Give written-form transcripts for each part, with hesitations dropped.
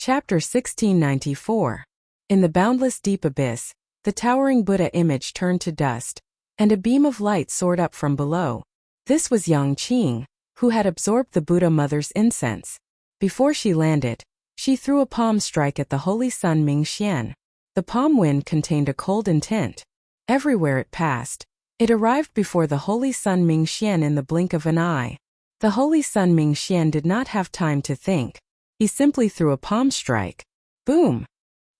Chapter 1694. In the boundless deep abyss, the towering Buddha image turned to dust, and a beam of light soared up from below. This was Yang Qing, who had absorbed the Buddha Mother's incense. Before she landed, she threw a palm strike at the holy sun Mingxian. The palm wind contained a cold intent. Everywhere it passed, it arrived before the holy sun Mingxian in the blink of an eye. The holy sun Mingxian did not have time to think. He simply threw a palm strike. Boom!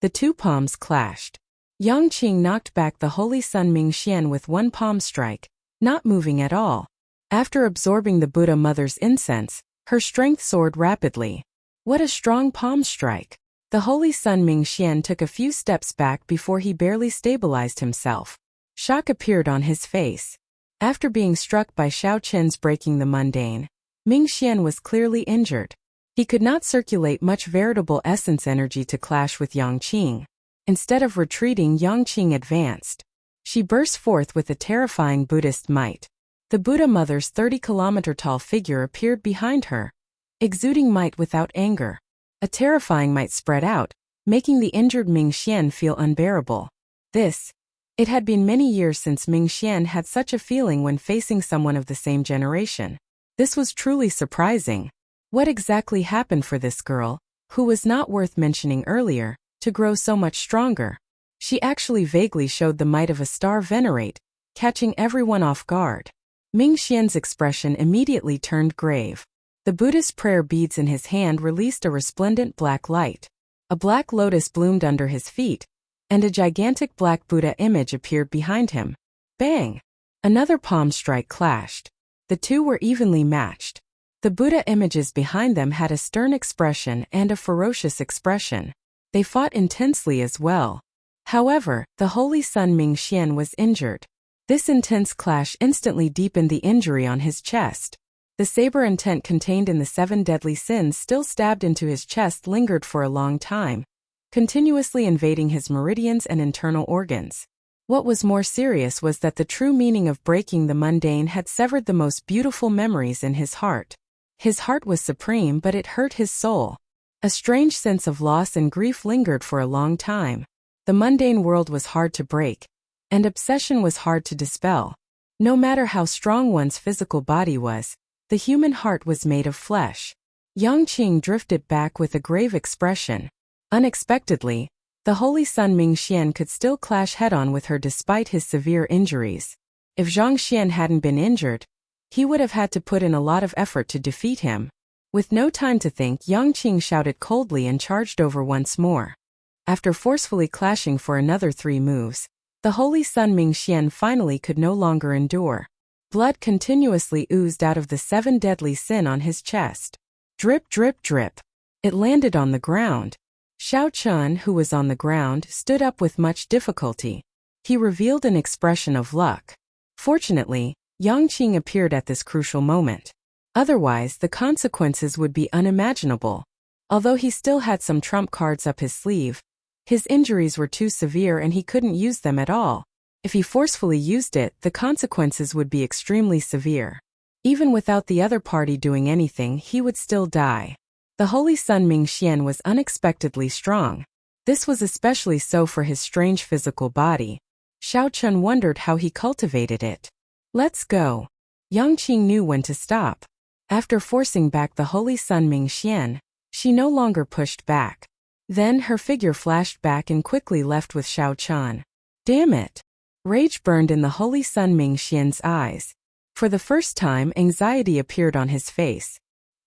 The two palms clashed. Yang Qing knocked back the holy sun Mingxian with one palm strike, not moving at all. After absorbing the Buddha Mother's incense, her strength soared rapidly. What a strong palm strike! The holy sun Mingxian took a few steps back before he barely stabilized himself. Shock appeared on his face. After being struck by Shao Chen's breaking the mundane, Mingxian was clearly injured. He could not circulate much veritable essence energy to clash with Yang Qing. Instead of retreating, Yang Qing advanced. She burst forth with a terrifying Buddhist might. The Buddha Mother's 30-kilometer-tall figure appeared behind her, exuding might without anger. A terrifying might spread out, making the injured Mingxian feel unbearable. It had been many years since Mingxian had such a feeling when facing someone of the same generation. This was truly surprising. What exactly happened for this girl, who was not worth mentioning earlier, to grow so much stronger? She actually vaguely showed the might of a star venerate, catching everyone off guard. Mingxian's expression immediately turned grave. The Buddhist prayer beads in his hand released a resplendent black light. A black lotus bloomed under his feet, and a gigantic black Buddha image appeared behind him. Bang! Another palm strike clashed. The two were evenly matched. The Buddha images behind them had a stern expression and a ferocious expression. They fought intensely as well. However, the holy sun Mingxian was injured. This intense clash instantly deepened the injury on his chest. The saber intent contained in the 7 deadly sins still stabbed into his chest lingered for a long time, continuously invading his meridians and internal organs. What was more serious was that the true meaning of breaking the mundane had severed the most beautiful memories in his heart. His heart was supreme, but it hurt his soul. A strange sense of loss and grief lingered for a long time. The mundane world was hard to break, and obsession was hard to dispel. No matter how strong one's physical body was, the human heart was made of flesh. Yang Qing drifted back with a grave expression. Unexpectedly, the holy sun Mingxian could still clash head-on with her despite his severe injuries. If Zhang Xian hadn't been injured, he would have had to put in a lot of effort to defeat him. With no time to think, Yang Qing shouted coldly and charged over once more. After forcefully clashing for another 3 moves, the holy sun Mingxian finally could no longer endure. Blood continuously oozed out of the 7 deadly sin on his chest. Drip, drip, drip. It landed on the ground. Shao Chun, who was on the ground, stood up with much difficulty. He revealed an expression of luck. Fortunately, Yang Qing appeared at this crucial moment. Otherwise, the consequences would be unimaginable. Although he still had some trump cards up his sleeve, his injuries were too severe and he couldn't use them at all. If he forcefully used it, the consequences would be extremely severe. Even without the other party doing anything, he would still die. The holy sun Mingxian was unexpectedly strong. This was especially so for his strange physical body. Shao Chun wondered how he cultivated it. Let's go. Yang Qing knew when to stop. After forcing back the holy sun Mingxian, she no longer pushed back. Then her figure flashed back and quickly left with Shao Chun. Damn it! Rage burned in the holy sun Mingxian's eyes. For the first time, anxiety appeared on his face.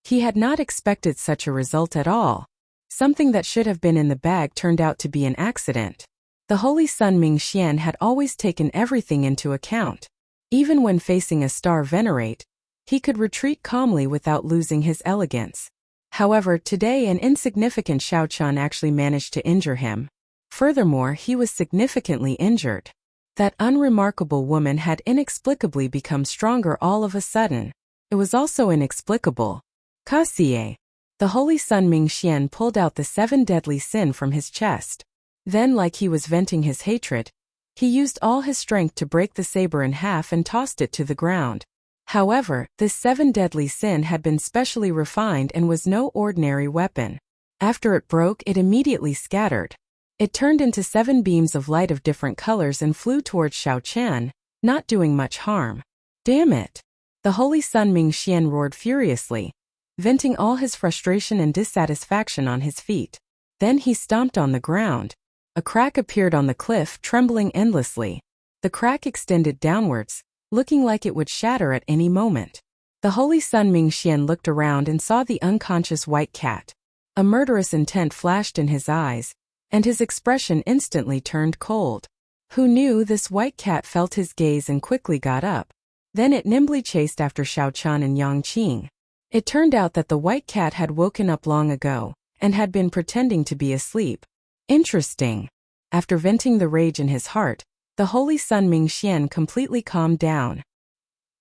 He had not expected such a result at all. Something that should have been in the bag turned out to be an accident. The holy sun Mingxian had always taken everything into account. Even when facing a star venerate, he could retreat calmly without losing his elegance. However, today an insignificant Shao Chun actually managed to injure him. Furthermore, he was significantly injured. That unremarkable woman had inexplicably become stronger all of a sudden. It was also inexplicable. Kasie. The holy sun Mingxian pulled out the 7 deadly sin from his chest. Then, like he was venting his hatred, he used all his strength to break the saber in half and tossed it to the ground. However, this 7 deadly sin had been specially refined and was no ordinary weapon. After it broke, it immediately scattered. It turned into 7 beams of light of different colors and flew towards Xiao Chen, not doing much harm. Damn it! The Holy Sun Mingxian roared furiously, venting all his frustration and dissatisfaction on his feet. Then he stomped on the ground. A crack appeared on the cliff, trembling endlessly. The crack extended downwards, looking like it would shatter at any moment. The Holy Sun Mingxian looked around and saw the unconscious white cat. A murderous intent flashed in his eyes, and his expression instantly turned cold. Who knew this white cat felt his gaze and quickly got up. Then it nimbly chased after Xiao Chen and Yang Qing. It turned out that the white cat had woken up long ago, and had been pretending to be asleep. Interesting. After venting the rage in his heart, the Holy Sun Mingxian completely calmed down.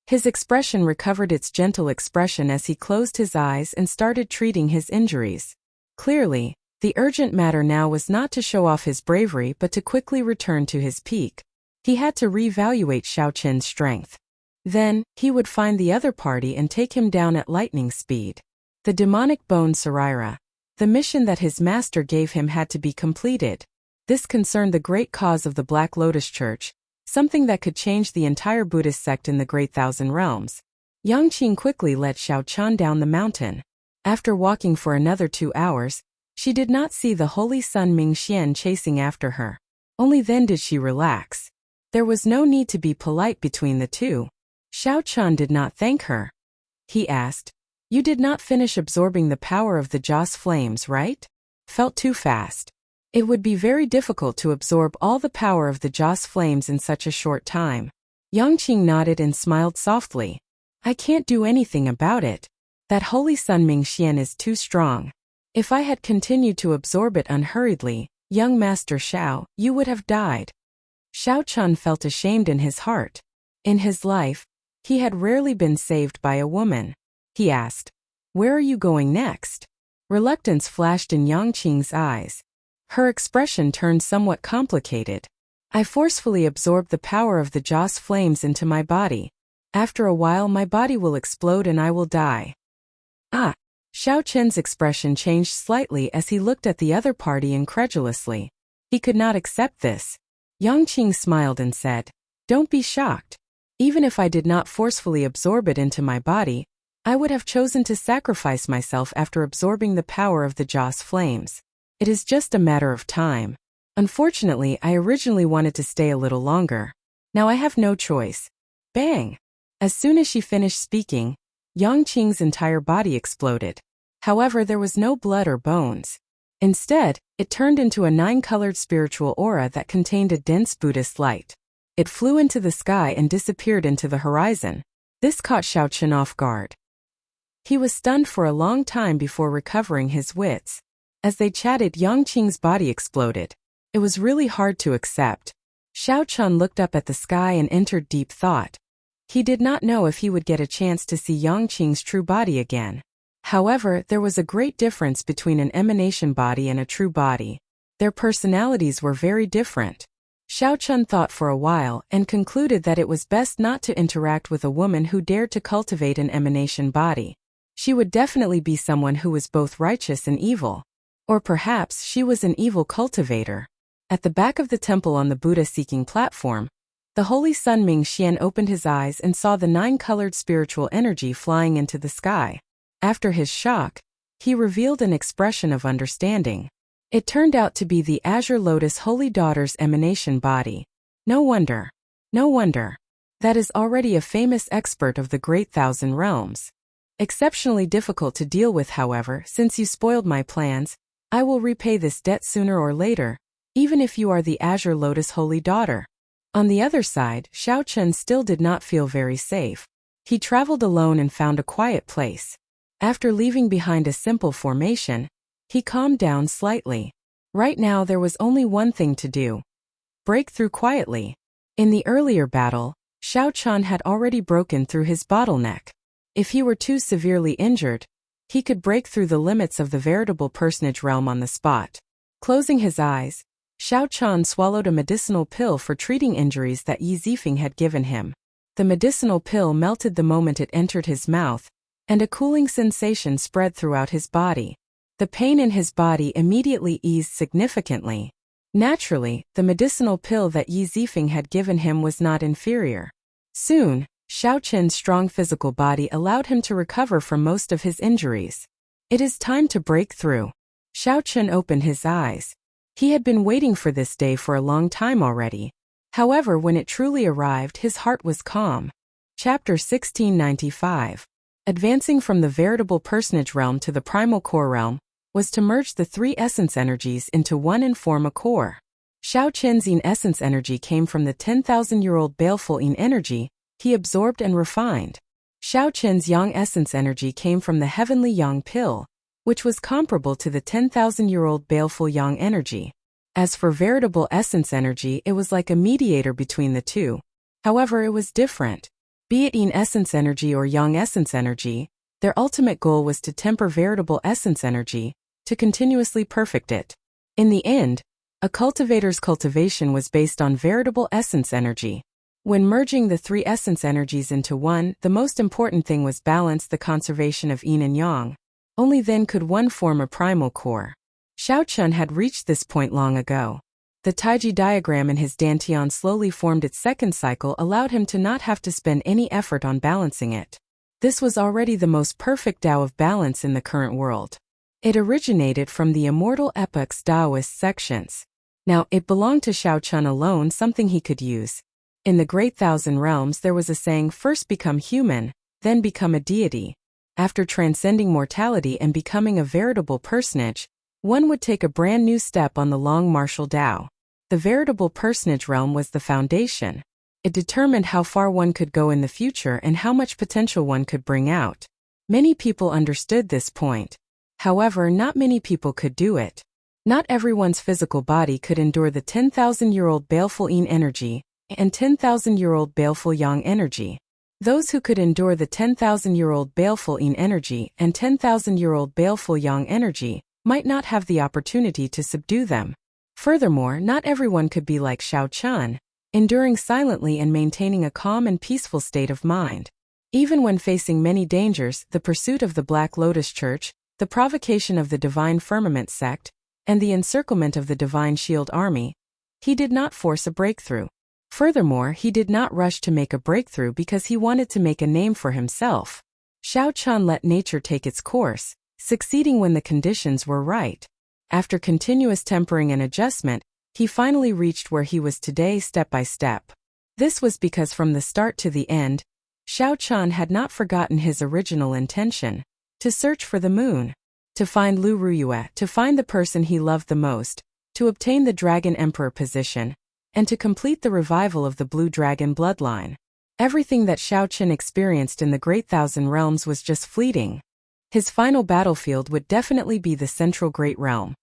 His expression recovered its gentle expression as he closed his eyes and started treating his injuries. Clearly, the urgent matter now was not to show off his bravery but to quickly return to his peak. He had to reevaluate Xiao Chen's strength. Then, he would find the other party and take him down at lightning speed. The demonic bone Sarira. The mission that his master gave him had to be completed. This concerned the great cause of the Black Lotus Church, something that could change the entire Buddhist sect in the Great Thousand Realms. Yang Qing quickly led Xiao Chen down the mountain. After walking for another 2 hours, she did not see the Holy Sun Mingxian chasing after her. Only then did she relax. There was no need to be polite between the two. Xiao Chen did not thank her. He asked, "You did not finish absorbing the power of the Joss flames, right?" Felt too fast. It would be very difficult to absorb all the power of the Joss flames in such a short time. Yang Qing nodded and smiled softly. "I can't do anything about it. That Holy Sun Mingxian is too strong. If I had continued to absorb it unhurriedly, young Master Xiao, you would have died." Xiao Chen felt ashamed in his heart. In his life, he had rarely been saved by a woman. He asked, "Where are you going next?" Reluctance flashed in Yang Qing's eyes. Her expression turned somewhat complicated. "I forcefully absorbed the power of the Joss flames into my body. After a while my body will explode and I will die." Ah! Xiao Chen's expression changed slightly as he looked at the other party incredulously. He could not accept this. Yang Qing smiled and said, "Don't be shocked. Even if I did not forcefully absorb it into my body, I would have chosen to sacrifice myself after absorbing the power of the Joss flames. It is just a matter of time. Unfortunately, I originally wanted to stay a little longer. Now I have no choice." Bang! As soon as she finished speaking, Yang Qing's entire body exploded. However, there was no blood or bones. Instead, it turned into a 9-colored spiritual aura that contained a dense Buddhist light. It flew into the sky and disappeared into the horizon. This caught Xiao Chen off guard. He was stunned for a long time before recovering his wits. As they chatted, Yang Qing's body exploded. It was really hard to accept. Xiao Chen looked up at the sky and entered deep thought. He did not know if he would get a chance to see Yang Qing's true body again. However, there was a great difference between an emanation body and a true body. Their personalities were very different. Xiao Chen thought for a while and concluded that it was best not to interact with a woman who dared to cultivate an emanation body. She would definitely be someone who was both righteous and evil. Or perhaps she was an evil cultivator. At the back of the temple on the Buddha-seeking platform, the Holy Sun Mingxian opened his eyes and saw the 9-colored spiritual energy flying into the sky. After his shock, he revealed an expression of understanding. It turned out to be the Azure Lotus Holy Daughter's emanation body. No wonder. No wonder. That is already a famous expert of the Great Thousand Realms. Exceptionally difficult to deal with, however, since you spoiled my plans. I will repay this debt sooner or later, even if you are the Azure Lotus Holy Daughter. On the other side, Xiao Chen still did not feel very safe. He traveled alone and found a quiet place. After leaving behind a simple formation, he calmed down slightly. Right now there was only one thing to do. Break through quietly. In the earlier battle, Xiao Chen had already broken through his bottleneck. If he were too severely injured, he could break through the limits of the veritable personage realm on the spot. Closing his eyes, Xiao Chen swallowed a medicinal pill for treating injuries that Yi Zifeng had given him. The medicinal pill melted the moment it entered his mouth, and a cooling sensation spread throughout his body. The pain in his body immediately eased significantly. Naturally, the medicinal pill that Yi Zifeng had given him was not inferior. Soon, Xiao Qin's strong physical body allowed him to recover from most of his injuries. It is time to break through. Xiao Qin opened his eyes. He had been waiting for this day for a long time already. However, when it truly arrived, his heart was calm. Chapter 1695. Advancing from the veritable personage realm to the primal core realm was to merge the three essence energies into one and form a core. Xiao Qin's Yin essence energy came from the 10,000-year-old baleful Yin energy he absorbed and refined. Xiao Qin's Yang essence energy came from the heavenly Yang pill, which was comparable to the 10,000-year-old baleful Yang energy. As for veritable essence energy, it was like a mediator between the two. However, it was different. Be it Yin essence energy or Yang essence energy, their ultimate goal was to temper veritable essence energy, to continuously perfect it. In the end, a cultivator's cultivation was based on veritable essence energy. When merging the three essence energies into one, the most important thing was balance the conservation of Yin and Yang. Only then could one form a primal core. Xiao Qin had reached this point long ago. The Taiji diagram in his dantian slowly formed its second cycle, allowed him to not have to spend any effort on balancing it. This was already the most perfect Tao of balance in the current world. It originated from the immortal epoch's Taoist sections. Now, it belonged to Xiao Qin alone, something he could use. In the Great Thousand Realms there was a saying, first become human, then become a deity. After transcending mortality and becoming a veritable personage, one would take a brand new step on the long martial Tao. The veritable personage realm was the foundation. It determined how far one could go in the future and how much potential one could bring out. Many people understood this point. However, not many people could do it. Not everyone's physical body could endure the 10,000-year-old baleful Yin energy and 10,000-year-old baleful Yang energy. Those who could endure the 10,000-year-old baleful Yin energy and 10,000-year-old baleful Yang energy might not have the opportunity to subdue them. Furthermore, not everyone could be like Xiao Qin, enduring silently and maintaining a calm and peaceful state of mind. Even when facing many dangers, the pursuit of the Black Lotus Church, the provocation of the Divine Firmament sect, and the encirclement of the Divine Shield Army, he did not force a breakthrough. Furthermore, he did not rush to make a breakthrough because he wanted to make a name for himself. Xiao Qin let nature take its course, succeeding when the conditions were right. After continuous tempering and adjustment, he finally reached where he was today step by step. This was because from the start to the end, Xiao Qin had not forgotten his original intention: to search for the moon, to find Lu Ruyue, to find the person he loved the most, to obtain the Dragon Emperor position, and to complete the revival of the Blue Dragon bloodline. Everything that Xiao Qin experienced in the Great Thousand Realms was just fleeting. His final battlefield would definitely be the Central Great Realm,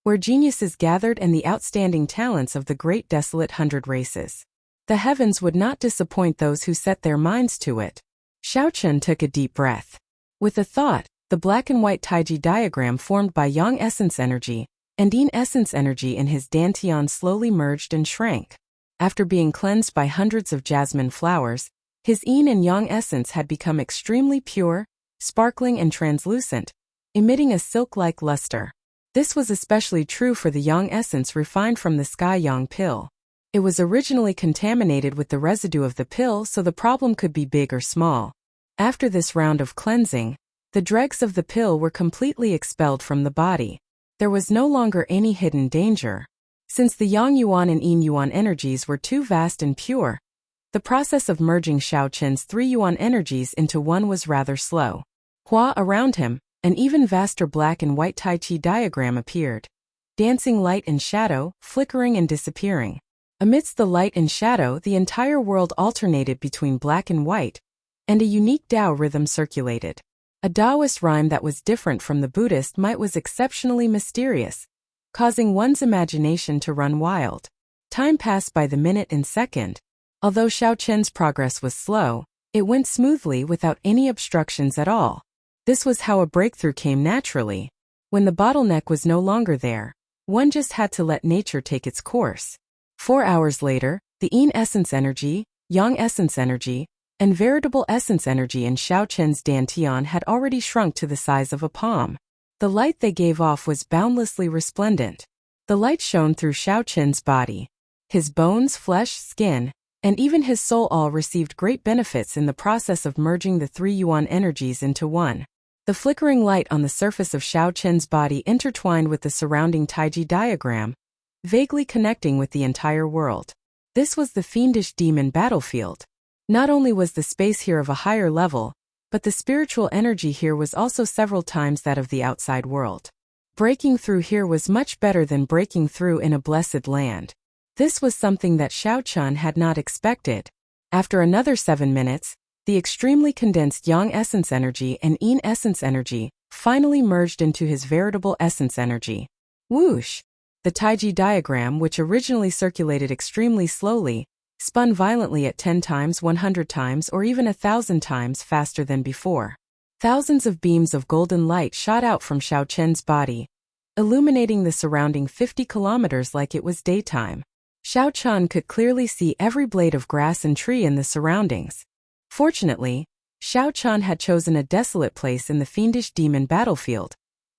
where geniuses gathered and the outstanding talents of the Great Desolate Hundred Races. The heavens would not disappoint those who set their minds to it. Xiao Qin took a deep breath. With a thought, the black and white Taiji diagram formed by Yang essence energy and Yin essence energy in his dantian slowly merged and shrank. After being cleansed by hundreds of jasmine flowers, his Yin and Yang essence had become extremely pure, sparkling and translucent, emitting a silk-like luster. This was especially true for the Yang essence refined from the Sky Yang pill. It was originally contaminated with the residue of the pill, so the problem could be big or small. After this round of cleansing, the dregs of the pill were completely expelled from the body. There was no longer any hidden danger. Since the Yang Yuan and Yin Yuan energies were too vast and pure, the process of merging Xiao Qin's three Yuan energies into one was rather slow. Hua around him, an even vaster black and white Tai Chi diagram appeared. Dancing light and shadow, flickering and disappearing. Amidst the light and shadow, the entire world alternated between black and white, and a unique Tao rhythm circulated. A Taoist rhyme that was different from the Buddhist might was exceptionally mysterious, causing one's imagination to run wild. Time passed by the minute and second. Although Xiao Qin's progress was slow, it went smoothly without any obstructions at all. This was how a breakthrough came naturally. When the bottleneck was no longer there, one just had to let nature take its course. 4 hours later, the Yin essence energy, Yang essence energy, and veritable essence energy in Xiao Qin's dantian had already shrunk to the size of a palm. The light they gave off was boundlessly resplendent. The light shone through Shao Qin's body. His bones, flesh, skin, and even his soul all received great benefits in the process of merging the three yuan energies into one. The flickering light on the surface of Shao Qin's body intertwined with the surrounding Taiji diagram, vaguely connecting with the entire world. This was the fiendish demon battlefield. Not only was the space here of a higher level, but the spiritual energy here was also several times that of the outside world. Breaking through here was much better than breaking through in a blessed land. This was something that Shao Chun had not expected. After another 7 minutes, the extremely condensed Yang essence energy and Yin essence energy finally merged into his veritable essence energy. Whoosh! The Taiji diagram, which originally circulated extremely slowly, spun violently at 10 times, 100 times, or even 1,000 times faster than before. Thousands of beams of golden light shot out from Shao Chen's body, illuminating the surrounding 50 kilometers like it was daytime. Shao Chun could clearly see every blade of grass and tree in the surroundings. Fortunately, Shao Chun had chosen a desolate place in the fiendish demon battlefield,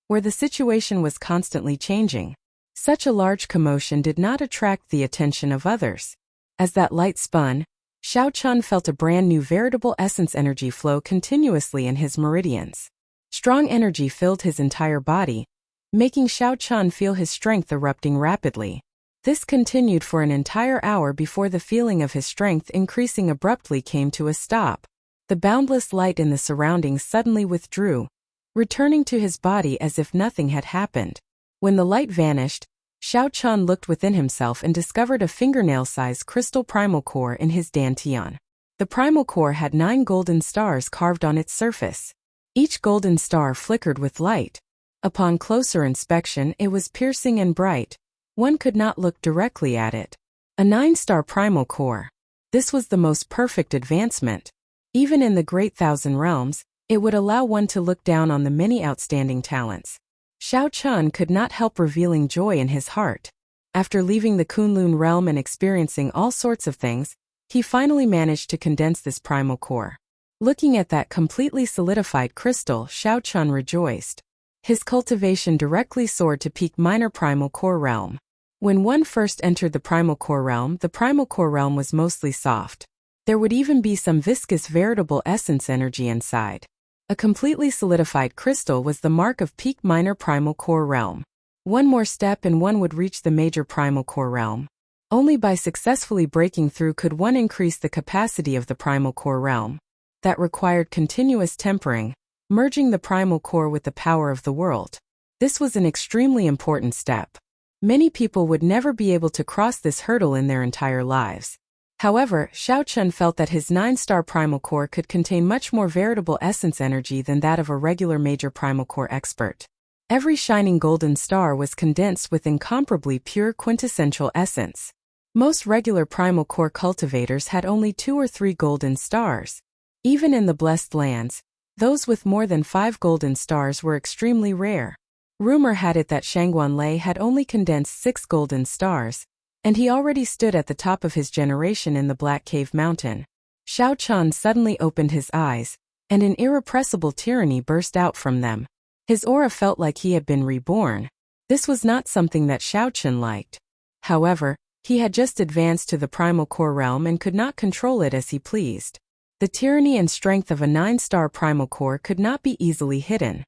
where the situation was constantly changing. Such a large commotion did not attract the attention of others. As that light spun, Shao Chun felt a brand new veritable essence energy flow continuously in his meridians. Strong energy filled his entire body, making Shao Chun feel his strength erupting rapidly. This continued for an entire hour before the feeling of his strength increasing abruptly came to a stop. The boundless light in the surroundings suddenly withdrew, returning to his body as if nothing had happened. When the light vanished, Shao Chun looked within himself and discovered a fingernail-sized crystal primal core in his dantian. The primal core had 9 golden stars carved on its surface. Each golden star flickered with light. Upon closer inspection, it was piercing and bright. One could not look directly at it. A 9-star primal core. This was the most perfect advancement. Even in the Great Thousand Realms, it would allow one to look down on the many outstanding talents. Shao Chun could not help revealing joy in his heart. After leaving the Kunlun realm and experiencing all sorts of things, he finally managed to condense this primal core. Looking at that completely solidified crystal, Shao Chun rejoiced. His cultivation directly soared to peak minor primal core realm. When one first entered the primal core realm was mostly soft. There would even be some viscous veritable essence energy inside. A completely solidified crystal was the mark of peak minor primal core realm. One more step and one would reach the major primal core realm. Only by successfully breaking through could one increase the capacity of the primal core realm. That required continuous tempering, merging the primal core with the power of the world. This was an extremely important step. Many people would never be able to cross this hurdle in their entire lives. However, Shao Chun felt that his 9-star primal core could contain much more veritable essence energy than that of a regular major primal core expert. Every shining golden star was condensed with incomparably pure quintessential essence. Most regular primal core cultivators had only 2 or 3 golden stars. Even in the blessed lands, those with more than 5 golden stars were extremely rare. Rumor had it that Shangguan Lei had only condensed 6 golden stars, and he already stood at the top of his generation in the Black Cave Mountain. Shao Chun suddenly opened his eyes, and an irrepressible tyranny burst out from them. His aura felt like he had been reborn. This was not something that Shao Chun liked. However, he had just advanced to the primal core realm and could not control it as he pleased. The tyranny and strength of a 9-star primal core could not be easily hidden.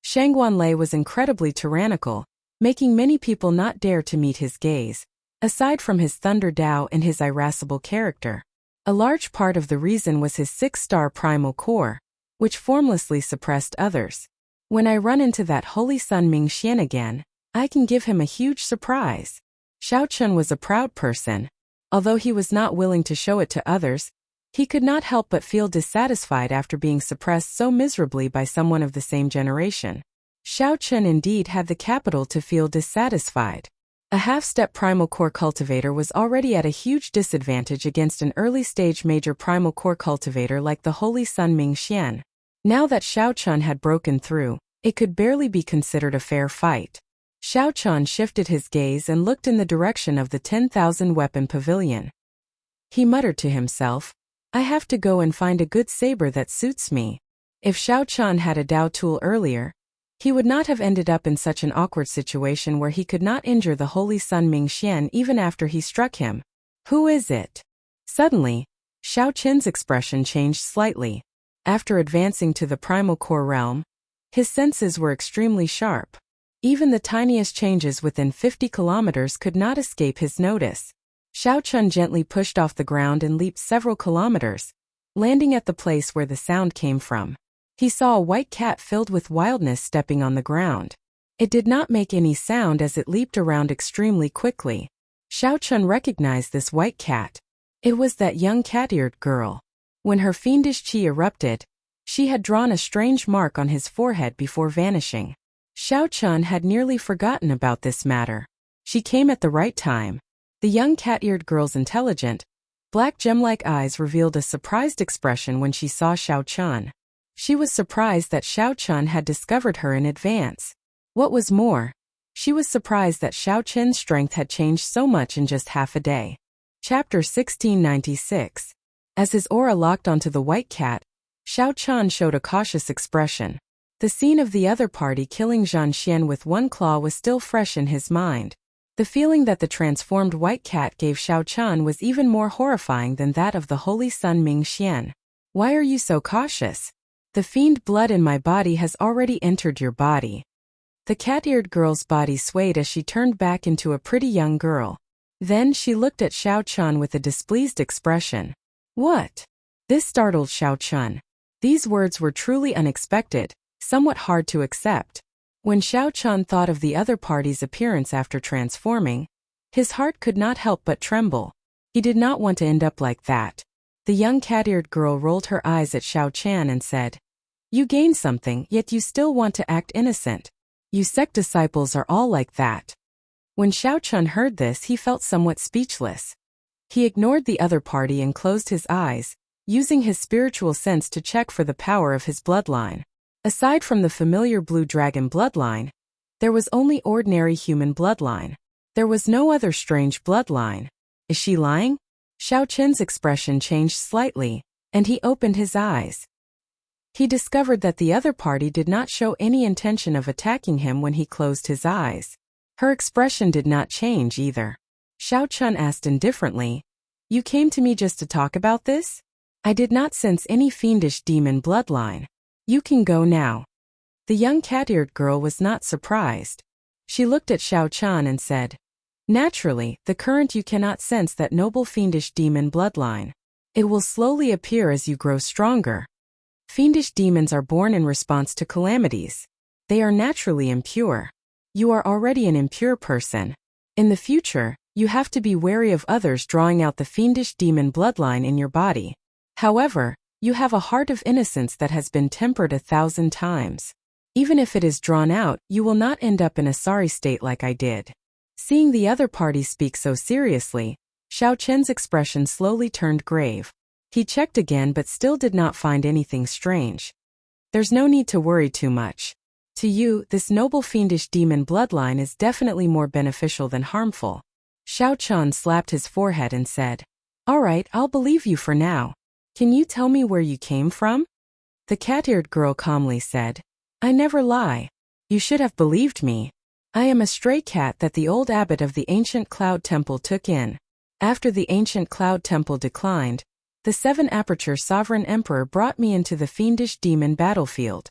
Shangguan Lei was incredibly tyrannical, making many people not dare to meet his gaze. Aside from his thunder Dao and his irascible character, a large part of the reason was his 6-star primal core, which formlessly suppressed others. When I run into that holy son Ming Xian again, I can give him a huge surprise. Shao Chun was a proud person. Although he was not willing to show it to others, he could not help but feel dissatisfied after being suppressed so miserably by someone of the same generation. Shao Chun indeed had the capital to feel dissatisfied. A half-step primal core cultivator was already at a huge disadvantage against an early-stage major primal core cultivator like the holy son Ming Xian. Now that Shao Chun had broken through, it could barely be considered a fair fight. Shao Chun shifted his gaze and looked in the direction of the 10,000 weapon pavilion. He muttered to himself, I have to go and find a good saber that suits me. If Shao Chun had a Dao tool earlier, He would not have ended up in such an awkward situation where he could not injure the holy Sun Mingxian even after he struck him. Who is it? Suddenly, Xiao Qin's expression changed slightly. After advancing to the primal core realm, his senses were extremely sharp. Even the tiniest changes within 50 kilometers could not escape his notice. Xiao Qin gently pushed off the ground and leaped several kilometers, landing at the place where the sound came from. He saw a white cat filled with wildness stepping on the ground. It did not make any sound as it leaped around extremely quickly. Xiao Qin recognized this white cat. It was that young cat-eared girl. When her fiendish qi erupted, she had drawn a strange mark on his forehead before vanishing. Xiao Qin had nearly forgotten about this matter. She came at the right time. The young cat-eared girl's intelligent, black gem-like eyes revealed a surprised expression when she saw Xiao Qin. She was surprised that Xiao Qin had discovered her in advance. What was more, she was surprised that Xiao Qin's strength had changed so much in just half a day. Chapter 1696. As his aura locked onto the white cat, Xiao Qin showed a cautious expression. The scene of the other party killing Zhan Xian with one claw was still fresh in his mind. The feeling that the transformed white cat gave Xiao Qin was even more horrifying than that of the holy Sun Mingxian. Why are you so cautious? The fiend blood in my body has already entered your body. The cat-eared girl's body swayed as she turned back into a pretty young girl. Then she looked at Xiao Qin with a displeased expression. What? This startled Xiao Qin. These words were truly unexpected, somewhat hard to accept. When Xiao Qin thought of the other party's appearance after transforming, his heart could not help but tremble. He did not want to end up like that. The young cat-eared girl rolled her eyes at Xiao Qin and said, "You gain something, yet you still want to act innocent. You sect disciples are all like that." When Xiao Qin heard this, he felt somewhat speechless. He ignored the other party and closed his eyes, using his spiritual sense to check for the power of his bloodline. Aside from the familiar blue dragon bloodline, there was only ordinary human bloodline. There was no other strange bloodline. Is she lying? Xiao Qin's expression changed slightly, and he opened his eyes. He discovered that the other party did not show any intention of attacking him when he closed his eyes. Her expression did not change either. Xiao Qin asked indifferently, "You came to me just to talk about this? I did not sense any fiendish demon bloodline. You can go now." The young cat-eared girl was not surprised. She looked at Xiao Qin and said, "Naturally, the current you cannot sense that noble fiendish demon bloodline. It will slowly appear as you grow stronger. Fiendish demons are born in response to calamities. They are naturally impure. You are already an impure person. In the future, you have to be wary of others drawing out the fiendish demon bloodline in your body. However, you have a heart of innocence that has been tempered 1,000 times. Even if it is drawn out, you will not end up in a sorry state like I did." Seeing the other party speak so seriously, Xiao Qin's expression slowly turned grave. He checked again but still did not find anything strange. "There's no need to worry too much. To you, this noble fiendish demon bloodline is definitely more beneficial than harmful." Xiao Qin slapped his forehead and said, "All right, I'll believe you for now. Can you tell me where you came from?" The cat-eared girl calmly said, "I never lie. You should have believed me. I am a stray cat that the old abbot of the ancient Cloud Temple took in. After the ancient Cloud Temple declined, the seven-aperture sovereign emperor brought me into the fiendish demon battlefield."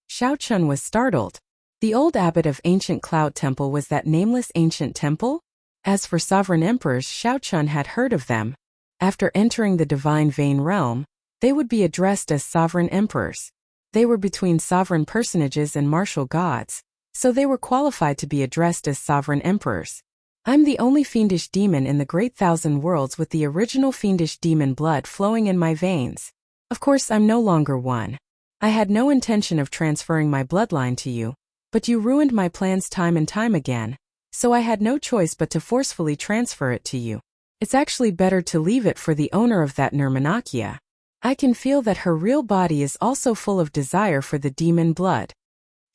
Xiao Qin was startled. The old abbot of ancient Cloud Temple was that nameless ancient temple? As for sovereign emperors, Xiao Qin had heard of them. After entering the divine vein realm, they would be addressed as sovereign emperors. They were between sovereign personages and martial gods, so they were qualified to be addressed as sovereign emperors. "I'm the only fiendish demon in the great 1,000 worlds with the original fiendish demon blood flowing in my veins. Of course, I'm no longer one. I had no intention of transferring my bloodline to you, but you ruined my plans time and time again, so I had no choice but to forcefully transfer it to you. It's actually better to leave it for the owner of that Nirmanakia. I can feel that her real body is also full of desire for the demon blood."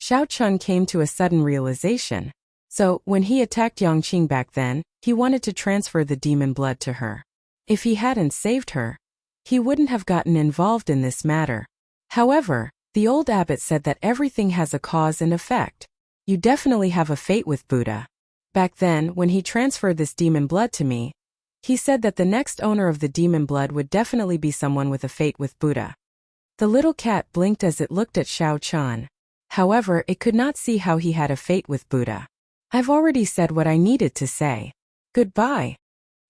Xiao Qin came to a sudden realization. So, when he attacked Yangqing back then, he wanted to transfer the demon blood to her. If he hadn't saved her, he wouldn't have gotten involved in this matter. However, The old abbot said that everything has a cause and effect. You definitely have a fate with Buddha. Back then, when he transferred this demon blood to me, he said that the next owner of the demon blood would definitely be someone with a fate with Buddha. The little cat blinked as it looked at Xiao Chan. However, it could not see how he had a fate with Buddha. I've already said what I needed to say. Goodbye.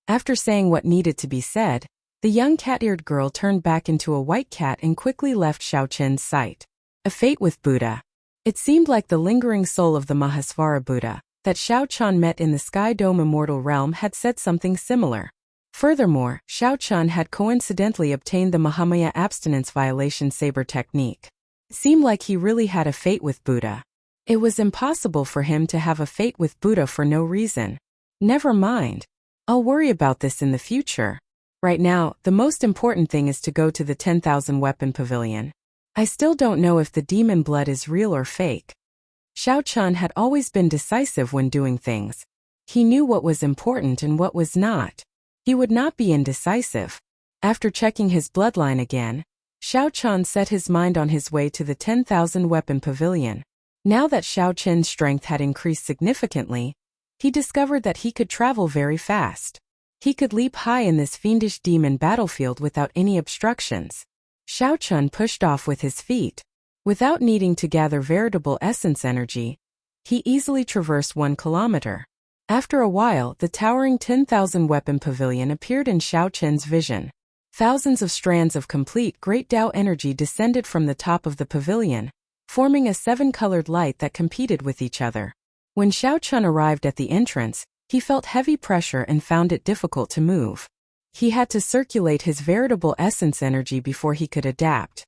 After saying what needed to be said, the young cat-eared girl turned back into a white cat and quickly left Xiao Chen's sight. A fate with Buddha. It seemed like the lingering soul of the Mahasvara Buddha that Xiao Chan met in the Sky Dome Immortal Realm had said something similar. Furthermore, Xiao Chan had coincidentally obtained the Mahamaya abstinence violation saber technique. It seemed like he really had a fate with Buddha. It was impossible for him to have a fate with Buddha for no reason. Never mind. I'll worry about this in the future. Right now, the most important thing is to go to the 10,000 weapon pavilion. I still don't know if the demon blood is real or fake. Xiao Chan had always been decisive when doing things. He knew what was important and what was not. He would not be indecisive. After checking his bloodline again, Xiao Chan set his mind on his way to the 10,000 weapon pavilion. Now that Xiao Chen's strength had increased significantly, he discovered that he could travel very fast. He could leap high in this fiendish demon battlefield without any obstructions. Xiao Chan pushed off with his feet. Without needing to gather veritable essence energy, he easily traversed 1 kilometer. After a while, the towering 10,000 weapon pavilion appeared in Xiao Chen's vision. Thousands of strands of complete great Tao energy descended from the top of the pavilion, forming a 7-colored light that competed with each other. When Xiao Chan arrived at the entrance, he felt heavy pressure and found it difficult to move. He had to circulate his veritable essence energy before he could adapt.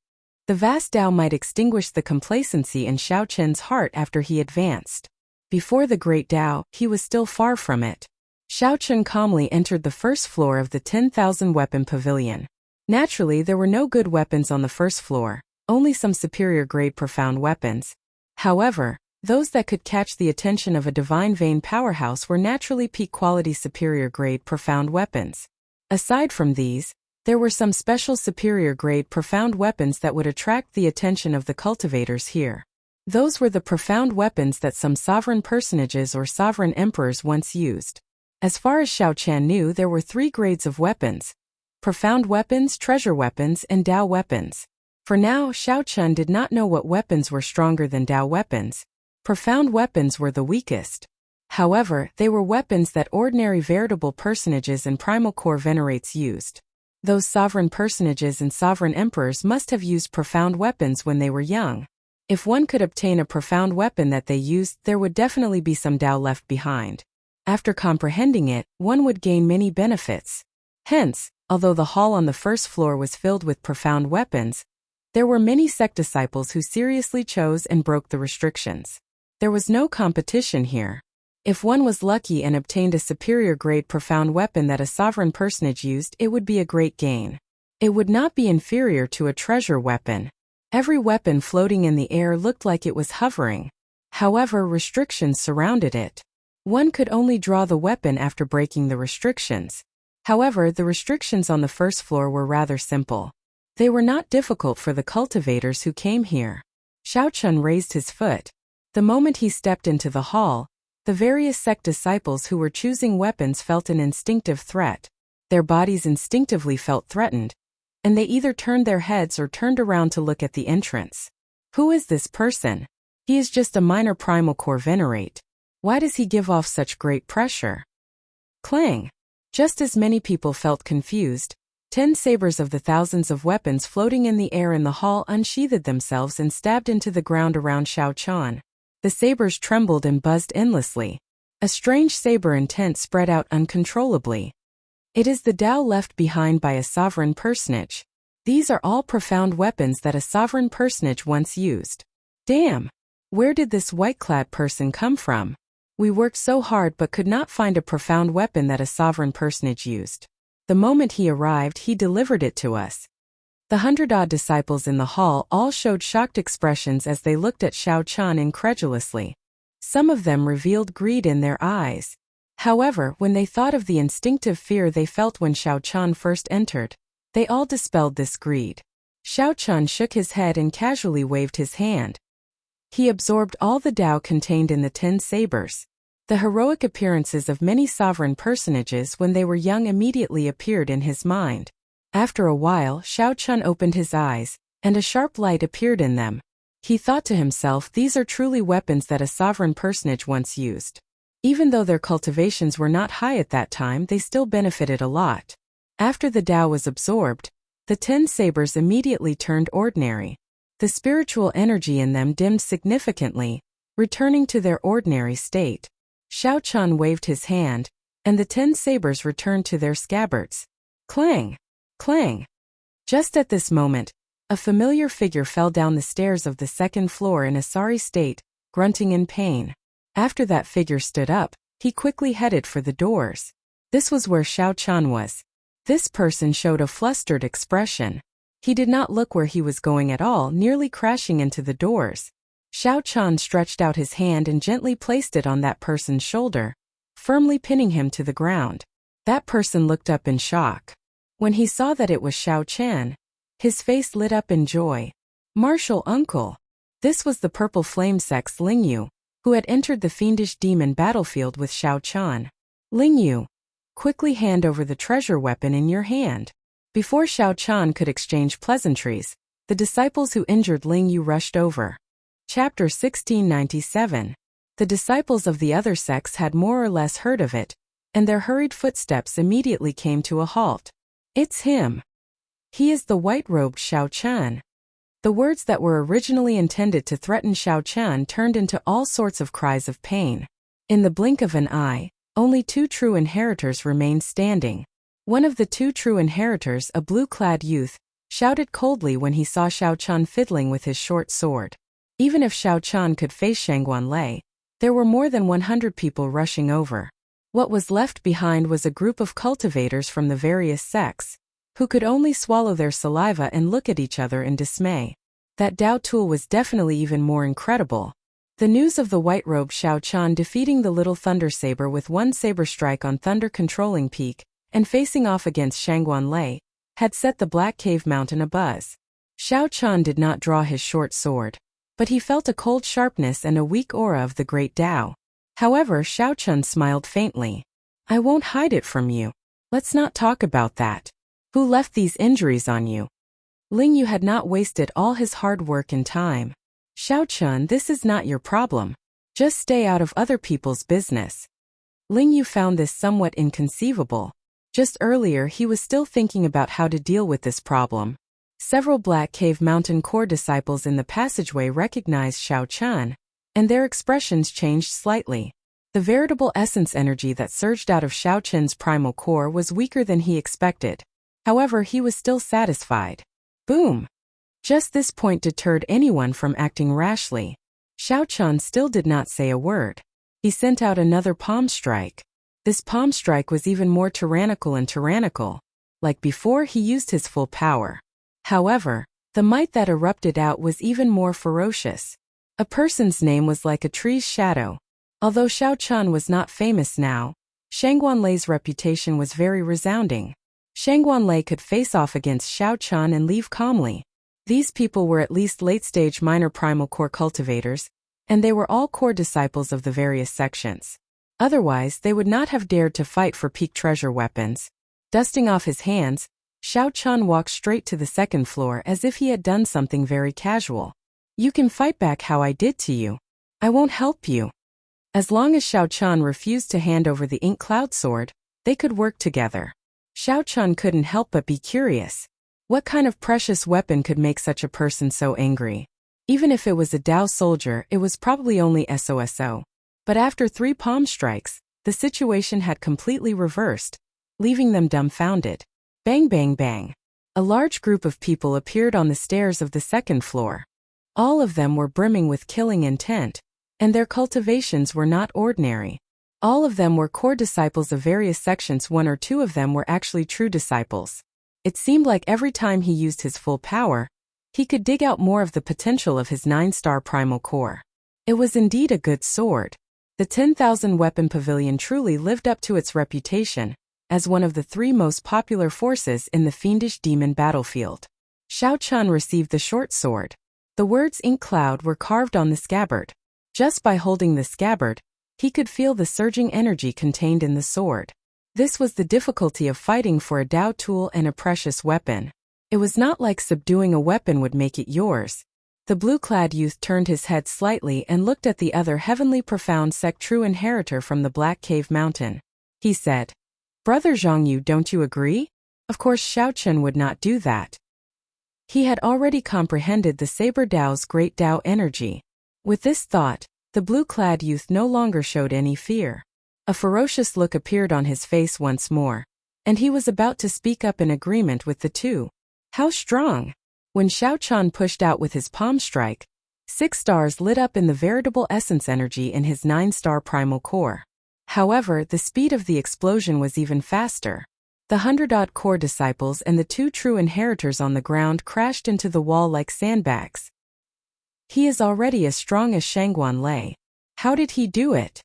The vast Tao might extinguish the complacency in Xiao Chen's heart after he advanced. Before the great Tao, he was still far from it. Xiao Chen calmly entered the first floor of the 10,000 weapon pavilion. Naturally, there were no good weapons on the first floor, only some superior grade profound weapons. However, those that could catch the attention of a divine vein powerhouse were naturally peak quality superior grade profound weapons. Aside from these, there were some special superior grade profound weapons that would attract the attention of the cultivators here. Those were the profound weapons that some sovereign personages or sovereign emperors once used. As far as Xiao Chan knew, there were 3 grades of weapons: profound weapons, treasure weapons, and Tao weapons. For now, Xiao Chan did not know what weapons were stronger than Tao weapons. Profound weapons were the weakest. However, they were weapons that ordinary veritable personages and primal core venerates used. Those sovereign personages and sovereign emperors must have used profound weapons when they were young. If one could obtain a profound weapon that they used, there would definitely be some Tao left behind. After comprehending it, one would gain many benefits. Hence, although the hall on the first floor was filled with profound weapons, there were many sect disciples who seriously chose and broke the restrictions. There was no competition here. If one was lucky and obtained a superior grade profound weapon that a sovereign personage used, it would be a great gain. It would not be inferior to a treasure weapon. Every weapon floating in the air looked like it was hovering. However, restrictions surrounded it. One could only draw the weapon after breaking the restrictions. However, the restrictions on the first floor were rather simple. They were not difficult for the cultivators who came here. Xiao Chun raised his foot. The moment he stepped into the hall, the various sect disciples who were choosing weapons felt an instinctive threat. Their bodies instinctively felt threatened, and they either turned their heads or turned around to look at the entrance. Who is this person? He is just a minor primal core venerate. Why does he give off such great pressure? Clang! Just as many people felt confused, 10 sabers of the thousands of weapons floating in the air in the hall unsheathed themselves and stabbed into the ground around Xiao Chan. The sabers trembled and buzzed endlessly. A strange saber intent spread out uncontrollably. It is the Tao left behind by a sovereign personage. These are all profound weapons that a sovereign personage once used. Damn! Where did this white-clad person come from? We worked so hard but could not find a profound weapon that a sovereign personage used. The moment he arrived, he delivered it to us. The 100-odd disciples in the hall all showed shocked expressions as they looked at Xiao Chan incredulously. Some of them revealed greed in their eyes. However, when they thought of the instinctive fear they felt when Xiao Chan first entered, they all dispelled this greed. Xiao Chun shook his head and casually waved his hand. He absorbed all the Tao contained in the 10 sabers. The heroic appearances of many sovereign personages when they were young immediately appeared in his mind. After a while, Xiao Chun opened his eyes, and a sharp light appeared in them. He thought to himself, these are truly weapons that a sovereign personage once used. Even though their cultivations were not high at that time, they still benefited a lot. After the Tao was absorbed, the 10 sabers immediately turned ordinary. The spiritual energy in them dimmed significantly, returning to their ordinary state. Xiao Chun waved his hand, and the 10 sabers returned to their scabbards. Clang! Clang! Just at this moment, a familiar figure fell down the stairs of the second floor in a sorry state, grunting in pain. After that figure stood up, he quickly headed for the doors. This was where Xiao Chun was. This person showed a flustered expression. He did not look where he was going at all, nearly crashing into the doors. Xiao Chun stretched out his hand and gently placed it on that person's shoulder, firmly pinning him to the ground. That person looked up in shock. When he saw that it was Xiao Chun, his face lit up in joy. Martial uncle! This was the purple flame sex Lingyu, who had entered the fiendish demon battlefield with Xiao Chun. Lingyu, quickly hand over the treasure weapon in your hand. Before Xiao Chun could exchange pleasantries, the disciples who injured Lingyu rushed over. Chapter 1697. The disciples of the other sects had more or less heard of it, and their hurried footsteps immediately came to a halt. It's him. He is the white-robed Xiao Chun. The words that were originally intended to threaten Xiao Chun turned into all sorts of cries of pain. In the blink of an eye, only 2 true inheritors remained standing. One of the 2 true inheritors, a blue-clad youth, shouted coldly when he saw Xiao Chun fiddling with his short sword. Even if Xiao Chun could face Shangguan Lei, there were more than 100 people rushing over. What was left behind was a group of cultivators from the various sects, who could only swallow their saliva and look at each other in dismay. That Dao tool was definitely even more incredible. The news of the white-robed Xiao Chun defeating the little Thunder Saber with 1 saber strike on Thunder Controlling Peak, and facing off against Shangguan Lei, had set the Black Cave Mountain abuzz. Xiao Chun did not draw his short sword, but he felt a cold sharpness and a weak aura of the great Dao. However, Xiao Chun smiled faintly. I won't hide it from you. Let's not talk about that. Who left these injuries on you? Lingyu had not wasted all his hard work and time. Xiao Chun, this is not your problem. Just stay out of other people's business. Lingyu found this somewhat inconceivable. Just earlier he was still thinking about how to deal with this problem. Several Black Cave Mountain core disciples in the passageway recognized Xiao Chun, and their expressions changed slightly. The veritable essence energy that surged out of Xiao Chun's primal core was weaker than he expected. However, he was still satisfied. Boom! Just this point deterred anyone from acting rashly. Xiao Chun still did not say a word. He sent out another palm strike. This palm strike was even more tyrannical and tyrannical. Like before, he used his full power. However, the might that erupted out was even more ferocious. A person's name was like a tree's shadow. Although Xiao Chun was not famous now, Shangguan Lei's reputation was very resounding. Shangguan Lei could face off against Xiao Chun and leave calmly. These people were at least late-stage minor primal core cultivators, and they were all core disciples of the various sections. Otherwise, they would not have dared to fight for peak treasure weapons. Dusting off his hands, Xiao Chun walked straight to the second floor as if he had done something very casual. You can fight back how I did to you. I won't help you. As long as Xiao Chun refused to hand over the ink cloud sword, they could work together. Xiao Chun couldn't help but be curious. What kind of precious weapon could make such a person so angry? Even if it was a Dao soldier, it was probably only SOSO. But after 3 palm strikes, the situation had completely reversed, leaving them dumbfounded. Bang bang bang. A large group of people appeared on the stairs of the second floor. All of them were brimming with killing intent, and their cultivations were not ordinary. All of them were core disciples of various sections. 1 or 2 of them were actually true disciples. It seemed like every time he used his full power, he could dig out more of the potential of his 9-star primal core. It was indeed a good sword. The 10,000 Weapon Pavilion truly lived up to its reputation as one of the 3 most popular forces in the fiendish demon battlefield. Xiao Chun received the short sword. The words Ink Cloud were carved on the scabbard. Just by holding the scabbard, he could feel the surging energy contained in the sword. This was the difficulty of fighting for a Dao tool and a precious weapon. It was not like subduing a weapon would make it yours. The blue-clad youth turned his head slightly and looked at the other heavenly profound sect true inheritor from the Black Cave Mountain. He said, "Brother Zhongyu, don't you agree?" Of course Xiao Chun would not do that. He had already comprehended the Saber Dao's great Dao energy. With this thought, the blue-clad youth no longer showed any fear. A ferocious look appeared on his face once more, and he was about to speak up in agreement with the two. How strong! When Xiao Chun pushed out with his palm strike, 6 stars lit up in the veritable essence energy in his 9-star primal core. However, the speed of the explosion was even faster. The 100-odd core disciples and the 2 true inheritors on the ground crashed into the wall like sandbags. He is already as strong as Shangguan Lei. How did he do it?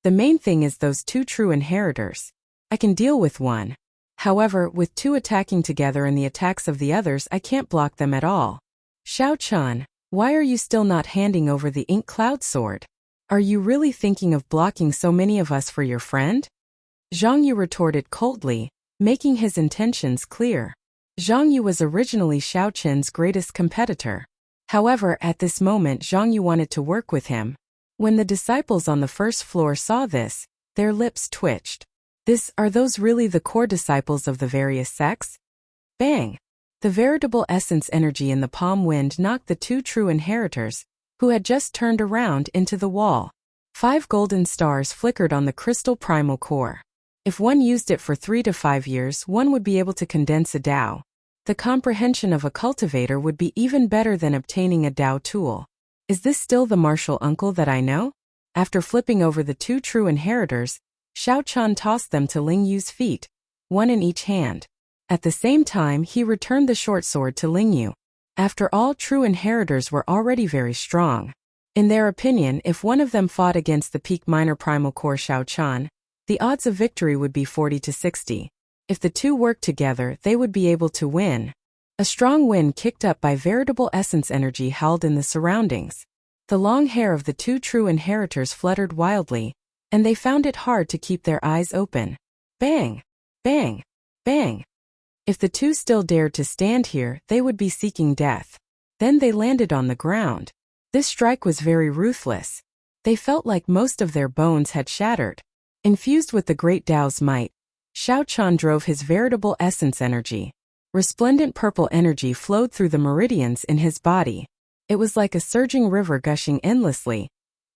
The main thing is those 2 true inheritors. I can deal with one. However, with 2 attacking together and the attacks of the others, I can't block them at all. Xiao Chun, why are you still not handing over the Ink Cloud sword? Are you really thinking of blocking so many of us for your friend? Zhang Yu retorted coldly, making his intentions clear. Zhang Yu was originally Xiao Chun's greatest competitor. However, at this moment Zhang Yu wanted to work with him. When the disciples on the first floor saw this, their lips twitched. Are those really the core disciples of the various sects? Bang! The veritable essence energy in the palm wind knocked the 2 true inheritors, who had just turned around, into the wall. 5 golden stars flickered on the crystal primal core. If one used it for 3 to 5 years, one would be able to condense a Dao. The comprehension of a cultivator would be even better than obtaining a Dao tool. Is this still the martial uncle that I know? After flipping over the 2 true inheritors, Xiao Chun tossed them to Ling Yu's feet, one in each hand. At the same time, he returned the short sword to Ling Yu. After all, true inheritors were already very strong. In their opinion, if one of them fought against the peak minor primal core Xiao Chun, the odds of victory would be 40 to 60. If the 2 worked together, they would be able to win. A strong wind kicked up by veritable essence energy howled in the surroundings. The long hair of the 2 true inheritors fluttered wildly, and they found it hard to keep their eyes open. Bang! Bang! Bang! If the 2 still dared to stand here, they would be seeking death. Then they landed on the ground. This strike was very ruthless. They felt like most of their bones had shattered. Infused with the great Dao's might, Xiao Chun drove his veritable essence energy. Resplendent purple energy flowed through the meridians in his body. It was like a surging river gushing endlessly,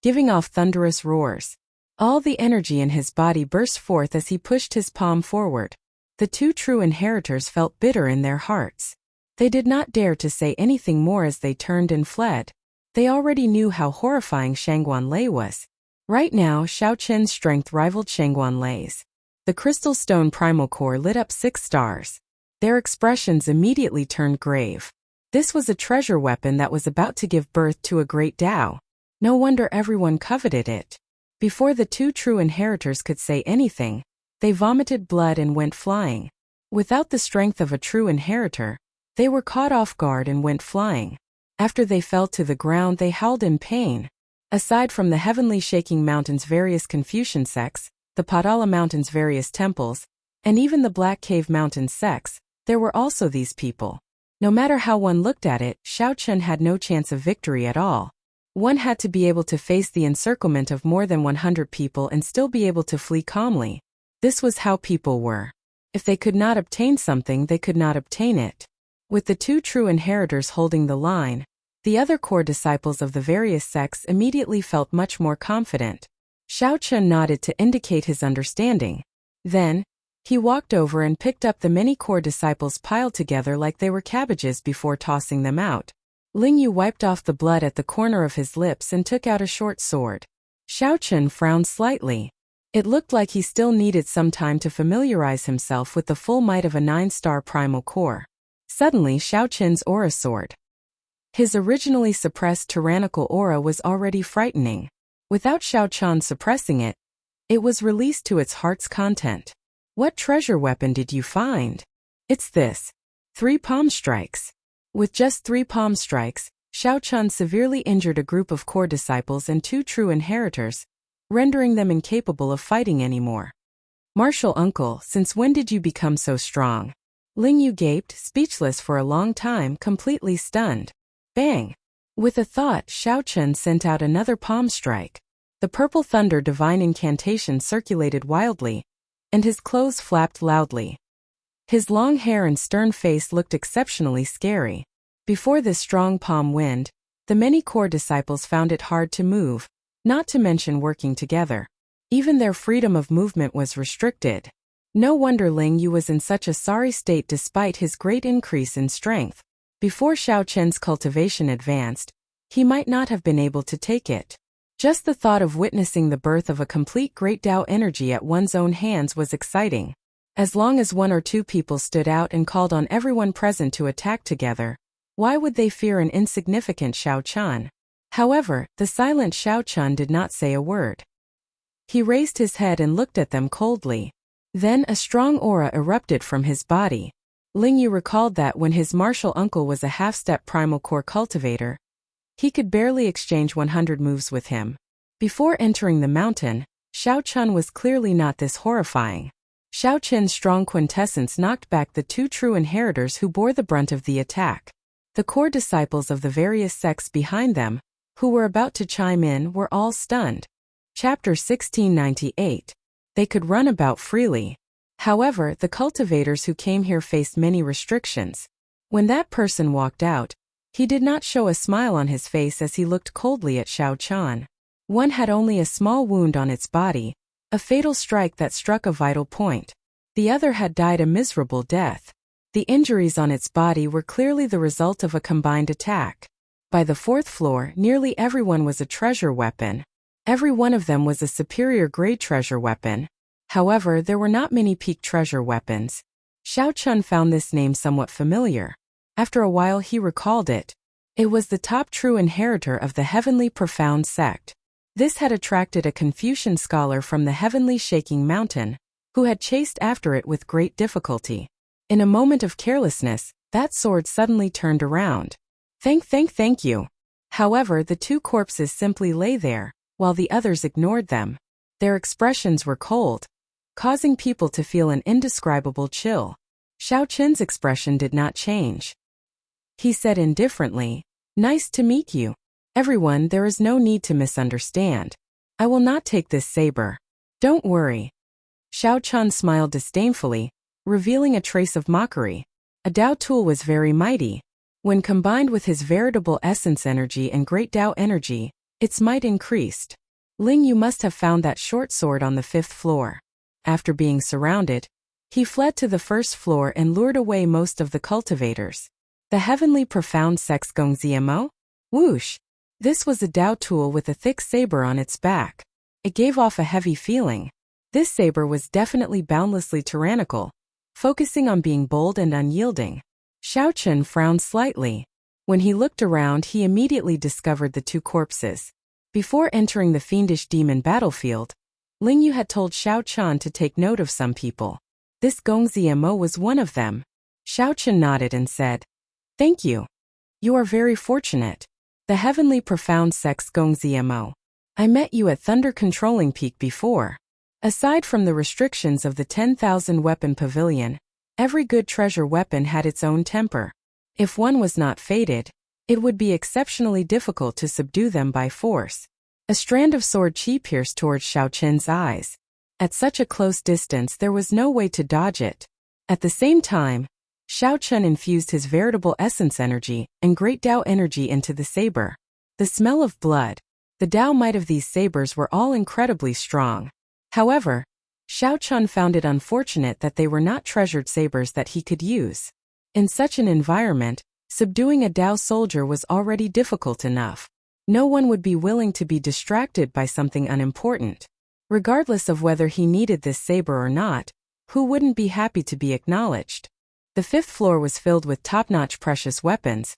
giving off thunderous roars. All the energy in his body burst forth as he pushed his palm forward. The 2 true inheritors felt bitter in their hearts. They did not dare to say anything more as they turned and fled. They already knew how horrifying Shangguan Lei was. Right now, Xiao Chun's strength rivaled Shangguan Lei's. The crystal stone primal core lit up 6 stars. Their expressions immediately turned grave. This was a treasure weapon that was about to give birth to a great Dao. No wonder everyone coveted it. Before the 2 true inheritors could say anything, they vomited blood and went flying. Without the strength of a true inheritor, they were caught off guard and went flying. After they fell to the ground, they howled in pain. Aside from the heavenly shaking mountain's various Confucian sects, the Padala mountain's various temples, and even the Black Cave Mountain sects, there were also these people. No matter how one looked at it, Xiao Chun had no chance of victory at all. One had to be able to face the encirclement of more than 100 people and still be able to flee calmly. This was how people were. If they could not obtain something, they could not obtain it. With the 2 true inheritors holding the line, the other core disciples of the various sects immediately felt much more confident. Xiao Chun nodded to indicate his understanding. Then, he walked over and picked up the many core disciples piled together like they were cabbages before tossing them out. Ling Yu wiped off the blood at the corner of his lips and took out a short sword. Xiao Chun frowned slightly. It looked like he still needed some time to familiarize himself with the full might of a 9-star primal core. Suddenly, Xiao Chun's aura soared. His originally suppressed tyrannical aura was already frightening. Without Xiao Chun suppressing it, it was released to its heart's content. What treasure weapon did you find? It's this. 3 palm strikes. With just 3 palm strikes, Xiao Chun severely injured a group of core disciples and 2 true inheritors, rendering them incapable of fighting anymore. Martial uncle, since when did you become so strong? Ling Yu gaped, speechless for a long time, completely stunned. Bang! With a thought, Xiao Chun sent out another palm strike. The purple thunder divine incantation circulated wildly, and his clothes flapped loudly. His long hair and stern face looked exceptionally scary. Before this strong palm wind, the many core disciples found it hard to move, not to mention working together. Even their freedom of movement was restricted. No wonder Ling Yu was in such a sorry state despite his great increase in strength. Before Xiao Chen's cultivation advanced, he might not have been able to take it. Just the thought of witnessing the birth of a complete great Tao energy at one's own hands was exciting. As long as 1 or 2 people stood out and called on everyone present to attack together, why would they fear an insignificant Xiao Chun? However, the silent Xiao Chun did not say a word. He raised his head and looked at them coldly. Then a strong aura erupted from his body. Ling Yu recalled that when his martial uncle was a half-step primal core cultivator, he could barely exchange 100 moves with him. Before entering the mountain, Xiao Chun was clearly not this horrifying. Xiao Chen's strong quintessence knocked back the 2 true inheritors who bore the brunt of the attack. The core disciples of the various sects behind them, who were about to chime in, were all stunned. Chapter 1698. They could run about freely. However, the cultivators who came here faced many restrictions. When that person walked out, he did not show a smile on his face as he looked coldly at Xiao Chun. One had only a small wound on its body, a fatal strike that struck a vital point. The other had died a miserable death. The injuries on its body were clearly the result of a combined attack. By the 4th floor, nearly everyone was a treasure weapon. Every one of them was a superior grade treasure weapon. However, there were not many peak treasure weapons. Xiao Chun found this name somewhat familiar. After a while he recalled it. It was the top true inheritor of the Heavenly Profound sect. This had attracted a Confucian scholar from the Heavenly Shaking Mountain, who had chased after it with great difficulty. In a moment of carelessness, that sword suddenly turned around. Thank you. However, the 2 corpses simply lay there, while the others ignored them. Their expressions were cold, causing people to feel an indescribable chill. Xiao Chen's expression did not change. He said indifferently, "Nice to meet you. Everyone, there is no need to misunderstand. I will not take this saber. Don't worry." Xiao Chun smiled disdainfully, revealing a trace of mockery. A Tao tool was very mighty. When combined with his veritable essence energy and great Tao energy, its might increased. Ling Yu must have found that short sword on the 5th floor. After being surrounded, he fled to the 1st floor and lured away most of the cultivators. The Heavenly Profound Sect's Gongziamo? Whoosh! This was a Tao tool with a thick saber on its back. It gave off a heavy feeling. This saber was definitely boundlessly tyrannical, focusing on being bold and unyielding. Xiao Chun frowned slightly. When he looked around, he immediately discovered the 2 corpses. Before entering the fiendish demon battlefield, Ling Yu had told Xiao Chun to take note of some people. This Gongziamo was one of them. Xiao Chun nodded and said, "Thank you. You are very fortunate. The Heavenly Profound Sect's Gongziamo. I met you at Thunder Controlling Peak before." Aside from the restrictions of the 10,000 weapon pavilion, every good treasure weapon had its own temper. If one was not fated, it would be exceptionally difficult to subdue them by force. A strand of sword chi pierced towards Xiao Chen's eyes. At such a close distance there was no way to dodge it. At the same time, Xiao Chun infused his veritable essence energy and great Tao energy into the saber. The smell of blood, the Tao might of these sabers were all incredibly strong. However, Xiao Chun found it unfortunate that they were not treasured sabers that he could use. In such an environment, subduing a Tao soldier was already difficult enough. No one would be willing to be distracted by something unimportant. Regardless of whether he needed this saber or not, who wouldn't be happy to be acknowledged? The 5th floor was filled with top-notch precious weapons,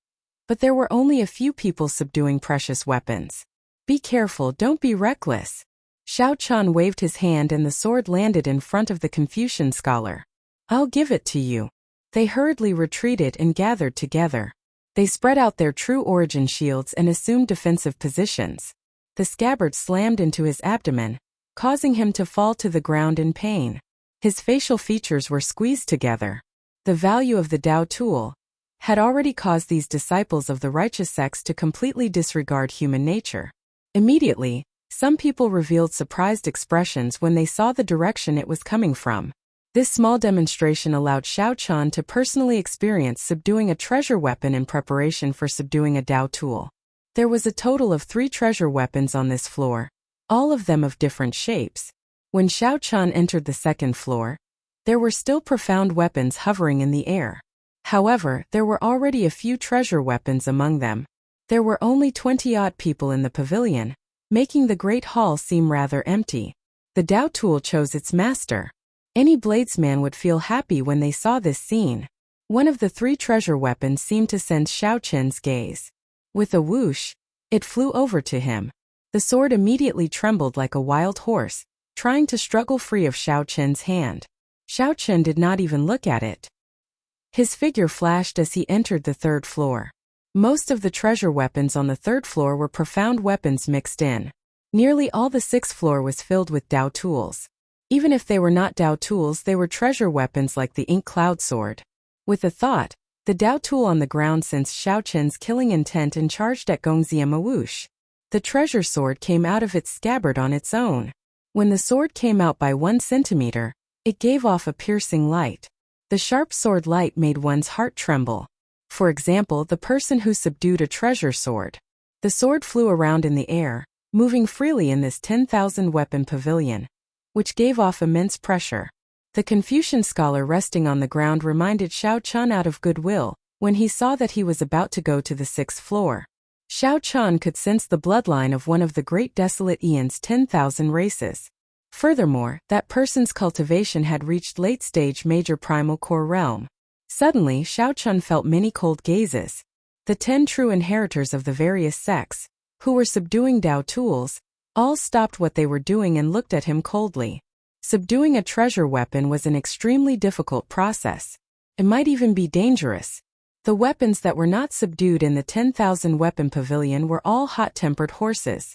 but there were only a few people subduing precious weapons. Be careful, don't be reckless. Xiao Chun waved his hand and the sword landed in front of the Confucian scholar. "I'll give it to you." They hurriedly retreated and gathered together. They spread out their true origin shields and assumed defensive positions. The scabbard slammed into his abdomen, causing him to fall to the ground in pain. His facial features were squeezed together. The value of the Dao tool had already caused these disciples of the righteous sects to completely disregard human nature. Immediately, some people revealed surprised expressions when they saw the direction it was coming from. This small demonstration allowed Xiao Qian to personally experience subduing a treasure weapon in preparation for subduing a Dao tool. There was a total of 3 treasure weapons on this floor, all of them of different shapes. When Xiao Qian entered the second floor, there were still profound weapons hovering in the air. However, there were already a few treasure weapons among them. There were only 20-odd people in the pavilion, making the great hall seem rather empty. The Dao tool chose its master. Any bladesman would feel happy when they saw this scene. One of the 3 treasure weapons seemed to sense Xiao Qian's gaze. With a whoosh, it flew over to him. The sword immediately trembled like a wild horse, trying to struggle free of Xiao Qian's hand. Xiao Qian did not even look at it. His figure flashed as he entered the 3rd floor. Most of the treasure weapons on the 3rd floor were profound weapons mixed in. Nearly all the 6th floor was filled with Dao tools. Even if they were not Dao tools, they were treasure weapons like the ink cloud sword. With a thought, the Dao tool on the ground sensed Xiao Qian's killing intent and charged at Gongzia Mawush. The treasure sword came out of its scabbard on its own. When the sword came out by 1 centimeter, it gave off a piercing light. The sharp sword light made one's heart tremble. For example, the person who subdued a treasure sword. The sword flew around in the air, moving freely in this 10,000 weapon pavilion, which gave off immense pressure. The Confucian scholar resting on the ground reminded Xiao Qian out of goodwill when he saw that he was about to go to the 6th floor. Xiao Qian could sense the bloodline of one of the great desolate Eon's 10,000 races. Furthermore, that person's cultivation had reached late-stage major primal core realm. Suddenly, Xiao Qian felt many cold gazes. The 10 true inheritors of the various sects, who were subduing Dao tools, all stopped what they were doing and looked at him coldly. Subduing a treasure weapon was an extremely difficult process. It might even be dangerous. The weapons that were not subdued in the 10,000 weapon pavilion were all hot-tempered horses.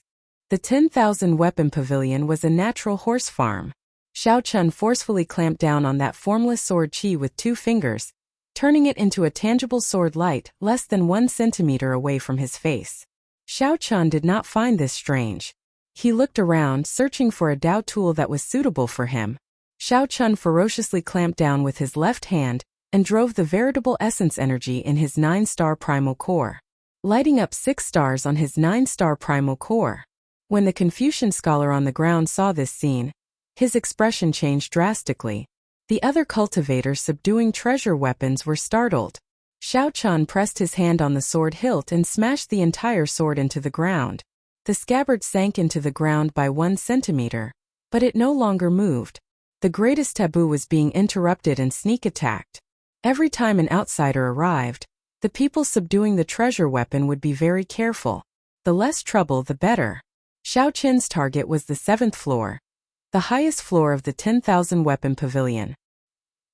The 10,000 weapon pavilion was a natural horse farm. Xiao Qian forcefully clamped down on that formless sword qi with 2 fingers, turning it into a tangible sword light less than 1 centimeter away from his face. Xiao Qian did not find this strange. He looked around, searching for a Dao tool that was suitable for him. Xiao Qian ferociously clamped down with his left hand and drove the veritable essence energy in his 9-star primal core, lighting up 6 stars on his 9-star primal core. When the Confucian scholar on the ground saw this scene, his expression changed drastically. The other cultivators subduing treasure weapons were startled. Xiao Qian pressed his hand on the sword hilt and smashed the entire sword into the ground. The scabbard sank into the ground by 1 centimeter, but it no longer moved. The greatest taboo was being interrupted and sneak attacked. Every time an outsider arrived, the people subduing the treasure weapon would be very careful. The less trouble, the better. Xiao Qian's target was the 7th floor, the highest floor of the 10,000 weapon pavilion.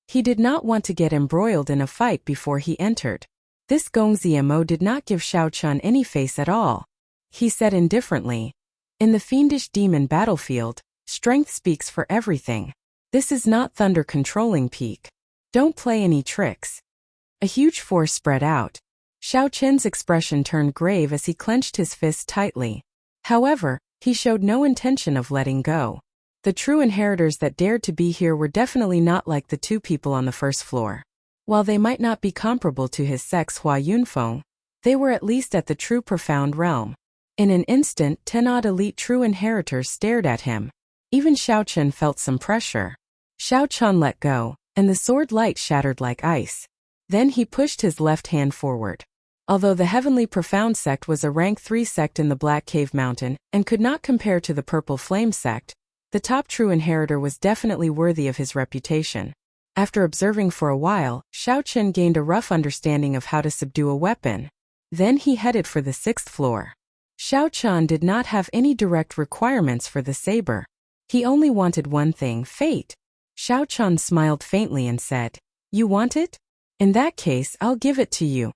He did not want to get embroiled in a fight before he entered. This Gongzia Mo did not give Xiao Qian any face at all. He said indifferently, "In the fiendish demon battlefield, strength speaks for everything. This is not thunder controlling peak. Don't play any tricks." A huge force spread out. Xiao Qian's expression turned grave as he clenched his fist tightly. However, he showed no intention of letting go. The true inheritors that dared to be here were definitely not like the 2 people on the 1st floor. While they might not be comparable to his sex Hua Yunfeng, they were at least at the true profound realm. In an instant, 10-odd elite true inheritors stared at him. Even Xiao Qian felt some pressure. Xiao Qian let go, and the sword light shattered like ice. Then he pushed his left hand forward. Although the Heavenly Profound sect was a rank 3 sect in the Black Cave Mountain and could not compare to the Purple Flame sect, the top true inheritor was definitely worthy of his reputation. After observing for a while, Xiao Qian gained a rough understanding of how to subdue a weapon. Then he headed for the 6th floor. Xiao Qian did not have any direct requirements for the saber. He only wanted one thing, fate. Xiao Qian smiled faintly and said, "You want it? In that case, I'll give it to you."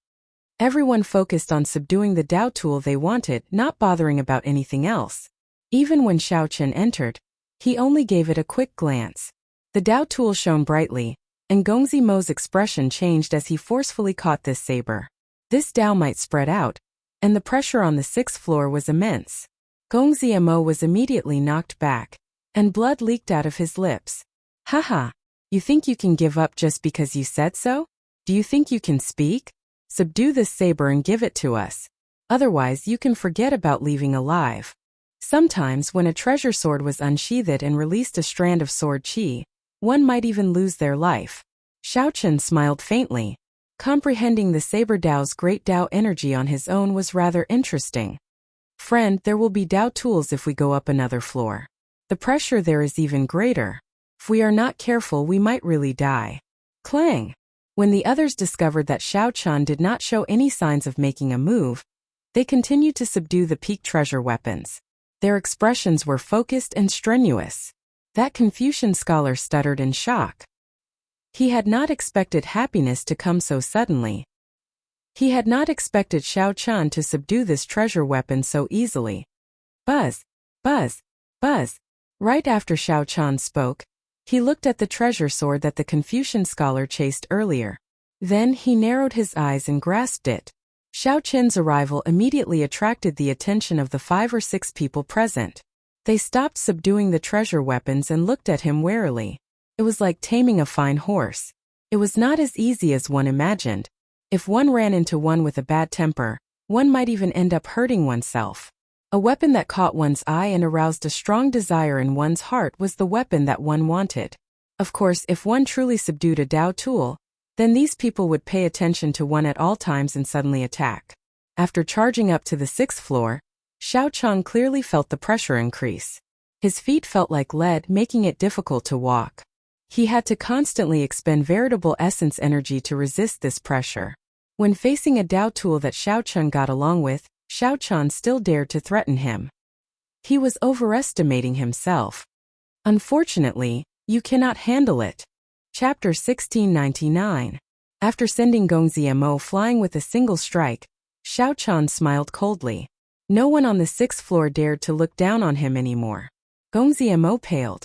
Everyone focused on subduing the Dao tool they wanted, not bothering about anything else. Even when Xiao Chen entered, he only gave it a quick glance. The Dao tool shone brightly, and Gong Zimo's expression changed as he forcefully caught this saber. This Dao might spread out, and the pressure on the 6th floor was immense. Gong Zimo was immediately knocked back, and blood leaked out of his lips. Haha, you think you can give up just because you said so? Do you think you can speak? Subdue this saber and give it to us. Otherwise you can forget about leaving alive. Sometimes when a treasure sword was unsheathed and released a strand of sword chi, one might even lose their life. Xiao Chen smiled faintly. Comprehending the saber Dao's great Dao energy on his own was rather interesting. Friend, there will be Dao tools if we go up another floor. The pressure there is even greater. If we are not careful, we might really die. Clang! When the others discovered that Xiao Chen did not show any signs of making a move, they continued to subdue the peak treasure weapons. Their expressions were focused and strenuous. That Confucian scholar stuttered in shock. He had not expected happiness to come so suddenly. He had not expected Xiao Chen to subdue this treasure weapon so easily. Buzz, buzz, buzz. Right after Xiao Chen spoke, he looked at the treasure sword that the Confucian scholar chased earlier. Then he narrowed his eyes and grasped it. Xiao Chen's arrival immediately attracted the attention of the 5 or 6 people present. They stopped subduing the treasure weapons and looked at him warily. It was like taming a fine horse. It was not as easy as one imagined. If one ran into one with a bad temper, one might even end up hurting oneself. A weapon that caught one's eye and aroused a strong desire in one's heart was the weapon that one wanted. Of course, if one truly subdued a Dao tool, then these people would pay attention to one at all times and suddenly attack. After charging up to the 6th floor, Xiao Chen clearly felt the pressure increase. His feet felt like lead, making it difficult to walk. He had to constantly expend veritable essence energy to resist this pressure. When facing a Dao tool that Xiao Chen got along with, Xiao Chen still dared to threaten him. He was overestimating himself. Unfortunately, you cannot handle it. Chapter 1699. After sending Gong Zimo flying with a single strike, Xiao Chen smiled coldly. No one on the 6th floor dared to look down on him anymore. Gong Zimo paled.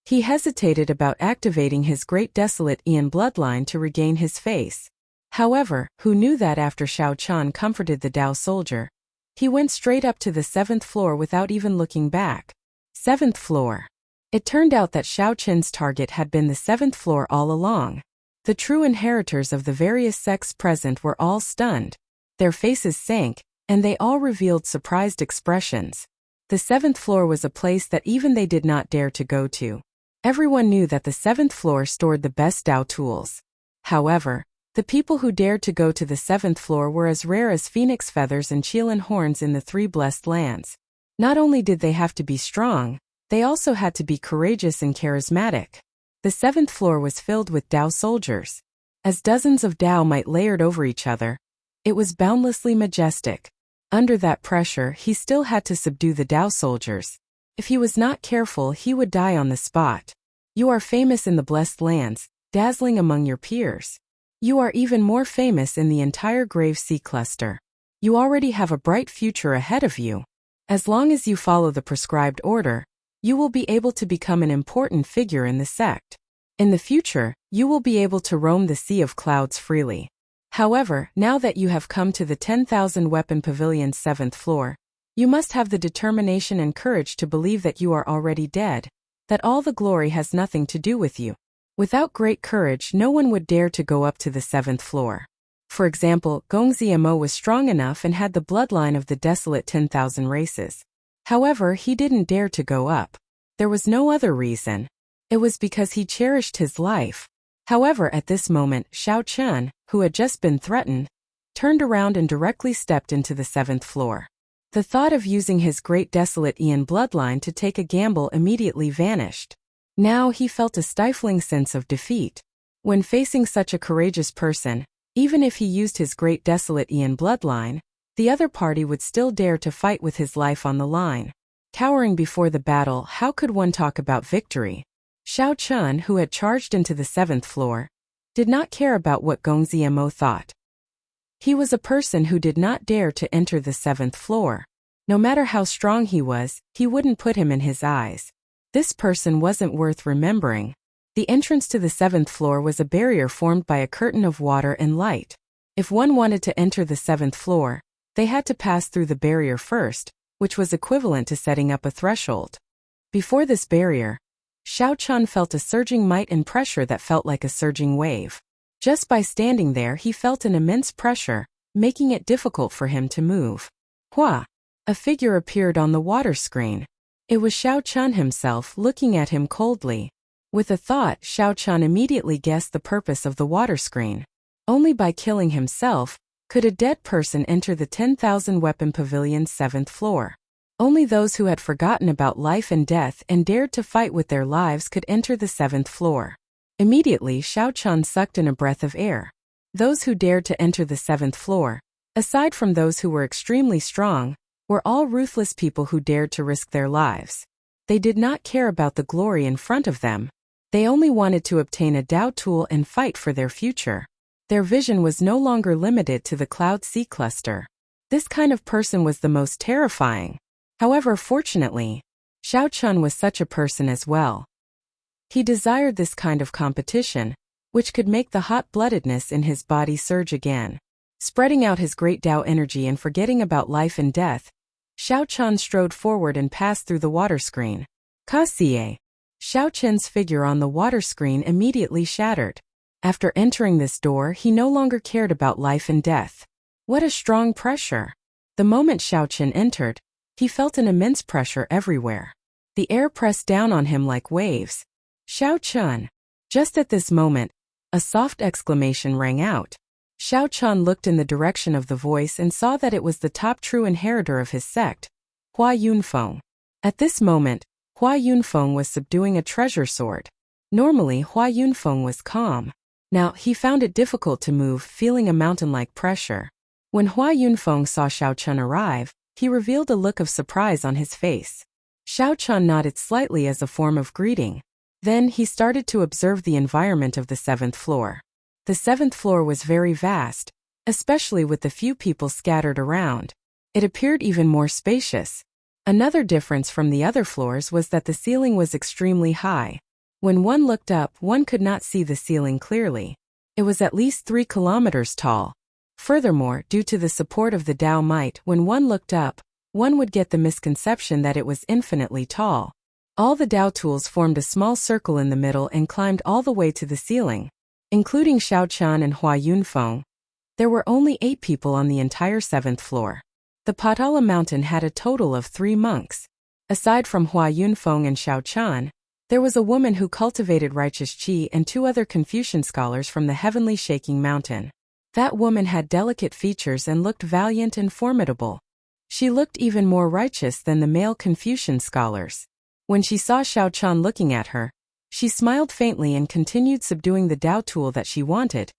He hesitated about activating his great desolate Ian bloodline to regain his face. However, who knew that after Xiao Chen comforted the Dao soldier, he went straight up to the 7th floor without even looking back. 7th floor. It turned out that Xiao Chen's target had been the 7th floor all along. The true inheritors of the various sects present were all stunned. Their faces sank, and they all revealed surprised expressions. The 7th floor was a place that even they did not dare to go to. Everyone knew that the 7th floor stored the best Dao tools. However, the people who dared to go to the 7th floor were as rare as phoenix feathers and Qilin horns in the 3 blessed lands. Not only did they have to be strong, they also had to be courageous and charismatic. The 7th floor was filled with Dao soldiers. As dozens of Dao might layered over each other, it was boundlessly majestic. Under that pressure, he still had to subdue the Dao soldiers. If he was not careful, he would die on the spot. You are famous in the blessed lands, dazzling among your peers. You are even more famous in the entire Grave Sea cluster. You already have a bright future ahead of you. As long as you follow the prescribed order, you will be able to become an important figure in the sect. In the future, you will be able to roam the Sea of Clouds freely. However, now that you have come to the 10,000 Weapon Pavilion's 7th floor, you must have the determination and courage to believe that you are already dead, that all the glory has nothing to do with you. Without great courage, no one would dare to go up to the 7th floor. For example, Gong Zimo was strong enough and had the bloodline of the desolate 10,000 races. However, he didn't dare to go up. There was no other reason. It was because he cherished his life. However, at this moment, Xiao Chen, who had just been threatened, turned around and directly stepped into the 7th floor. The thought of using his great desolate Ian bloodline to take a gamble immediately vanished. Now he felt a stifling sense of defeat. When facing such a courageous person, even if he used his great desolate Ian bloodline, the other party would still dare to fight with his life on the line. Cowering before the battle, how could one talk about victory? Xiao Chen, who had charged into the 7th floor, did not care about what Gong Zimo thought. He was a person who did not dare to enter the 7th floor. No matter how strong he was, he wouldn't put him in his eyes. This person wasn't worth remembering. The entrance to the 7th floor was a barrier formed by a curtain of water and light. If one wanted to enter the 7th floor, they had to pass through the barrier first, which was equivalent to setting up a threshold. Before this barrier, Xiao Chun felt a surging might and pressure that felt like a surging wave. Just by standing there he felt an immense pressure, making it difficult for him to move. Hua! A figure appeared on the water screen. It was Xiao Chun himself looking at him coldly. With a thought, Xiao Chun immediately guessed the purpose of the water screen. Only by killing himself could a dead person enter the 10,000 Weapon Pavilion's 7th floor. Only those who had forgotten about life and death and dared to fight with their lives could enter the 7th floor. Immediately Xiao Chun sucked in a breath of air. Those who dared to enter the 7th floor, aside from those who were extremely strong, were all ruthless people who dared to risk their lives. They did not care about the glory in front of them. They only wanted to obtain a Dao tool and fight for their future. Their vision was no longer limited to the Cloud Sea cluster. This kind of person was the most terrifying. However, fortunately, Xiao Chun was such a person as well. He desired this kind of competition, which could make the hot-bloodedness in his body surge again. Spreading out his great Dao energy and forgetting about life and death, Xiao Chun strode forward and passed through the water screen. Kasie! Xiao Chun's figure on the water screen immediately shattered. After entering this door, he no longer cared about life and death. What a strong pressure! The moment Xiao Chun entered, he felt an immense pressure everywhere. The air pressed down on him like waves. Xiao Chun! Just at this moment, a soft exclamation rang out. Xiao Chun looked in the direction of the voice and saw that it was the top true inheritor of his sect, Hua Yunfeng. At this moment, Hua Yunfeng was subduing a treasure sword. Normally, Hua Yunfeng was calm. Now, he found it difficult to move, feeling a mountain-like pressure. When Hua Yunfeng saw Xiao Chun arrive, he revealed a look of surprise on his face. Xiao Chun nodded slightly as a form of greeting. Then he started to observe the environment of the 7th floor. The 7th floor was very vast, especially with the few people scattered around. It appeared even more spacious. Another difference from the other floors was that the ceiling was extremely high. When one looked up, one could not see the ceiling clearly. It was at least 3 kilometers tall. Furthermore, due to the support of the Dao might, when one looked up, one would get the misconception that it was infinitely tall. All the Dao tools formed a small circle in the middle and climbed all the way to the ceiling, including Xiao Chun and Hua Yunfeng. There were only 8 people on the entire 7th floor. The Patala mountain had a total of 3 monks. Aside from Hua Yunfeng and Xiao Chun, there was a woman who cultivated righteous qi and 2 other Confucian scholars from the heavenly shaking mountain. That woman had delicate features and looked valiant and formidable. She looked even more righteous than the male Confucian scholars. When she saw Xiao Chun looking at her, she smiled faintly and continued subduing the Dao tool that she wanted,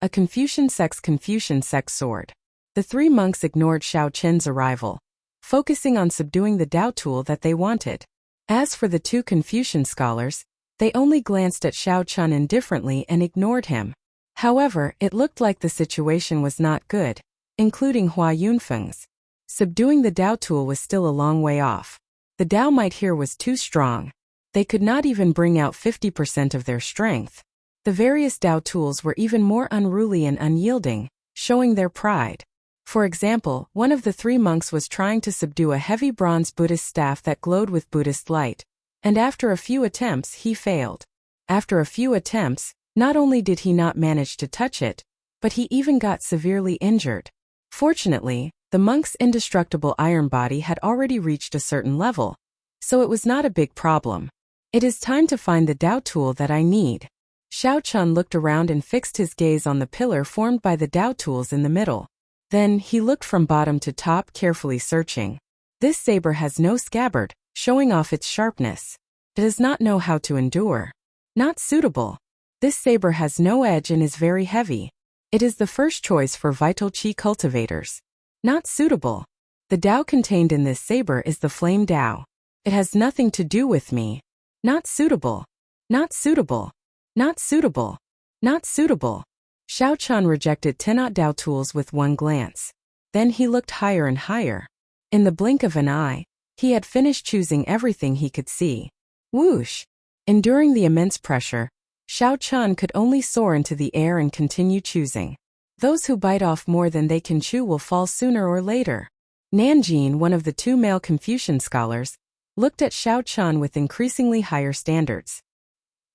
a Confucian sect sword. The 3 monks ignored Xiao Chun's arrival, focusing on subduing the Dao tool that they wanted. As for the 2 Confucian scholars, they only glanced at Xiao Chun indifferently and ignored him. However, it looked like the situation was not good, including Hua Yunfeng's. Subduing the Dao tool was still a long way off. The Dao might here was too strong. They could not even bring out 50% of their strength. The various Dao tools were even more unruly and unyielding, showing their pride. For example, one of the 3 monks was trying to subdue a heavy bronze Buddhist staff that glowed with Buddhist light, and after a few attempts he failed. After a few attempts, not only did he not manage to touch it, but he even got severely injured. Fortunately, the monk's indestructible iron body had already reached a certain level, so it was not a big problem. It is time to find the Dao tool that I need. Xiao Chun looked around and fixed his gaze on the pillar formed by the Dao tools in the middle. Then, he looked from bottom to top, carefully searching. This saber has no scabbard, showing off its sharpness. It does not know how to endure. Not suitable. This saber has no edge and is very heavy. It is the first choice for vital qi cultivators. Not suitable. The Dao contained in this saber is the flame Dao. It has nothing to do with me. Not suitable. Not suitable. Not suitable. Not suitable. Xiao Chan rejected 10 Dao tools with one glance. Then he looked higher and higher. In the blink of an eye, he had finished choosing everything he could see. Whoosh! Enduring the immense pressure, Xiao Chan could only soar into the air and continue choosing. Those who bite off more than they can chew will fall sooner or later. Nanjing, one of the 2 male Confucian scholars, looked at Xiao Chan with increasingly higher standards.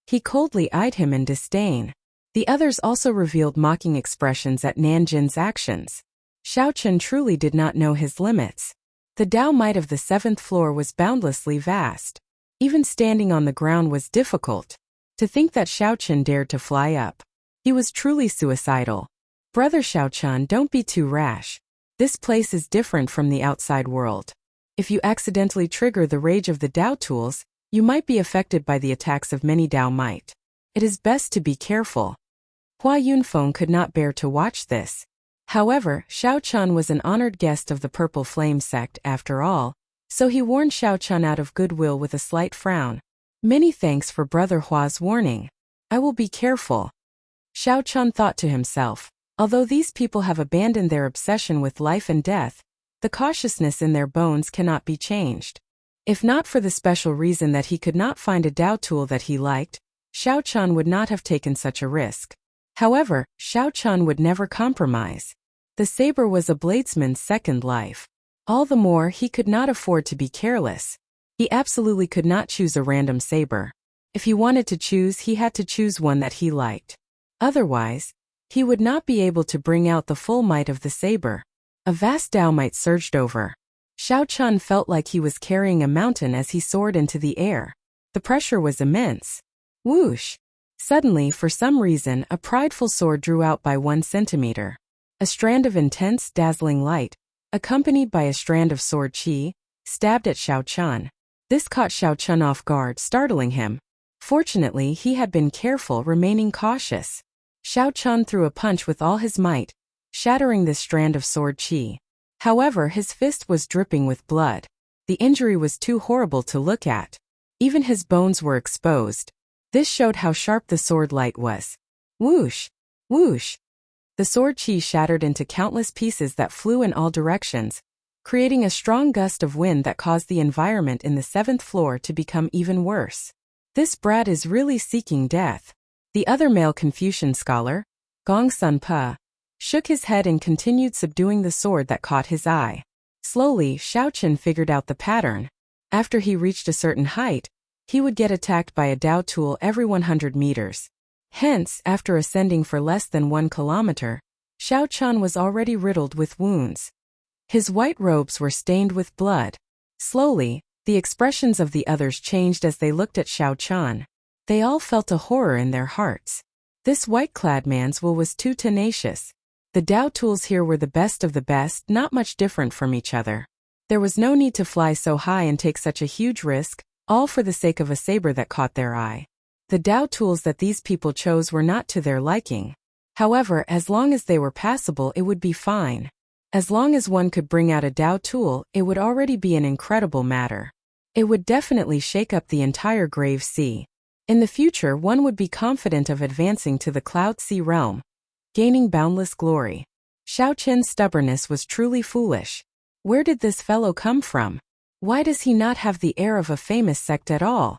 He coldly eyed him in disdain. The others also revealed mocking expressions at Nanjin's actions. Xiao Chan truly did not know his limits. The Tao might of the 7th floor was boundlessly vast. Even standing on the ground was difficult. To think that Xiao Chan dared to fly up. He was truly suicidal. Brother Xiao Chan, don't be too rash. This place is different from the outside world. If you accidentally trigger the rage of the Tao tools, you might be affected by the attacks of many Tao might. It is best to be careful. Hua Yunfeng could not bear to watch this. However, Xiao Chan was an honored guest of the Purple Flame sect after all, so he warned Xiao Chan out of goodwill with a slight frown. Many thanks for Brother Hua's warning. I will be careful. Xiao Chan thought to himself, although these people have abandoned their obsession with life and death, the cautiousness in their bones cannot be changed. If not for the special reason that he could not find a Tao tool that he liked, Xiao Chan would not have taken such a risk. However, Xiao Chan would never compromise. The saber was a bladesman's second life. All the more he could not afford to be careless. He absolutely could not choose a random saber. If he wanted to choose, he had to choose one that he liked. Otherwise, he would not be able to bring out the full might of the saber. A vast Tao might surged over. Xiao Chan felt like he was carrying a mountain as he soared into the air. The pressure was immense. Whoosh! Suddenly, for some reason, a prideful sword drew out by 1 centimeter. A strand of intense, dazzling light, accompanied by a strand of sword qi, stabbed at Xiao Chan. This caught Xiao Chan off guard, startling him. Fortunately, he had been careful, remaining cautious. Xiao Chan threw a punch with all his might, shattering this strand of sword qi. However, his fist was dripping with blood. The injury was too horrible to look at. Even his bones were exposed. This showed how sharp the sword light was. Whoosh! Whoosh! The sword qi shattered into countless pieces that flew in all directions, creating a strong gust of wind that caused the environment in the 7th floor to become even worse. This brat is really seeking death. The other male Confucian scholar, Gong Sun Pa, shook his head and continued subduing the sword that caught his eye. Slowly, Xiao Chan figured out the pattern. After he reached a certain height, he would get attacked by a Tao tool every 100 meters. Hence, after ascending for less than 1 kilometer, Xiao Chan was already riddled with wounds. His white robes were stained with blood. Slowly, the expressions of the others changed as they looked at Xiao Chan. They all felt a horror in their hearts. This white-clad man's will was too tenacious. The Tao tools here were the best of the best, not much different from each other. There was no need to fly so high and take such a huge risk, all for the sake of a saber that caught their eye. The Tao tools that these people chose were not to their liking. However, as long as they were passable, it would be fine. As long as one could bring out a Tao tool, it would already be an incredible matter. It would definitely shake up the entire Grave Sea. In the future, one would be confident of advancing to the Cloud Sea realm, gaining boundless glory. Xiao Chen's stubbornness was truly foolish. Where did this fellow come from? Why does he not have the air of a famous sect at all?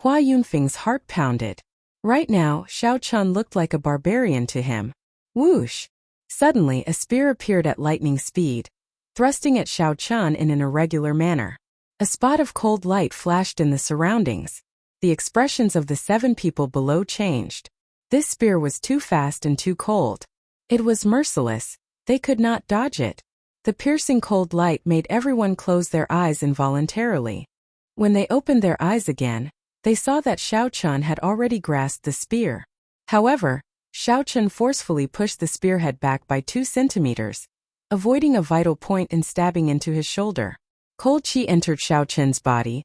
Hua Yunfeng's heart pounded. Right now, Xiao Chan looked like a barbarian to him. Whoosh! Suddenly, a spear appeared at lightning speed, thrusting at Xiao Chan in an irregular manner. A spot of cold light flashed in the surroundings. The expressions of the 7 people below changed. This spear was too fast and too cold. It was merciless. They could not dodge it. The piercing cold light made everyone close their eyes involuntarily. When they opened their eyes again, they saw that Xiao Chan had already grasped the spear. However, Xiao Chan forcefully pushed the spearhead back by 2 centimeters, avoiding a vital point and stabbing into his shoulder. Cold qi entered Xiao Chen's body,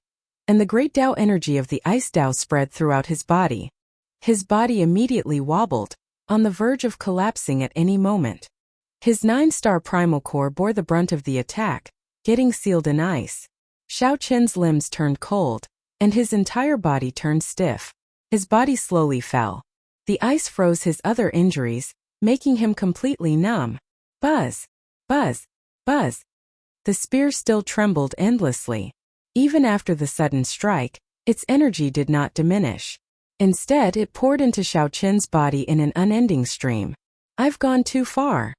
and the great Tao energy of the ice Tao spread throughout his body. His body immediately wobbled, on the verge of collapsing at any moment. His 9-star primal core bore the brunt of the attack, getting sealed in ice. Xiao Chen's limbs turned cold, and his entire body turned stiff. His body slowly fell. The ice froze his other injuries, making him completely numb. Buzz, buzz, buzz. The spear still trembled endlessly. Even after the sudden strike, its energy did not diminish. Instead, it poured into Xiao Qin's body in an unending stream. I've gone too far.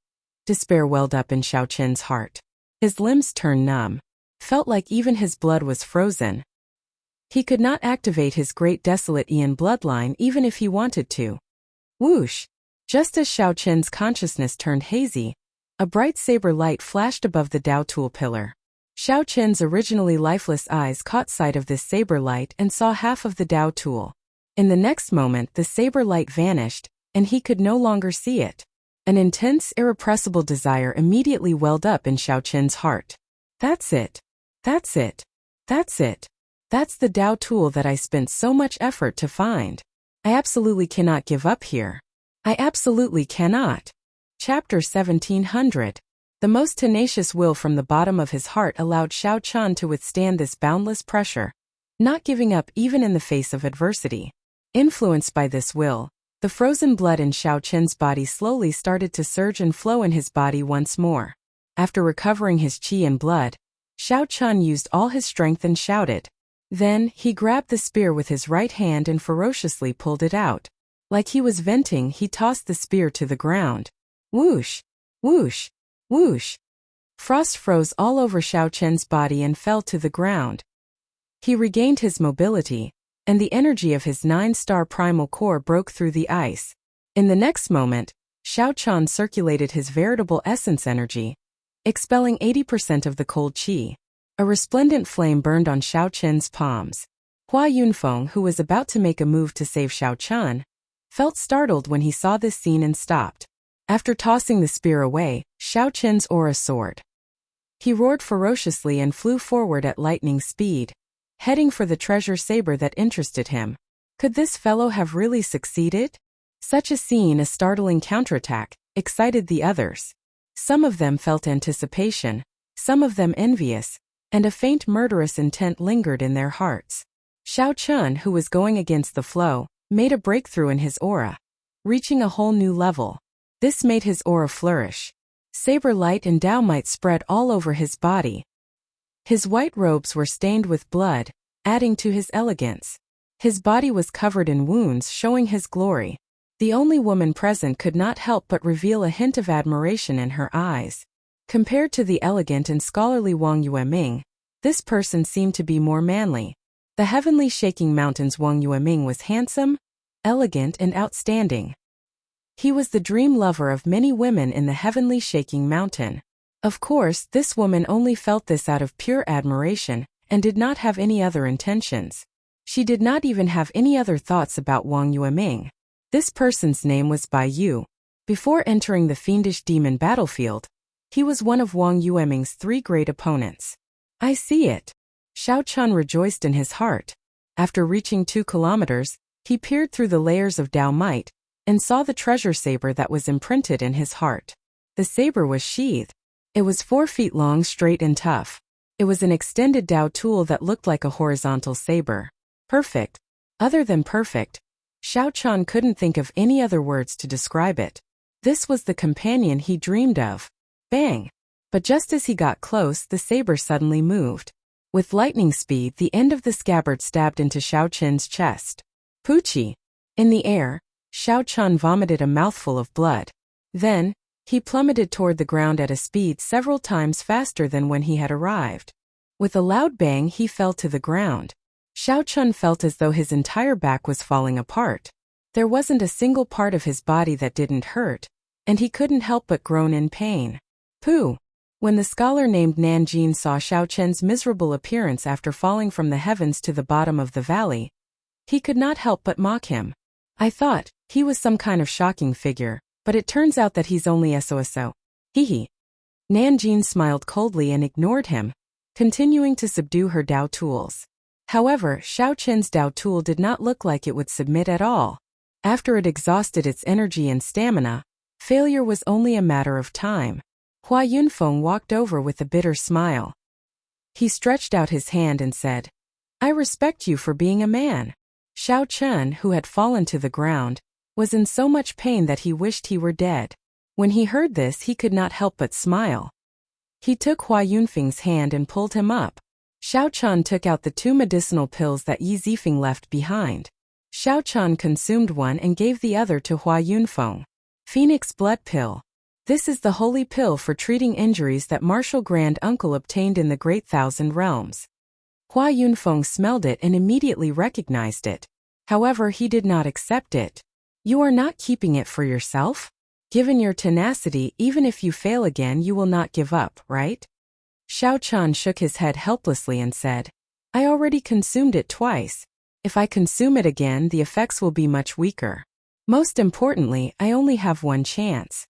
Despair welled up in Xiao Qin's heart. His limbs turned numb. Felt like even his blood was frozen. He could not activate his great desolate Ian bloodline even if he wanted to. Whoosh! Just as Xiao Qin's consciousness turned hazy, a bright saber light flashed above the Dao tool pillar. Xiao Qin's originally lifeless eyes caught sight of this saber light and saw half of the Dao tool. In the next moment, the saber light vanished, and he could no longer see it. An intense, irrepressible desire immediately welled up in Xiao Qin's heart. That's it. That's it. That's it. That's the Dao tool that I spent so much effort to find. I absolutely cannot give up here. I absolutely cannot. Chapter 1700. The most tenacious will from the bottom of his heart allowed Xiao Qin to withstand this boundless pressure, not giving up even in the face of adversity. Influenced by this will, the frozen blood in Xiao Qin's body slowly started to surge and flow in his body once more. After recovering his qi and blood, Xiao Qin used all his strength and shouted. Then, he grabbed the spear with his right hand and ferociously pulled it out. Like he was venting, he tossed the spear to the ground. Whoosh! Whoosh! Whoosh! Frost froze all over Xiao Qin's body and fell to the ground. He regained his mobility, and the energy of his 9-star primal core broke through the ice. In the next moment, Xiao Qin circulated his veritable essence energy, expelling 80% of the cold qi. A resplendent flame burned on Xiao Qin's palms. Hua Yunfeng, who was about to make a move to save Xiao Qin, felt startled when he saw this scene and stopped. After tossing the spear away, Xiao Qin's aura soared. He roared ferociously and flew forward at lightning speed, heading for the treasure saber that interested him. Could this fellow have really succeeded? Such a scene, a startling counterattack, excited the others. Some of them felt anticipation, some of them envious, and a faint murderous intent lingered in their hearts. Xiao Qin, who was going against the flow, made a breakthrough in his aura, reaching a whole new level. This made his aura flourish. Saber light and Dao might spread all over his body. His white robes were stained with blood, adding to his elegance. His body was covered in wounds, showing his glory. The only woman present could not help but reveal a hint of admiration in her eyes. Compared to the elegant and scholarly Wang Yueming, this person seemed to be more manly. The heavenly shaking mountain's Wang Yueming was handsome, elegant, and outstanding. He was the dream lover of many women in the heavenly shaking mountain. Of course, this woman only felt this out of pure admiration, and did not have any other intentions. She did not even have any other thoughts about Wang Yueming. This person's name was Bai Yu. Before entering the fiendish demon battlefield, he was one of Wang Yueming's 3 great opponents. I see it. Xiao Qin rejoiced in his heart. After reaching 2 kilometers, he peered through the layers of Dao might, and saw the treasure saber that was imprinted in his heart. The saber was sheathed. It was 4 feet long, straight and tough. It was an extended Dao tool that looked like a horizontal saber. Perfect. Other than perfect, Xiao Qin couldn't think of any other words to describe it. This was the companion he dreamed of. Bang! But just as he got close, the saber suddenly moved. With lightning speed, the end of the scabbard stabbed into Xiao Qin's chest. Poochie! In the air, Xiao Qin vomited a mouthful of blood. Then, he plummeted toward the ground at a speed several times faster than when he had arrived. With a loud bang, he fell to the ground. Xiao Qin felt as though his entire back was falling apart. There wasn't a single part of his body that didn't hurt, and he couldn't help but groan in pain. Pooh! When the scholar named Nanjing saw Xiao Qin's miserable appearance after falling from the heavens to the bottom of the valley, he could not help but mock him. I thought he was some kind of shocking figure, but it turns out that he's only SOSO. Hee. Nanjing smiled coldly and ignored him, continuing to subdue her Dao tools. However, Xiao Qin's Dao tool did not look like it would submit at all. After it exhausted its energy and stamina, failure was only a matter of time. Hua Yunfeng walked over with a bitter smile. He stretched out his hand and said, I respect you for being a man. Xiao Qin, who had fallen to the ground, was in so much pain that he wished he were dead. When he heard this, he could not help but smile. He took Hua Yunfeng's hand and pulled him up. Xiao Qian took out the 2 medicinal pills that Yi Zifeng left behind. Xiao Qian consumed one and gave the other to Hua Yunfeng. Phoenix Blood Pill. This is the holy pill for treating injuries that Martial Grand Uncle obtained in the Great Thousand Realms. Hua Yunfeng smelled it and immediately recognized it. However, he did not accept it. You are not keeping it for yourself? Given your tenacity, even if you fail again, you will not give up, right? Xiao Qian shook his head helplessly and said, I already consumed it twice. If I consume it again, the effects will be much weaker. Most importantly, I only have one chance.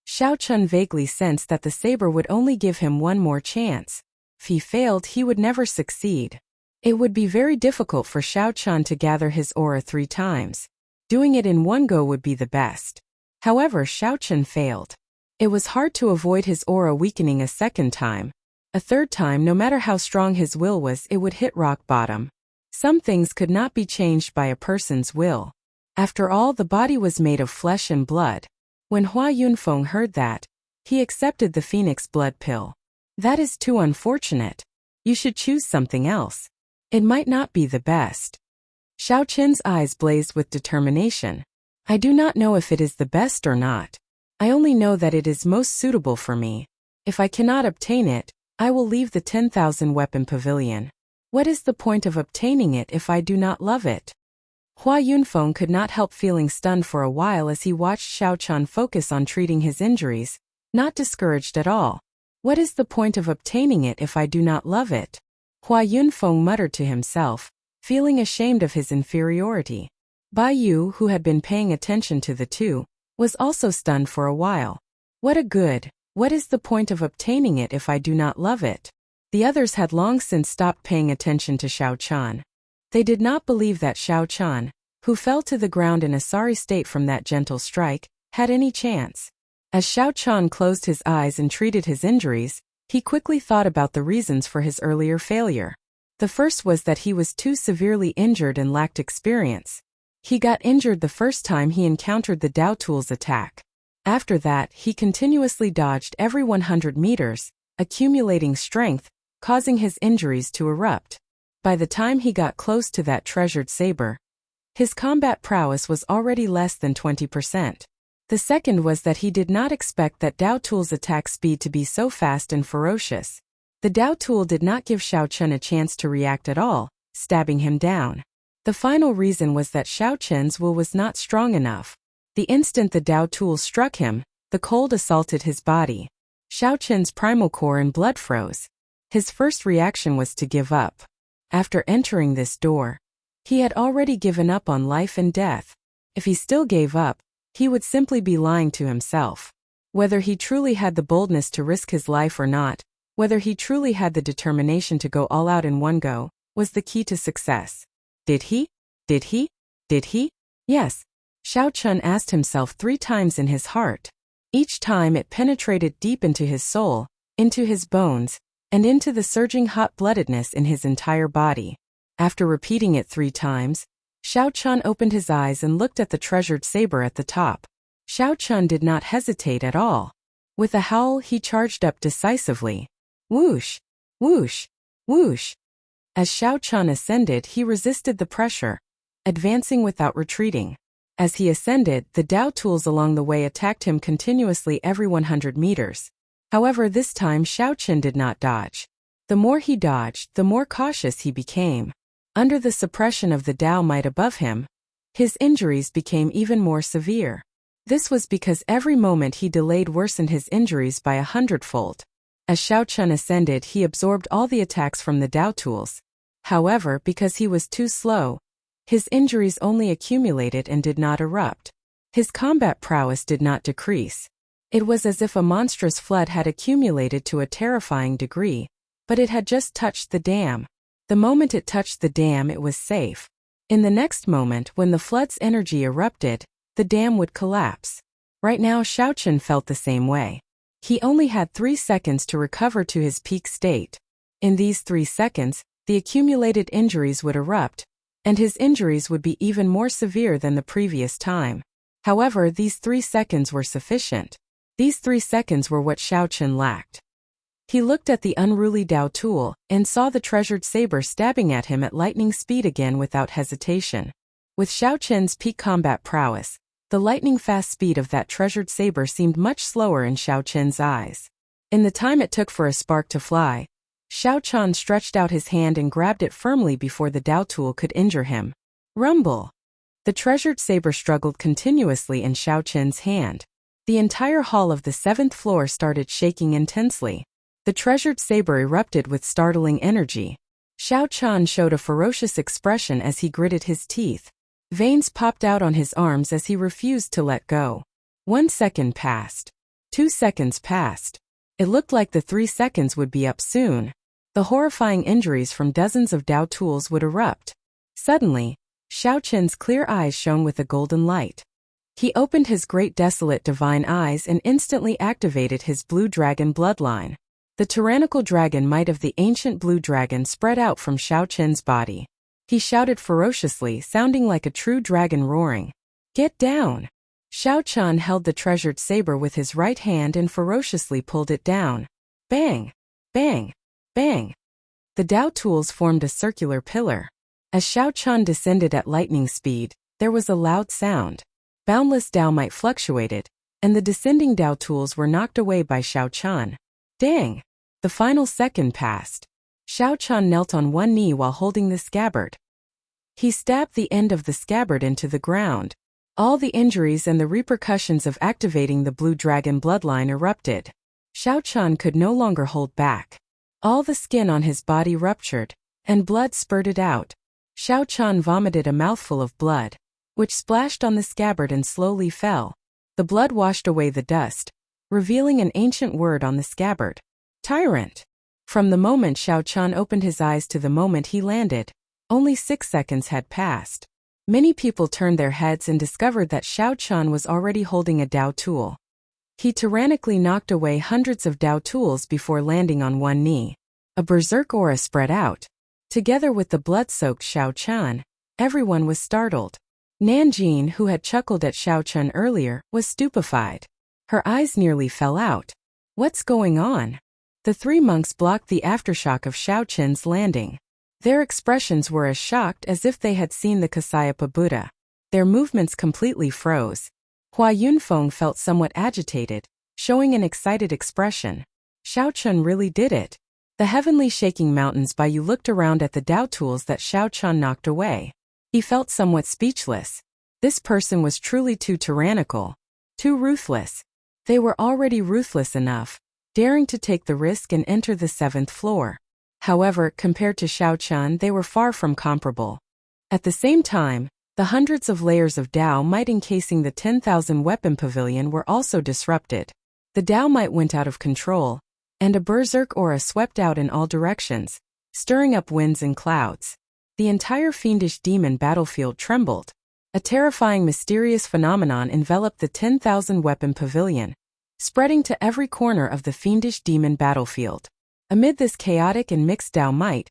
Xiao Qian vaguely sensed that the saber would only give him one more chance. If he failed, he would never succeed. It would be very difficult for Xiao Qian to gather his aura 3 times. Doing it in one go would be the best. However, Xiao Qian failed. It was hard to avoid his aura weakening a second time. A third time, no matter how strong his will was, it would hit rock bottom. Some things could not be changed by a person's will. After all, the body was made of flesh and blood. When Hua Yunfeng heard that, he accepted the Phoenix Blood Pill. That is too unfortunate. You should choose something else. It might not be the best. Xiao Qian's eyes blazed with determination. I do not know if it is the best or not. I only know that it is most suitable for me. If I cannot obtain it, I will leave the 10,000 weapon pavilion. What is the point of obtaining it if I do not love it? Hua Yunfeng could not help feeling stunned for a while as he watched Xiao Qian focus on treating his injuries, not discouraged at all. What is the point of obtaining it if I do not love it? Hua Yunfeng muttered to himself, feeling ashamed of his inferiority. Bai Yu, who had been paying attention to the two, was also stunned for a while. What is the point of obtaining it if I do not love it? The others had long since stopped paying attention to Xiao Qian. They did not believe that Xiao Qian, who fell to the ground in a sorry state from that gentle strike, had any chance. As Xiao Qian closed his eyes and treated his injuries, he quickly thought about the reasons for his earlier failure. The first was that he was too severely injured and lacked experience. He got injured the first time he encountered the Dao Tool's attack. After that, he continuously dodged every 100 meters, accumulating strength, causing his injuries to erupt. By the time he got close to that treasured saber, his combat prowess was already less than 20%. The second was that he did not expect that Dao Tool's attack speed to be so fast and ferocious. The Dao Tool did not give Xiao Qian a chance to react at all, stabbing him down. The final reason was that Xiao Qian's will was not strong enough. The instant the Dao Tool struck him, the cold assaulted his body. Xiao Qian's primal core and blood froze. His first reaction was to give up. After entering this door, he had already given up on life and death. If he still gave up, he would simply be lying to himself. Whether he truly had the boldness to risk his life or not, whether he truly had the determination to go all out in one go, was the key to success. Did he? Did he? Did he? Yes. Xiao Qian asked himself 3 times in his heart. Each time it penetrated deep into his soul, into his bones, and into the surging hot-bloodedness in his entire body. After repeating it 3 times, Xiao Qian opened his eyes and looked at the treasured saber at the top. Xiao Qian did not hesitate at all. With a howl, he charged up decisively. Whoosh! Whoosh! Whoosh! As Xiao Qian ascended, he resisted the pressure, advancing without retreating. As he ascended, the Dao Tools along the way attacked him continuously every 100 meters. However, this time Xiao Qian did not dodge. The more he dodged, the more cautious he became. Under the suppression of the Dao might above him, his injuries became even more severe. This was because every moment he delayed worsened his injuries by 100-fold. As Xiao Qian ascended, he absorbed all the attacks from the Dao Tools. However, because he was too slow, his injuries only accumulated and did not erupt. His combat prowess did not decrease. It was as if a monstrous flood had accumulated to a terrifying degree, but it had just touched the dam. The moment it touched the dam, it was safe. In the next moment, when the flood's energy erupted, the dam would collapse. Right now, Xiao Qian felt the same way. He only had 3 seconds to recover to his peak state. In these 3 seconds, the accumulated injuries would erupt, and his injuries would be even more severe than the previous time. However, these 3 seconds were sufficient. These 3 seconds were what Xiaochen lacked. He looked at the unruly Dao tool and saw the treasured saber stabbing at him at lightning speed again without hesitation. With Xiaochen's peak combat prowess, the lightning-fast speed of that treasured saber seemed much slower in Xiaochen's eyes. In the time it took for a spark to fly, Xiaochen stretched out his hand and grabbed it firmly before the Dao tool could injure him. Rumble! The treasured saber struggled continuously in Xiaochen's hand. The entire hall of the 7th floor started shaking intensely. The treasured saber erupted with startling energy. Xiaochen showed a ferocious expression as he gritted his teeth. Veins popped out on his arms as he refused to let go. 1 second passed. 2 seconds passed. It looked like the 3 seconds would be up soon. The horrifying injuries from dozens of Dao tools would erupt. Suddenly, Xiaochen's clear eyes shone with a golden light. He opened his great desolate divine eyes and instantly activated his blue dragon bloodline. The tyrannical dragon might of the ancient blue dragon spread out from Xiaochen's body. He shouted ferociously, sounding like a true dragon roaring. "Get down!" Xiaochen held the treasured saber with his right hand and ferociously pulled it down. Bang! Bang! Bang! The Dao tools formed a circular pillar. As Xiaochen descended at lightning speed, there was a loud sound. Boundless Dao might fluctuated, and the descending Dao tools were knocked away by Xiaochen. Dang! The final second passed. Xiaochen knelt on one knee while holding the scabbard. He stabbed the end of the scabbard into the ground. All the injuries and the repercussions of activating the blue dragon bloodline erupted. Xiaochen could no longer hold back. All the skin on his body ruptured, and blood spurted out. Xiaochen vomited a mouthful of blood, which splashed on the scabbard and slowly fell. The blood washed away the dust, revealing an ancient word on the scabbard. Tyrant. From the moment Xiaochen opened his eyes to the moment he landed, only 6 seconds had passed. Many people turned their heads and discovered that Xiaochen was already holding a Dao tool. He tyrannically knocked away hundreds of Dao tools before landing on one knee. A berserk aura spread out. Together with the blood-soaked Xiaochen, everyone was startled. Nanjing, who had chuckled at Xiaochen earlier, was stupefied. Her eyes nearly fell out. What's going on? The 3 monks blocked the aftershock of Xiaochen's landing. Their expressions were as shocked as if they had seen the Kasyapa Buddha. Their movements completely froze. Hua Yunfeng felt somewhat agitated, showing an excited expression. Xiaochen really did it. The heavenly shaking mountains Baiyu looked around at the Dao tools that Xiaochen knocked away. He felt somewhat speechless. This person was truly too tyrannical, too ruthless. They were already ruthless enough, daring to take the risk and enter the 7th floor. However, compared to Xiaochen, they were far from comparable. At the same time, the hundreds of layers of Dao might encasing the 10,000 weapon pavilion were also disrupted. The Dao might went out of control, and a berserk aura swept out in all directions, stirring up winds and clouds. The entire fiendish demon battlefield trembled. A terrifying mysterious phenomenon enveloped the 10,000 weapon pavilion, spreading to every corner of the fiendish demon battlefield. Amid this chaotic and mixed Dao might,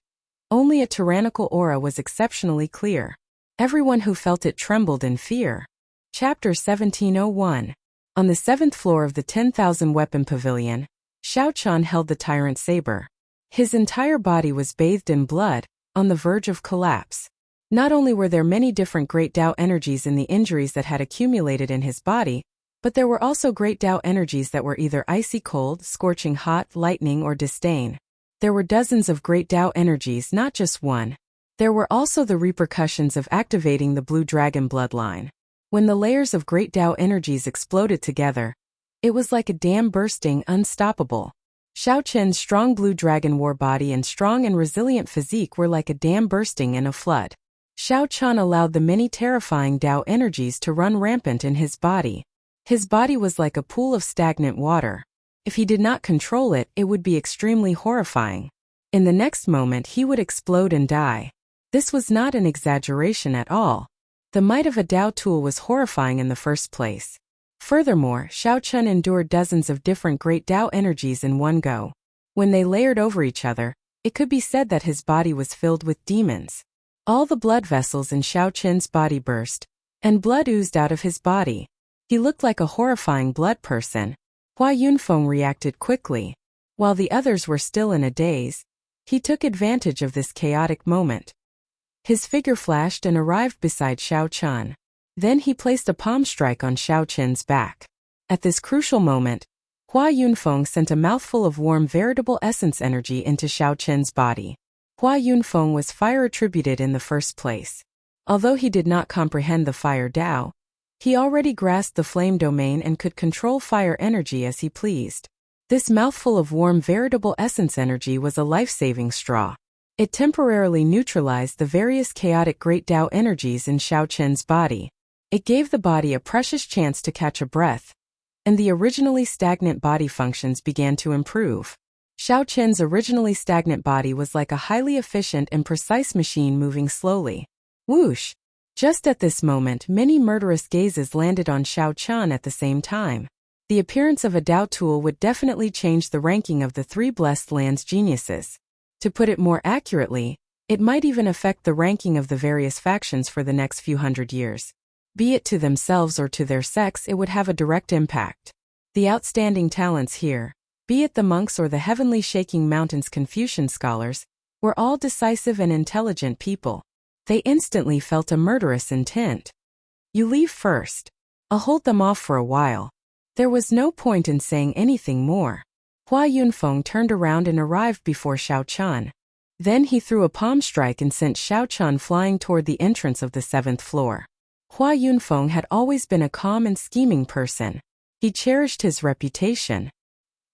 only a tyrannical aura was exceptionally clear. Everyone who felt it trembled in fear. Chapter 1701. On the 7th floor of the 10,000 weapon pavilion, Xiaochen held the tyrant saber. His entire body was bathed in blood, on the verge of collapse. Not only were there many different great Dao energies in the injuries that had accumulated in his body, but there were also great Dao energies that were either icy cold, scorching hot, lightning, or disdain. There were dozens of great Dao energies, not just one. There were also the repercussions of activating the blue dragon bloodline. When the layers of great Dao energies exploded together, it was like a dam bursting, unstoppable. Xiaochen's strong blue dragon war body and strong and resilient physique were like a dam bursting in a flood. Xiaochen allowed the many terrifying Dao energies to run rampant in his body. His body was like a pool of stagnant water. If he did not control it, it would be extremely horrifying. In the next moment he would explode and die. This was not an exaggeration at all. The might of a Dao tool was horrifying in the first place. Furthermore, Xiaochen endured dozens of different great Dao energies in one go. When they layered over each other, it could be said that his body was filled with demons. All the blood vessels in Xiaochen's body burst, and blood oozed out of his body. He looked like a horrifying blood person. Hua Yunfeng reacted quickly. While the others were still in a daze, he took advantage of this chaotic moment. His figure flashed and arrived beside Xiao Chen. Then he placed a palm strike on Xiao Chen's back. At this crucial moment, Hua Yunfeng sent a mouthful of warm veritable essence energy into Xiao Chen's body. Hua Yunfeng was fire attributed in the first place. Although he did not comprehend the fire Dao, he already grasped the flame domain and could control fire energy as he pleased. This mouthful of warm veritable essence energy was a life-saving straw. It temporarily neutralized the various chaotic great Dao energies in Xiao Chen's body. It gave the body a precious chance to catch a breath, and the originally stagnant body functions began to improve. Xiao Chen's originally stagnant body was like a highly efficient and precise machine moving slowly. Whoosh! Just at this moment, many murderous gazes landed on Xiao Chen at the same time. The appearance of a Dao tool would definitely change the ranking of the three Blessed Lands geniuses. To put it more accurately, it might even affect the ranking of the various factions for the next few hundred years. Be it to themselves or to their sex, it would have a direct impact. The outstanding talents here, be it the monks or the heavenly shaking mountains Confucian scholars, were all decisive and intelligent people. They instantly felt a murderous intent. You leave first. I'll hold them off for a while. There was no point in saying anything more. Hua Yunfeng turned around and arrived before Xiao Chen. Then he threw a palm strike and sent Xiao Chen flying toward the entrance of the 7th floor. Hua Yunfeng had always been a calm and scheming person. He cherished his reputation.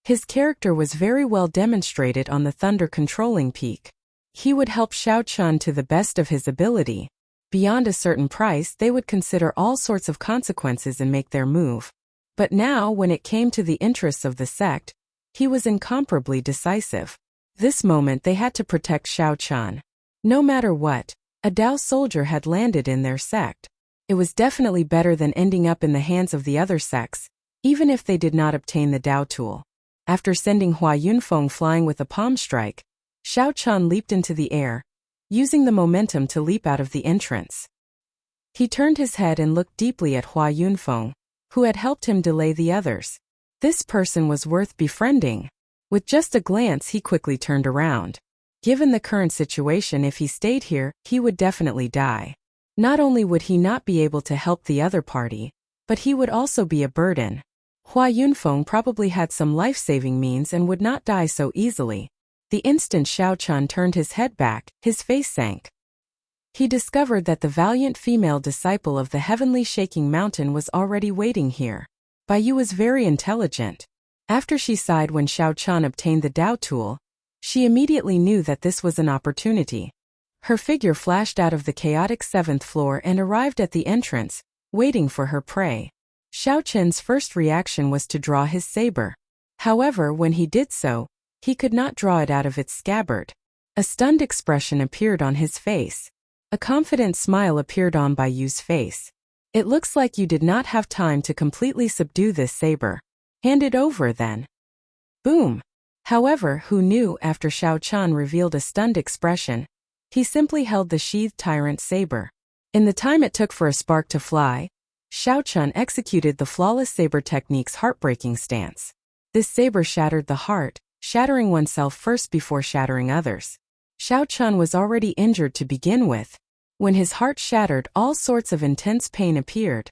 His character was very well demonstrated on the thunder controlling peak. He would help Xiao Chen to the best of his ability. Beyond a certain price, they would consider all sorts of consequences and make their move. But now, when it came to the interests of the sect, he was incomparably decisive. This moment they had to protect Xiao Chen. No matter what, a Dao soldier had landed in their sect. It was definitely better than ending up in the hands of the other sects, even if they did not obtain the Dao tool. After sending Hua Yunfeng flying with a palm strike, Xiao Chen leaped into the air, using the momentum to leap out of the entrance. He turned his head and looked deeply at Hua Yunfeng, who had helped him delay the others. This person was worth befriending. With just a glance, he quickly turned around. Given the current situation, if he stayed here, he would definitely die. Not only would he not be able to help the other party, but he would also be a burden. Hua Yunfeng probably had some life-saving means and would not die so easily. The instant Xiao Chen turned his head back, his face sank. He discovered that the valiant female disciple of the heavenly shaking mountain was already waiting here. Baiyu was very intelligent. After she sighed when Xiao Chen obtained the Dao tool, she immediately knew that this was an opportunity. Her figure flashed out of the chaotic 7th floor and arrived at the entrance, waiting for her prey. Xiao Chen's first reaction was to draw his saber. However, when he did so, he could not draw it out of its scabbard. A stunned expression appeared on his face. A confident smile appeared on Baiyu's face. It looks like you did not have time to completely subdue this saber. Hand it over then. Boom. However, who knew, after Xiao Chen revealed a stunned expression, he simply held the sheathed tyrant saber. In the time it took for a spark to fly, Xiao Chen executed the flawless saber technique's heartbreaking stance. This saber shattered the heart, shattering oneself first before shattering others. Xiao Chen was already injured to begin with. When his heart shattered, all sorts of intense pain appeared,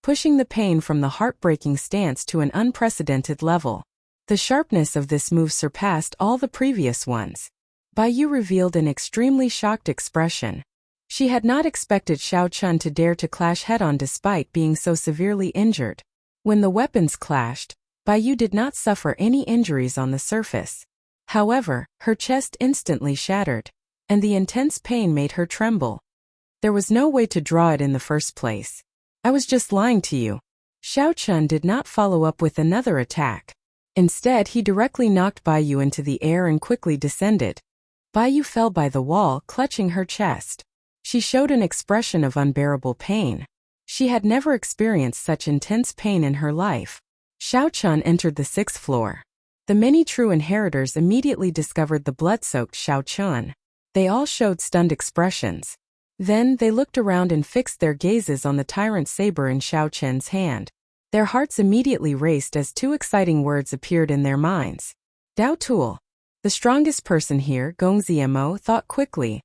pushing the pain from the heartbreaking stance to an unprecedented level. The sharpness of this move surpassed all the previous ones. Baiyu revealed an extremely shocked expression. She had not expected Xiao Chen to dare to clash head-on despite being so severely injured. When the weapons clashed, Baiyu did not suffer any injuries on the surface. However, her chest instantly shattered, and the intense pain made her tremble. There was no way to draw it in the first place. I was just lying to you. Xiao Chen did not follow up with another attack. Instead, he directly knocked Baiyu into the air and quickly descended. Baiyu fell by the wall, clutching her chest. She showed an expression of unbearable pain. She had never experienced such intense pain in her life. Xiao Chen entered the 6th floor. The many true inheritors immediately discovered the blood-soaked Xiao Chen. They all showed stunned expressions. Then they looked around and fixed their gazes on the tyrant saber in Xiao Chen's hand. Their hearts immediately raced as two exciting words appeared in their minds. Dao Tool. The strongest person here, Gong Ziemo thought quickly,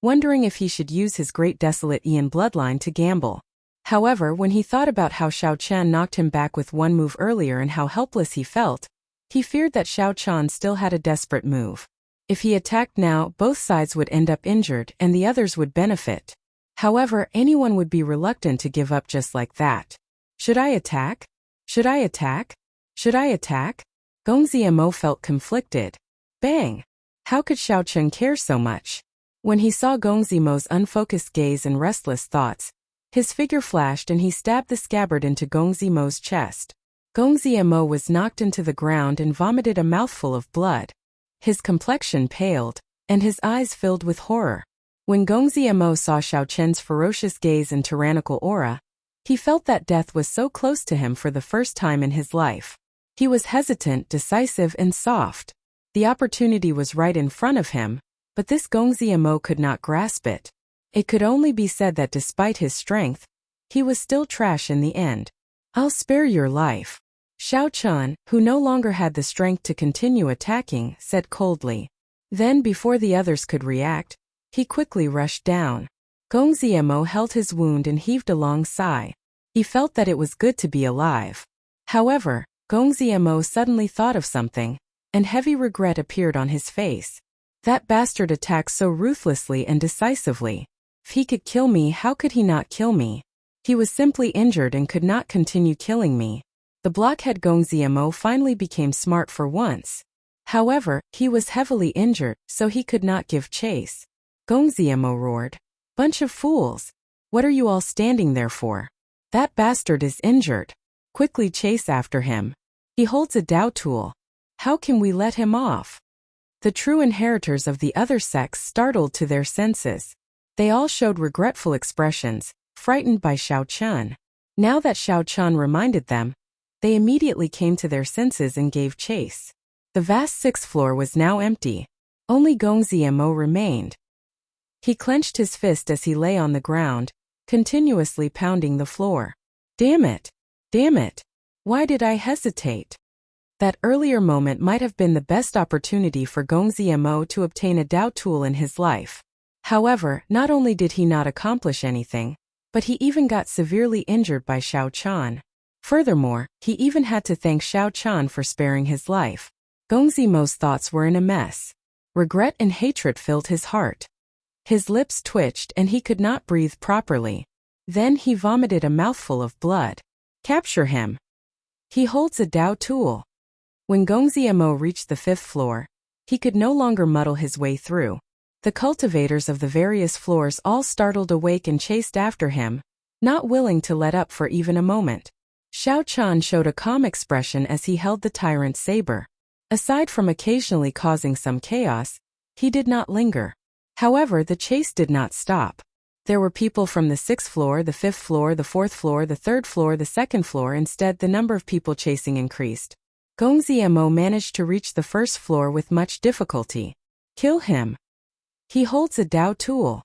wondering if he should use his great desolate Ian bloodline to gamble. However, when he thought about how Xiao Chen knocked him back with one move earlier and how helpless he felt, he feared that Xiao Chen still had a desperate move. If he attacked now, both sides would end up injured and the others would benefit. However, anyone would be reluctant to give up just like that. Should I attack? Should I attack? Should I attack? Gong Ziemo felt conflicted. Bang! How could Xiao Chen care so much? When he saw Gong Ziemo's unfocused gaze and restless thoughts, his figure flashed and he stabbed the scabbard into Gong Ziemo's chest. Gong Ziemo was knocked into the ground and vomited a mouthful of blood. His complexion paled, and his eyes filled with horror. When Gong Ziemo saw Xiao Chen's ferocious gaze and tyrannical aura, he felt that death was so close to him for the first time in his life. He was hesitant, decisive, and soft. The opportunity was right in front of him, but this Gong Ziemo could not grasp it. It could only be said that despite his strength, he was still trash in the end. I'll spare your life. Xiao Chen, who no longer had the strength to continue attacking, said coldly. Then, before the others could react, he quickly rushed down. Gong Ziemo held his wound and heaved a long sigh. He felt that it was good to be alive. However, Gong Ziemo suddenly thought of something, and heavy regret appeared on his face. That bastard attacked so ruthlessly and decisively. If he could kill me, how could he not kill me? He was simply injured and could not continue killing me. The blockhead Gong Ziemo finally became smart for once. However, he was heavily injured, so he could not give chase. Gong Ziemo roared. Bunch of fools! What are you all standing there for? That bastard is injured. Quickly chase after him. He holds a Dao tool. How can we let him off? The true inheritors of the other sects startled to their senses. They all showed regretful expressions, frightened by Xiao Chen. Now that Xiao Chen reminded them, they immediately came to their senses and gave chase. The vast sixth floor was now empty. Only Gong Ziemo remained. He clenched his fist as he lay on the ground, continuously pounding the floor. Damn it! Damn it! Why did I hesitate? That earlier moment might have been the best opportunity for Gong Ziemo to obtain a Dao tool in his life. However, not only did he not accomplish anything, but he even got severely injured by Xiao Chen. Furthermore, he even had to thank Xiao Chen for sparing his life. Gong Ziemo's thoughts were in a mess. Regret and hatred filled his heart. His lips twitched and he could not breathe properly. Then he vomited a mouthful of blood. Capture him. He holds a Dao tool. When Gong Ziemo reached the fifth floor, he could no longer muddle his way through. The cultivators of the various floors all startled awake and chased after him, not willing to let up for even a moment. Xiao Chen showed a calm expression as he held the tyrant's saber. Aside from occasionally causing some chaos, he did not linger. However, the chase did not stop. There were people from the sixth floor, the fifth floor, the fourth floor, the third floor, the second floor. Instead, the number of people chasing increased. Gong Ziemo managed to reach the first floor with much difficulty. Kill him. He holds a Dao tool.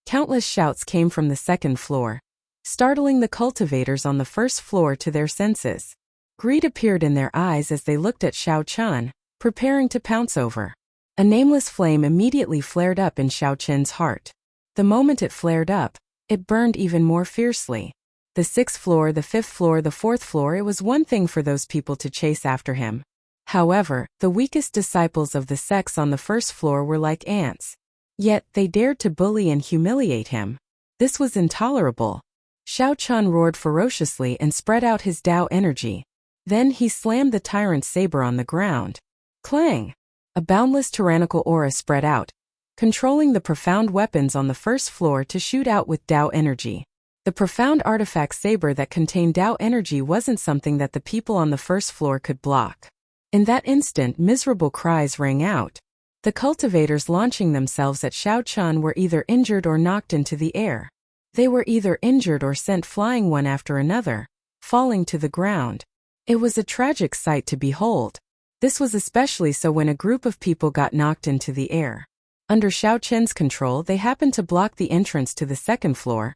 Countless shouts came from the second floor, startling the cultivators on the first floor to their senses. Greed appeared in their eyes as they looked at Xiao Chen, preparing to pounce over. A nameless flame immediately flared up in Xiao Chen's heart. The moment it flared up, it burned even more fiercely. The sixth floor, the fifth floor, the fourth floor, it was one thing for those people to chase after him. However, the weakest disciples of the sects on the first floor were like ants. Yet, they dared to bully and humiliate him. This was intolerable. Xiao Chen roared ferociously and spread out his Dao energy. Then he slammed the tyrant's saber on the ground. Clang! A boundless tyrannical aura spread out, controlling the profound weapons on the first floor to shoot out with Dao energy. The profound artifact saber that contained Dao energy wasn't something that the people on the first floor could block. In that instant, miserable cries rang out. The cultivators launching themselves at Xiao Chen were either injured or knocked into the air. They were either injured or sent flying one after another, falling to the ground. It was a tragic sight to behold. This was especially so when a group of people got knocked into the air. Under Xiao Chen's control, they happened to block the entrance to the second floor,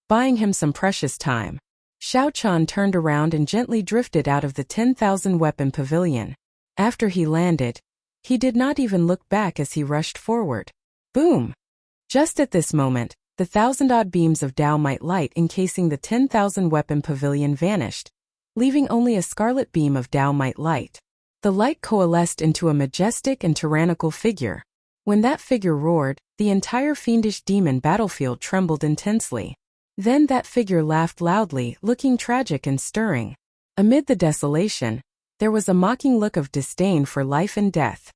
buying him some precious time. Xiao Qian turned around and gently drifted out of the 10,000 weapon pavilion. After he landed, he did not even look back as he rushed forward. Boom! Just at this moment, the 1,000-odd beams of Dao-Might light encasing the 10,000 weapon pavilion vanished, leaving only a scarlet beam of Dao-Might light. The light coalesced into a majestic and tyrannical figure. When that figure roared, the entire fiendish demon battlefield trembled intensely. Then that figure laughed loudly, looking tragic and stirring. Amid the desolation, there was a mocking look of disdain for life and death.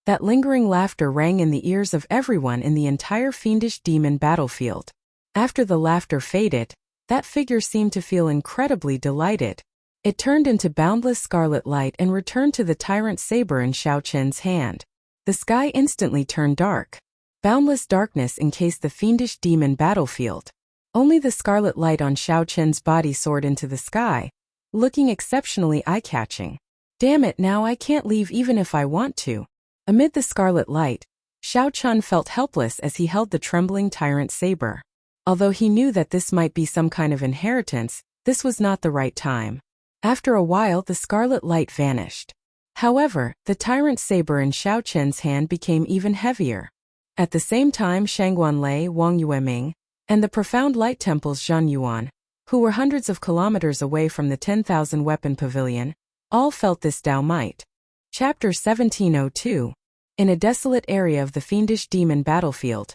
That lingering laughter rang in the ears of everyone in the entire fiendish demon battlefield. After the laughter faded, that figure seemed to feel incredibly delighted. It turned into boundless scarlet light and returned to the tyrant saber in Xiao Qian's hand. The sky instantly turned dark. Boundless darkness encased the fiendish demon battlefield. Only the scarlet light on Xiao Qian's body soared into the sky, looking exceptionally eye-catching. Damn it, now I can't leave even if I want to. Amid the scarlet light, Xiao Qian felt helpless as he held the trembling tyrant saber. Although he knew that this might be some kind of inheritance, this was not the right time. After a while, the scarlet light vanished. However, the tyrant saber in Xiao Qian's hand became even heavier. At the same time, Shangguanlei, Wang Yueming, and the profound light temples Zhan Yuan, who were hundreds of kilometers away from the 10,000 weapon pavilion, all felt this Dao might. Chapter 1702. In a desolate area of the fiendish demon battlefield,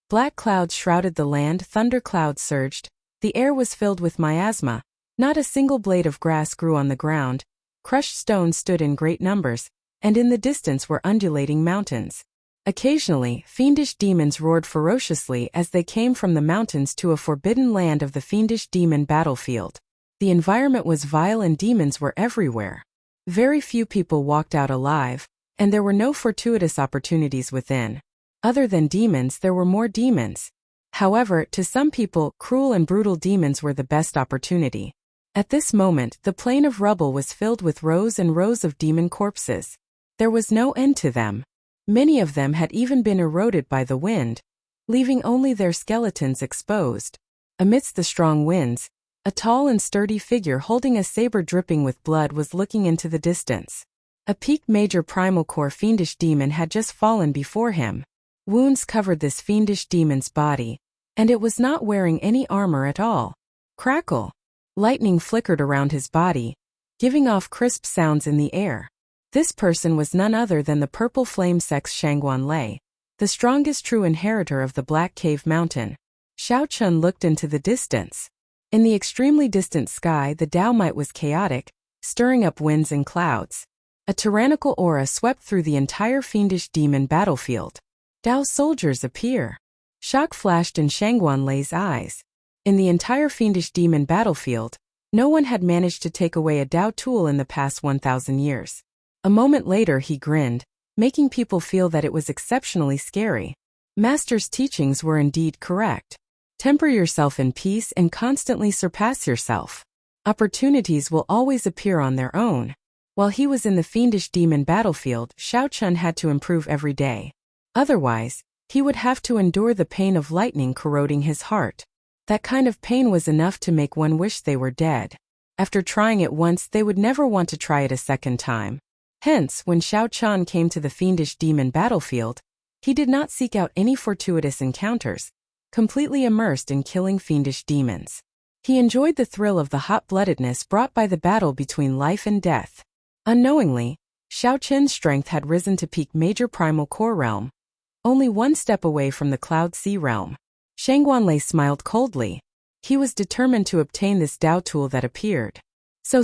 black clouds shrouded the land, thunder clouds surged, the air was filled with miasma, not a single blade of grass grew on the ground, crushed stones stood in great numbers, and in the distance were undulating mountains. Occasionally, fiendish demons roared ferociously as they came from the mountains to a forbidden land of the fiendish demon battlefield. The environment was vile and demons were everywhere. Very few people walked out alive, and there were no fortuitous opportunities within. Other than demons, there were more demons. However, to some people, cruel and brutal demons were the best opportunity. At this moment, the plain of rubble was filled with rows and rows of demon corpses. There was no end to them. Many of them had even been eroded by the wind, leaving only their skeletons exposed. Amidst the strong winds, a tall and sturdy figure holding a saber dripping with blood was looking into the distance. A peaked major primal core fiendish demon had just fallen before him. Wounds covered this fiendish demon's body, and it was not wearing any armor at all. Crackle! Lightning flickered around his body, giving off crisp sounds in the air. This person was none other than the purple flame sex Shangguanlei, the strongest true inheritor of the Black Cave Mountain. Xiao Qian looked into the distance. In the extremely distant sky, the Dao might was chaotic, stirring up winds and clouds. A tyrannical aura swept through the entire fiendish demon battlefield. Dao soldiers appear. Shock flashed in Shangguanlei's eyes. In the entire fiendish demon battlefield, no one had managed to take away a Dao tool in the past 1,000 years. A moment later he grinned, making people feel that it was exceptionally scary. Master's teachings were indeed correct. Temper yourself in peace and constantly surpass yourself. Opportunities will always appear on their own. While he was in the fiendish demon battlefield, Xiao Qian had to improve every day. Otherwise, he would have to endure the pain of lightning corroding his heart. That kind of pain was enough to make one wish they were dead. After trying it once, they would never want to try it a second time. Hence, when Xiao Qian came to the fiendish demon battlefield, he did not seek out any fortuitous encounters, completely immersed in killing fiendish demons. He enjoyed the thrill of the hot-bloodedness brought by the battle between life and death. Unknowingly, Xiao Qian's strength had risen to peak major primal core realm, only one step away from the Cloud Sea realm. Shangguanlei smiled coldly. He was determined to obtain this Dao tool that appeared. So.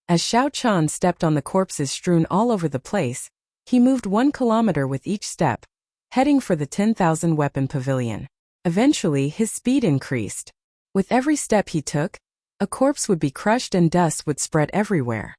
As Xiao Qian stepped on the corpses strewn all over the place, he moved 1 kilometer with each step, heading for the 10,000 weapon pavilion. Eventually, his speed increased. With every step he took, a corpse would be crushed and dust would spread everywhere.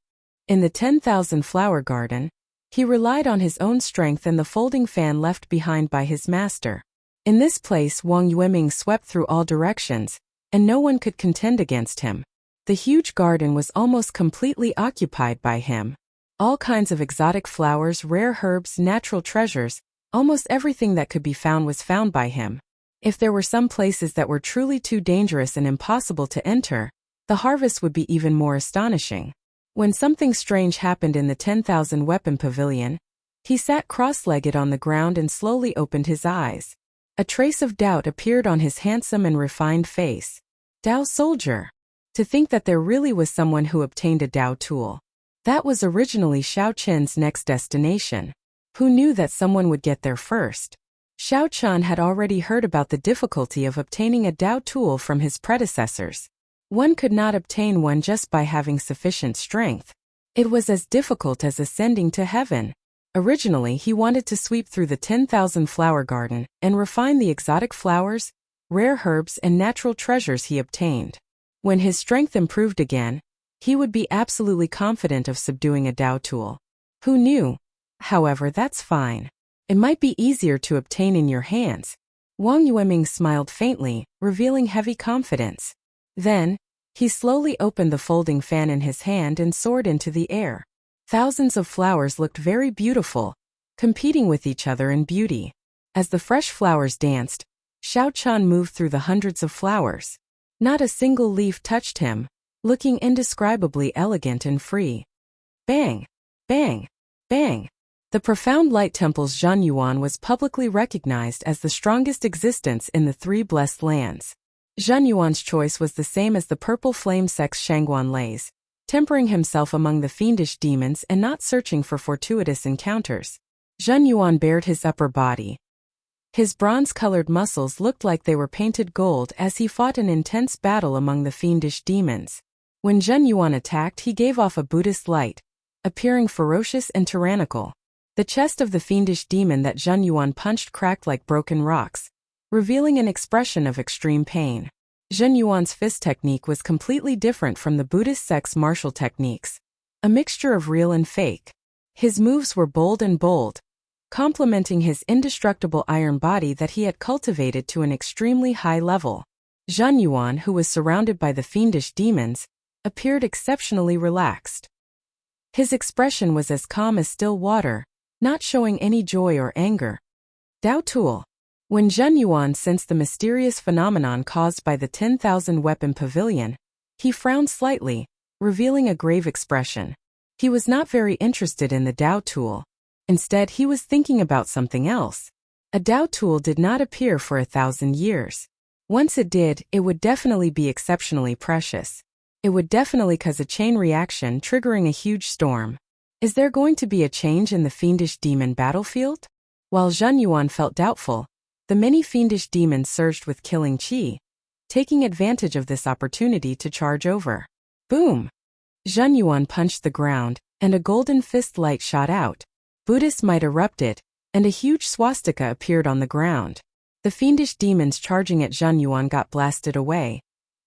In the 10,000 flower garden, he relied on his own strength and the folding fan left behind by his master. In this place, Wang Yueming swept through all directions, and no one could contend against him. The huge garden was almost completely occupied by him. All kinds of exotic flowers, rare herbs, natural treasures, almost everything that could be found was found by him. If there were some places that were truly too dangerous and impossible to enter, the harvest would be even more astonishing. When something strange happened in the 10,000 weapon pavilion, he sat cross-legged on the ground and slowly opened his eyes. A trace of doubt appeared on his handsome and refined face. Dao soldier. To think that there really was someone who obtained a Dao tool. That was originally Xiao Qian's next destination. Who knew that someone would get there first? Xiao Qian had already heard about the difficulty of obtaining a Dao tool from his predecessors. One could not obtain one just by having sufficient strength. It was as difficult as ascending to heaven. Originally, he wanted to sweep through the 10,000 flower garden and refine the exotic flowers, rare herbs, and natural treasures he obtained. When his strength improved again, he would be absolutely confident of subduing a Dao tool. Who knew? However, that's fine. It might be easier to obtain in your hands. Wang Yueming smiled faintly, revealing heavy confidence. Then, he slowly opened the folding fan in his hand and soared into the air. Thousands of flowers looked very beautiful, competing with each other in beauty. As the fresh flowers danced, Xiao Qian moved through the hundreds of flowers. Not a single leaf touched him, looking indescribably elegant and free. Bang! Bang! Bang! The profound light temple's Zhan Yuan was publicly recognized as the strongest existence in the three blessed lands. Zhan Yuan's choice was the same as the purple flame sex Shangguan Lei's, tempering himself among the fiendish demons and not searching for fortuitous encounters. Zhan Yuan bared his upper body. His bronze-colored muscles looked like they were painted gold as he fought an intense battle among the fiendish demons. When Zhan Yuan attacked, he gave off a Buddhist light, appearing ferocious and tyrannical. The chest of the fiendish demon that Zhan Yuan punched cracked like broken rocks, revealing an expression of extreme pain. Zhen Yuan's fist technique was completely different from the Buddhist sect's martial techniques, a mixture of real and fake. His moves were bold, complementing his indestructible iron body that he had cultivated to an extremely high level. Zhan Yuan, who was surrounded by the fiendish demons, appeared exceptionally relaxed. His expression was as calm as still water, not showing any joy or anger. Dao tool. When Zhen Yuan sensed the mysterious phenomenon caused by the 10,000 weapon pavilion, he frowned slightly, revealing a grave expression. He was not very interested in the Dao tool. Instead, he was thinking about something else. A Dao tool did not appear for 1,000 years. Once it did, it would definitely be exceptionally precious. It would definitely cause a chain reaction, triggering a huge storm. Is there going to be a change in the fiendish demon battlefield? While Zhen Yuan felt doubtful, the many fiendish demons surged with killing chi, taking advantage of this opportunity to charge over. Boom! Zhen Yuan punched the ground, and a golden fist light shot out. Buddhist might erupted, and a huge swastika appeared on the ground. The fiendish demons charging at Zhen Yuan got blasted away,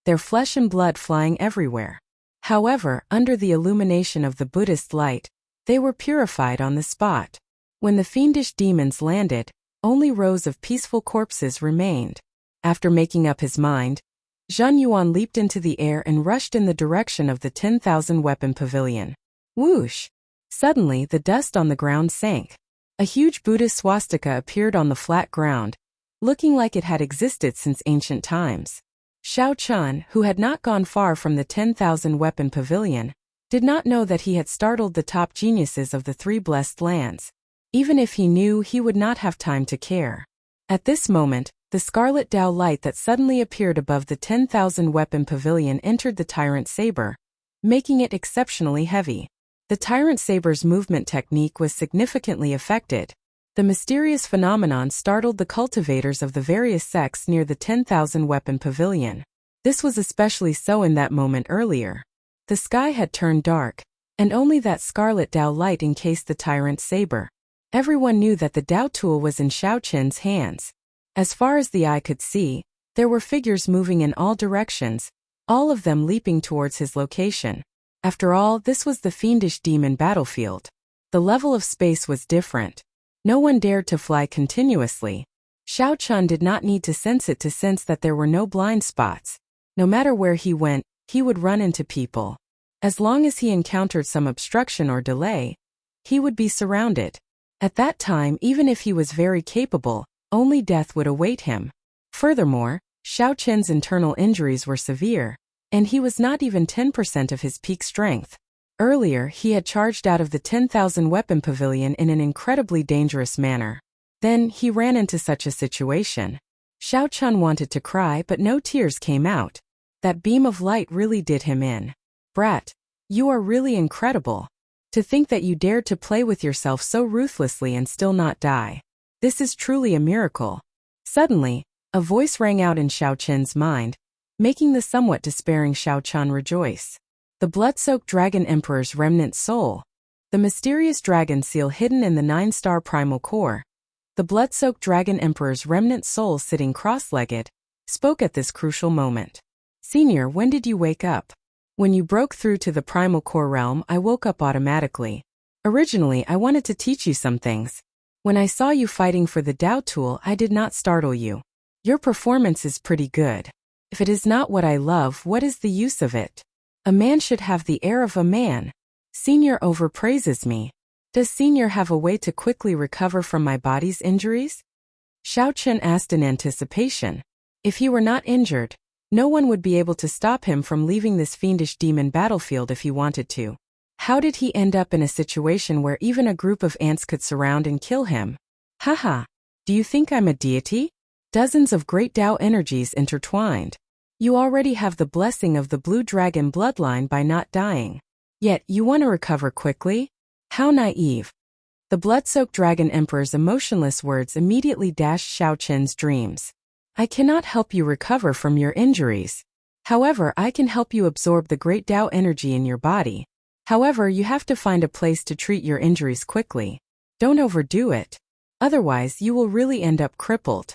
their flesh and blood flying everywhere. However, under the illumination of the Buddhist light, they were purified on the spot. When the fiendish demons landed, only rows of peaceful corpses remained. After making up his mind, Zhen Yuan leaped into the air and rushed in the direction of the 10,000 weapon pavilion. Whoosh! Suddenly, the dust on the ground sank. A huge Buddhist swastika appeared on the flat ground, looking like it had existed since ancient times. Xiao Qian, who had not gone far from the 10,000 weapon pavilion, did not know that he had startled the top geniuses of the three blessed lands. Even if he knew, he would not have time to care. At this moment, the scarlet Dao light that suddenly appeared above the 10,000 weapon pavilion entered the tyrant saber, making it exceptionally heavy. The tyrant saber's movement technique was significantly affected. The mysterious phenomenon startled the cultivators of the various sects near the 10,000 weapon pavilion. This was especially so in that moment earlier. The sky had turned dark, and only that scarlet Dao light encased the tyrant saber. Everyone knew that the Dao tool was in Xiao Qian's hands. As far as the eye could see, there were figures moving in all directions, all of them leaping towards his location. After all, this was the fiendish demon battlefield. The level of space was different. No one dared to fly continuously. Xiao Qian did not need to sense it to sense that there were no blind spots. No matter where he went, he would run into people. As long as he encountered some obstruction or delay, he would be surrounded. At that time, even if he was very capable, only death would await him. Furthermore, Xiao Qian's internal injuries were severe. And he was not even 10% of his peak strength. Earlier, he had charged out of the 10,000 weapon pavilion in an incredibly dangerous manner. Then, he ran into such a situation. Xiao Chun wanted to cry, but no tears came out. That beam of light really did him in. Brat, you are really incredible. To think that you dared to play with yourself so ruthlessly and still not die. This is truly a miracle. Suddenly, a voice rang out in Xiao Chen's mind, making the somewhat despairing Xiao Chun rejoice. The blood-soaked Dragon Emperor's remnant soul. The mysterious dragon seal hidden in the 9-star primal core. The blood-soaked Dragon Emperor's remnant soul sitting cross-legged, spoke at this crucial moment. Senior, when did you wake up? When you broke through to the primal core realm, I woke up automatically. Originally, I wanted to teach you some things. When I saw you fighting for the Dao tool, I did not startle you. Your performance is pretty good. If it is not what I love, what is the use of it? A man should have the air of a man. Senior overpraises me. Does Senior have a way to quickly recover from my body's injuries? Xiao Chen asked in anticipation. If he were not injured, no one would be able to stop him from leaving this fiendish demon battlefield if he wanted to. How did he end up in a situation where even a group of ants could surround and kill him? Haha, do you think I'm a deity? Dozens of great Dao energies intertwined. You already have the blessing of the blue dragon bloodline by not dying. Yet, you want to recover quickly? How naive. The blood-soaked Dragon Emperor's emotionless words immediately dashed Xiao Chen's dreams. I cannot help you recover from your injuries. However, I can help you absorb the great Dao energy in your body. However, you have to find a place to treat your injuries quickly. Don't overdo it. Otherwise, you will really end up crippled.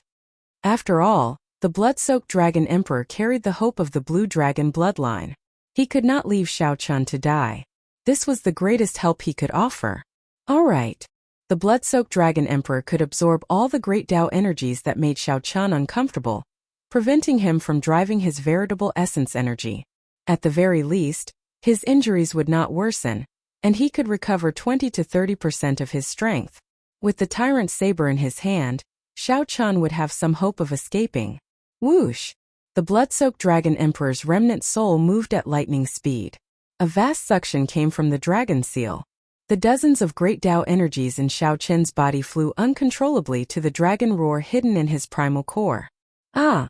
After all, the blood-soaked Dragon Emperor carried the hope of the blue dragon bloodline. He could not leave Xiao Chun to die. This was the greatest help he could offer. Alright. The blood-soaked Dragon Emperor could absorb all the great Dao energies that made Xiao Chun uncomfortable, preventing him from driving his veritable essence energy. At the very least, his injuries would not worsen, and he could recover 20 to 30% of his strength. With the tyrant saber in his hand, Xiao Chun would have some hope of escaping. Whoosh! The blood-soaked Dragon Emperor's remnant soul moved at lightning speed. A vast suction came from the dragon seal. The dozens of great Dao energies in Xiao Chen's body flew uncontrollably to the dragon roar hidden in his primal core. Ah!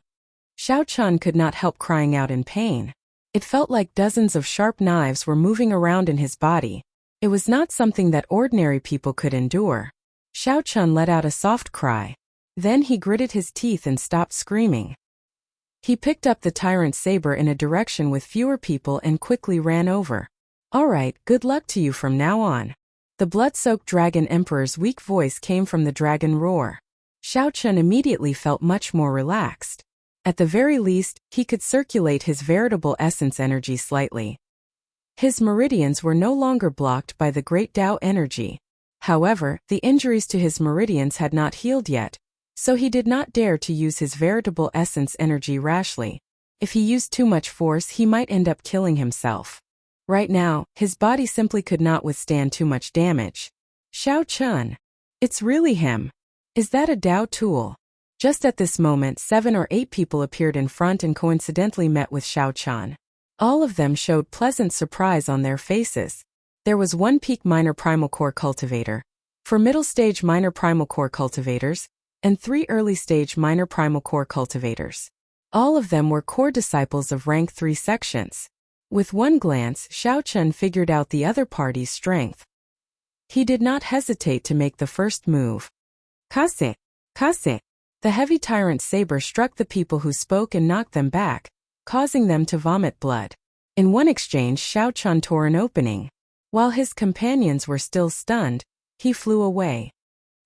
Xiao Chun could not help crying out in pain. It felt like dozens of sharp knives were moving around in his body. It was not something that ordinary people could endure. Xiao Chun let out a soft cry. Then he gritted his teeth and stopped screaming. He picked up the tyrant saber in a direction with fewer people and quickly ran over. Alright, good luck to you from now on. The blood-soaked Dragon Emperor's weak voice came from the dragon roar. Xiao Chun immediately felt much more relaxed. At the very least, he could circulate his veritable essence energy slightly. His meridians were no longer blocked by the great Dao energy. However, the injuries to his meridians had not healed yet, so he did not dare to use his veritable essence energy rashly. If he used too much force, he might end up killing himself. Right now, his body simply could not withstand too much damage. Xiao Chun. It's really him. Is that a Dao tool? Just at this moment, 7 or 8 people appeared in front and coincidentally met with Xiao Chun. All of them showed pleasant surprise on their faces. There was one peak minor primal core cultivator, 4 middle stage minor primal core cultivators, and 3 early stage minor primal core cultivators. All of them were core disciples of rank 3 sections. With one glance, Xiao Chun figured out the other party's strength. He did not hesitate to make the first move. Kase! Kase! The heavy tyrant saber struck the people who spoke and knocked them back, causing them to vomit blood. In one exchange, Xiao Chun tore an opening. While his companions were still stunned, he flew away.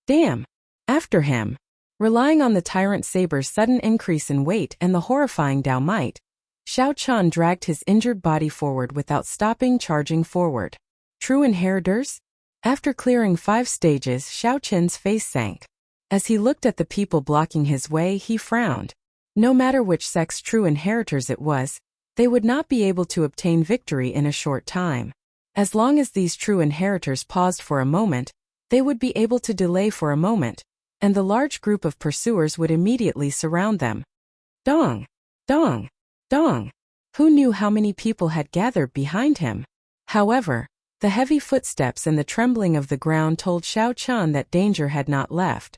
Damn! After him! Relying on the tyrant saber's sudden increase in weight and the horrifying Dao might, Xiao Chun dragged his injured body forward without stopping, charging forward. True inheritors? After clearing 5 stages, Xiao Chun's face sank. As he looked at the people blocking his way, he frowned. No matter which sex true inheritors it was, they would not be able to obtain victory in a short time. As long as these true inheritors paused for a moment, they would be able to delay for a moment, and the large group of pursuers would immediately surround them. Dong! Dong! Dong! Who knew how many people had gathered behind him? However, the heavy footsteps and the trembling of the ground told Xiao Chan that danger had not left.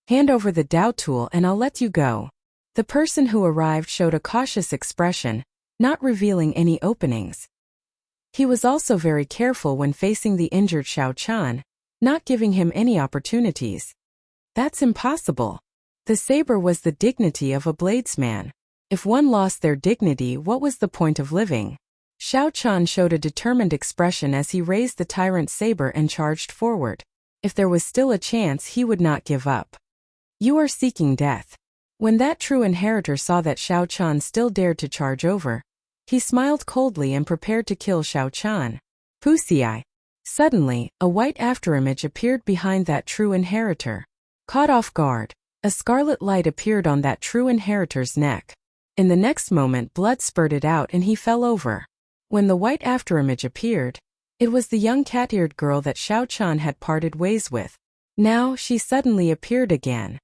Hand over the Dao tool and I'll let you go. The person who arrived showed a cautious expression, not revealing any openings. He was also very careful when facing the injured Xiao Chan, not giving him any opportunities. That's impossible. The saber was the dignity of a bladesman. If one lost their dignity, what was the point of living? Xiao Chan showed a determined expression as he raised the tyrant's saber and charged forward. If there was still a chance, he would not give up. You are seeking death. When that true inheritor saw that Xiao Chan still dared to charge over, he smiled coldly and prepared to kill Xiao Chan. Pussy. Suddenly, a white afterimage appeared behind that true inheritor. Caught off guard, a scarlet light appeared on that true inheritor's neck. In the next moment, blood spurted out and he fell over. When the white afterimage appeared, it was the young cat-eared girl that Xiao Chan had parted ways with. Now, she suddenly appeared again.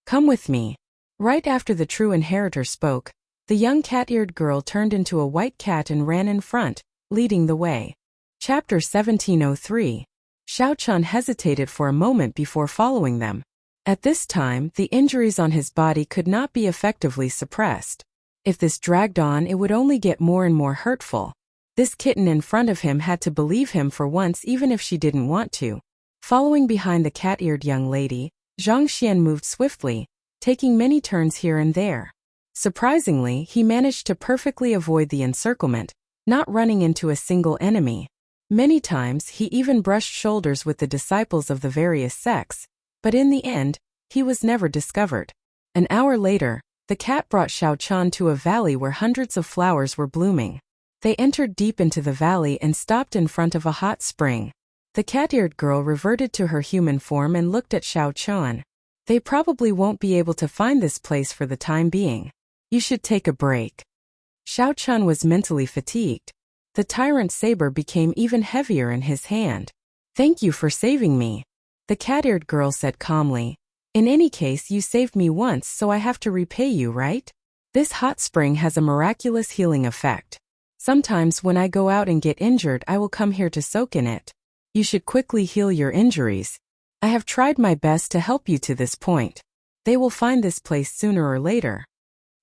Come with me. Right after the true inheritor spoke, the young cat-eared girl turned into a white cat and ran in front, leading the way. Chapter 1703. Xiao Chan hesitated for a moment before following them. At this time, the injuries on his body could not be effectively suppressed. If this dragged on, it would only get more and more hurtful. This kitten in front of him had to believe him for once even if she didn't want to. Following behind the cat-eared young lady, Zhang Xian moved swiftly, taking many turns here and there. Surprisingly, he managed to perfectly avoid the encirclement, not running into a single enemy. Many times he even brushed shoulders with the disciples of the various sects, but in the end, he was never discovered. An hour later, the cat brought Xiao Chan to a valley where hundreds of flowers were blooming. They entered deep into the valley and stopped in front of a hot spring. The cat-eared girl reverted to her human form and looked at Xiao Chan. They probably won't be able to find this place for the time being. You should take a break. Xiao Chan was mentally fatigued. The tyrant's saber became even heavier in his hand. Thank you for saving me, the cat-eared girl said calmly. In any case, you saved me once, so I have to repay you, right? This hot spring has a miraculous healing effect. Sometimes when I go out and get injured, I will come here to soak in it. You should quickly heal your injuries. I have tried my best to help you to this point. They will find this place sooner or later.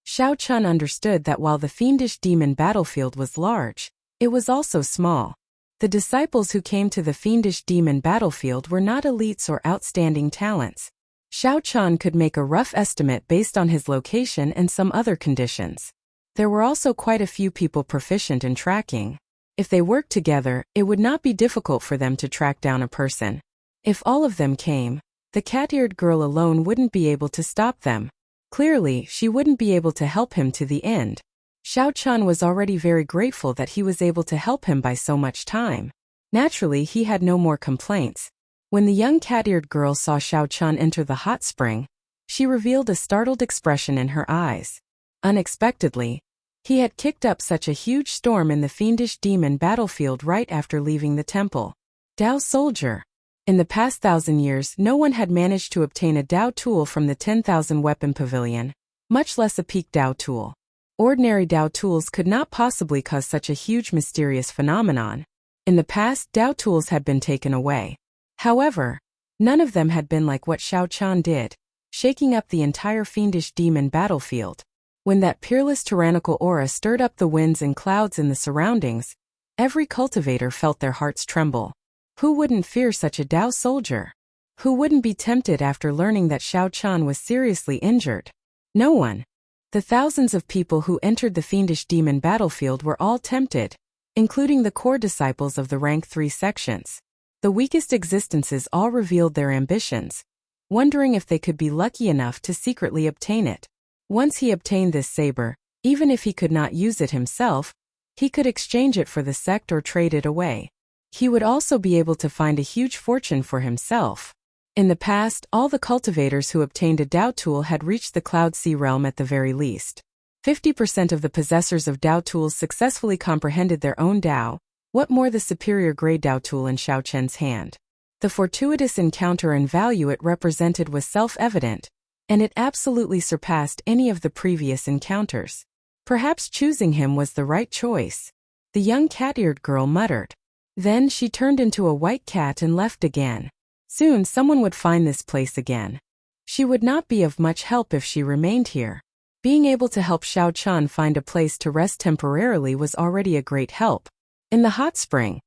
Xiao Chan understood that while the fiendish demon battlefield was large, it was also small. The disciples who came to the fiendish demon battlefield were not elites or outstanding talents. Xiao Chan could make a rough estimate based on his location and some other conditions. There were also quite a few people proficient in tracking. If they worked together, it would not be difficult for them to track down a person. If all of them came, the cat-eared girl alone wouldn't be able to stop them. Clearly, she wouldn't be able to help him to the end. Xiao Chan was already very grateful that he was able to help him by so much time. Naturally, he had no more complaints. When the young cat-eared girl saw Xiao Chan enter the hot spring, she revealed a startled expression in her eyes. Unexpectedly, he had kicked up such a huge storm in the fiendish demon battlefield right after leaving the temple. Dao soldier. In the past 1,000 years, no one had managed to obtain a Dao tool from the 10,000 weapon pavilion, much less a peak Dao tool. Ordinary Dao tools could not possibly cause such a huge mysterious phenomenon. In the past, Dao tools had been taken away. However, none of them had been like what Xiao Chan did, shaking up the entire fiendish demon battlefield. When that peerless tyrannical aura stirred up the winds and clouds in the surroundings, every cultivator felt their hearts tremble. Who wouldn't fear such a Dao soldier? Who wouldn't be tempted after learning that Xiao Chan was seriously injured? No one. The thousands of people who entered the fiendish demon battlefield were all tempted, including the core disciples of the rank 3 sections. The weakest existences all revealed their ambitions, wondering if they could be lucky enough to secretly obtain it. Once he obtained this saber, even if he could not use it himself, he could exchange it for the sect or trade it away. He would also be able to find a huge fortune for himself. In the past, all the cultivators who obtained a Dao tool had reached the Cloud Sea realm at the very least. 50% of the possessors of Dao tools successfully comprehended their own Dao. What more, the superior grade Dao tool in Xiao Chen's hand? The fortuitous encounter and value it represented was self-evident, and it absolutely surpassed any of the previous encounters. Perhaps choosing him was the right choice. The young cat-eared girl muttered. Then she turned into a white cat and left again. Soon someone would find this place again. She would not be of much help if she remained here. Being able to help Xiao Chan find a place to rest temporarily was already a great help. In the hot spring,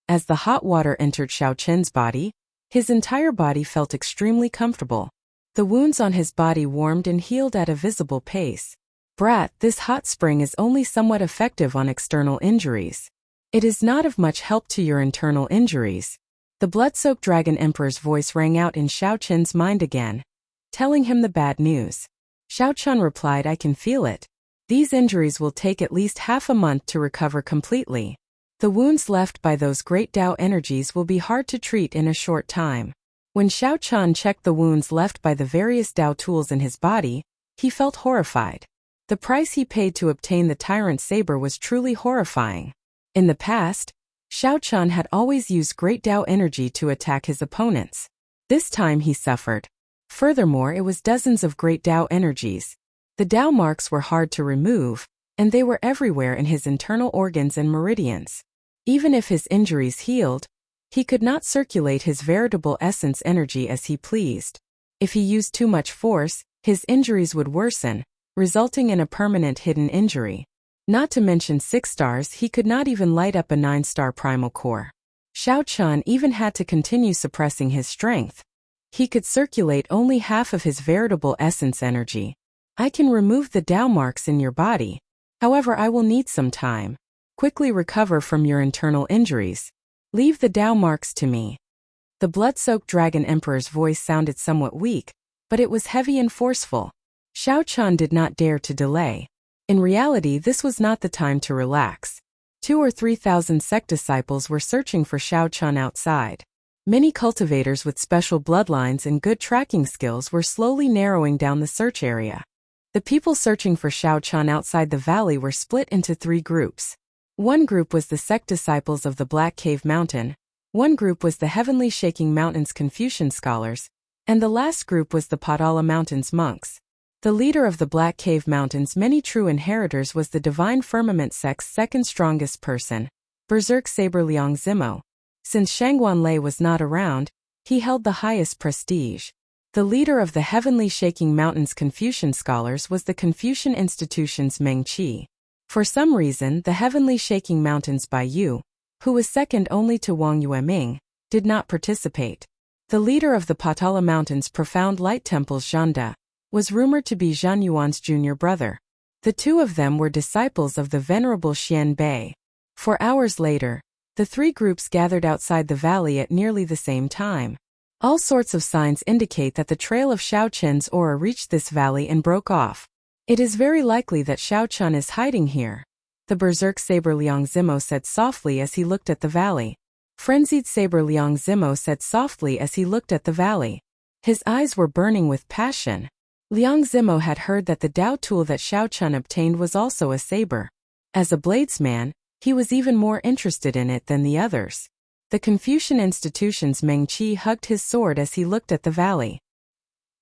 as the hot water entered Xiao Chen's body, his entire body felt extremely comfortable. The wounds on his body warmed and healed at a visible pace. Brat, this hot spring is only somewhat effective on external injuries. It is not of much help to your internal injuries. The blood-soaked Dragon Emperor's voice rang out in Xiao Chen's mind again, telling him the bad news. Xiao Chen replied, I can feel it. These injuries will take at least half a month to recover completely. The wounds left by those great Tao energies will be hard to treat in a short time. When Xiao Chen checked the wounds left by the various Tao tools in his body, he felt horrified. The price he paid to obtain the Tyrant Saber was truly horrifying. In the past, Xiao Chen had always used great Tao energy to attack his opponents. This time he suffered. Furthermore, it was dozens of great Tao energies. The Tao marks were hard to remove, and they were everywhere in his internal organs and meridians. Even if his injuries healed, he could not circulate his veritable essence energy as he pleased. If he used too much force, his injuries would worsen, resulting in a permanent hidden injury. Not to mention 6 stars, he could not even light up a 9-star primal core. Xiao Chen even had to continue suppressing his strength. He could circulate only half of his veritable essence energy. I can remove the Tao marks in your body. However, I will need some time. Quickly recover from your internal injuries. Leave the Tao marks to me. The blood-soaked Dragon Emperor's voice sounded somewhat weak, but it was heavy and forceful. Xiao Chen did not dare to delay. In reality, this was not the time to relax. 2,000 or 3,000 sect disciples were searching for Xiao Chen outside. Many cultivators with special bloodlines and good tracking skills were slowly narrowing down the search area. The people searching for Xiao Chen outside the valley were split into 3 groups. One group was the sect disciples of the Black Cave Mountain, one group was the Heavenly Shaking Mountains Confucian scholars, and the last group was the Padala Mountains monks. The leader of the Black Cave Mountains' many true inheritors was the Divine Firmament sect's second strongest person, Berserk Saber Liang Zimo. Since Shangguan Lei was not around, he held the highest prestige. The leader of the Heavenly Shaking Mountains Confucian scholars was the Confucian Institution's Meng Qi. For some reason, the Heavenly Shaking Mountains Bai Yu, who was second only to Wang Yueming, did not participate. The leader of the Patala Mountains Profound Light Temples Zhang De was rumored to be Zhan Yuan's junior brother. The two of them were disciples of the Venerable Xian Bei. 4 hours later, the 3 groups gathered outside the valley at nearly the same time. All sorts of signs indicate that the trail of Xiao Chen's aura reached this valley and broke off. It is very likely that Xiao Chen is hiding here, the Berserk Saber Liang Zimo said softly as he looked at the valley. Frenzied Saber Liang Zimo said softly as he looked at the valley. His eyes were burning with passion. Liang Zimo had heard that the Tao tool that Xiao Chen obtained was also a saber. As a bladesman, he was even more interested in it than the others. The Confucian Institution's Meng Qi hugged his sword as he looked at the valley.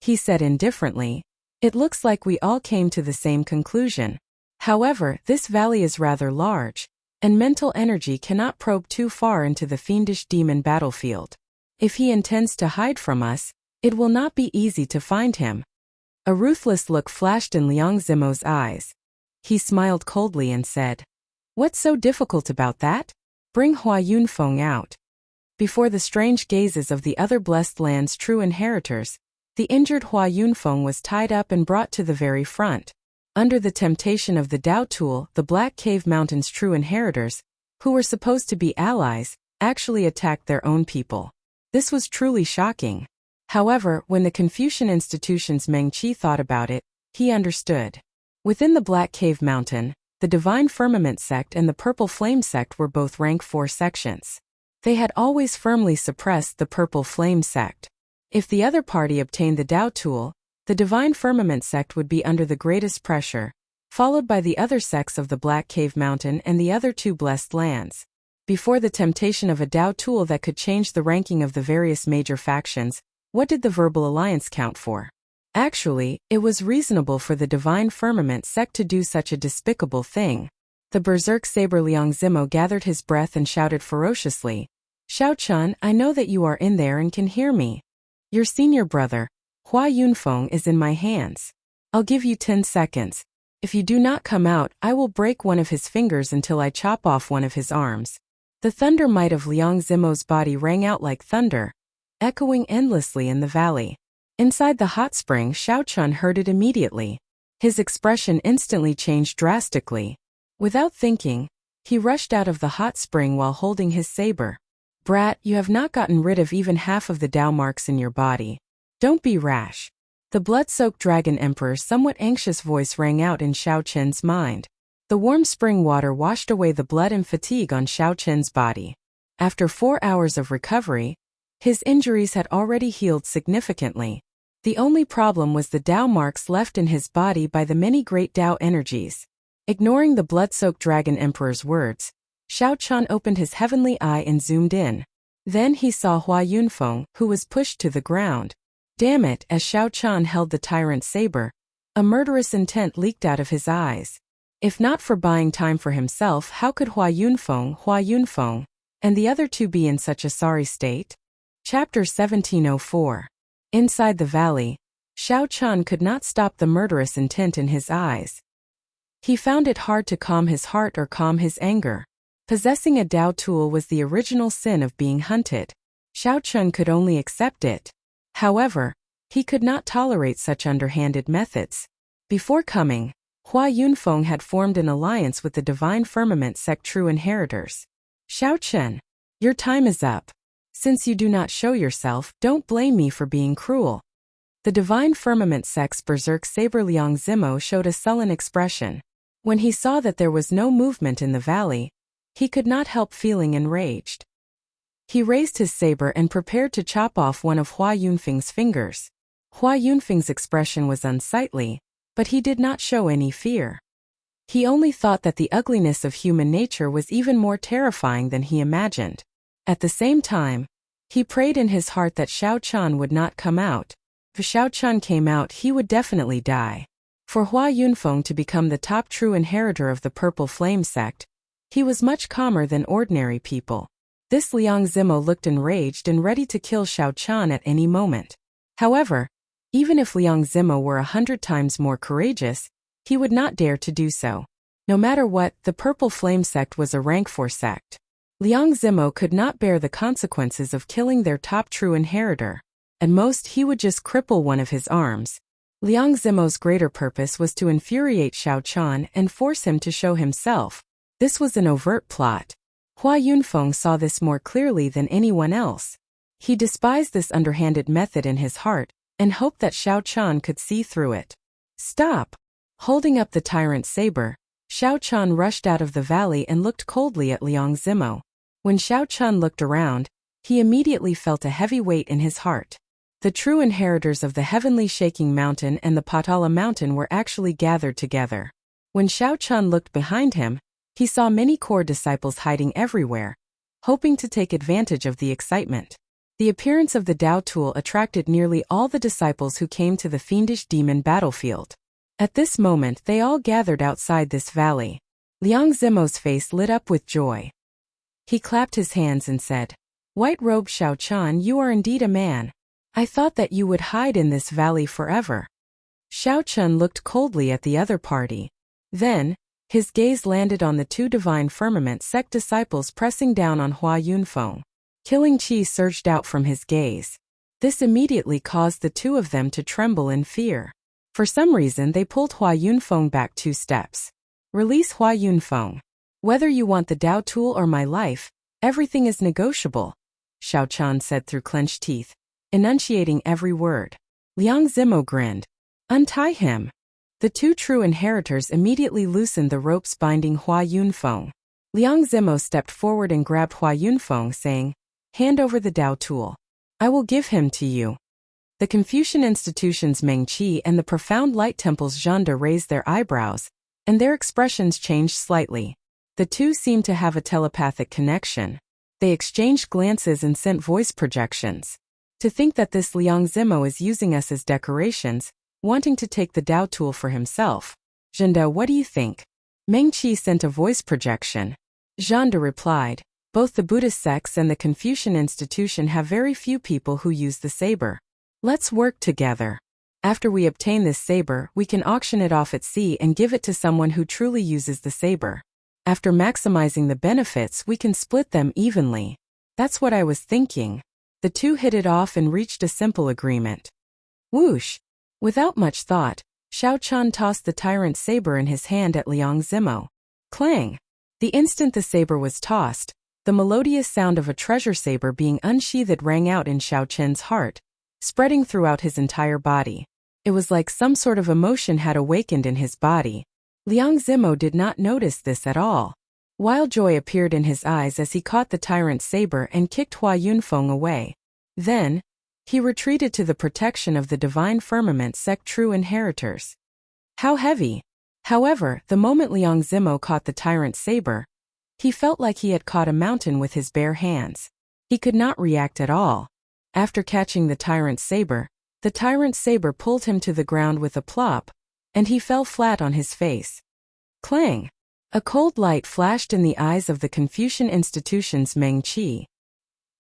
He said indifferently, "It looks like we all came to the same conclusion. However, this valley is rather large, and mental energy cannot probe too far into the fiendish demon battlefield. If he intends to hide from us, it will not be easy to find him." A ruthless look flashed in Liang Zimo's eyes. He smiled coldly and said, "What's so difficult about that? Bring Hua Yunfeng out." Before the strange gazes of the other blessed land's true inheritors, the injured Hua Yunfeng was tied up and brought to the very front. Under the temptation of the Tao tool, the Black Cave Mountain's true inheritors, who were supposed to be allies, actually attacked their own people. This was truly shocking. However, when the Confucian Institution's Meng Qi thought about it, he understood. Within the Black Cave Mountain, the Divine Firmament sect and the Purple Flame sect were both rank 4 sections. They had always firmly suppressed the Purple Flame sect. If the other party obtained the Tao tool, the Divine Firmament sect would be under the greatest pressure, followed by the other sects of the Black Cave Mountain and the other 2 blessed lands. Before the temptation of a Tao tool that could change the ranking of the various major factions, what did the Verbal Alliance count for? Actually, it was reasonable for the divine firmament sect to do such a despicable thing. The berserk saber Liang Zimo gathered his breath and shouted ferociously, Xiao Chun, I know that you are in there and can hear me. Your senior brother, Hua Yunfeng, is in my hands. I'll give you 10 seconds. If you do not come out, I will break one of his fingers until I chop off one of his arms. The thunder might of Liang Zimo's body rang out like thunder, echoing endlessly in the valley. Inside the hot spring, Xiao Chun heard it immediately. His expression instantly changed drastically. Without thinking, he rushed out of the hot spring while holding his saber. Brat, you have not gotten rid of even half of the Dao marks in your body. Don't be rash. The blood-soaked Dragon Emperor's somewhat anxious voice rang out in Xiao Chen's mind. The warm spring water washed away the blood and fatigue on Xiao Chen's body. After 4 hours of recovery, his injuries had already healed significantly. The only problem was the Dao marks left in his body by the many great Dao energies. Ignoring the blood-soaked Dragon Emperor's words, Xiao Chun opened his heavenly eye and zoomed in. Then he saw Hua Yunfeng, who was pushed to the ground. Damn it, as Xiao Chun held the tyrant's saber, a murderous intent leaked out of his eyes. If not for buying time for himself, how could Hua Yunfeng, and the other two be in such a sorry state? Chapter 1704. Inside the valley, Xiao Chun could not stop the murderous intent in his eyes. He found it hard to calm his heart or calm his anger. Possessing a Dao tool was the original sin of being hunted. Xiao Chun could only accept it. However, he could not tolerate such underhanded methods. Before coming, Hua Yunfeng had formed an alliance with the Divine Firmament sect true inheritors. Xiao Chun, your time is up. Since you do not show yourself, don't blame me for being cruel. The Divine Firmament sect's berserk saber Liang Zimo showed a sullen expression. When he saw that there was no movement in the valley, he could not help feeling enraged. He raised his saber and prepared to chop off one of Hua Yunfeng's fingers. Hua Yunfeng's expression was unsightly, but he did not show any fear. He only thought that the ugliness of human nature was even more terrifying than he imagined. At the same time, he prayed in his heart that Xiao Chun would not come out. If Xiao Chun came out, he would definitely die. For Hua Yunfeng to become the top true inheritor of the Purple Flame sect, he was much calmer than ordinary people. This Liang Zimo looked enraged and ready to kill Xiao Chun at any moment. However, even if Liang Zimo were 100 times more courageous, he would not dare to do so. No matter what, the Purple Flame sect was a rank 4 sect. Liang Zimo could not bear the consequences of killing their top true inheritor. At most, he would just cripple one of his arms. Liang Zimo's greater purpose was to infuriate Xiao Chun and force him to show himself. This was an overt plot. Hua Yunfeng saw this more clearly than anyone else. He despised this underhanded method in his heart, and hoped that Xiao Chun could see through it. Stop! Holding up the tyrant's saber, Xiao Chun rushed out of the valley and looked coldly at Liang Zimo. When Xiao Chun looked around, he immediately felt a heavy weight in his heart. The true inheritors of the Heavenly Shaking Mountain and the Patala Mountain were actually gathered together. When Xiao Chun looked behind him, he saw many core disciples hiding everywhere, hoping to take advantage of the excitement. The appearance of the Dao tool attracted nearly all the disciples who came to the fiendish demon battlefield. At this moment, they all gathered outside this valley. Liang Zimo's face lit up with joy. He clapped his hands and said, White-robed Xiao Chun, you are indeed a man. I thought that you would hide in this valley forever. Xiao Chun looked coldly at the other party. Then, his gaze landed on the two Divine Firmament sect disciples pressing down on Hua Yunfeng. Killing chi surged out from his gaze. This immediately caused the two of them to tremble in fear. For some reason, they pulled Hua Yunfeng back 2 steps. Release Hua Yunfeng. Whether you want the Dao tool or my life, everything is negotiable, Xiao Chun said through clenched teeth, enunciating every word. Liang Zimo grinned. Untie him. The two true inheritors immediately loosened the ropes binding Hua Yunfeng. Liang Zimo stepped forward and grabbed Hua Yunfeng, saying, Hand over the Dao tool. I will give him to you. The Confucian institution's Meng Qi and the Profound Light Temple's Zhanda raised their eyebrows, and their expressions changed slightly. The two seemed to have a telepathic connection. They exchanged glances and sent voice projections. To think that this Liang Zimo is using us as decorations, wanting to take the Dao tool for himself. "Zhanda, what do you think?" Meng Qi sent a voice projection. Zhanda replied, "Both the Buddhist sects and the Confucian institution have very few people who use the saber. Let's work together. After we obtain this saber, we can auction it off at sea and give it to someone who truly uses the saber. After maximizing the benefits, we can split them evenly." "That's what I was thinking." The two hit it off and reached a simple agreement. Whoosh! Without much thought, Xiao Chan tossed the tyrant saber in his hand at Liang Zimo. Clang! The instant the saber was tossed, the melodious sound of a treasure saber being unsheathed rang out in Xiao Chen's heart, spreading throughout his entire body. It was like some sort of emotion had awakened in his body. Liang Zimo did not notice this at all. Wild joy appeared in his eyes as he caught the tyrant saber and kicked Hua Yunfeng away. Then, he retreated to the protection of the divine firmament sect true inheritors. How heavy! However, the moment Liang Zimo caught the tyrant saber, he felt like he had caught a mountain with his bare hands. He could not react at all. After catching the tyrant saber pulled him to the ground with a plop, and he fell flat on his face. Clang! A cold light flashed in the eyes of the Confucian institution's Meng Qi.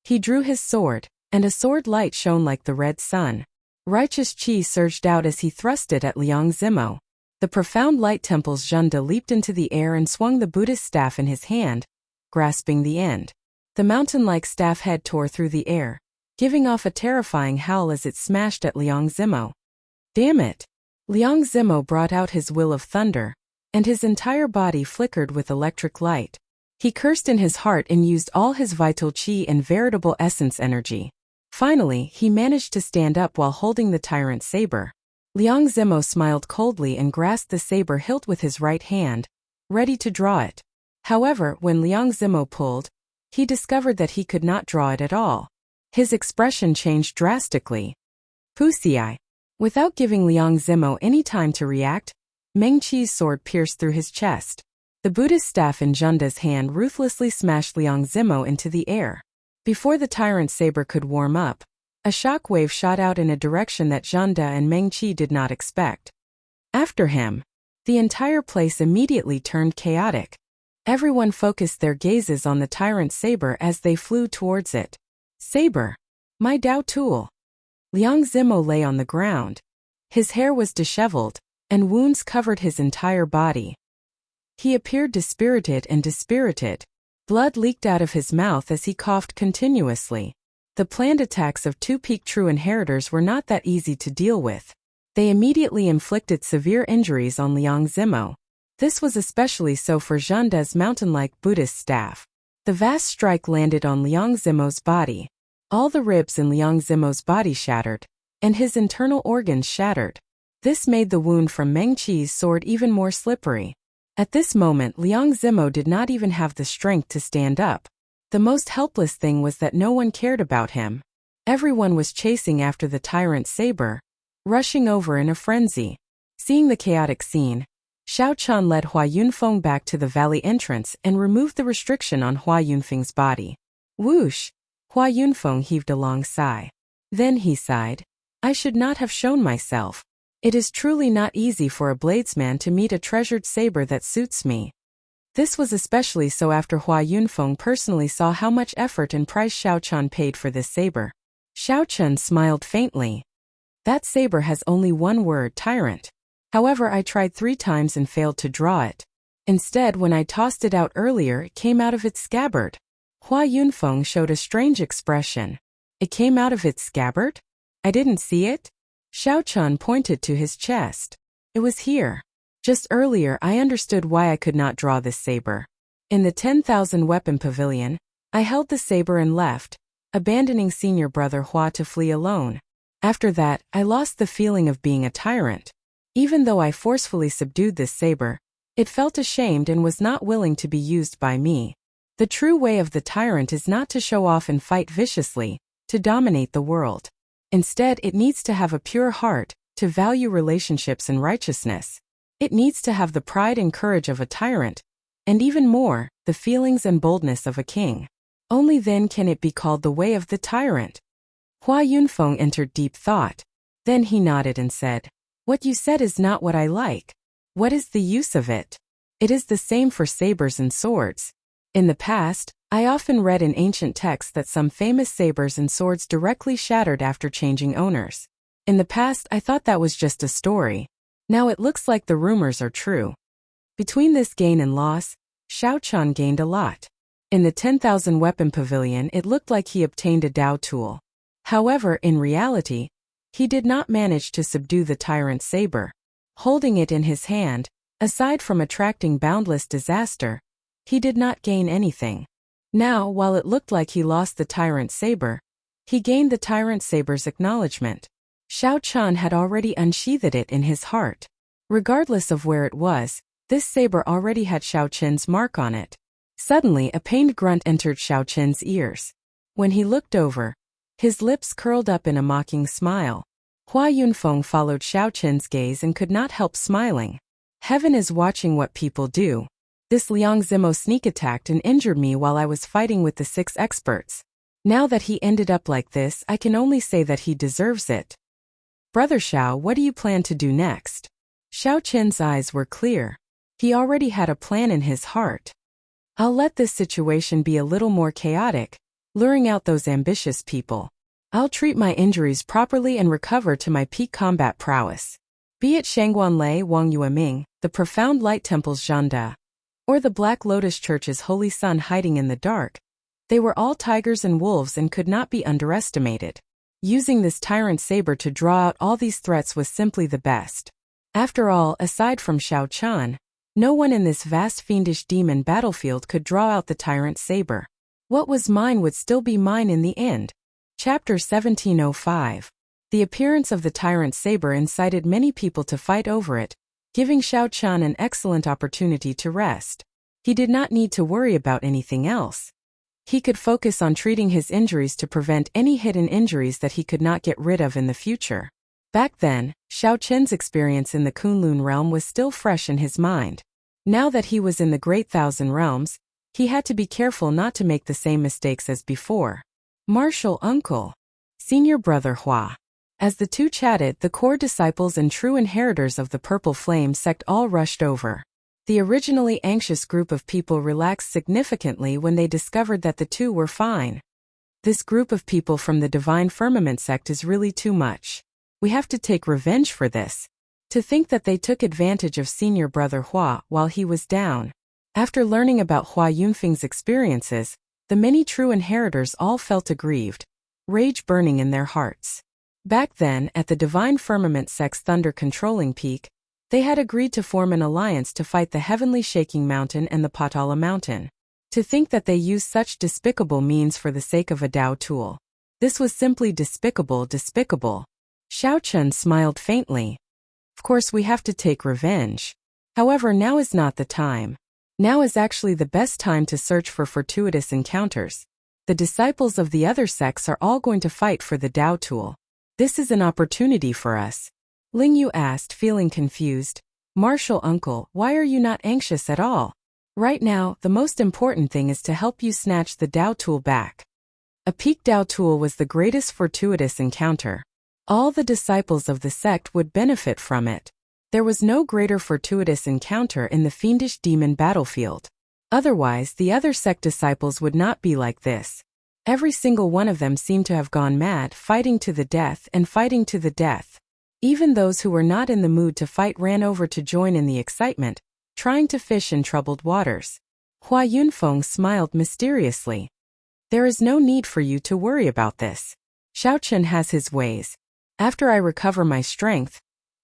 He drew his sword, and a sword light shone like the red sun. Righteous qi surged out as he thrust it at Liang Zimo. The profound light temple's Zhanda leaped into the air and swung the Buddhist staff in his hand, grasping the end. The mountain-like staff head tore through the air, giving off a terrifying howl as it smashed at Liang Zimo. Damn it! Liang Zimo brought out his will of thunder, and his entire body flickered with electric light. He cursed in his heart and used all his vital qi and veritable essence energy. Finally, he managed to stand up while holding the tyrant saber. Liang Zimo smiled coldly and grasped the saber hilt with his right hand, ready to draw it. However, when Liang Zimo pulled, he discovered that he could not draw it at all. His expression changed drastically. Pussy. Without giving Liang Zimo any time to react, Meng Qi's sword pierced through his chest. The Buddhist staff in Zhanda's hand ruthlessly smashed Liang Zimo into the air. Before the tyrant saber could warm up, a shock wave shot out in a direction that Zhanda and Meng Qi did not expect. After him, the entire place immediately turned chaotic. Everyone focused their gazes on the tyrant saber as they flew towards it. Saber! My Dao tool! Liang Zimo lay on the ground. His hair was disheveled, and wounds covered his entire body. He appeared dispirited and dispirited. Blood leaked out of his mouth as he coughed continuously. The planned attacks of two peak true inheritors were not that easy to deal with. They immediately inflicted severe injuries on Liang Zimo. This was especially so for Zhanda's mountain-like Buddhist staff. The vast strike landed on Liang Zimo's body. All the ribs in Liang Zimo's body shattered, and his internal organs shattered. This made the wound from Meng Qi's sword even more slippery. At this moment, Liang Zimo did not even have the strength to stand up. The most helpless thing was that no one cared about him. Everyone was chasing after the tyrant saber, rushing over in a frenzy. Seeing the chaotic scene, Xiao Chan led Hua Yunfeng back to the valley entrance and removed the restriction on Hua Yunfeng's body. Whoosh! Hua Yunfeng heaved a long sigh. Then he sighed. I should not have shown myself. It is truly not easy for a bladesman to meet a treasured saber that suits me. This was especially so after Hua Yunfeng personally saw how much effort and price Xiao Chan paid for this saber. Xiao Chan smiled faintly. That saber has only one word, tyrant. However, I tried 3 times and failed to draw it. Instead, when I tossed it out earlier, it came out of its scabbard. Hua Yunfeng showed a strange expression. It came out of its scabbard? I didn't see it? Xiao Chan pointed to his chest. It was here. Just earlier I understood why I could not draw this saber. In the 10,000 weapon pavilion, I held the saber and left, abandoning senior brother Hua to flee alone. After that, I lost the feeling of being a tyrant. Even though I forcefully subdued this saber, it felt ashamed and was not willing to be used by me. The true way of the tyrant is not to show off and fight viciously, to dominate the world. Instead, it needs to have a pure heart, to value relationships and righteousness. It needs to have the pride and courage of a tyrant, and even more, the feelings and boldness of a king. Only then can it be called the way of the tyrant. Hua Yunfeng entered deep thought. Then he nodded and said, What you said is not what I like. What is the use of it? It is the same for sabers and swords. In the past, I often read in ancient texts that some famous sabers and swords directly shattered after changing owners. In the past, I thought that was just a story. Now it looks like the rumors are true. Between this gain and loss, Xiao Qian gained a lot. In the 10,000 weapon pavilion, it looked like he obtained a Dao tool. However, in reality, he did not manage to subdue the tyrant saber. Holding it in his hand, aside from attracting boundless disaster, he did not gain anything. Now, while it looked like he lost the tyrant saber, he gained the tyrant saber's acknowledgement. Xiao Qian had already unsheathed it in his heart. Regardless of where it was, this saber already had Xiao Qian's mark on it. Suddenly, a pained grunt entered Xiao Qian's ears. When he looked over, his lips curled up in a mocking smile. Hua Yunfeng followed Xiao Qian's gaze and could not help smiling. Heaven is watching what people do. This Liang Zimo sneak attacked and injured me while I was fighting with the 6 experts. Now that he ended up like this, I can only say that he deserves it. Brother Xiao, what do you plan to do next? Xiao Qian's eyes were clear. He already had a plan in his heart. I'll let this situation be a little more chaotic, luring out those ambitious people. I'll treat my injuries properly and recover to my peak combat prowess. Be it Shangguan Lei Wang Yueming, the profound light temple's Zhanda, or the Black Lotus Church's holy sun hiding in the dark, they were all tigers and wolves and could not be underestimated. Using this tyrant saber to draw out all these threats was simply the best. After all, aside from Xiao Qian, no one in this vast fiendish demon battlefield could draw out the tyrant saber. What was mine would still be mine in the end. Chapter 1705. The appearance of the tyrant saber incited many people to fight over it, giving Xiao Qian an excellent opportunity to rest. He did not need to worry about anything else. He could focus on treating his injuries to prevent any hidden injuries that he could not get rid of in the future. Back then, Xiao Qian's experience in the Kunlun realm was still fresh in his mind. Now that he was in the Great Thousand Realms, he had to be careful not to make the same mistakes as before. Martial Uncle. Senior Brother Hua. As the two chatted, the core disciples and true inheritors of the Purple Flame sect all rushed over. The originally anxious group of people relaxed significantly when they discovered that the two were fine. This group of people from the Divine Firmament sect is really too much. We have to take revenge for this. To think that they took advantage of Senior Brother Hua while he was down. After learning about Hua Yunfeng's experiences, the many true inheritors all felt aggrieved, rage burning in their hearts. Back then, at the Divine Firmament sect's thunder-controlling peak, they had agreed to form an alliance to fight the Heavenly Shaking Mountain and the Patala Mountain. To think that they used such despicable means for the sake of a Dao tool. This was simply despicable. Xiao Qian smiled faintly. Of course we have to take revenge. However, now is not the time. Now is actually the best time to search for fortuitous encounters. The disciples of the other sects are all going to fight for the Dao tool. This is an opportunity for us. Ling Yu asked, feeling confused. Martial Uncle, why are you not anxious at all? Right now, the most important thing is to help you snatch the Dao tool back. A peak Dao tool was the greatest fortuitous encounter. All the disciples of the sect would benefit from it. There was no greater fortuitous encounter in the fiendish demon battlefield. Otherwise, the other sect disciples would not be like this. Every single one of them seemed to have gone mad, fighting to the death and fighting to the death. Even those who were not in the mood to fight ran over to join in the excitement, trying to fish in troubled waters. Hua Yunfeng smiled mysteriously. There is no need for you to worry about this. Xiao Qian has his ways. After I recover my strength,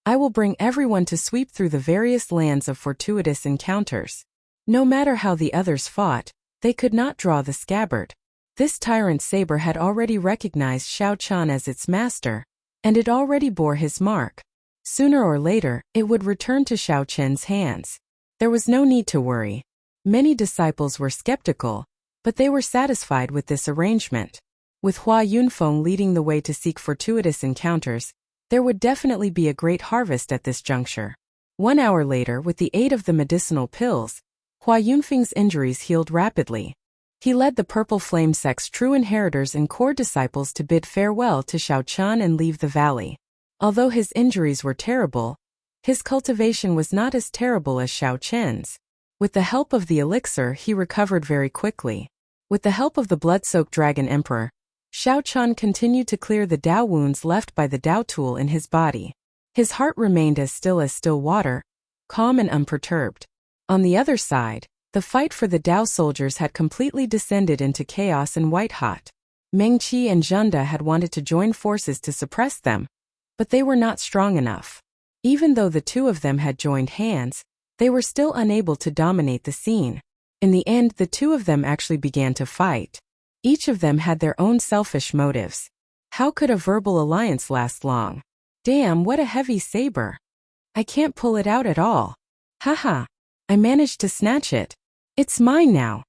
I will bring everyone to sweep through the various lands of fortuitous encounters. No matter how the others fought, they could not draw the scabbard. This tyrant saber had already recognized Xiao Qian as its master, and it already bore his mark. Sooner or later, it would return to Xiao Qian's hands. There was no need to worry. Many disciples were skeptical, but they were satisfied with this arrangement. With Hua Yunfeng leading the way to seek fortuitous encounters, there would definitely be a great harvest at this juncture. 1 hour later, with the aid of the medicinal pills, Hua Yunfeng's injuries healed rapidly. He led the Purple Flame sect's true inheritors and core disciples to bid farewell to Xiao Qian and leave the valley. Although his injuries were terrible, his cultivation was not as terrible as Xiao Chen's. With the help of the elixir, he recovered very quickly. With the help of the blood-soaked Dragon Emperor, Xiao Chen continued to clear the Dao wounds left by the Dao tool in his body. His heart remained as still water, calm and unperturbed. On the other side, the fight for the Dao soldiers had completely descended into chaos and white-hot. Meng Qi and Zhenda had wanted to join forces to suppress them, but they were not strong enough. Even though the two of them had joined hands, they were still unable to dominate the scene. In the end, the two of them actually began to fight. Each of them had their own selfish motives. How could a verbal alliance last long? Damn, what a heavy saber. I can't pull it out at all. Haha. I managed to snatch it. It's mine now.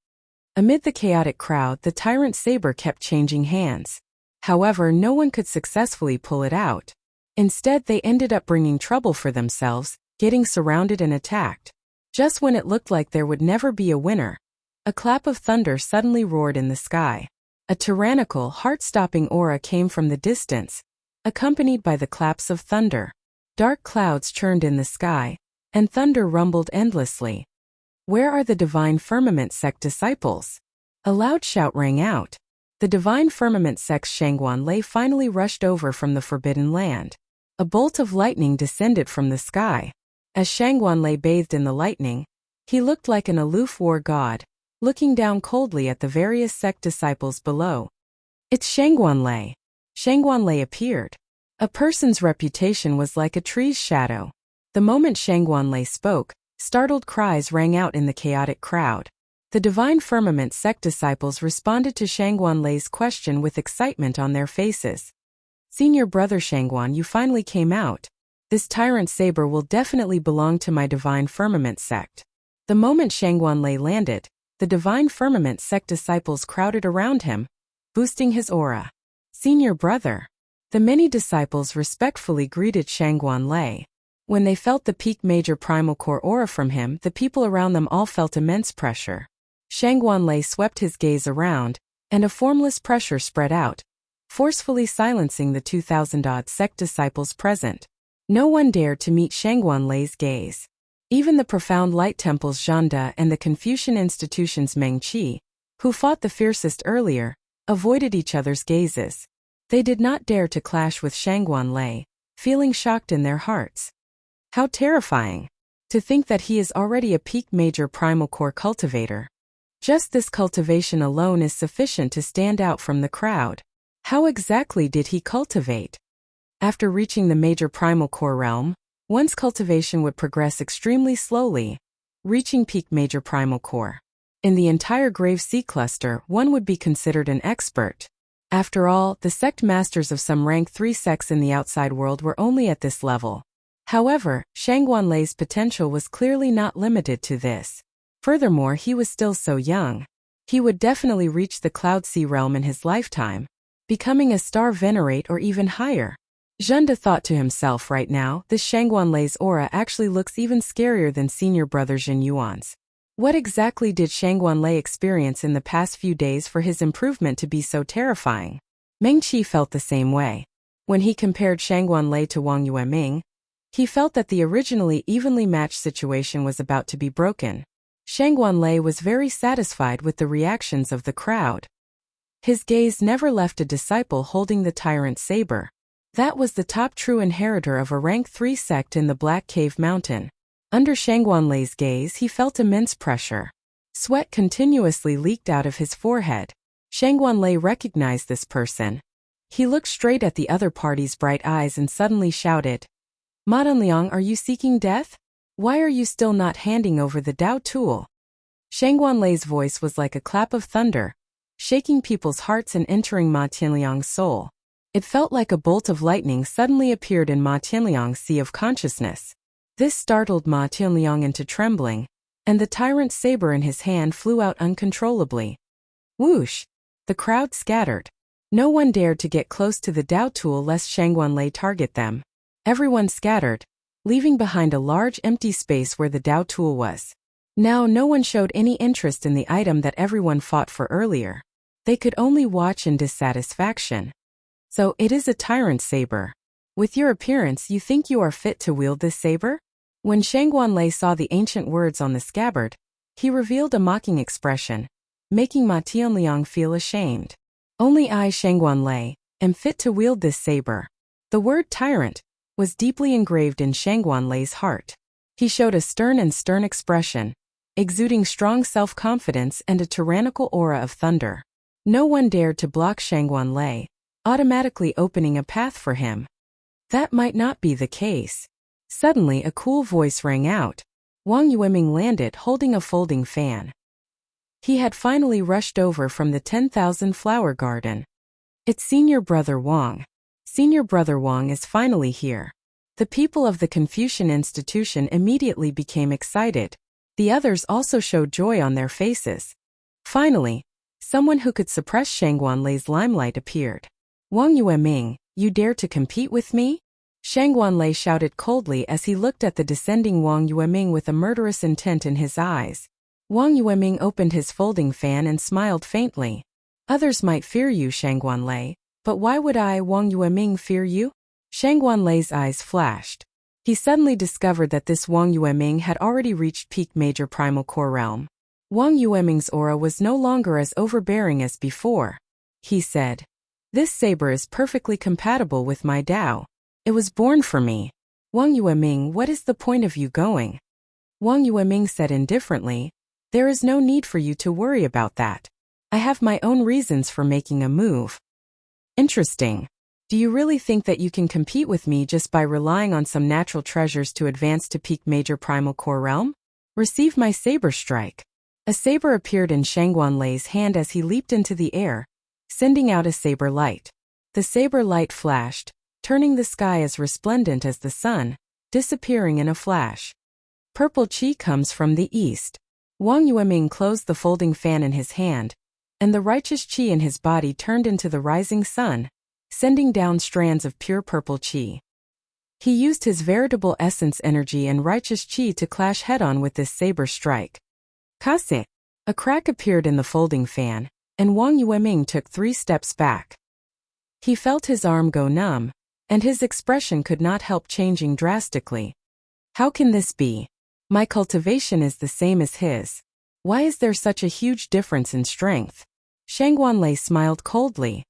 Amid the chaotic crowd, the tyrant saber kept changing hands. However, no one could successfully pull it out. Instead, they ended up bringing trouble for themselves, getting surrounded and attacked. Just when it looked like there would never be a winner, a clap of thunder suddenly roared in the sky. A tyrannical, heart-stopping aura came from the distance, accompanied by the claps of thunder. Dark clouds churned in the sky, and thunder rumbled endlessly. Where are the Divine Firmament sect disciples? A loud shout rang out. The Divine Firmament sect's Shangguanlei finally rushed over from the Forbidden Land. A bolt of lightning descended from the sky. As Shangguanlei bathed in the lightning, he looked like an aloof war god, looking down coldly at the various sect disciples below. It's Shangguanlei. Shangguanlei appeared. A person's reputation was like a tree's shadow. The moment Shangguanlei spoke, startled cries rang out in the chaotic crowd. The Divine Firmament sect disciples responded to Shangguanlei's question with excitement on their faces. Senior brother Shangguan, you finally came out. This tyrant saber will definitely belong to my Divine Firmament sect. The moment Shangguanlei landed, the Divine Firmament sect disciples crowded around him, boosting his aura. Senior brother. The many disciples respectfully greeted Shangguanlei. When they felt the peak major primal core aura from him, the people around them all felt immense pressure. Shangguanlei swept his gaze around, and a formless pressure spread out, forcefully silencing the 2,000-odd sect disciples present. No one dared to meet Shangguanlei's gaze. Even the profound light temple's Zhanda and the Confucian institution's Meng Qi, who fought the fiercest earlier, avoided each other's gazes. They did not dare to clash with Shangguanlei, feeling shocked in their hearts. How terrifying! To think that he is already a peak major primal core cultivator. Just this cultivation alone is sufficient to stand out from the crowd. How exactly did he cultivate? After reaching the major primal core realm, one's cultivation would progress extremely slowly, reaching peak major primal core. In the entire Grave Sea cluster, one would be considered an expert. After all, the sect masters of some rank 3 sects in the outside world were only at this level. However, Shangguanlei's potential was clearly not limited to this. Furthermore, he was still so young. He would definitely reach the Cloud Sea realm in his lifetime, becoming a star venerate or even higher. Zhenda thought to himself, right now, this Shangguanlei's aura actually looks even scarier than senior brother Jin Yuan's. What exactly did Shangguanlei experience in the past few days for his improvement to be so terrifying? Meng Qi felt the same way. When he compared Shangguanlei to Wang Yueming, he felt that the originally evenly matched situation was about to be broken. Shangguanlei was very satisfied with the reactions of the crowd. His gaze never left a disciple holding the tyrant saber. That was the top true inheritor of a rank 3 sect in the Black Cave Mountain. Under Shangguanlei's gaze, he felt immense pressure. Sweat continuously leaked out of his forehead. Shangguanlei recognized this person. He looked straight at the other party's bright eyes and suddenly shouted, "Madame Liang, are you seeking death? Why are you still not handing over the Dao tool?" Shangguanlei's voice was like a clap of thunder, shaking people's hearts and entering Ma Tianliang's soul. It felt like a bolt of lightning suddenly appeared in Ma Tianliang's sea of consciousness. This startled Ma Tianliang into trembling, and the tyrant's saber in his hand flew out uncontrollably. Whoosh! The crowd scattered. No one dared to get close to the Dao tool lest Shangguanlei target them. Everyone scattered, leaving behind a large empty space where the Dao tool was. Now no one showed any interest in the item that everyone fought for earlier. They could only watch in dissatisfaction. So it is a tyrant saber. With your appearance, you think you are fit to wield this saber? When Shangguanlei saw the ancient words on the scabbard, he revealed a mocking expression, making Ma Tianliang feel ashamed. Only I, Shangguanlei, am fit to wield this saber. The word tyrant was deeply engraved in Shangguanlei's heart. He showed a stern expression, exuding strong self-confidence and a tyrannical aura of thunder. No one dared to block Shangguanlei, automatically opening a path for him. That might not be the case. Suddenly a cool voice rang out. Wang Yueming landed holding a folding fan. He had finally rushed over from the 10,000 flower garden. It's Senior Brother Wang. Senior Brother Wang is finally here. The people of the Confucian institution immediately became excited. The others also showed joy on their faces. Finally, someone who could suppress Shangguanlei's limelight appeared. Wang Yueming, you dare to compete with me? Shangguanlei shouted coldly as he looked at the descending Wang Yueming with a murderous intent in his eyes. Wang Yueming opened his folding fan and smiled faintly. Others might fear you, Shangguanlei, but why would I, Wang Yueming, fear you? Shangguanlei's eyes flashed. He suddenly discovered that this Wang Yueming had already reached peak major primal core realm. Wang Yueming's aura was no longer as overbearing as before. He said, "This saber is perfectly compatible with my Tao. It was born for me. Wang Yueming, what is the point of you going?" Wang Yueming said indifferently, "There is no need for you to worry about that. I have my own reasons for making a move." Interesting. Do you really think that you can compete with me just by relying on some natural treasures to advance to peak major primal core realm? Receive my saber strike. A saber appeared in Shangguanlei's hand as he leaped into the air, sending out a saber light. The saber light flashed, turning the sky as resplendent as the sun, disappearing in a flash. Purple qi comes from the east. Wang Yueming closed the folding fan in his hand, and the righteous qi in his body turned into the rising sun, sending down strands of pure purple qi. He used his veritable essence energy and righteous qi to clash head-on with this saber strike. Kase! A crack appeared in the folding fan, and Wang Yueming took 3 steps back. He felt his arm go numb, and his expression could not help changing drastically. How can this be? My cultivation is the same as his. Why is there such a huge difference in strength? Shangguanlei smiled coldly.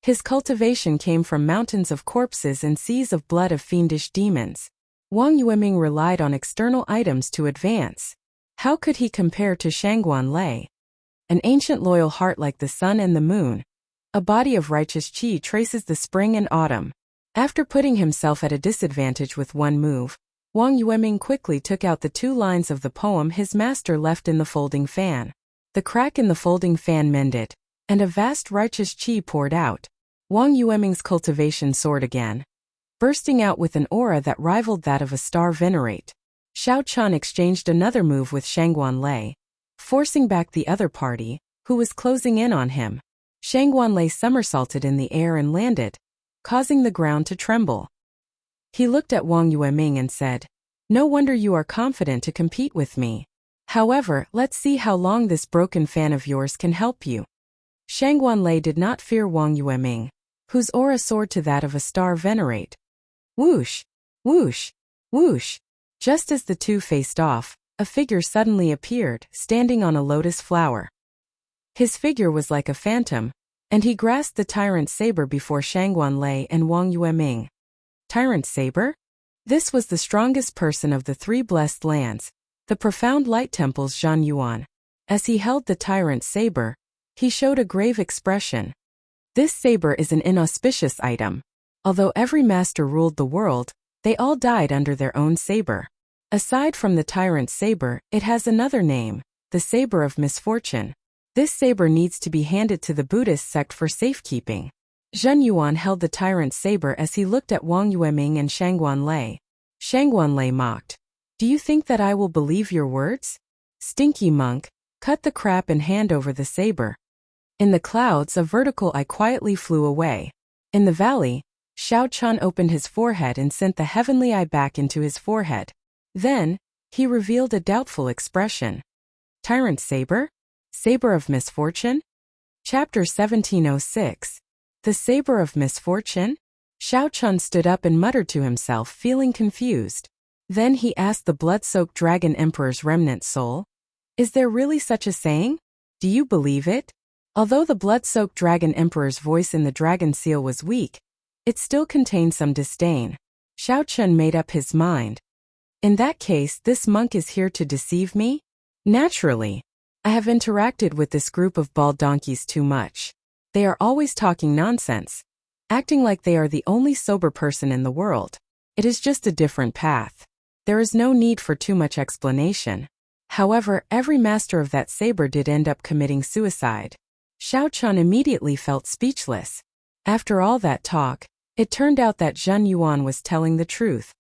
His cultivation came from mountains of corpses and seas of blood of fiendish demons. Wang Yueming relied on external items to advance. How could he compare to Shangguanlei? An ancient loyal heart like the sun and the moon. A body of righteous qi traces the spring and autumn. After putting himself at a disadvantage with one move, Wang Yueming quickly took out the 2 lines of the poem his master left in the folding fan. The crack in the folding fan mended, and a vast righteous qi poured out. Wang Yueming's cultivation soared again, bursting out with an aura that rivaled that of a star venerate. Xiao Chun exchanged another move with Shangguanlei, forcing back the other party, who was closing in on him. Shangguanlei somersaulted in the air and landed, causing the ground to tremble. He looked at Wang Yueming and said, "No wonder you are confident to compete with me. However, let's see how long this broken fan of yours can help you." Shangguanlei did not fear Wang Yueming, whose aura soared to that of a star venerate. Whoosh! Whoosh! Whoosh! Just as the two faced off, a figure suddenly appeared, standing on a lotus flower. His figure was like a phantom, and he grasped the tyrant saber before Shangguanlei and Wang Yueming. Tyrant saber? This was the strongest person of the 3 blessed lands, the profound light temple's Zhan Yuan. As he held the tyrant saber, he showed a grave expression. This saber is an inauspicious item. Although every master ruled the world, they all died under their own saber. Aside from the tyrant saber, it has another name, the saber of misfortune. This saber needs to be handed to the Buddhist sect for safekeeping. Zhen Yuan held the tyrant saber as he looked at Wang Yueming and Shangguanlei. Shangguanlei mocked. "Do you think that I will believe your words? Stinky monk, cut the crap and hand over the saber." In the clouds, a vertical eye quietly flew away. In the valley, Xiao Chun opened his forehead and sent the heavenly eye back into his forehead. Then, he revealed a doubtful expression. Tyrant saber? Saber of misfortune? Chapter 1706. The Saber of Misfortune? Xiao Chun stood up and muttered to himself, feeling confused. Then he asked the blood-soaked dragon emperor's remnant soul, "Is there really such a saying? Do you believe it?" Although the blood-soaked dragon emperor's voice in the dragon seal was weak, it still contained some disdain. Xiao Chun made up his mind. In that case, this monk is here to deceive me? Naturally. I have interacted with this group of bald donkeys too much. They are always talking nonsense, acting like they are the only sober person in the world. It is just a different path. There is no need for too much explanation. However, every master of that saber did end up committing suicide. Xiao Chun immediately felt speechless. After all that talk, it turned out that Zhen Yuan was telling the truth.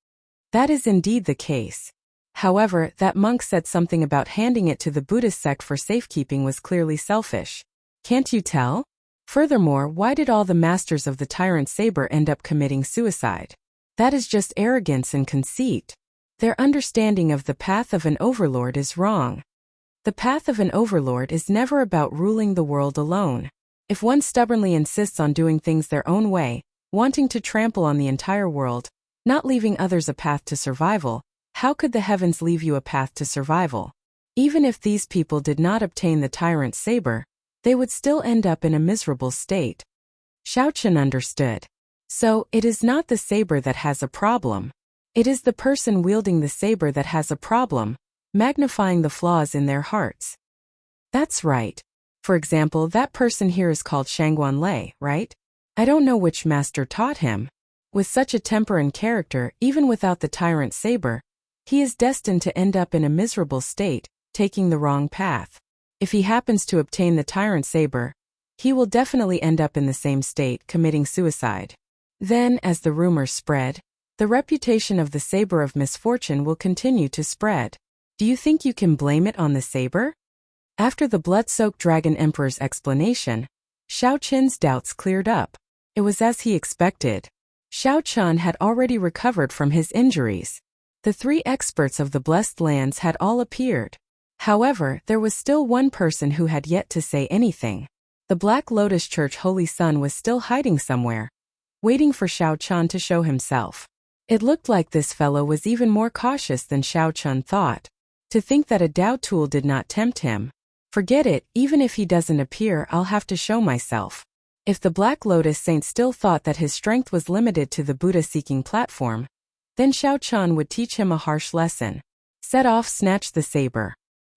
That is indeed the case. However, that monk said something about handing it to the Buddhist sect for safekeeping was clearly selfish. Can't you tell? Furthermore, why did all the masters of the tyrant saber end up committing suicide? That is just arrogance and conceit. Their understanding of the path of an overlord is wrong. The path of an overlord is never about ruling the world alone. If one stubbornly insists on doing things their own way, wanting to trample on the entire world, not leaving others a path to survival, how could the heavens leave you a path to survival? Even if these people did not obtain the tyrant saber, they would still end up in a miserable state. Xiao Chun understood. So, it is not the saber that has a problem. It is the person wielding the saber that has a problem, magnifying the flaws in their hearts. That's right. For example, that person here is called Shangguan Lei, right? I don't know which master taught him. With such a temper and character, even without the tyrant saber, he is destined to end up in a miserable state, taking the wrong path. If he happens to obtain the tyrant saber, he will definitely end up in the same state, committing suicide. Then, as the rumors spread, the reputation of the saber of misfortune will continue to spread. Do you think you can blame it on the saber? After the blood-soaked dragon emperor's explanation, Xiao Chun's doubts cleared up. It was as he expected. Xiao Chun had already recovered from his injuries. The 3 experts of the Blessed Lands had all appeared. However, there was still one person who had yet to say anything. The Black Lotus Church Holy Sun was still hiding somewhere, waiting for Xiao Chun to show himself. It looked like this fellow was even more cautious than Xiao Chun thought. To think that a Dao tool did not tempt him. Forget it, even if he doesn't appear, I'll have to show myself. If the Black Lotus Saint still thought that his strength was limited to the Buddha-seeking platform, then Xiao Chun would teach him a harsh lesson. Set off snatched the saber.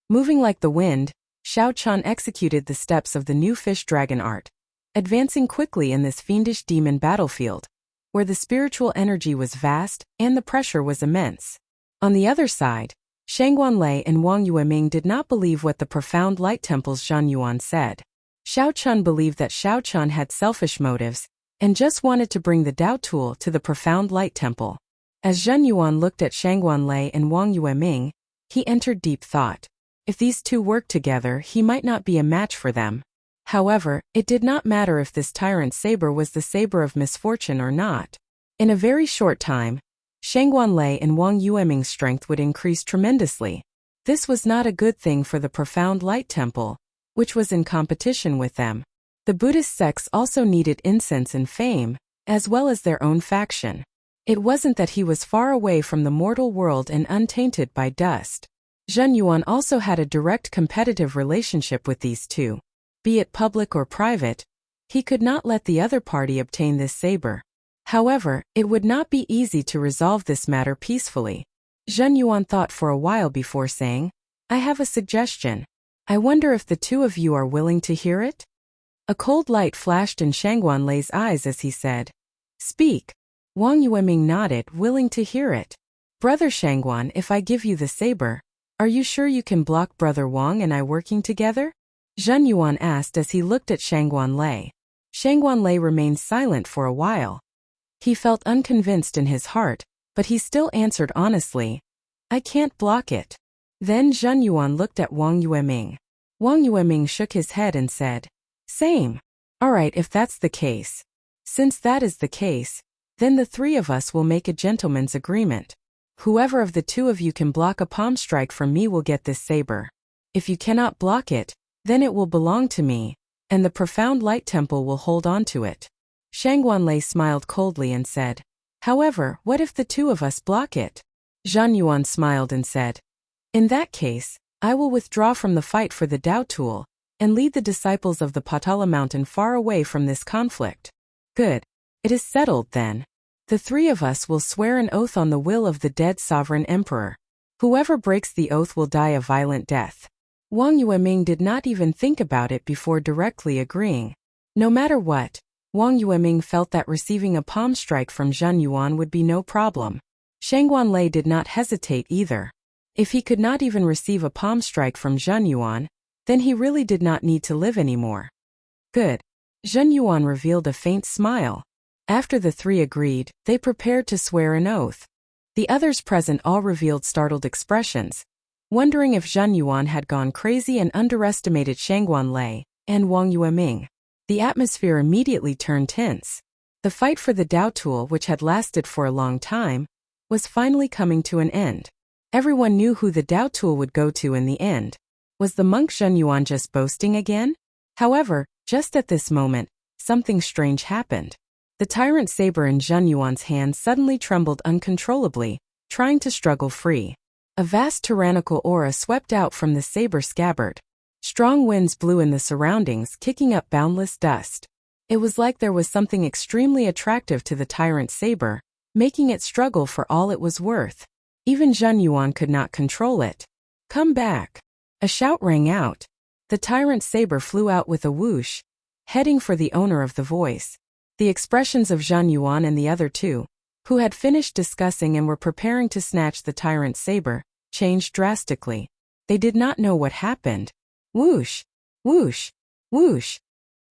Moving like the wind, Xiao Chun executed the steps of the new fish dragon art, advancing quickly in this fiendish demon battlefield, where the spiritual energy was vast and the pressure was immense. On the other side, Shangguan Lei and Wang Yueming did not believe what the profound light temple's Zhen Yuan said. Xiao Chun believed that Xiao Chun had selfish motives and just wanted to bring the Dao tool to the profound light temple. As Zhen Yuan looked at Shangguan Lei and Wang Yueming, he entered deep thought. If these two worked together, he might not be a match for them. However, it did not matter if this tyrant saber was the saber of misfortune or not. In a very short time, Shangguan Lei and Wang Yueming's strength would increase tremendously. This was not a good thing for the profound light temple, which was in competition with them. The Buddhist sects also needed incense and fame, as well as their own faction. It wasn't that he was far away from the mortal world and untainted by dust. Zhen Yuan also had a direct competitive relationship with these two. Be it public or private, he could not let the other party obtain this saber. However, it would not be easy to resolve this matter peacefully. Zhen Yuan thought for a while before saying, I have a suggestion. I wonder if the two of you are willing to hear it? A cold light flashed in Shangguan Lei's eyes as he said, Speak. Wang Yueming nodded, willing to hear it. Brother Shangguan, if I give you the saber, are you sure you can block Brother Wang and I working together? Zhen Yuan asked as he looked at Shangguan Lei. Shangguan Lei remained silent for a while. He felt unconvinced in his heart, but he still answered honestly, I can't block it. Then Zhen Yuan looked at Wang Yueming. Wang Yueming shook his head and said, Same. Alright, if that's the case. Since that is the case, then the 3 of us will make a gentleman's agreement. Whoever of the 2 of you can block a palm strike from me will get this saber. If you cannot block it, then it will belong to me, and the profound light temple will hold on to it. Shang Wanlei smiled coldly and said, "However, what if the two of us block it?" Zhang Yuan smiled and said, "In that case, I will withdraw from the fight for the Dao tool and lead the disciples of the Patala mountain far away from this conflict." "Good. It is settled then. The three of us will swear an oath on the will of the dead sovereign emperor. Whoever breaks the oath will die a violent death." Wang Yueming did not even think about it before directly agreeing. No matter what, Wang Yueming felt that receiving a palm strike from Zhang Yuan would be no problem. Shang Wanlei did not hesitate either. If he could not even receive a palm strike from Zhang Yuan, then he really did not need to live anymore. "Good." Zhang Yuan revealed a faint smile. After the three agreed, they prepared to swear an oath. The others present all revealed startled expressions, wondering if Zhang Yuan had gone crazy and underestimated Shang Wanlei and Wang Yueming. The atmosphere immediately turned tense. The fight for the Dao tool, which had lasted for a long time, was finally coming to an end. Everyone knew who the Dao tool would go to in the end. Was the monk Zhang Yuan just boasting again? However, just at this moment, something strange happened. The tyrant saber in Zhang Yuan's hand suddenly trembled uncontrollably, trying to struggle free. A vast tyrannical aura swept out from the saber scabbard. Strong winds blew in the surroundings, kicking up boundless dust. It was like there was something extremely attractive to the tyrant saber, making it struggle for all it was worth. Even Zhang Yuan could not control it. "Come back!" A shout rang out. The tyrant saber flew out with a whoosh, heading for the owner of the voice. The expressions of Zhang Yuan and the other two, who had finished discussing and were preparing to snatch the tyrant saber, changed drastically. They did not know what happened. Whoosh! Whoosh! Whoosh!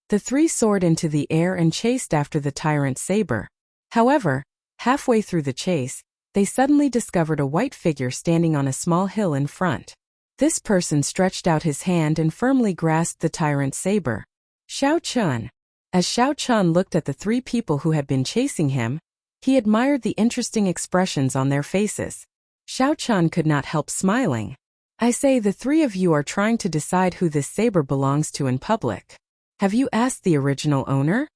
The three soared into the air and chased after the tyrant saber. However, halfway through the chase, they suddenly discovered a white figure standing on a small hill in front. This person stretched out his hand and firmly grasped the tyrant saber. Xiao Chun. As Xiao Chun looked at the three people who had been chasing him, he admired the interesting expressions on their faces. Xiao Chun could not help smiling. "I say, the three of you are trying to decide who this saber belongs to in public. Have you asked the original owner?"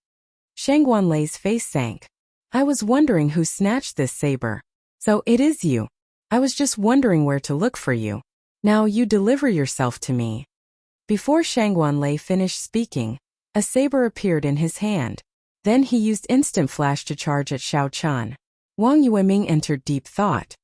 Shang Wanlei's face sank. "I was wondering who snatched this saber. So it is you. I was just wondering where to look for you. Now you deliver yourself to me." Before Shang Wanlei finished speaking, a saber appeared in his hand. Then he used instant flash to charge at Xiao Chun. Wang Yueming entered deep thought.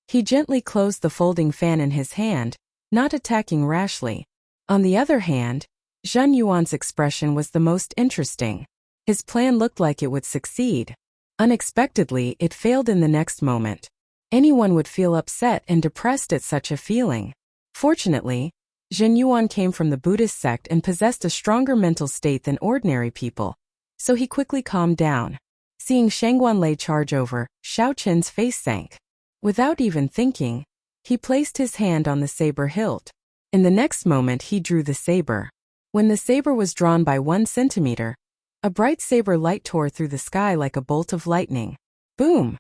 He gently closed the folding fan in his hand, not attacking rashly. On the other hand, Zhang Yuan's expression was the most interesting. His plan looked like it would succeed. Unexpectedly, it failed in the next moment. Anyone would feel upset and depressed at such a feeling. Fortunately, Zhang Yuan came from the Buddhist sect and possessed a stronger mental state than ordinary people, so he quickly calmed down. Seeing Shang Wanlei charge over, Xiao Chun's face sank. Without even thinking, he placed his hand on the saber hilt. In the next moment he drew the saber. When the saber was drawn by 1 centimeter, a bright saber light tore through the sky like a bolt of lightning. Boom!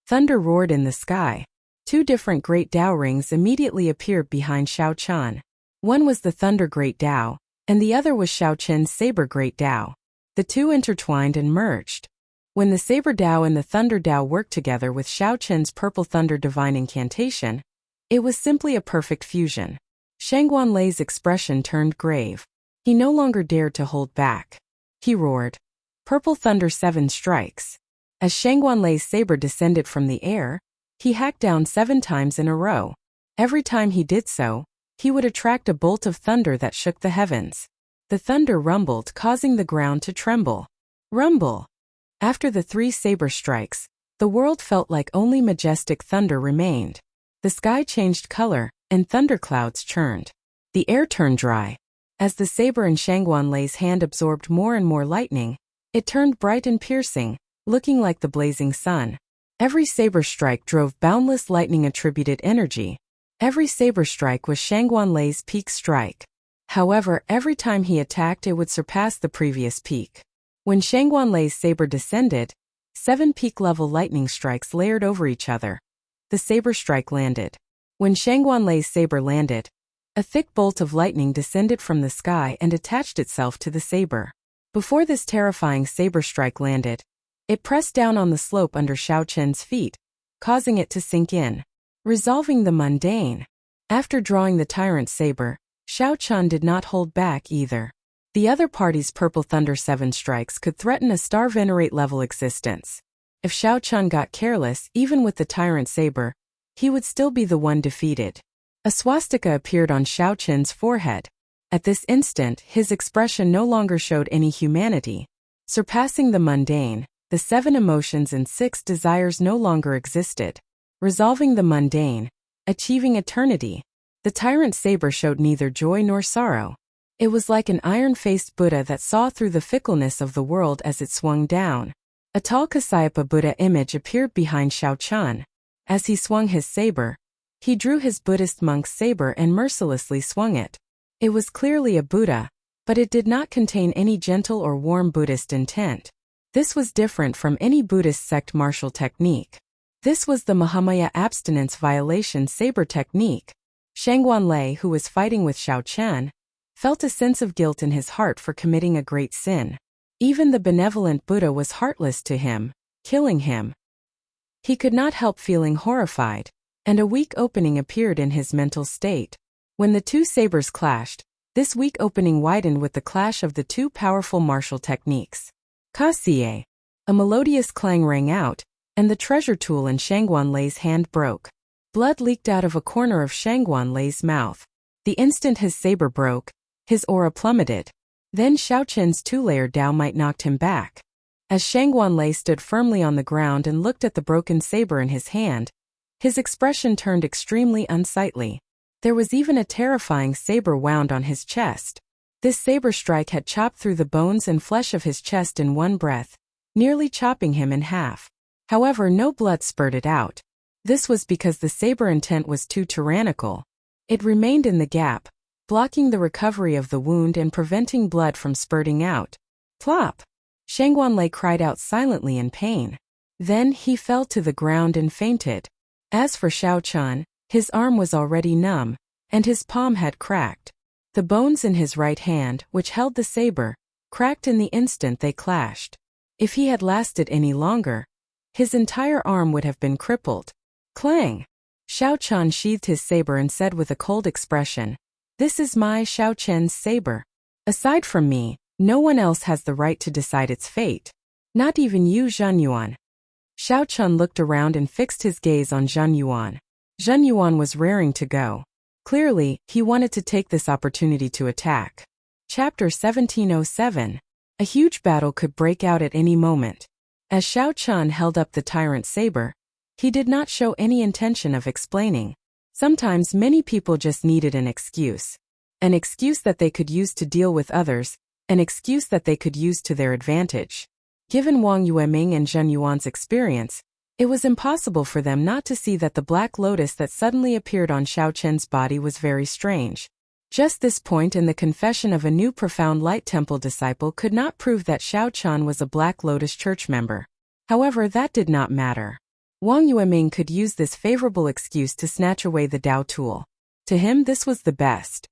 Thunder roared in the sky. 2 different great Dao rings immediately appeared behind Xiao Chun. One was the Thunder Great Dao, and the other was Xiao Chun's Saber Great Dao. The two intertwined and merged. When the Saber Dao and the Thunder Dao worked together with Xiao Chun's Purple Thunder Divine Incantation, it was simply a perfect fusion. Shang Wanlei's expression turned grave. He no longer dared to hold back. He roared, "Purple Thunder 7 strikes." As Shang Wanlei's saber descended from the air, he hacked down 7 times in a row. Every time he did so, he would attract a bolt of thunder that shook the heavens. The thunder rumbled, causing the ground to tremble. Rumble! After the 3 saber strikes, the world felt like only majestic thunder remained. The sky changed color, and thunderclouds churned. The air turned dry. As the saber in Shang Wanlei's hand absorbed more and more lightning, it turned bright and piercing, looking like the blazing sun. Every saber strike drove boundless lightning-attributed energy. Every saber strike was Shang Wanlei's peak strike. However, every time he attacked it would surpass the previous peak. When Shang Wanlei's saber descended, 7 peak-level lightning strikes layered over each other. The saber strike landed. When Shang Wanlei's saber landed, a thick bolt of lightning descended from the sky and attached itself to the saber. Before this terrifying saber strike landed, it pressed down on the slope under Xiao Chen's feet, causing it to sink in, resolving the mundane. After drawing the tyrant saber, Xiao Chen did not hold back either. The other party's Purple Thunder 7 strikes could threaten a star venerate level existence. If Xiao Chen got careless, even with the tyrant saber, he would still be the one defeated. A swastika appeared on Xiao Chen's forehead. At this instant, his expression no longer showed any humanity. Surpassing the mundane, the 7 emotions and 6 desires no longer existed. Resolving the mundane, achieving eternity. The tyrant saber showed neither joy nor sorrow. It was like an iron-faced Buddha that saw through the fickleness of the world as it swung down. A tall Kasyapa Buddha image appeared behind Xiao Chen. As he swung his saber, he drew his Buddhist monk's saber and mercilessly swung it. It was clearly a Buddha, but it did not contain any gentle or warm Buddhist intent. This was different from any Buddhist sect martial technique. This was the Mahamaya abstinence violation saber technique. Shangguan Lei, who was fighting with Xiao Chen, felt a sense of guilt in his heart for committing a great sin. Even the benevolent Buddha was heartless to him, killing him. He could not help feeling horrified, and a weak opening appeared in his mental state. When the two sabers clashed, this weak opening widened with the clash of the two powerful martial techniques. Kasie! A melodious clang rang out, and the treasure tool in Shangguan Lei's hand broke. Blood leaked out of a corner of Shangguan Lei's mouth. The instant his saber broke, his aura plummeted. Then Xiao Chen's two-layer Dao might knocked him back. As Shangguan Lei stood firmly on the ground and looked at the broken saber in his hand, his expression turned extremely unsightly. There was even a terrifying saber wound on his chest. This saber strike had chopped through the bones and flesh of his chest in one breath, nearly chopping him in half. However, no blood spurted out. This was because the saber intent was too tyrannical. It remained in the gap, blocking the recovery of the wound and preventing blood from spurting out. Plop! Shangguan Lei cried out silently in pain. Then he fell to the ground and fainted. As for Xiao Chen, his arm was already numb, and his palm had cracked. The bones in his right hand, which held the saber, cracked in the instant they clashed. If he had lasted any longer, his entire arm would have been crippled. Clang! Xiao Chen sheathed his saber and said with a cold expression, "This is my Xiao Chen's saber. Aside from me, no one else has the right to decide its fate. Not even you, Zhen Yuan." Xiao Chen looked around and fixed his gaze on Zhen Yuan. Zhen Yuan was raring to go. Clearly, he wanted to take this opportunity to attack. Chapter 1707. A huge battle could break out at any moment. As Xiao Chen held up the tyrant saber, he did not show any intention of explaining. Sometimes many people just needed an excuse. An excuse that they could use to deal with others, an excuse that they could use to their advantage. Given Wang Yueming and Zhen Yuan's experience, it was impossible for them not to see that the black lotus that suddenly appeared on Xiao Chen's body was very strange. Just this point in the confession of a new profound light temple disciple could not prove that Xiao Chen was a Black Lotus church member. However, that did not matter. Wang Yueming could use this favorable excuse to snatch away the Dao tool. To him, this was the best.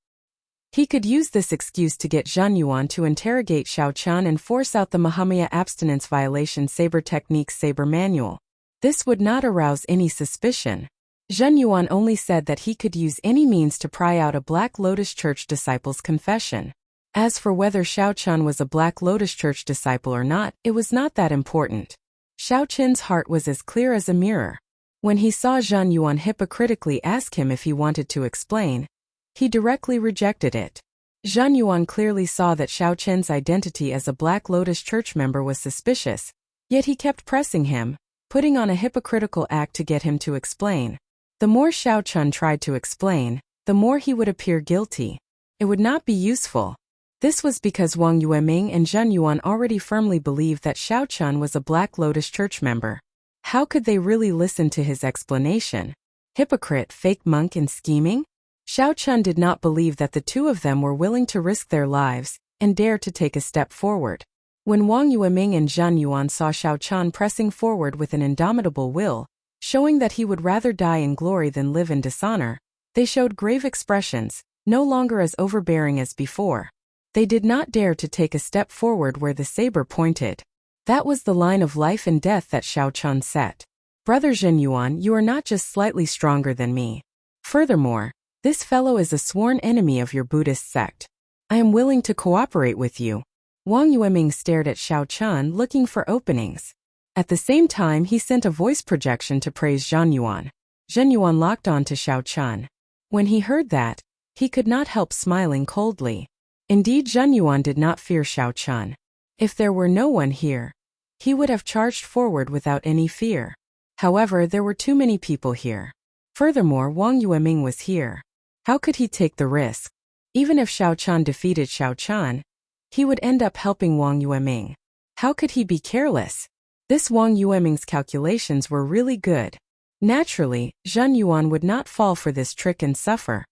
He could use this excuse to get Zhen Yuan to interrogate Xiao Chen and force out the Mahamaya abstinence violation saber techniques saber manual. This would not arouse any suspicion. Zhen Yuan only said that he could use any means to pry out a Black Lotus Church disciple's confession. As for whether Xiao Chen was a Black Lotus Church disciple or not, it was not that important. Xiao Chen's heart was as clear as a mirror. When he saw Zhen Yuan hypocritically ask him if he wanted to explain, he directly rejected it. Zhen Yuan clearly saw that Xiao Chen's identity as a Black Lotus Church member was suspicious, yet he kept pressing him, putting on a hypocritical act to get him to explain. The more Xiao Chen tried to explain, the more he would appear guilty. It would not be useful. This was because Wang Yueming and Zhen Yuan already firmly believed that Xiao Chen was a Black Lotus Church member. How could they really listen to his explanation? Hypocrite, fake monk, and scheming? Xiao Chen did not believe that the two of them were willing to risk their lives and dare to take a step forward. When Wang Yueming and Zhen Yuan saw Xiao Chen pressing forward with an indomitable will, showing that he would rather die in glory than live in dishonor, they showed grave expressions, no longer as overbearing as before. They did not dare to take a step forward where the saber pointed. That was the line of life and death that Xiao Chun set. Brother Zhenyuan, you are not just slightly stronger than me. Furthermore, this fellow is a sworn enemy of your Buddhist sect. I am willing to cooperate with you. Wang Yueming stared at Xiao Chun, looking for openings. At the same time, he sent a voice projection to praise Zhenyuan. Zhenyuan locked on to Xiao Chun. When he heard that, he could not help smiling coldly. Indeed, Zhenyuan did not fear Xiao Chun. If there were no one here, he would have charged forward without any fear. However, there were too many people here. Furthermore, Wang Yueming was here. How could he take the risk? Even if Xiao Chun defeated Xiao Chun, he would end up helping Wang Yueming. How could he be careless? This Wang Yueming's calculations were really good. Naturally, Zhenyuan would not fall for this trick and suffer.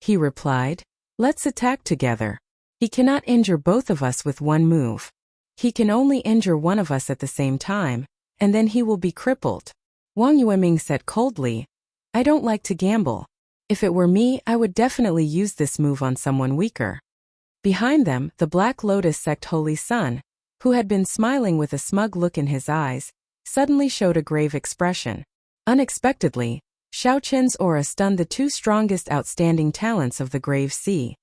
He replied, "Let's attack together. He cannot injure both of us with one move. He can only injure one of us at the same time, and then he will be crippled." Wang Yueming said coldly, "I don't like to gamble. If it were me, I would definitely use this move on someone weaker." Behind them, the Black Lotus sect Holy Sun, who had been smiling with a smug look in his eyes, suddenly showed a grave expression. Unexpectedly, Xiao Chen's aura stunned the two strongest outstanding talents of the Grave Sea.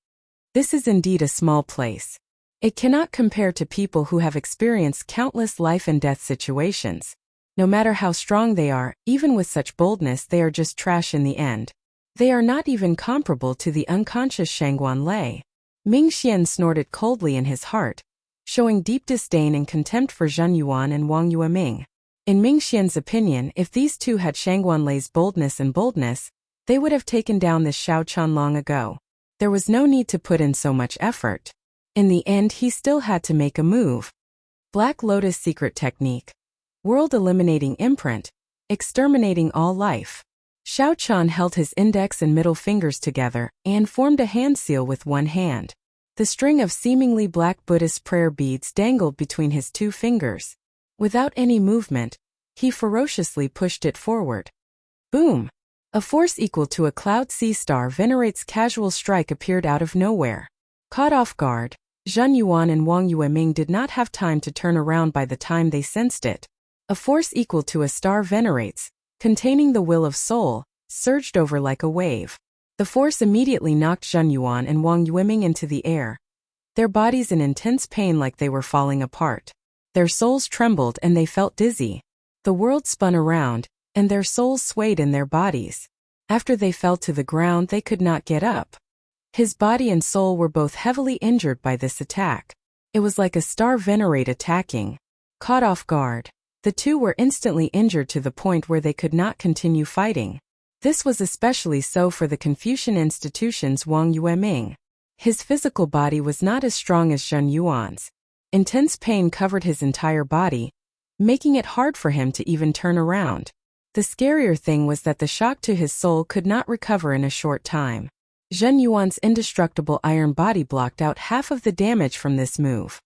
This is indeed a small place. It cannot compare to people who have experienced countless life and death situations. No matter how strong they are, even with such boldness, they are just trash in the end. They are not even comparable to the unconscious Shangguan Lei. Ming Xian snorted coldly in his heart, showing deep disdain and contempt for Zhenyuan and Wang Yueming. In Ming Xian's opinion, if these two had Shangguan Lei's boldness, they would have taken down this Xiao Chun long ago. There was no need to put in so much effort. In the end, he still had to make a move. Black Lotus secret technique. World eliminating imprint. Exterminating all life. Xiao Chun held his index and middle fingers together and formed a hand seal with one hand. The string of seemingly black Buddhist prayer beads dangled between his two fingers. Without any movement, he ferociously pushed it forward. Boom! A force equal to a cloud sea star venerates casual strike appeared out of nowhere. Caught off guard, Zhenyuan and Wang Yueming did not have time to turn around by the time they sensed it. A force equal to a star venerates, containing the will of soul, surged over like a wave. The force immediately knocked Zhenyuan and Wang Yueming into the air, their bodies in intense pain like they were falling apart. Their souls trembled and they felt dizzy. The world spun around, and their souls swayed in their bodies. After they fell to the ground, they could not get up. His body and soul were both heavily injured by this attack. It was like a star venerate attacking. Caught off guard, the two were instantly injured to the point where they could not continue fighting. This was especially so for the Confucian institution's Wang Yueming. His physical body was not as strong as Zhenyuan's. Intense pain covered his entire body, making it hard for him to even turn around. The scarier thing was that the shock to his soul could not recover in a short time. Zhenyuan's indestructible iron body blocked out half of the damage from this move.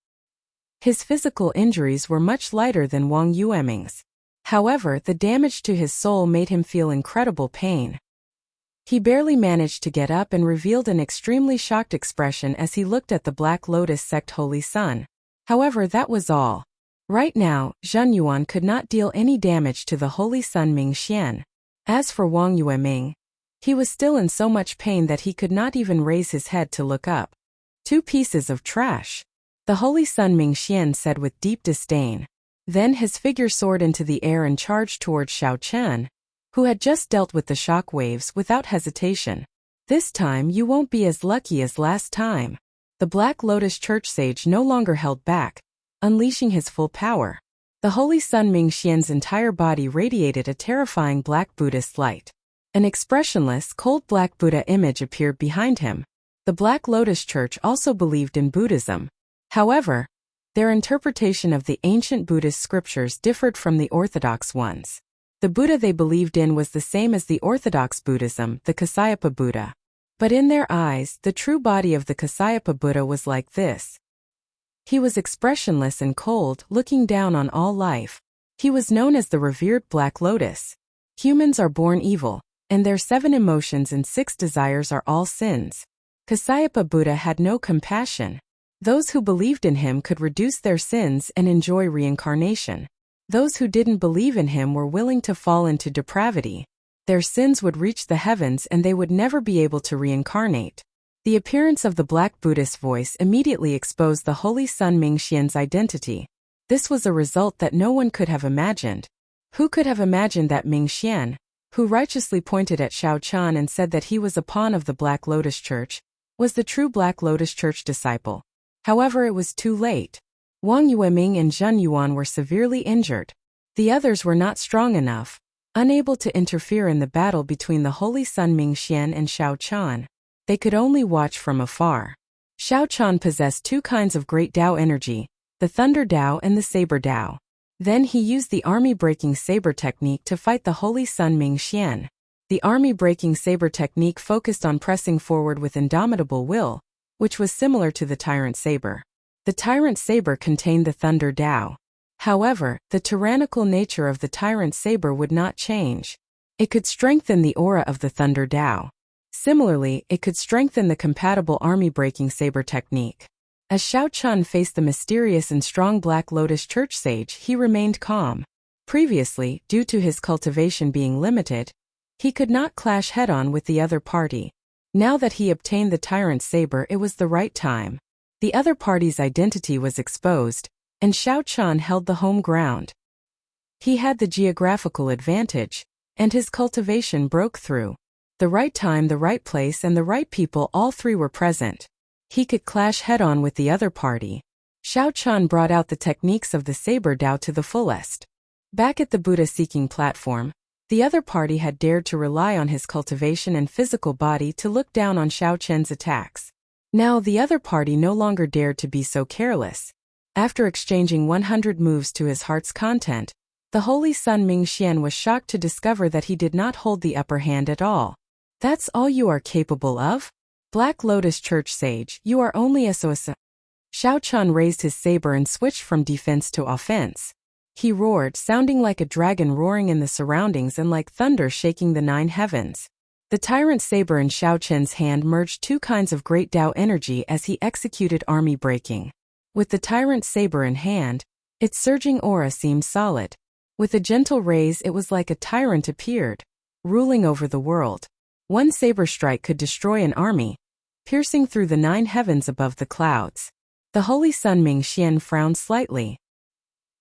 His physical injuries were much lighter than Wang Yueming's. However, the damage to his soul made him feel incredible pain. He barely managed to get up and revealed an extremely shocked expression as he looked at the Black Lotus sect Holy Sun. However, that was all. Right now, Zhenyuan could not deal any damage to the Holy Sun Ming Xian. As for Wang Yueming, he was still in so much pain that he could not even raise his head to look up. Two pieces of trash. The Holy Sun Ming Xian said with deep disdain. Then his figure soared into the air and charged towards Xiao Chen, who had just dealt with the shock waves without hesitation. This time you won't be as lucky as last time. The Black Lotus church sage no longer held back, unleashing his full power. The Holy Sun Ming Xian's entire body radiated a terrifying black Buddhist light. An expressionless, cold black Buddha image appeared behind him. The Black Lotus Church also believed in Buddhism. However, their interpretation of the ancient Buddhist scriptures differed from the orthodox ones. The Buddha they believed in was the same as the orthodox Buddhism, the Kasyapa Buddha. But in their eyes, the true body of the Kasyapa Buddha was like this. He was expressionless and cold, looking down on all life. He was known as the revered Black Lotus. Humans are born evil, and their 7 emotions and 6 desires are all sins. Kasyapa Buddha had no compassion. Those who believed in him could reduce their sins and enjoy reincarnation. Those who didn't believe in him were willing to fall into depravity. Their sins would reach the heavens and they would never be able to reincarnate. The appearance of the Black Buddhist voice immediately exposed the Holy Sun Mingxian's identity. This was a result that no one could have imagined. Who could have imagined that Mingxian, who righteously pointed at Shao Chan and said that he was a pawn of the Black Lotus Church, was the true Black Lotus Church disciple? However, it was too late. Wang Yueming and Zhen Yuan were severely injured. The others were not strong enough, unable to interfere in the battle between the Holy Sun Mingxian and Shao Chan. They could only watch from afar. Shao Chan possessed two kinds of great Dao energy, the Thunder Dao and the Saber Dao. Then he used the army-breaking saber technique to fight the Holy Sun Mingxian. The army-breaking saber technique focused on pressing forward with indomitable will, which was similar to the Tyrant Saber. The Tyrant Saber contained the Thunder Dao. However, the tyrannical nature of the Tyrant Saber would not change. It could strengthen the aura of the Thunder Dao. Similarly, it could strengthen the compatible army-breaking saber technique. As Shao Chan faced the mysterious and strong Black Lotus Church sage, he remained calm. Previously, due to his cultivation being limited, he could not clash head-on with the other party. Now that he obtained the Tyrant Saber, it was the right time. The other party's identity was exposed, and Shao Chan held the home ground. He had the geographical advantage, and his cultivation broke through. The right time, the right place, and the right people, all three were present. He could clash head-on with the other party. Shao Chan brought out the techniques of the Saber Dao to the fullest. Back at the Buddha-seeking platform, the other party had dared to rely on his cultivation and physical body to look down on Shao Chen's attacks. Now the other party no longer dared to be so careless. After exchanging 100 moves to his heart's content, the Holy Sun Mingxian was shocked to discover that he did not hold the upper hand at all. That's all you are capable of? Black Lotus Church Sage, you are only a SOS. Shao Chan raised his saber and switched from defense to offense. He roared, sounding like a dragon roaring in the surroundings and like thunder shaking the 9 heavens. The Tyrant Saber in Shao Chen's hand merged two kinds of great Dao energy as he executed army breaking. With the Tyrant Saber in hand, its surging aura seemed solid. With a gentle raise, it was like a tyrant appeared, ruling over the world. One saber strike could destroy an army, piercing through the 9 heavens above the clouds. The Holy Sun Mingxian frowned slightly.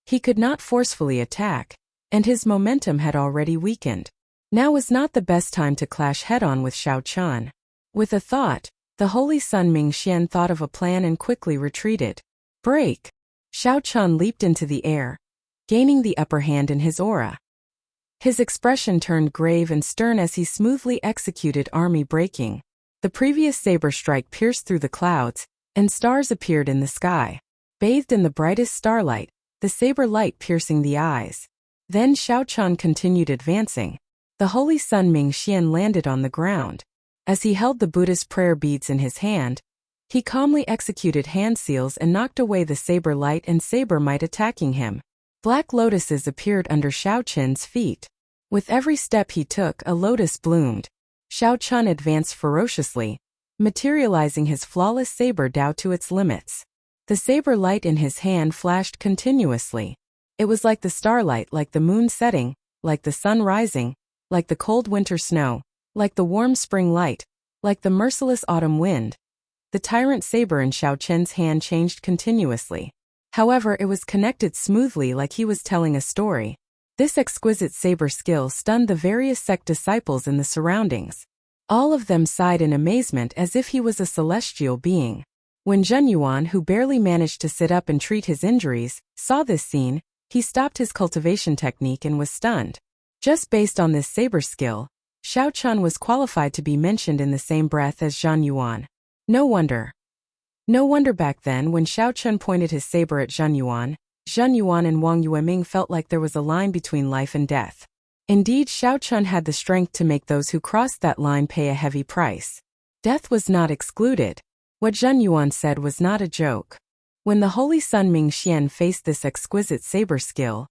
He could not forcefully attack, and his momentum had already weakened. Now was not the best time to clash head-on with Shao Chan. With a thought, the Holy Sun Mingxian thought of a plan and quickly retreated. Break! Shao Chan leaped into the air, gaining the upper hand in his aura. His expression turned grave and stern as he smoothly executed army breaking. The previous saber strike pierced through the clouds, and stars appeared in the sky. Bathed in the brightest starlight, the saber light piercing the eyes. Then Shao Chan continued advancing. The Holy Sun Mingxian landed on the ground. As he held the Buddhist prayer beads in his hand, he calmly executed hand seals and knocked away the saber light and saber might attacking him. Black lotuses appeared under Shao Chen's feet. With every step he took, a lotus bloomed. Shao Chan advanced ferociously, materializing his flawless saber Dao to its limits. The saber light in his hand flashed continuously. It was like the starlight, like the moon setting, like the sun rising, like the cold winter snow, like the warm spring light, like the merciless autumn wind. The tyrant saber in Shao Chen's hand changed continuously. However, it was connected smoothly like he was telling a story. This exquisite saber skill stunned the various sect disciples in the surroundings. All of them sighed in amazement as if he was a celestial being. When Zhen Yuan, who barely managed to sit up and treat his injuries, saw this scene, he stopped his cultivation technique and was stunned. Just based on this saber skill, Shao Chan was qualified to be mentioned in the same breath as Zhen Yuan. No wonder. No wonder back then when Shao Chan pointed his saber at Zhen Yuan and Wang Yueming felt like there was a line between life and death. Indeed, Shao Chan had the strength to make those who crossed that line pay a heavy price. Death was not excluded. What Zhen Yuan said was not a joke. When the Holy Sun Mingxian faced this exquisite saber skill,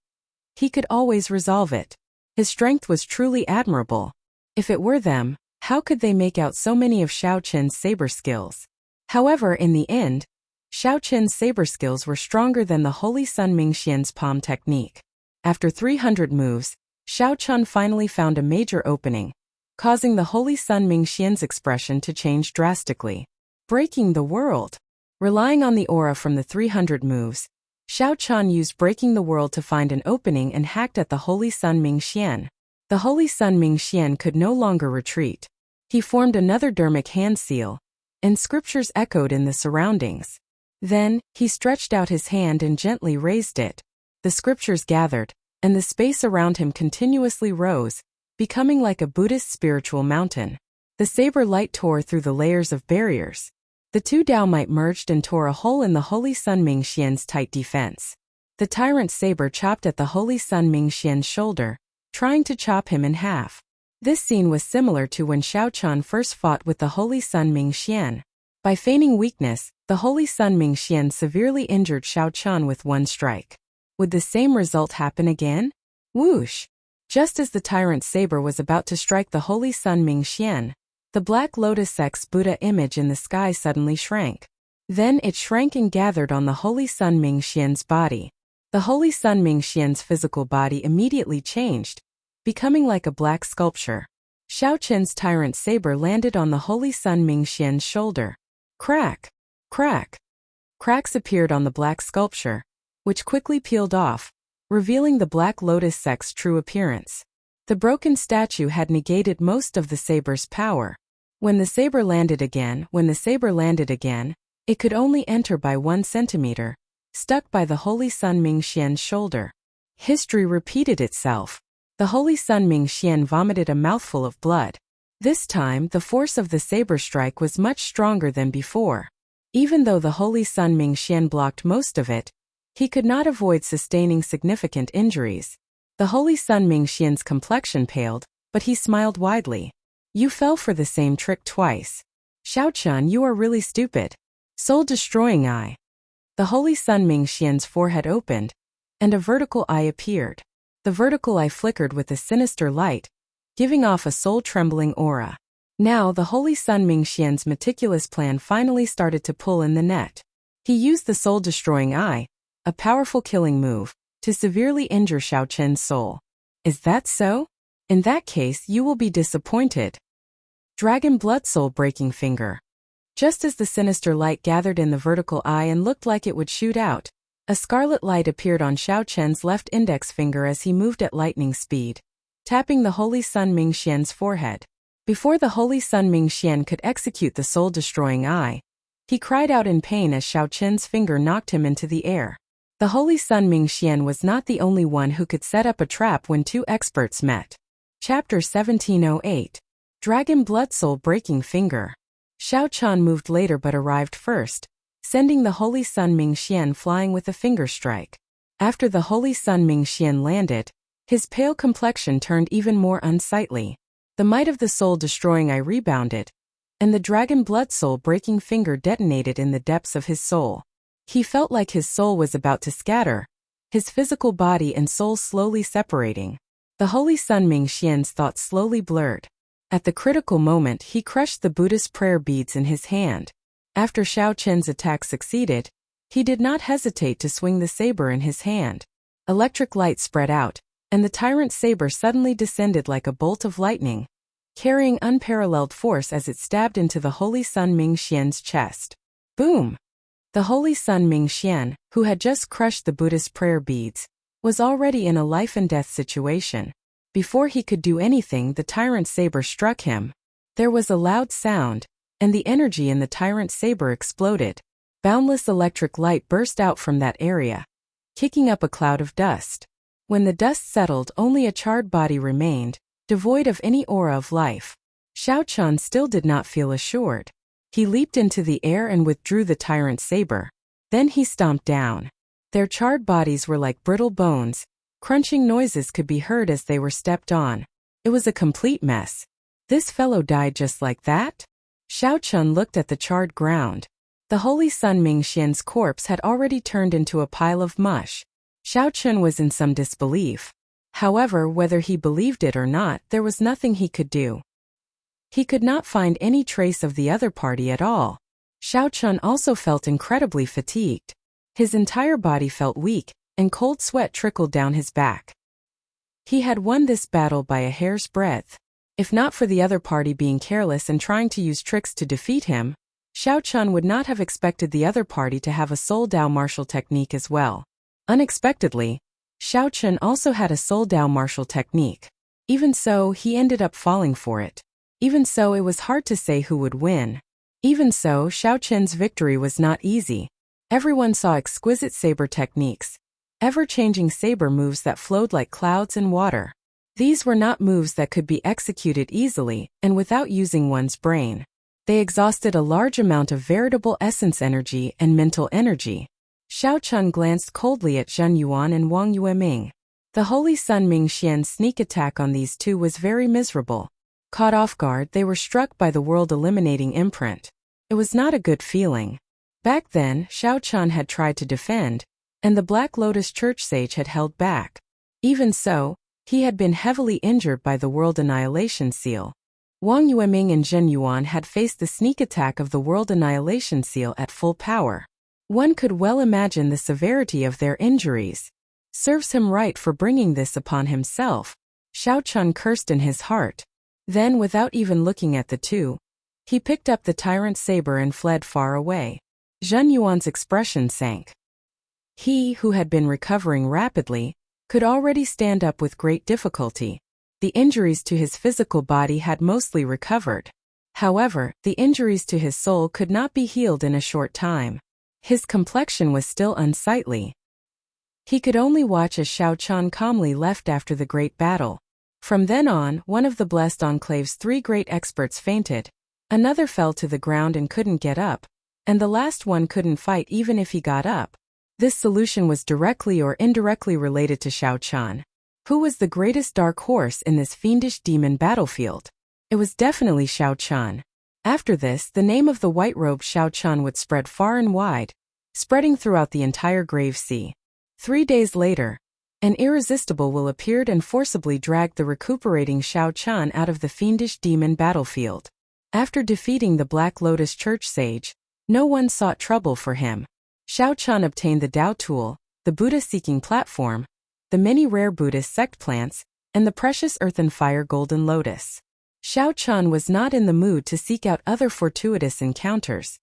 he could always resolve it. His strength was truly admirable. If it were them, how could they make out so many of Shao Chen's saber skills? However, in the end, Xiao Qin's saber skills were stronger than the Holy Sun Mingxian's palm technique. After 300 moves, Xiao Qin finally found a major opening, causing the Holy Sun Mingxian's expression to change drastically. Breaking the world. Relying on the aura from the 300 moves, Xiao Qin used Breaking the World to find an opening and hacked at the Holy Sun Mingxian. The Holy Sun Mingxian could no longer retreat. He formed another dermic hand seal, and scriptures echoed in the surroundings. Then, he stretched out his hand and gently raised it. The scriptures gathered, and the space around him continuously rose, becoming like a Buddhist spiritual mountain. The saber light tore through the layers of barriers. The two Dao might merged and tore a hole in the Holy Sun Mingxian's tight defense. The tyrant saber chopped at the Holy Sun Mingxian's shoulder, trying to chop him in half. This scene was similar to when Xiao Qin first fought with the Holy Sun Mingxian. By feigning weakness, the Holy Sun Mingxian severely injured Xiao Qin with one strike. Would the same result happen again? Whoosh! Just as the tyrant saber was about to strike the Holy Sun Mingxian, the Black Lotus X Buddha image in the sky suddenly shrank. Then it shrank and gathered on the Holy Sun Mingxian's body. The Holy Sun Mingxian's physical body immediately changed, becoming like a black sculpture. Xiao Qin's tyrant saber landed on the Holy Sun Mingxian's shoulder. Crack! Crack! Cracks appeared on the black sculpture, which quickly peeled off, revealing the Black Lotus Sect's true appearance. The broken statue had negated most of the saber's power. When the saber landed again, it could only enter by 1 centimeter, stuck by the Holy Sun Mingxian's shoulder. History repeated itself. The Holy Sun Mingxian vomited a mouthful of blood. This time, the force of the saber strike was much stronger than before. Even though the Holy Sun Mingxian blocked most of it, he could not avoid sustaining significant injuries. The Holy Sun Mingxian's complexion paled, but he smiled widely. You fell for the same trick twice. Xiao Qin, you are really stupid. Soul-destroying eye. The Holy Sun Mingxian's forehead opened, and a vertical eye appeared. The vertical eye flickered with a sinister light, giving off a soul-trembling aura. Now the Holy Sun Mingxian's meticulous plan finally started to pull in the net. He used the soul-destroying eye, a powerful killing move, to severely injure Xiao Qin's soul. Is that so? In that case, you will be disappointed. Dragon Blood Soul Breaking Finger. Just as the sinister light gathered in the vertical eye and looked like it would shoot out, a scarlet light appeared on Xiao Qin's left index finger as he moved at lightning speed, tapping the Holy Sun Mingxian's forehead. Before the Holy Sun Mingxian could execute the soul-destroying eye, he cried out in pain as Xiao Qin's finger knocked him into the air. The Holy Sun Mingxian was not the only one who could set up a trap when two experts met. Chapter 1708. Dragon Blood Soul Breaking Finger. Xiao Qin moved later but arrived first, sending the Holy Sun Mingxian flying with a finger strike. After the Holy Sun Mingxian landed, his pale complexion turned even more unsightly. The might of the soul-destroying eye rebounded, and the Dragon Blood Soul Breaking Finger detonated in the depths of his soul. He felt like his soul was about to scatter, his physical body and soul slowly separating. The Holy Sun Mingxian's thoughts slowly blurred. At the critical moment, he crushed the Buddhist prayer beads in his hand. After Xiao Qin's attack succeeded, he did not hesitate to swing the saber in his hand. Electric light spread out, and the tyrant saber suddenly descended like a bolt of lightning, carrying unparalleled force as it stabbed into the Holy Sun Mingxian's chest. Boom! The Holy Sun Mingxian, who had just crushed the Buddhist prayer beads, was already in a life-and-death situation. Before he could do anything, the tyrant saber struck him. There was a loud sound, and the energy in the tyrant saber exploded. Boundless electric light burst out from that area, kicking up a cloud of dust. When the dust settled, only a charred body remained, devoid of any aura of life. Xiao Qin still did not feel assured. He leaped into the air and withdrew the tyrant saber. Then he stomped down. Their charred bodies were like brittle bones. Crunching noises could be heard as they were stepped on. It was a complete mess. This fellow died just like that? Xiao Qin looked at the charred ground. The Holy Sun Mingxian's corpse had already turned into a pile of mush. Xiao Qin was in some disbelief. However, whether he believed it or not, there was nothing he could do. He could not find any trace of the other party at all. Xiao Chun also felt incredibly fatigued. His entire body felt weak, and cold sweat trickled down his back. He had won this battle by a hair's breadth. If not for the other party being careless and trying to use tricks to defeat him, Xiao Chun would not have expected the other party to have a Soul Dao martial technique as well. Unexpectedly, Xiao Chun also had a Soul Dao martial technique. Even so, he ended up falling for it. Even so, it was hard to say who would win. Even so, Xiao Chun's victory was not easy. Everyone saw exquisite saber techniques, ever-changing saber moves that flowed like clouds and water. These were not moves that could be executed easily and without using one's brain. They exhausted a large amount of veritable essence energy and mental energy. Xiao Chun glanced coldly at Zhen Yuan and Wang Yueming. The Holy Sun Ming Xian's sneak attack on these two was very miserable. Caught off guard, they were struck by the world-eliminating imprint. It was not a good feeling. Back then, Xiao Chun had tried to defend, and the Black Lotus Church Sage had held back. Even so, he had been heavily injured by the World Annihilation Seal. Wang Yueming and Zhen Yuan had faced the sneak attack of the World Annihilation Seal at full power. One could well imagine the severity of their injuries. Serves him right for bringing this upon himself, Xiao Chun cursed in his heart. Then, without even looking at the two, he picked up the tyrant saber and fled far away. Zhen Yuan's expression sank. He, who had been recovering rapidly, could already stand up with great difficulty. The injuries to his physical body had mostly recovered. However, the injuries to his soul could not be healed in a short time. His complexion was still unsightly. He could only watch as Xiao Chun calmly left after the great battle. From then on, one of the Blessed Enclave's 3 great experts fainted, another fell to the ground and couldn't get up, and the last one couldn't fight even if he got up. This solution was directly or indirectly related to Xiao Chun. Who was the greatest dark horse in this fiendish demon battlefield? It was definitely Xiao Chun. After this, the name of the white-robed Xiao Chun would spread far and wide, spreading throughout the entire Grave Sea. 3 days later, an irresistible will appeared and forcibly dragged the recuperating Xiao Chun out of the fiendish demon battlefield. After defeating the Black Lotus Church Sage, no one sought trouble for him. Xiao Chun obtained the Dao Tool, the Buddha-seeking platform, the many rare Buddhist sect plants, and the precious earth and fire golden lotus. Xiao Chun was not in the mood to seek out other fortuitous encounters.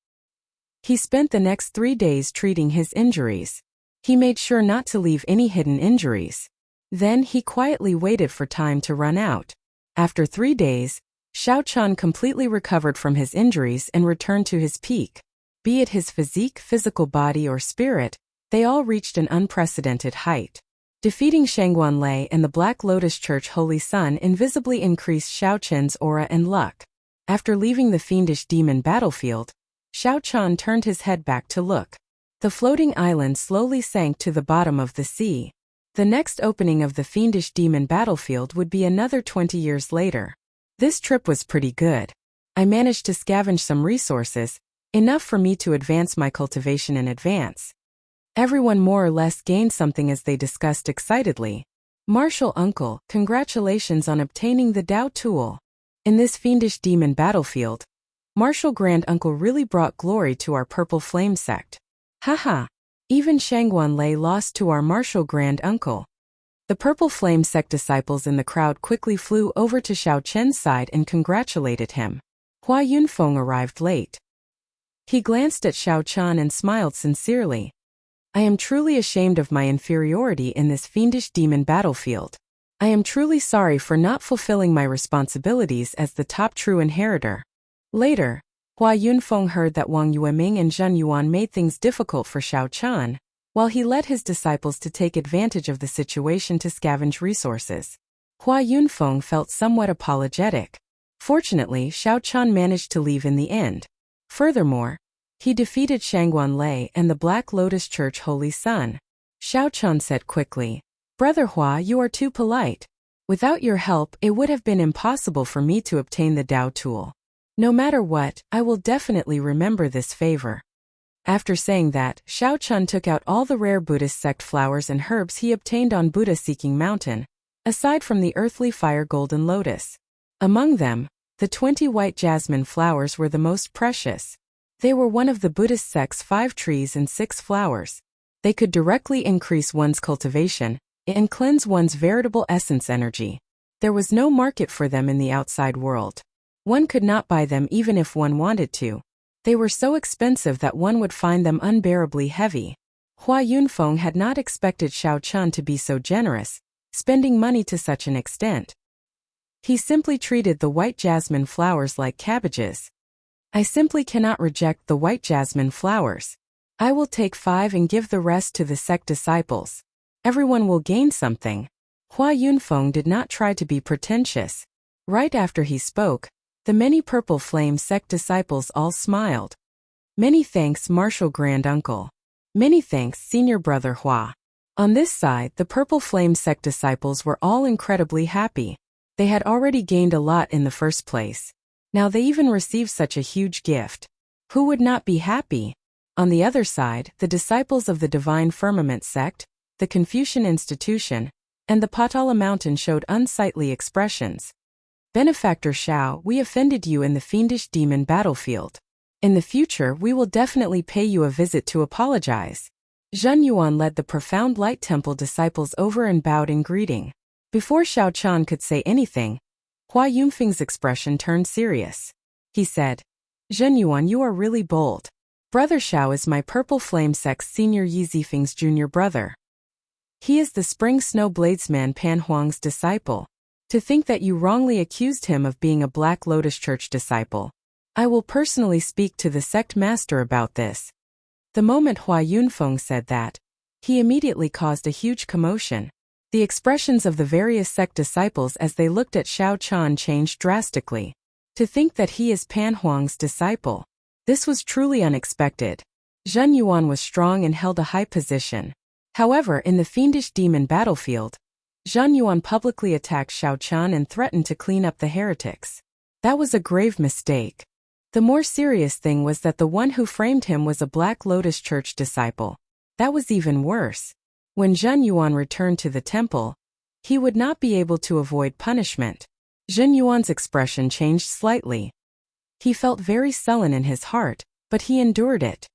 He spent the next 3 days treating his injuries. He made sure not to leave any hidden injuries. Then he quietly waited for time to run out. After 3 days, Xiao Chun completely recovered from his injuries and returned to his peak. Be it his physique, physical body, or spirit, they all reached an unprecedented height. Defeating Shangguan Lei and the Black Lotus Church Holy Sun invisibly increased Xiao Chun's aura and luck. After leaving the fiendish demon battlefield, Xiao Chun turned his head back to look. The floating island slowly sank to the bottom of the sea. The next opening of the fiendish demon battlefield would be another 20 years later. This trip was pretty good. I managed to scavenge some resources, enough for me to advance my cultivation in advance. Everyone more or less gained something as they discussed excitedly. Martial Uncle, congratulations on obtaining the Dao Tool. In this fiendish demon battlefield, Martial Grand Uncle really brought glory to our Purple Flame sect. Haha, even Shangguan Lei lost to our Martial Grand Uncle. The Purple Flame sect disciples in the crowd quickly flew over to Xiao Chen's side and congratulated him. Hua Yunfeng arrived late. He glanced at Xiao Chun and smiled sincerely. I am truly ashamed of my inferiority in this fiendish demon battlefield. I am truly sorry for not fulfilling my responsibilities as the top true inheritor. Later, Hua Yunfeng heard that Wang Yueming and Zhen Yuan made things difficult for Xiao Chun, while he led his disciples to take advantage of the situation to scavenge resources. Hua Yunfeng felt somewhat apologetic. Fortunately, Xiao Chun managed to leave in the end. Furthermore, he defeated Shangguan Lei and the Black Lotus Church Holy Sun. Xiao Chun said quickly, Brother Hua, you are too polite. Without your help, it would have been impossible for me to obtain the Dao Tool. No matter what, I will definitely remember this favor. After saying that, Xiao Chun took out all the rare Buddhist sect flowers and herbs he obtained on Buddha-seeking mountain, aside from the earthly fire golden lotus. Among them, the 20 white jasmine flowers were the most precious. They were one of the Buddhist sect's 5 trees and 6 flowers. They could directly increase one's cultivation and cleanse one's veritable essence energy. There was no market for them in the outside world. One could not buy them even if one wanted to. They were so expensive that one would find them unbearably heavy. Hua Yunfeng had not expected Xiao Chun to be so generous, spending money to such an extent. He simply treated the white jasmine flowers like cabbages. I simply cannot reject the white jasmine flowers. I will take 5 and give the rest to the sect disciples. Everyone will gain something. Hua Yunfeng did not try to be pretentious. Right after he spoke, the many Purple Flame sect disciples all smiled. Many thanks, Martial Grand Uncle. Many thanks, Senior Brother Hua. On this side, the Purple Flame sect disciples were all incredibly happy. They had already gained a lot in the first place. Now they even received such a huge gift. Who would not be happy? On the other side, the disciples of the Divine Firmament sect, the Confucian Institution, and the Patala Mountain showed unsightly expressions. Benefactor Xiao, we offended you in the fiendish demon battlefield. In the future we will definitely pay you a visit to apologize. Zhen Yuan led the Profound Light Temple disciples over and bowed in greeting. Before Xiao Chan could say anything, Hua Yunfeng's expression turned serious. He said, Zhen Yuan, you are really bold. Brother Xiao is my Purple Flame sect's senior Yi Zifeng's junior brother. He is the Spring Snow Bladesman Pan Huang's disciple. To think that you wrongly accused him of being a Black Lotus Church disciple. I will personally speak to the sect master about this. The moment Hua Yunfeng said that, he immediately caused a huge commotion. The expressions of the various sect disciples as they looked at Xiao Chan changed drastically. To think that he is Pan Huang's disciple. This was truly unexpected. Zhen Yuan was strong and held a high position. However, in the fiendish demon battlefield, Zhen Yuan publicly attacked Xiao Chan and threatened to clean up the heretics. That was a grave mistake. The more serious thing was that the one who framed him was a Black Lotus Church disciple. That was even worse. When Zhen Yuan returned to the temple, he would not be able to avoid punishment. Zhen Yuan's expression changed slightly. He felt very sullen in his heart, but he endured it.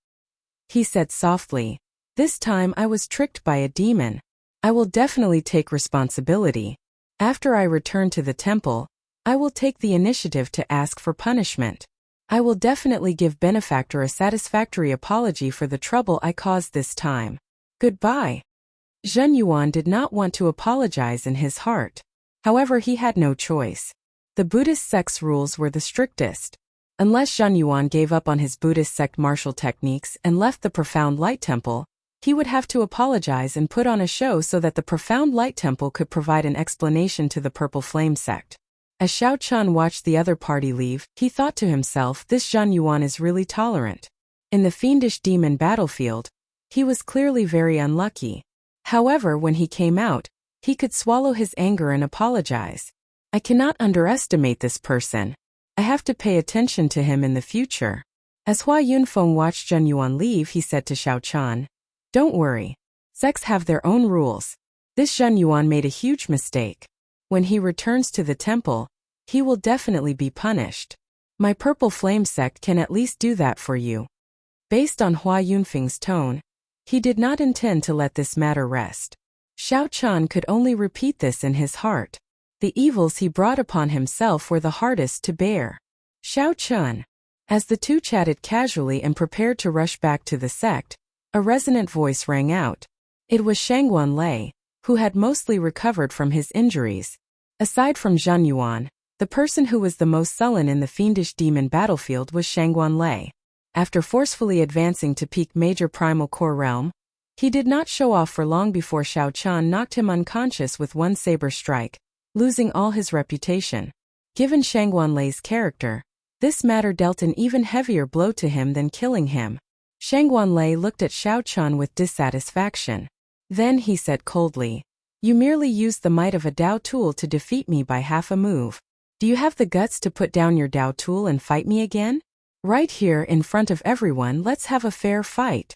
He said softly, "This time I was tricked by a demon. I will definitely take responsibility. After I return to the temple, I will take the initiative to ask for punishment. I will definitely give Benefactor a satisfactory apology for the trouble I caused this time. Goodbye." Zhen Yuan did not want to apologize in his heart. However, he had no choice. The Buddhist sect's rules were the strictest. Unless Zhen Yuan gave up on his Buddhist sect martial techniques and left the Profound Light Temple, he would have to apologize and put on a show so that the Profound Light Temple could provide an explanation to the Purple Flame sect. As Xiao Chun watched the other party leave, he thought to himself, this Zhen Yuan is really tolerant. In the fiendish demon battlefield, he was clearly very unlucky. However, when he came out, he could swallow his anger and apologize. I cannot underestimate this person. I have to pay attention to him in the future. As Hua Yunfeng watched Zhen Yuan leave, he said to Xiao Chan, "Don't worry. Sects have their own rules. This Zhen Yuan made a huge mistake. When he returns to the temple, he will definitely be punished. My Purple Flame sect can at least do that for you." Based on Hua Yunfeng's tone, he did not intend to let this matter rest. Xiao Chan could only repeat this in his heart. The evils he brought upon himself were the hardest to bear. Xiao Chun. As the two chatted casually and prepared to rush back to the sect, a resonant voice rang out. It was Shangguan Lei, who had mostly recovered from his injuries. Aside from Zhen Yuan, the person who was the most sullen in the fiendish demon battlefield was Shangguan Lei. After forcefully advancing to peak Major Primal Core Realm, he did not show off for long before Xiao Chan knocked him unconscious with one saber strike, losing all his reputation. Given Shangguan Lei's character, this matter dealt an even heavier blow to him than killing him. Shangguan Lei looked at Xiao Chun with dissatisfaction. Then he said coldly, "You merely used the might of a Dao tool to defeat me by half a move. Do you have the guts to put down your Dao tool and fight me again? Right here in front of everyone, let's have a fair fight."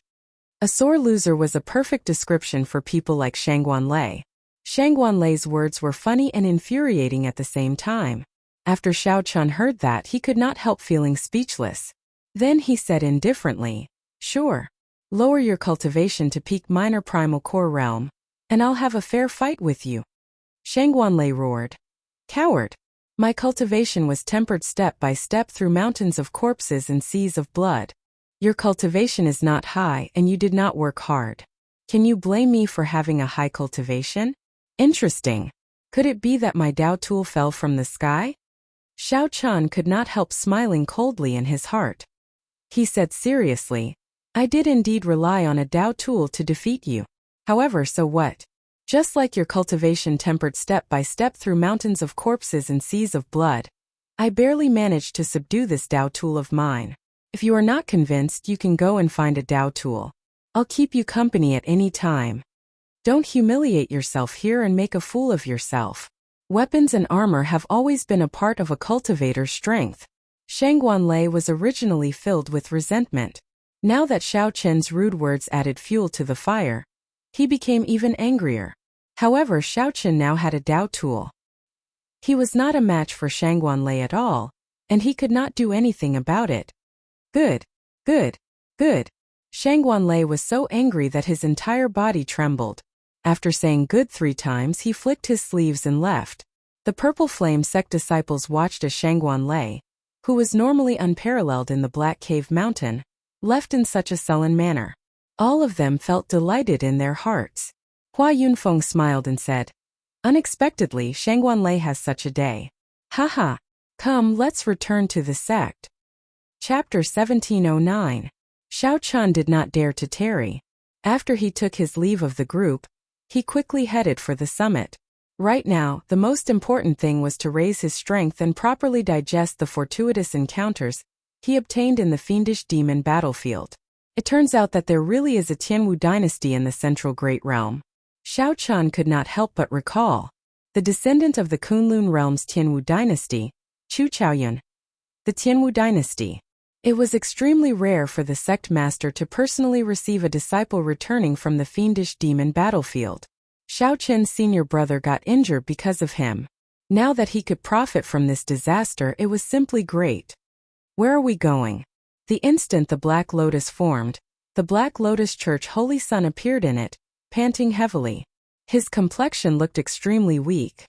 A sore loser was a perfect description for people like Shangguan Lei. Shangguan Lei's words were funny and infuriating at the same time. After Xiao Chun heard that, he could not help feeling speechless. Then he said indifferently, "Sure. Lower your cultivation to peak minor primal core realm, and I'll have a fair fight with you." Shangguanlei roared. "Coward! My cultivation was tempered step by step through mountains of corpses and seas of blood. Your cultivation is not high and you did not work hard. Can you blame me for having a high cultivation? Interesting. Could it be that my Dao tool fell from the sky?" Xiao Chun could not help smiling coldly in his heart. He said seriously, "I did indeed rely on a Dao tool to defeat you. However, so what? Just like your cultivation tempered step by step through mountains of corpses and seas of blood, I barely managed to subdue this Dao tool of mine. If you are not convinced, you can go and find a Dao tool. I'll keep you company at any time. Don't humiliate yourself here and make a fool of yourself. Weapons and armor have always been a part of a cultivator's strength." Shangguanlei was originally filled with resentment. Now that Xiao Chen's rude words added fuel to the fire, he became even angrier. However, Xiao Chen now had a Dao tool. He was not a match for Shangguanlei at all, and he could not do anything about it. Good, good, good. Shangguanlei was so angry that his entire body trembled. After saying good 3 times, he flicked his sleeves and left. The Purple Flame sect disciples watched as Shangguanlei, who was normally unparalleled in the Black Cave Mountain, left in such a sullen manner. All of them felt delighted in their hearts. Hua Yunfeng smiled and said, "Unexpectedly, Shangguanlei has such a day. Haha. Come, let's return to the sect." Chapter 1709. Xiao Chun did not dare to tarry. After he took his leave of the group, he quickly headed for the summit. Right now, the most important thing was to raise his strength and properly digest the fortuitous encounters he obtained in the fiendish demon battlefield. It turns out that there really is a Tianwu dynasty in the Central Great Realm. Xiao Chun could not help but recall the descendant of the Kunlun realm's Tianwu dynasty, Chu Chaoyun. The Tianwu dynasty. It was extremely rare for the sect master to personally receive a disciple returning from the fiendish demon battlefield. Xiao Chen's senior brother got injured because of him. Now that he could profit from this disaster, it was simply great. Where are we going? The instant the Black Lotus formed, the Black Lotus Church Holy Sun appeared in it, panting heavily. His complexion looked extremely weak.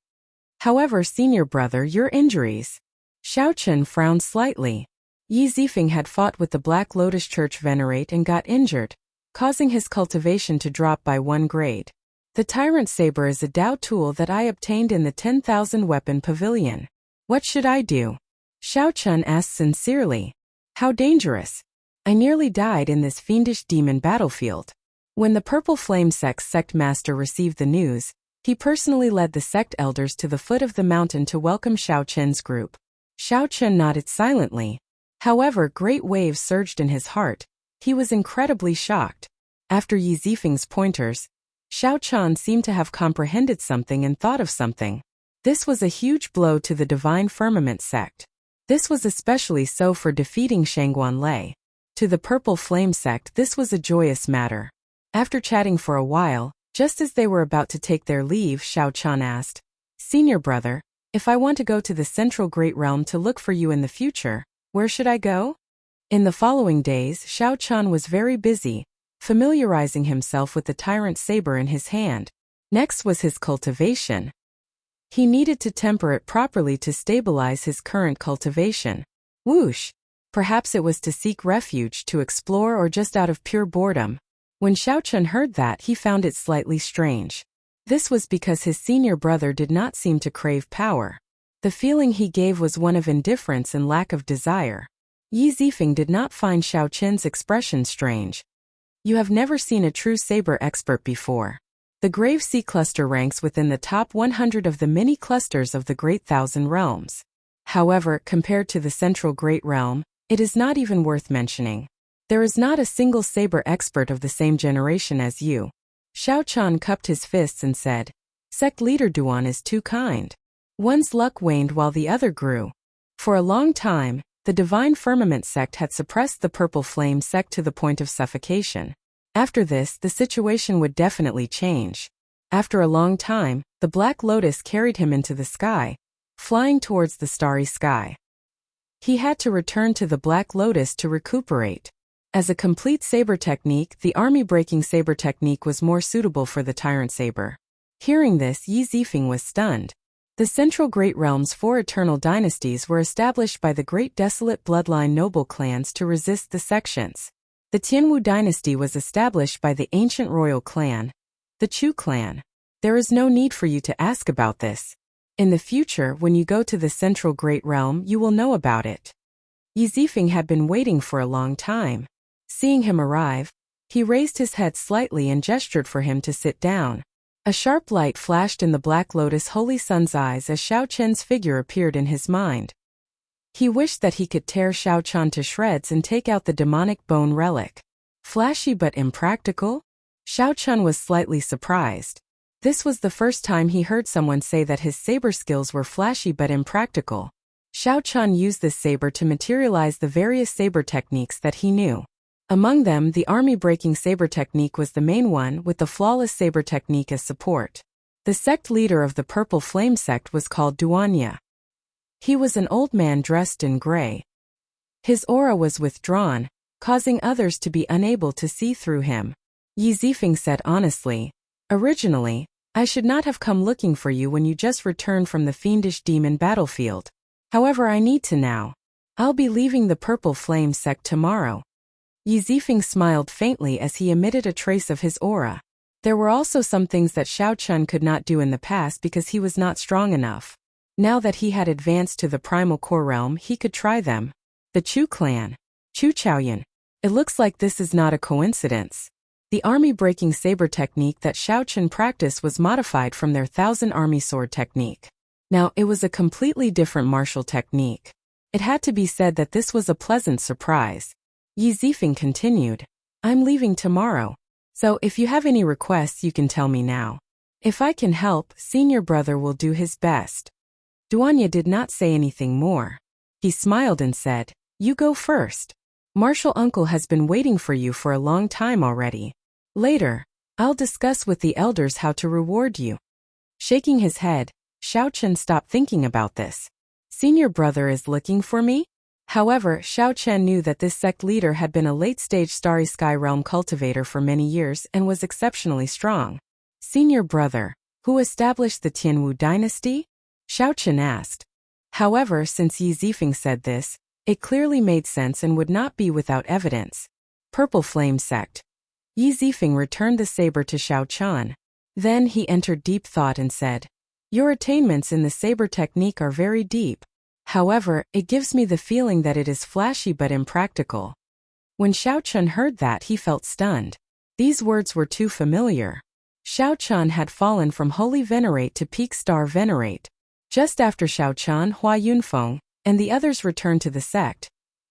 However, senior brother, your injuries. Xiao Chen frowned slightly. Yi Zifeng had fought with the Black Lotus Church Venerate and got injured, causing his cultivation to drop by 1 grade. The Tyrant Saber is a Dao tool that I obtained in the 10,000 Weapon Pavilion. What should I do? Xiao Chun asked sincerely. How dangerous. I nearly died in this fiendish demon battlefield. When the Purple Flame Sect's sect master received the news, he personally led the sect elders to the foot of the mountain to welcome Xiao Chen's group. Xiao Chen nodded silently. However, great waves surged in his heart. He was incredibly shocked. After Yi Zifeng's pointers, Xiao Chen seemed to have comprehended something and thought of something. This was a huge blow to the Divine Firmament sect. This was especially so for defeating Shangguanlei. To the Purple Flame sect, this was a joyous matter. After chatting for a while, just as they were about to take their leave, Xiao Chen asked, "Senior brother, if I want to go to the Central Great Realm to look for you in the future, where should I go?" In the following days, Xiao Chen was very busy, familiarizing himself with the Tyrant Saber in his hand. Next was his cultivation. He needed to temper it properly to stabilize his current cultivation. Whoosh! Perhaps it was to seek refuge, to explore, or just out of pure boredom. When Xiao Chen heard that, he found it slightly strange. This was because his senior brother did not seem to crave power. The feeling he gave was one of indifference and lack of desire. Yi Zifeng did not find Xiao Chen's expression strange. You have never seen a true saber expert before. The Grave Sea Cluster ranks within the top 100 of the many clusters of the Great Thousand Realms. However, compared to the Central Great Realm, it is not even worth mentioning. There is not a single saber expert of the same generation as you. Xiao Chen cupped his fists and said, Sect Leader Duan is too kind. One's luck waned while the other grew. For a long time, the Divine Firmament sect had suppressed the Purple Flame sect to the point of suffocation. After this, the situation would definitely change. After a long time, the Black Lotus carried him into the sky, flying towards the starry sky. He had to return to the Black Lotus to recuperate. As a complete saber technique, the army-breaking saber technique was more suitable for the tyrant saber. Hearing this, Yi Zifeng was stunned. The Central Great Realm's 4 eternal dynasties were established by the great desolate bloodline noble clans to resist the sections. The Tianwu dynasty was established by the ancient royal clan, the Chu clan. There is no need for you to ask about this. In the future, when you go to the Central Great Realm, you will know about it. Yi Zifeng had been waiting for a long time. Seeing him arrive, he raised his head slightly and gestured for him to sit down. A sharp light flashed in the Black Lotus Holy Sun's eyes as Xiao Chen's figure appeared in his mind. He wished that he could tear Xiao Chen to shreds and take out the demonic bone relic. Flashy but impractical? Xiao Chen was slightly surprised. This was the first time he heard someone say that his saber skills were flashy but impractical. Xiao Chen used this saber to materialize the various saber techniques that he knew. Among them, the army-breaking saber technique was the main one, with the flawless saber technique as support. The sect leader of the Purple Flame sect was called Duanya. He was an old man dressed in gray. His aura was withdrawn, causing others to be unable to see through him. Yi Zifeng said honestly, "Originally, I should not have come looking for you when you just returned from the fiendish demon battlefield. However, I need to now. I'll be leaving the Purple Flame sect tomorrow." Yi Zifeng smiled faintly as he emitted a trace of his aura. There were also some things that Xiao Chen could not do in the past because he was not strong enough. Now that he had advanced to the Primal Core Realm, he could try them. The Chu clan. Chu Chaoyan. It looks like this is not a coincidence. The army-breaking saber technique that Xiao Chen practiced was modified from their 1,000 army sword technique. Now, it was a completely different martial technique. It had to be said that this was a pleasant surprise. Yi Zifeng continued, "I'm leaving tomorrow. So if you have any requests you can tell me now. If I can help, senior brother will do his best." Duanya did not say anything more. He smiled and said, "You go first. Martial uncle has been waiting for you for a long time already. Later, I'll discuss with the elders how to reward you." Shaking his head, Xiao Chen stopped thinking about this. Senior brother is looking for me? However, Xiao Chen knew that this sect leader had been a late-stage Starry Sky Realm cultivator for many years and was exceptionally strong. Senior brother, who established the Tianwu dynasty? Xiao Chen asked. However, since Yi Zifeng said this, it clearly made sense and would not be without evidence. Purple Flame sect. Yi Zifeng returned the saber to Xiao Chen. Then he entered deep thought and said, "Your attainments in the saber technique are very deep. However, it gives me the feeling that it is flashy but impractical." When Xiao Chen heard that, he felt stunned. These words were too familiar. Xiao Chen had fallen from Holy Venerate to Peak Star Venerate. Just after Xiao Chen, Hua Yunfeng, and the others returned to the sect,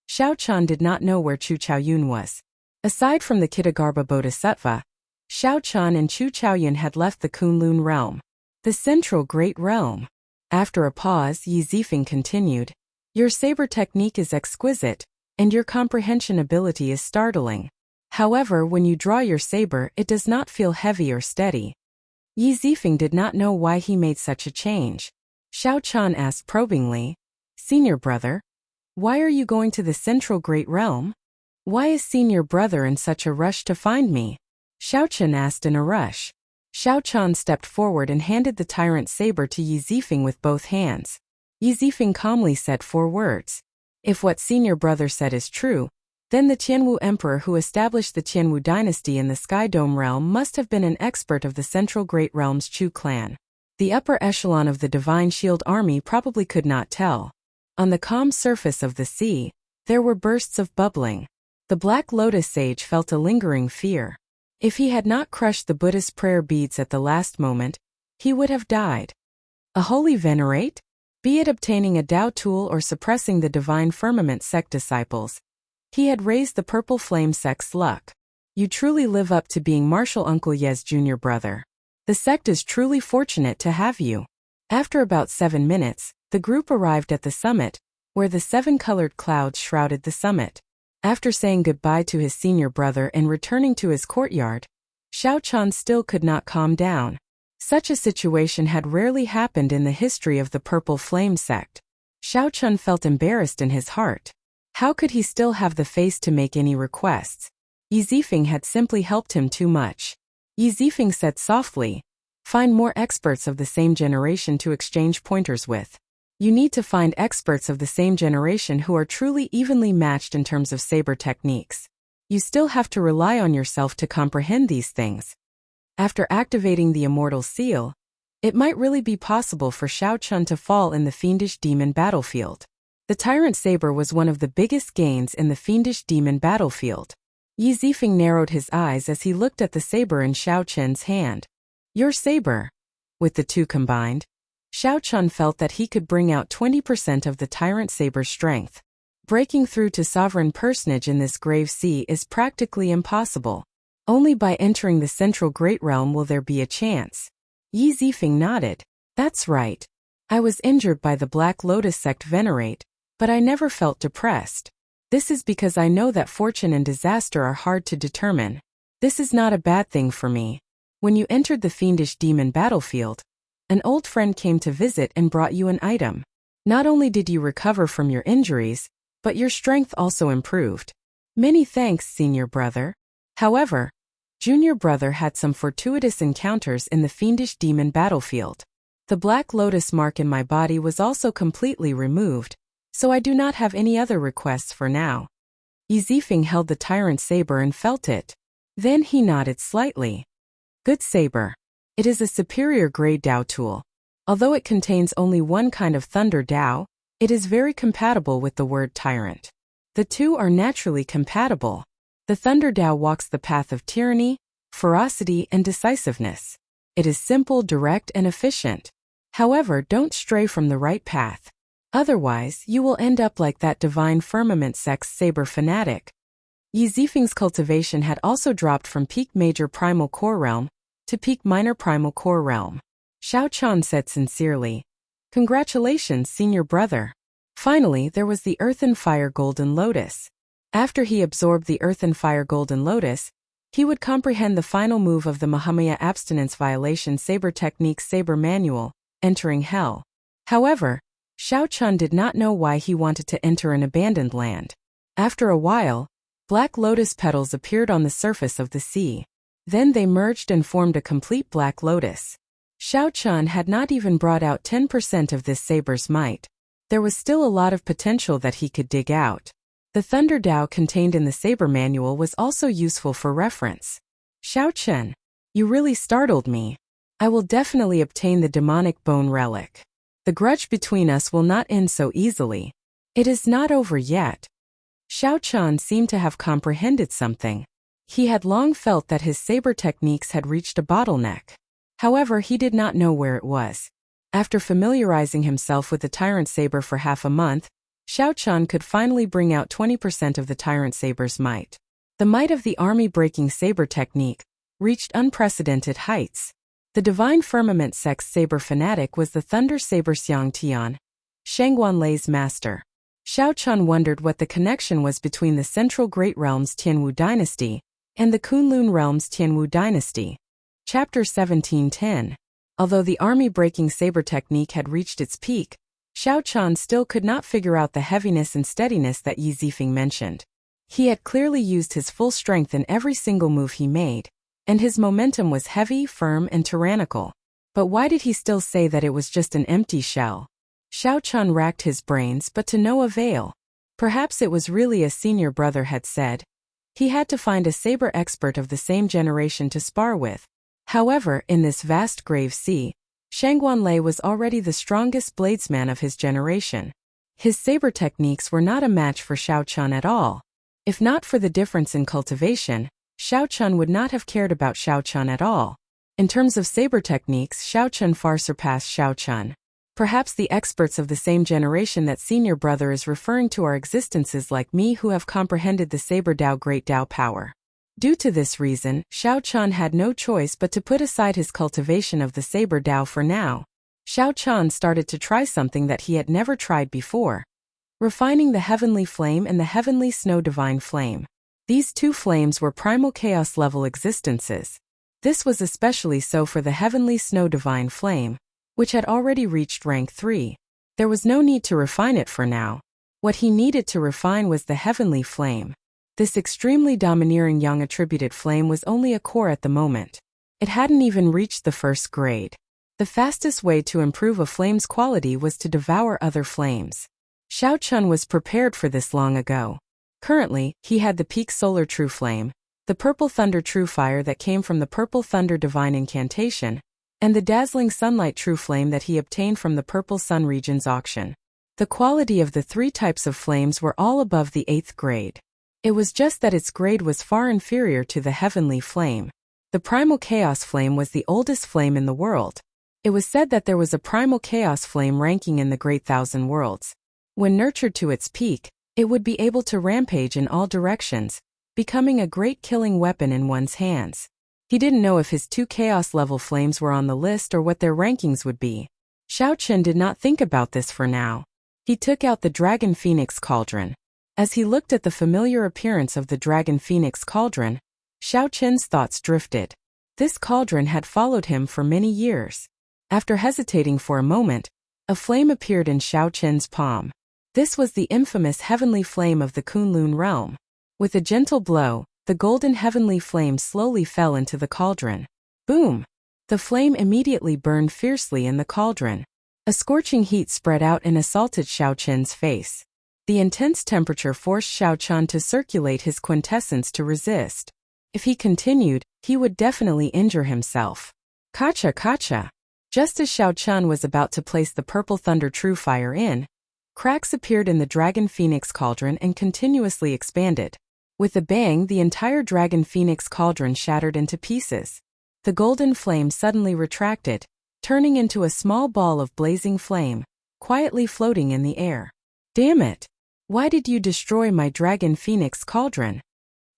Xiao Chen did not know where Chu Chaoyun was. Aside from the Kitagarbha Bodhisattva, Xiao Chen and Chu Chaoyun had left the Kunlun realm, the Central Great Realm. After a pause, Yi Zifeng continued, "Your saber technique is exquisite, and your comprehension ability is startling. However, when you draw your saber, it does not feel heavy or steady." Yi Zifeng did not know why he made such a change. Xiao Chen asked probingly, "Senior brother, why are you going to the Central Great Realm? Why is senior brother in such a rush to find me?" Xiao Chen asked in a rush. Xiao Chen stepped forward and handed the tyrant saber to Yi Zifeng with both hands. Yi Zifeng calmly said 4 words. If what senior brother said is true, then the Tianwu emperor who established the Tianwu dynasty in the Sky Dome realm must have been an expert of the Central Great Realm's Chu clan. The upper echelon of the Divine Shield army probably could not tell. On the calm surface of the sea, there were bursts of bubbling. The Black Lotus sage felt a lingering fear. If he had not crushed the Buddhist prayer beads at the last moment, he would have died. A holy venerate? Be it obtaining a Dao tool or suppressing the Divine Firmament sect disciples, he had raised the Purple Flame sect's luck. You truly live up to being Martial Uncle Ye's junior brother. The sect is truly fortunate to have you. After about 7 minutes, the group arrived at the summit, where the 7-colored clouds shrouded the summit. After saying goodbye to his senior brother and returning to his courtyard, Xiao Chen still could not calm down. Such a situation had rarely happened in the history of the Purple Flame sect. Xiao Chun felt embarrassed in his heart. How could he still have the face to make any requests? Yi Zifeng had simply helped him too much. Yi Zifeng said softly, "Find more experts of the same generation to exchange pointers with. You need to find experts of the same generation who are truly evenly matched in terms of saber techniques. You still have to rely on yourself to comprehend these things." After activating the immortal seal, it might really be possible for Xiao Chun to fall in the fiendish demon battlefield. The tyrant saber was one of the biggest gains in the fiendish demon battlefield. Yi Zifeng narrowed his eyes as he looked at the saber in Xiao Chun's hand. Your saber. With the two combined, Xiao Chun felt that he could bring out 20% of the tyrant saber's strength. Breaking through to sovereign personage in this grave sea is practically impossible. Only by entering the central great realm will there be a chance. Yi Zifeng nodded. That's right. I was injured by the Black Lotus sect venerate, but I never felt depressed. This is because I know that fortune and disaster are hard to determine. This is not a bad thing for me. When you entered the fiendish demon battlefield, an old friend came to visit and brought you an item. Not only did you recover from your injuries, but your strength also improved. Many thanks, senior brother. However, junior brother had some fortuitous encounters in the fiendish demon battlefield. The Black Lotus mark in my body was also completely removed, so I do not have any other requests for now. Yi Zifeng held the tyrant saber and felt it. Then he nodded slightly. Good saber. It is a superior grade Dao tool. Although it contains only one kind of thunder Dao, it is very compatible with the word tyrant. The two are naturally compatible. The thunder Dao walks the path of tyranny, ferocity, and decisiveness. It is simple, direct, and efficient. However, don't stray from the right path. Otherwise, you will end up like that divine firmament sect's saber fanatic. Yi Zifeng's cultivation had also dropped from peak major primal core realm to peak minor primal core realm. Xiao Chun said sincerely, "Congratulations, senior brother." Finally, there was the Earth and Fire Golden Lotus. After he absorbed the Earth and Fire Golden Lotus, he would comprehend the final move of the Mahamaya Abstinence Violation Saber Technique Saber Manual, entering Hell. However, Xiao Chun did not know why he wanted to enter an abandoned land. After a while, black lotus petals appeared on the surface of the sea. Then they merged and formed a complete black lotus. Xiao Chun had not even brought out 10% of this saber's might. There was still a lot of potential that he could dig out. The Thunder Dao contained in the saber manual was also useful for reference. Xiao Chun, you really startled me. I will definitely obtain the demonic bone relic. The grudge between us will not end so easily. It is not over yet. Xiao Chun seemed to have comprehended something. He had long felt that his saber techniques had reached a bottleneck. However, he did not know where it was. After familiarizing himself with the Tyrant Saber for half a month, Xiao Chun could finally bring out 20% of the Tyrant Saber's might. The might of the army-breaking saber technique reached unprecedented heights. The Divine Firmament Sect's saber fanatic was the Thunder Saber Xiang Tian, Shangguan Lei's master. Xiao Chun wondered what the connection was between the Central Great Realms Tianwu Dynasty and the Kunlun Realms Tianwu Dynasty. Chapter 1710. Although the army-breaking saber technique had reached its peak, Xiao Chun still could not figure out the heaviness and steadiness that Yi Zifeng mentioned. He had clearly used his full strength in every single move he made, and his momentum was heavy, firm, and tyrannical. But why did he still say that it was just an empty shell? Xiao Chun racked his brains, but to no avail. Perhaps it was really as senior brother had said. He had to find a saber expert of the same generation to spar with. However, in this vast grave sea, Shangguan Lei was already the strongest bladesman of his generation. His saber techniques were not a match for Xiao Chun at all. If not for the difference in cultivation, Xiao Chun would not have cared about Xiao Chun at all. In terms of saber techniques, Xiao Chun far surpassed Xiao Chun. Perhaps the experts of the same generation that senior brother is referring to are existences like me who have comprehended the Saber Dao Great Dao power. Due to this reason, Xiao Chun had no choice but to put aside his cultivation of the Saber Dao for now. Xiao Chun started to try something that he had never tried before. Refining the Heavenly Flame and the Heavenly Snow Divine Flame. These two flames were primal chaos level existences. This was especially so for the Heavenly Snow Divine Flame, which had already reached rank 3. There was no need to refine it for now. What he needed to refine was the heavenly flame. This extremely domineering young attributed flame was only a core at the moment. It hadn't even reached the first grade. The fastest way to improve a flame's quality was to devour other flames. Xiao Chun was prepared for this long ago. Currently, he had the peak solar true flame, the purple thunder true fire that came from the purple thunder divine incantation, and the dazzling sunlight true flame that he obtained from the purple sun region's auction. The quality of the three types of flames were all above the 8th grade. It was just that its grade was far inferior to the heavenly flame. The primal chaos flame was the oldest flame in the world. It was said that there was a primal chaos flame ranking in the Great Thousand Worlds. When nurtured to its peak, it would be able to rampage in all directions, becoming a great killing weapon in one's hands. He didn't know if his 2 chaos-level flames were on the list or what their rankings would be. Xiao Chun did not think about this for now. He took out the Dragon Phoenix Cauldron. As he looked at the familiar appearance of the Dragon Phoenix Cauldron, Xiao Chun's thoughts drifted. This cauldron had followed him for many years. After hesitating for a moment, a flame appeared in Xiao Chun's palm. This was the infamous heavenly flame of the Kunlun realm. With a gentle blow, the golden heavenly flame slowly fell into the cauldron. Boom! The flame immediately burned fiercely in the cauldron. A scorching heat spread out and assaulted Xiao Chun's face. The intense temperature forced Xiao Chun to circulate his quintessence to resist. If he continued, he would definitely injure himself. Kacha kacha! Just as Xiao Chun was about to place the purple thunder true fire in, cracks appeared in the Dragon Phoenix Cauldron and continuously expanded. With a bang, the entire Dragon Phoenix Cauldron shattered into pieces. The golden flame suddenly retracted, turning into a small ball of blazing flame, quietly floating in the air. Damn it! Why did you destroy my Dragon Phoenix Cauldron?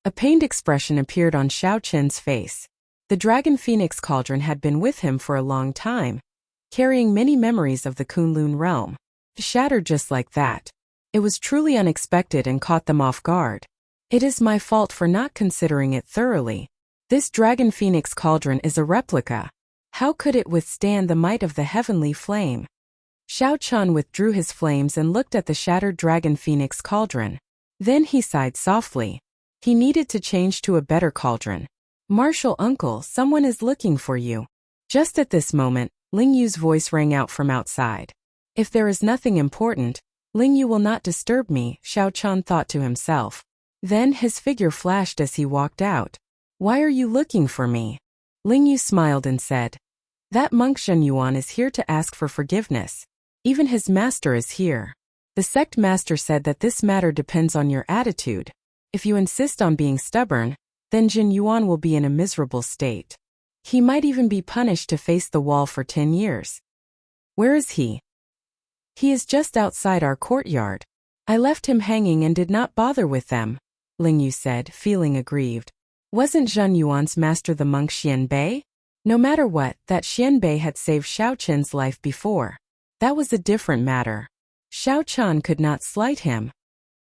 A pained expression appeared on Xiao Chun's face. The Dragon Phoenix Cauldron had been with him for a long time, carrying many memories of the Kunlun realm. Shattered just like that. It was truly unexpected and caught them off guard. It is my fault for not considering it thoroughly. This Dragon Phoenix Cauldron is a replica. How could it withstand the might of the heavenly flame? Xiao Chun withdrew his flames and looked at the shattered Dragon Phoenix Cauldron. Then he sighed softly. He needed to change to a better cauldron. Martial uncle, someone is looking for you. Just at this moment, Ling Yu's voice rang out from outside. If there is nothing important, Ling Yu will not disturb me, Xiao Chun thought to himself. Then his figure flashed as he walked out. Why are you looking for me? Ling Yu smiled and said, that monk Zhen Yuan is here to ask for forgiveness. Even his master is here. The sect master said that this matter depends on your attitude. If you insist on being stubborn, then Zhen Yuan will be in a miserable state. He might even be punished to face the wall for 10 years. Where is he? He is just outside our courtyard. I left him hanging and did not bother with them, Ling Yu said, feeling aggrieved. Wasn't Zhen Yuan's master the monk Xian Bei? No matter what, that Xian Bei had saved Xiao Chun's life before. That was a different matter. Xiao Chun could not slight him.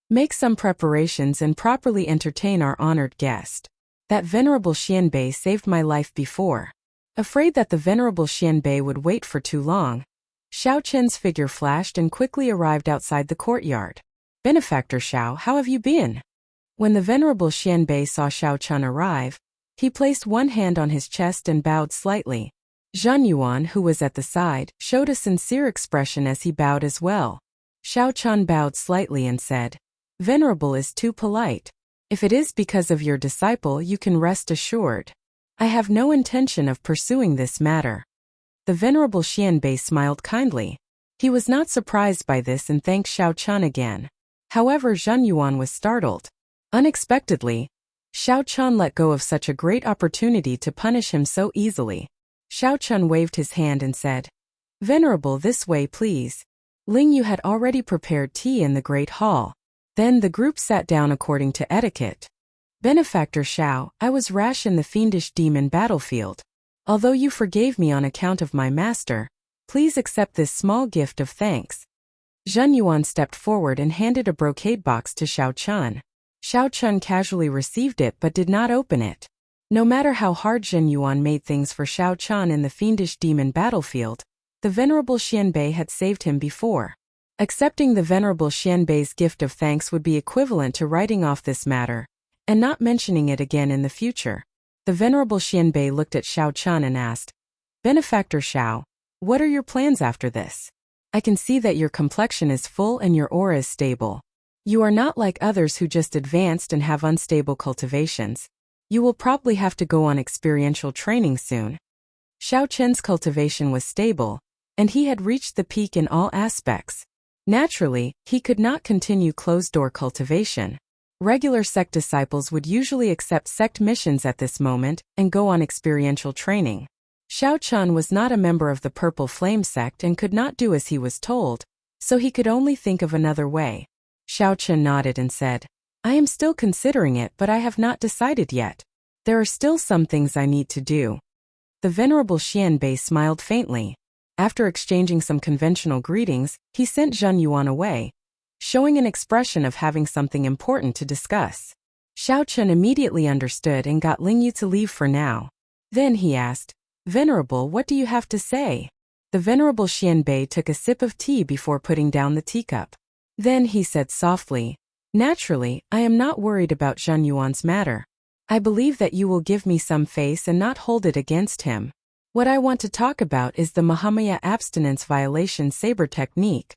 Make some preparations and properly entertain our honored guest. That venerable Xian Bei saved my life before. Afraid that the venerable Xian Bei would wait for too long, Xiao Chun's figure flashed and quickly arrived outside the courtyard. Benefactor Xiao, how have you been? When the venerable Xian Bei saw Xiao Chun arrive, he placed one hand on his chest and bowed slightly. Zhen Yuan, who was at the side, showed a sincere expression as he bowed as well. Xiao Chun bowed slightly and said, Venerable is too polite. If it is because of your disciple, you can rest assured. I have no intention of pursuing this matter. The venerable Xian Bei smiled kindly. He was not surprised by this and thanked Xiao Chun again. However, Zhen Yuan was startled. Unexpectedly, Xiao Chun let go of such a great opportunity to punish him so easily. Xiao Chun waved his hand and said, Venerable, this way please. Ling Yu had already prepared tea in the great hall. Then the group sat down according to etiquette. Benefactor Xiao, I was rash in the fiendish demon battlefield. Although you forgave me on account of my master, please accept this small gift of thanks. Zhen Yuan stepped forward and handed a brocade box to Xiao Chun. Xiao Chun casually received it but did not open it. No matter how hard Zhen Yuan made things for Xiao Chun in the fiendish demon battlefield, the venerable Xian Bei had saved him before. Accepting the Venerable Xianbei's gift of thanks would be equivalent to writing off this matter, and not mentioning it again in the future. The Venerable Xianbei looked at Xiao Chun and asked, "Benefactor Xiao, what are your plans after this? I can see that your complexion is full and your aura is stable. You are not like others who just advanced and have unstable cultivations. You will probably have to go on experiential training soon." Xiao Chen's cultivation was stable, and he had reached the peak in all aspects. Naturally, he could not continue closed-door cultivation. Regular sect disciples would usually accept sect missions at this moment and go on experiential training. Xiao Chun was not a member of the Purple Flame sect and could not do as he was told, so he could only think of another way. Xiao Chun nodded and said, "I am still considering it, but I have not decided yet. There are still some things I need to do." The Venerable Xianbei smiled faintly. After exchanging some conventional greetings, he sent Zheng Yuan away, showing an expression of having something important to discuss. Xiao Chun immediately understood and got Ling Yu to leave for now. Then he asked, "Venerable, what do you have to say?" The Venerable Xianbei took a sip of tea before putting down the teacup. Then he said softly, "Naturally, I am not worried about Zheng Yuan's matter. I believe that you will give me some face and not hold it against him. What I want to talk about is the Mahamaya abstinence violation saber technique."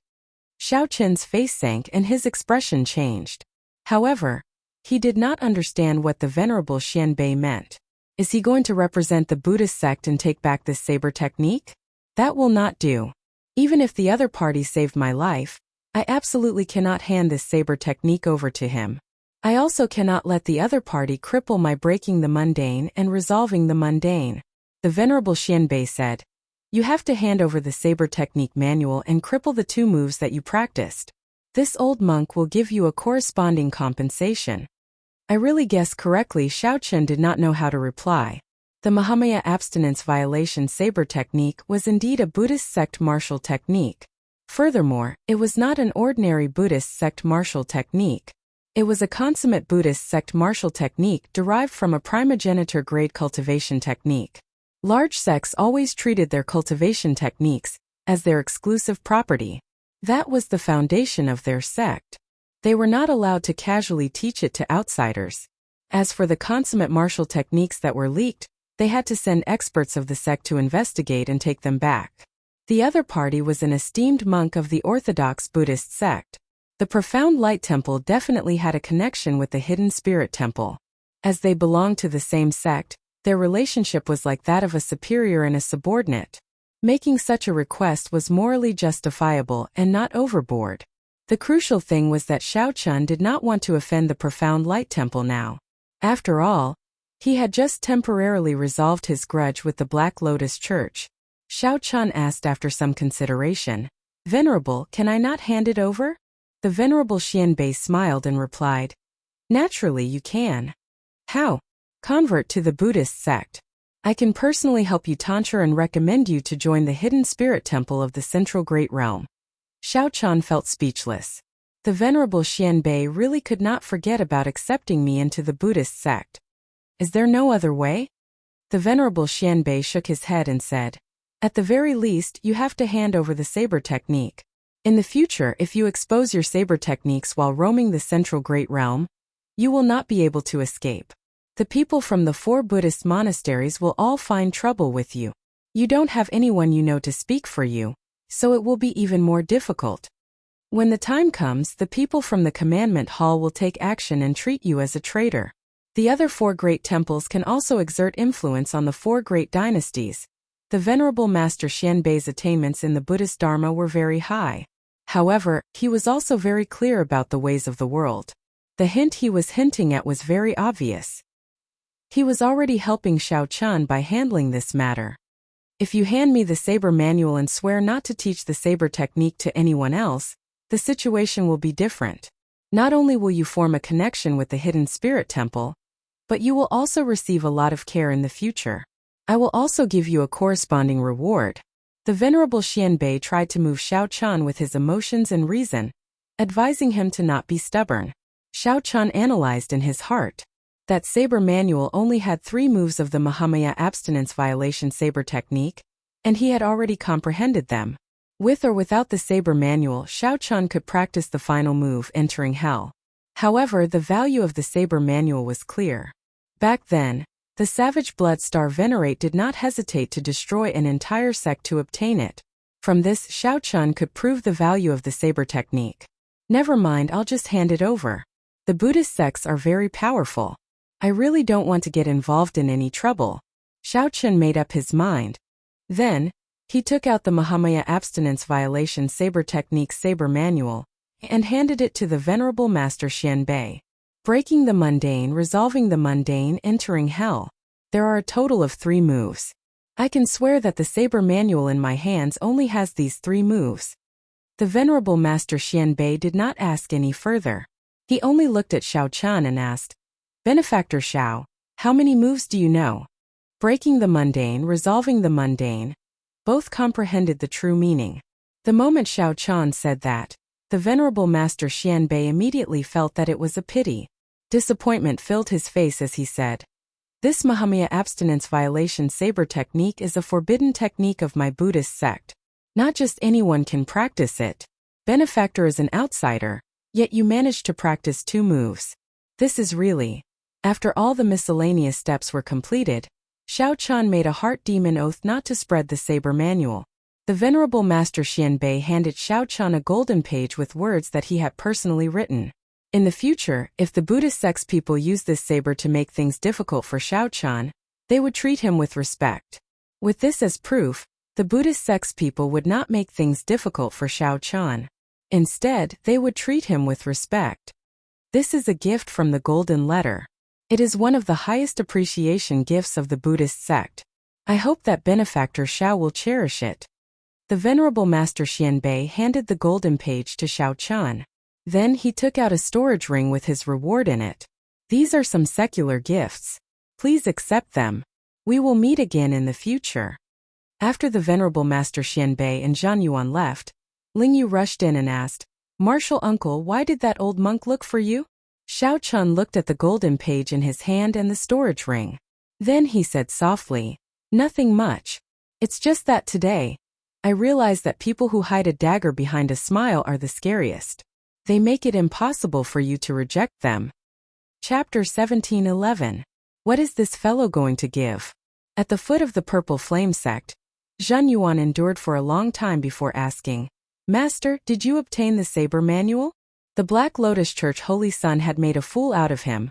Xiao Chen's face sank and his expression changed. However, he did not understand what the Venerable Xianbei meant. Is he going to represent the Buddhist sect and take back this saber technique? That will not do. Even if the other party saved my life, I absolutely cannot hand this saber technique over to him. I also cannot let the other party cripple my breaking the mundane and resolving the mundane. The Venerable Xianbei said, "You have to hand over the saber technique manual and cripple the 2 moves that you practiced. This old monk will give you a corresponding compensation." I really guessed correctly. Xiao Chen did not know how to reply. The Mahamaya abstinence violation saber technique was indeed a Buddhist sect martial technique. Furthermore, it was not an ordinary Buddhist sect martial technique. It was a consummate Buddhist sect martial technique derived from a primogeniture grade cultivation technique. Large sects always treated their cultivation techniques as their exclusive property. That was the foundation of their sect. They were not allowed to casually teach it to outsiders. As for the consummate martial techniques that were leaked, they had to send experts of the sect to investigate and take them back. The other party was an esteemed monk of the Orthodox Buddhist sect. The Profound Light Temple definitely had a connection with the Hidden Spirit Temple. As they belonged to the same sect, their relationship was like that of a superior and a subordinate. Making such a request was morally justifiable and not overboard. The crucial thing was that Xiao Chun did not want to offend the Profound Light Temple now. After all, he had just temporarily resolved his grudge with the Black Lotus Church. Xiao Chun asked after some consideration, "Venerable, can I not hand it over?" The Venerable Xianbei smiled and replied, "Naturally you can." "How?" "Convert to the Buddhist sect. I can personally help you Tantra and recommend you to join the Hidden Spirit Temple of the Central Great Realm." Xiao Chun felt speechless. The Venerable Xianbei really could not forget about accepting me into the Buddhist sect. Is there no other way? The Venerable Xianbei shook his head and said, "At the very least, you have to hand over the saber technique. In the future, if you expose your saber techniques while roaming the Central Great Realm, you will not be able to escape. The people from the 4 Buddhist monasteries will all find trouble with you. You don't have anyone you know to speak for you, so it will be even more difficult. When the time comes, the people from the Commandment Hall will take action and treat you as a traitor. The other 4 great temples can also exert influence on the 4 great dynasties." The Venerable Master Xianbei's attainments in the Buddhist Dharma were very high. However, he was also very clear about the ways of the world. The hint he was hinting at was very obvious. He was already helping Xiao Chun by handling this matter. If you hand me the saber manual and swear not to teach the saber technique to anyone else, the situation will be different. Not only will you form a connection with the Hidden Spirit Temple, but you will also receive a lot of care in the future. I will also give you a corresponding reward. The Venerable Xianbei tried to move Xiao Chun with his emotions and reason, advising him to not be stubborn. Xiao Chun analyzed in his heart. That saber manual only had 3 moves of the Mahamaya abstinence violation saber technique, and he had already comprehended them. With or without the saber manual, Shao Chun could practice the final move, entering hell. However, the value of the saber manual was clear. Back then, the savage blood star venerate did not hesitate to destroy an entire sect to obtain it. From this, Shao Chun could prove the value of the saber technique. Never mind, I'll just hand it over. The Buddhist sects are very powerful. I really don't want to get involved in any trouble. Shao Chun made up his mind. Then, he took out the Mahamaya abstinence violation saber technique saber manual and handed it to the Venerable Master Xianbei. Breaking the mundane, resolving the mundane, entering hell. There are a total of 3 moves. I can swear that the saber manual in my hands only has these 3 moves. The Venerable Master Xianbei did not ask any further. He only looked at Shao Chun and asked, "Benefactor Shao, how many moves do you know?" Breaking the mundane, resolving the mundane. Both comprehended the true meaning. The moment Shao Chun said that, the Venerable Master Xianbei immediately felt that it was a pity. Disappointment filled his face as he said, "This Mahamaya abstinence violation saber technique is a forbidden technique of my Buddhist sect. Not just anyone can practice it. Benefactor is an outsider, yet you managed to practice 2 moves. This is really..." After all the miscellaneous steps were completed, Shao Chun made a heart demon oath not to spread the saber manual. The Venerable Master Xianbei handed Shao Chun a golden page with words that he had personally written. In the future, if the Buddhist sect's people use this saber to make things difficult for Shao Chun, they would treat him with respect. With this as proof, the Buddhist sect's people would not make things difficult for Shao Chun. Instead, they would treat him with respect. This is a gift from the Golden Letter. It is one of the highest appreciation gifts of the Buddhist sect. I hope that Benefactor Shao will cherish it. The Venerable Master Xianbei handed the golden page to Shao Chun. Then he took out a storage ring with his reward in it. "These are some secular gifts. Please accept them. We will meet again in the future." After the Venerable Master Xianbei and Zhan Yuan left, Lingyu rushed in and asked, "Martial uncle, why did that old monk look for you?" Shao Chun looked at the golden page in his hand and the storage ring. Then he said softly, "Nothing much. It's just that today, I realize that people who hide a dagger behind a smile are the scariest. They make it impossible for you to reject them." Chapter 17:11. What is this fellow going to give? At the foot of the Purple Flame sect, Zhan Yuan endured for a long time before asking, "Master, did you obtain the saber manual?" The Black Lotus Church Holy Sun had made a fool out of him.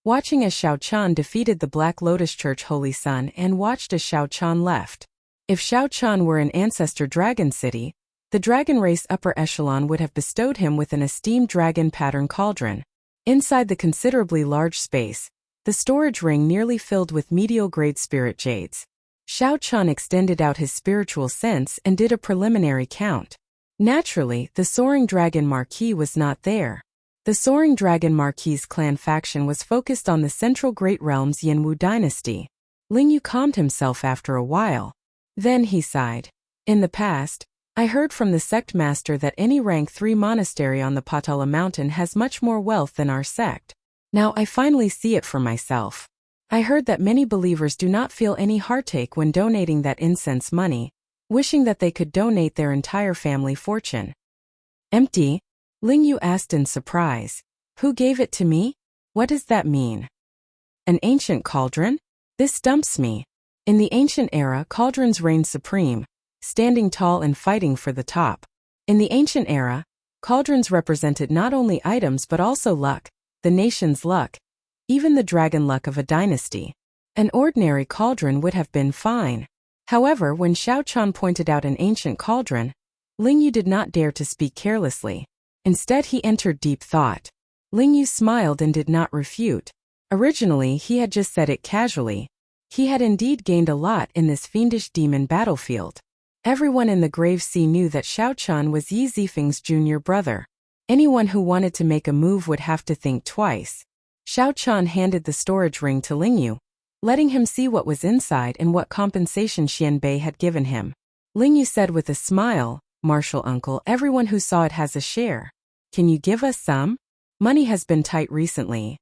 Watching as Shao Chun defeated the Black Lotus Church Holy Sun and watched as Shao Chun left. If Shao Chun were an ancestor dragon city, the dragon race upper echelon would have bestowed him with an esteemed dragon pattern cauldron. Inside the considerably large space, the storage ring nearly filled with medial-grade spirit jades. Shao Chun extended out his spiritual sense and did a preliminary count. Naturally, the Soaring Dragon Marquis was not there. The Soaring Dragon Marquis' clan faction was focused on the central Great Realm's Yanwu dynasty. Lingyu calmed himself after a while. Then he sighed. "In the past, I heard from the sect master that any rank 3 monastery on the Patala mountain has much more wealth than our sect. Now I finally see it for myself. I heard that many believers do not feel any heartache when donating that incense money, wishing that they could donate their entire family fortune." "Empty?" Lingyu asked in surprise. "Who gave it to me? What does that mean? An ancient cauldron? This stumps me. In the ancient era, cauldrons reigned supreme, standing tall and fighting for the top. In the ancient era, cauldrons represented not only items but also luck, the nation's luck, even the dragon luck of a dynasty. An ordinary cauldron would have been fine. However, when Shao Chun pointed out an ancient cauldron, Lingyu did not dare to speak carelessly. Instead, he entered deep thought. Lingyu smiled and did not refute. Originally, he had just said it casually. He had indeed gained a lot in this fiendish demon battlefield. Everyone in the Grave Sea knew that Shao Chun was Yi Zifeng's junior brother. Anyone who wanted to make a move would have to think twice. Shao Chun handed the storage ring to Lingyu, letting him see what was inside and what compensation Xianbei had given him. Lingyu said with a smile, "Martial uncle, everyone who saw it has a share. Can you give us some? Money has been tight recently."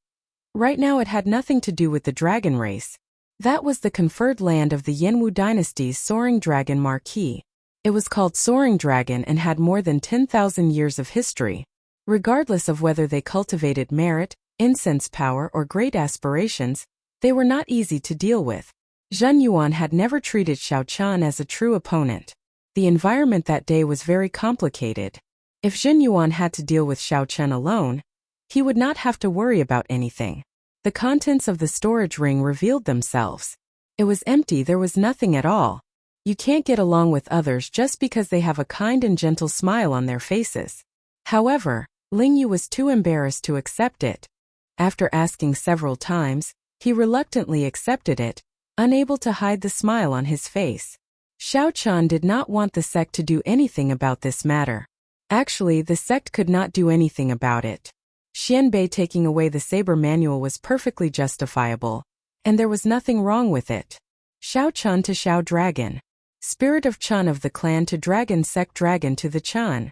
Right now it had nothing to do with the dragon race. That was the conferred land of the Yanwu dynasty's Soaring Dragon Marquis. It was called Soaring Dragon and had more than 10,000 years of history. Regardless of whether they cultivated merit, incense power, or great aspirations, they were not easy to deal with. Zhen Yuan had never treated Xiao Qian as a true opponent. The environment that day was very complicated. If Zhen Yuan had to deal with Xiao Qian alone, he would not have to worry about anything. The contents of the storage ring revealed themselves. It was empty, there was nothing at all. You can't get along with others just because they have a kind and gentle smile on their faces. However, Ling Yu was too embarrassed to accept it. After asking several times, he reluctantly accepted it, unable to hide the smile on his face. Xiao Qian did not want the sect to do anything about this matter. Actually, the sect could not do anything about it. Xianbei taking away the saber manual was perfectly justifiable, and there was nothing wrong with it. Xiao Qian to Xiao Dragon. Spirit of Qian of the clan to Dragon Sect Dragon to the Qian.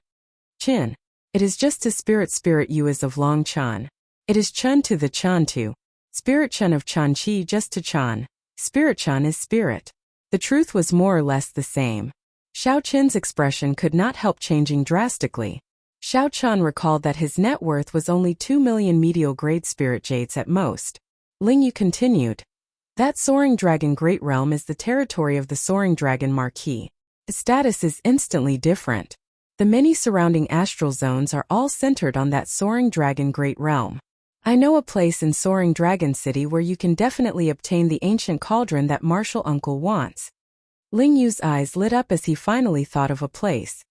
Qin. It is just to Spirit Yu is of Long Qian. It is Qian to the Qian to. Spirit Qian of Qian Qi just to Qian. Spirit Qian is spirit. The truth was more or less the same. Xiao Qin's expression could not help changing drastically. Xiao Qian recalled that his net worth was only 2 million medial grade spirit jades at most. Ling Yu continued. That Soaring Dragon Great Realm is the territory of the Soaring Dragon Marquis. Its status is instantly different. The many surrounding astral zones are all centered on that Soaring Dragon Great Realm. I know a place in Soaring Dragon City where you can definitely obtain the ancient cauldron that Martial Uncle wants. Ling Yu's eyes lit up as he finally thought of a place.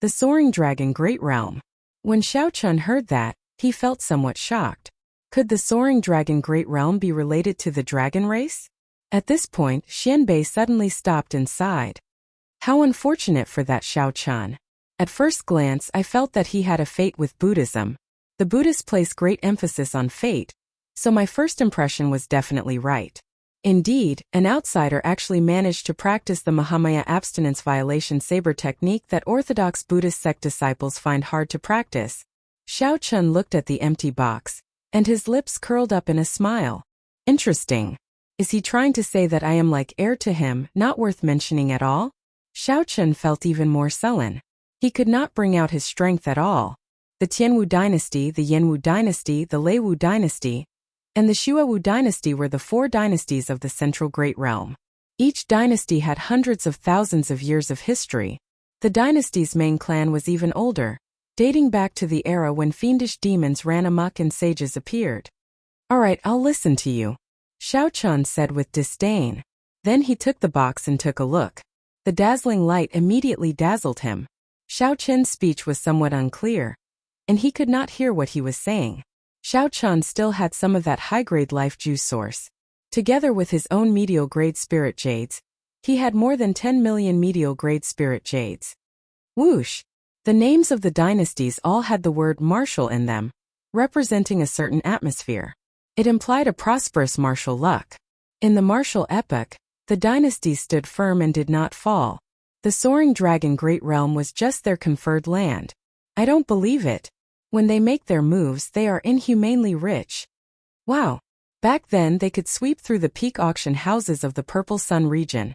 The Soaring Dragon Great Realm. When Xiao Qian heard that, he felt somewhat shocked. Could the Soaring Dragon Great Realm be related to the dragon race? At this point, Xianbei suddenly stopped and sighed. How unfortunate for that Xiao Qian. At first glance, I felt that he had a fate with Buddhism. The Buddhists place great emphasis on fate, so my first impression was definitely right. Indeed, an outsider actually managed to practice the Mahamaya abstinence violation saber technique that Orthodox Buddhist sect disciples find hard to practice. Xiao Qian looked at the empty box, and his lips curled up in a smile. Interesting. Is he trying to say that I am like heir to him, not worth mentioning at all? Xiao Qian felt even more sullen. He could not bring out his strength at all. The Tianwu dynasty, the Yanwu dynasty, the Leiwu dynasty, and the Xuewu dynasty were the four dynasties of the Central Great Realm. Each dynasty had hundreds of thousands of years of history. The dynasty's main clan was even older, dating back to the era when fiendish demons ran amok and sages appeared. Alright, I'll listen to you, Xiao Qian said with disdain. Then he took the box and took a look. The dazzling light immediately dazzled him. Xiao Qian's speech was somewhat unclear, and he could not hear what he was saying. Xiao Qian still had some of that high-grade life juice source. Together with his own medial-grade spirit jades, he had more than 10 million medial-grade spirit jades. Whoosh! The names of the dynasties all had the word martial in them, representing a certain atmosphere. It implied a prosperous martial luck. In the martial epoch, the dynasties stood firm and did not fall. The Soaring Dragon Great Realm was just their conferred land. I don't believe it. When they make their moves, they are inhumanely rich. Wow. Back then they could sweep through the peak auction houses of the Purple Sun region,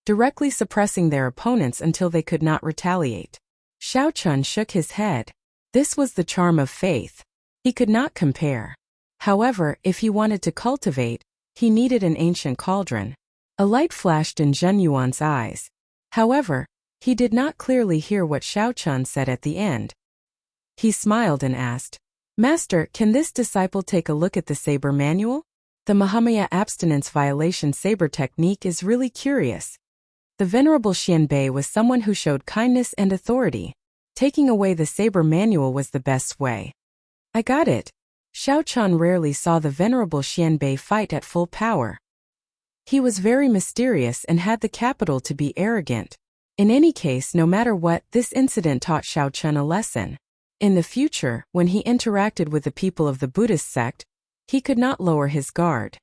directly suppressing their opponents until they could not retaliate. Xiao Qian shook his head. This was the charm of faith. He could not compare. However, if he wanted to cultivate, he needed an ancient cauldron. A light flashed in Zhen Yuan's eyes. However, he did not clearly hear what Xiao Qian said at the end. He smiled and asked, Master, can this disciple take a look at the saber manual? The Mahamaya abstinence violation saber technique is really curious. The Venerable Xianbei was someone who showed kindness and authority. Taking away the saber manual was the best way. I got it. Xiao Qian rarely saw the Venerable Xianbei fight at full power. He was very mysterious and had the capital to be arrogant. In any case, no matter what, this incident taught Xiao Qian a lesson. In the future, when he interacted with the people of the Buddhist sect, he could not lower his guard.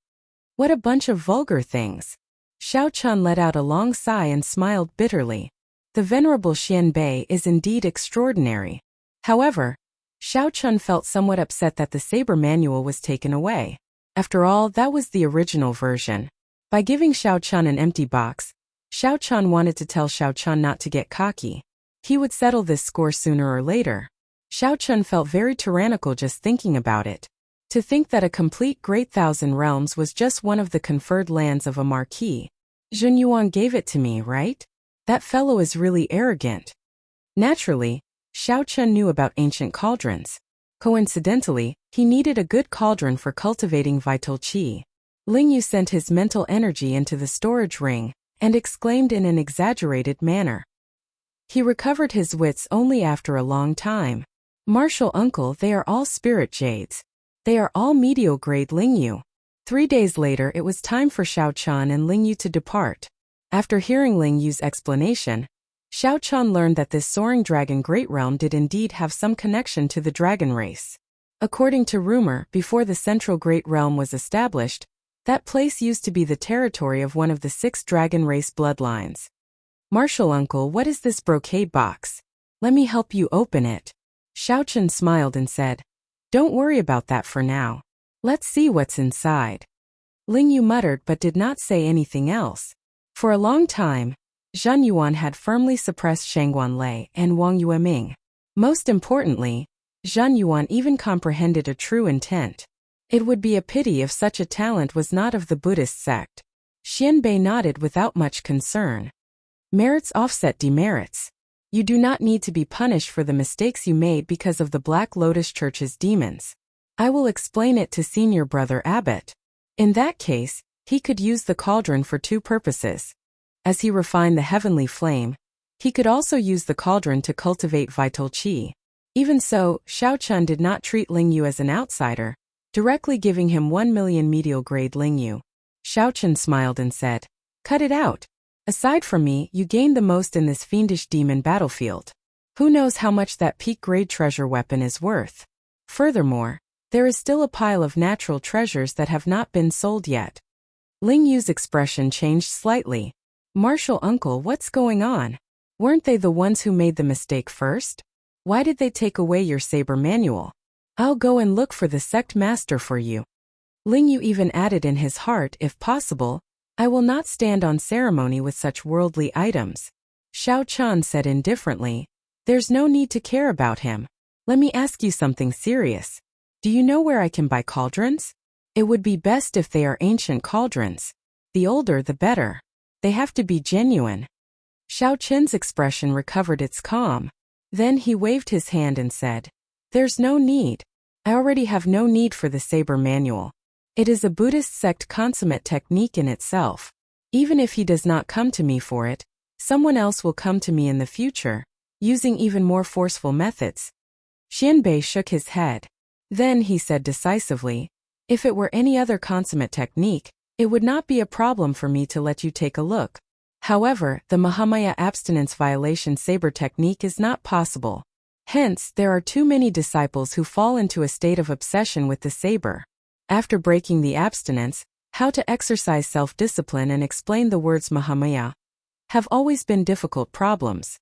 What a bunch of vulgar things. Xiao Qian let out a long sigh and smiled bitterly. The Venerable Xianbei is indeed extraordinary. However, Xiao Qian felt somewhat upset that the saber manual was taken away. After all, that was the original version. By giving Xiao Qian an empty box, Xiao Chan wanted to tell Xiao Chan not to get cocky. He would settle this score sooner or later. Xiao Chan felt very tyrannical just thinking about it. To think that a complete Great Thousand Realms was just one of the conferred lands of a marquis. Zhen Yuan gave it to me, right? That fellow is really arrogant. Naturally, Xiao Chan knew about ancient cauldrons. Coincidentally, he needed a good cauldron for cultivating vital qi. Ling Yu sent his mental energy into the storage ring and exclaimed in an exaggerated manner. He recovered his wits only after a long time. Martial uncle, they are all spirit jades. They are all medial grade Ling Yu. 3 days later it was time for Xiao Chan and Ling Yu to depart. After hearing Ling Yu's explanation, Xiao Chan learned that this soaring dragon great realm did indeed have some connection to the dragon race. According to rumor, before the central great realm was established, that place used to be the territory of one of the 6 dragon race bloodlines. Martial uncle, what is this brocade box? Let me help you open it. Xiao Chan smiled and said, don't worry about that for now. Let's see what's inside. Ling Yu muttered but did not say anything else. For a long time, Zhen Yuan had firmly suppressed Shangguan Lei and Wang Yueming. Most importantly, Zhen Yuan even comprehended a true intent. It would be a pity if such a talent was not of the Buddhist sect. Xianbei nodded without much concern. Merits offset demerits. You do not need to be punished for the mistakes you made because of the Black Lotus Church's demons. I will explain it to Senior Brother Abbot. In that case, he could use the cauldron for 2 purposes. As he refined the heavenly flame, he could also use the cauldron to cultivate vital qi. Even so, Xiao Chan did not treat Ling Yu as an outsider, directly giving him 1 million medial grade Ling Yu. Xiao Chan smiled and said, cut it out. Aside from me, you gained the most in this fiendish demon battlefield. Who knows how much that peak grade treasure weapon is worth? Furthermore, there is still a pile of natural treasures that have not been sold yet. Ling Yu's expression changed slightly. Martial uncle, what's going on? Weren't they the ones who made the mistake first? Why did they take away your saber manual? I'll go and look for the sect master for you. Ling Yu even added in his heart, if possible, I will not stand on ceremony with such worldly items. Xiao Chan said indifferently, there's no need to care about him. Let me ask you something serious. Do you know where I can buy cauldrons? It would be best if they are ancient cauldrons. The older the better. They have to be genuine. Xiao Chen's expression recovered its calm. Then he waved his hand and said, there's no need. I already have no need for the saber manual. It is a Buddhist sect consummate technique in itself. Even if he does not come to me for it, someone else will come to me in the future, using even more forceful methods. Xianbei shook his head. Then he said decisively, if it were any other consummate technique, it would not be a problem for me to let you take a look. However, the Mahamaya abstinence violation saber technique is not possible. Hence, there are too many disciples who fall into a state of obsession with the saber. After breaking the abstinence, how to exercise self-discipline and explain the words Mahamaya have always been difficult problems.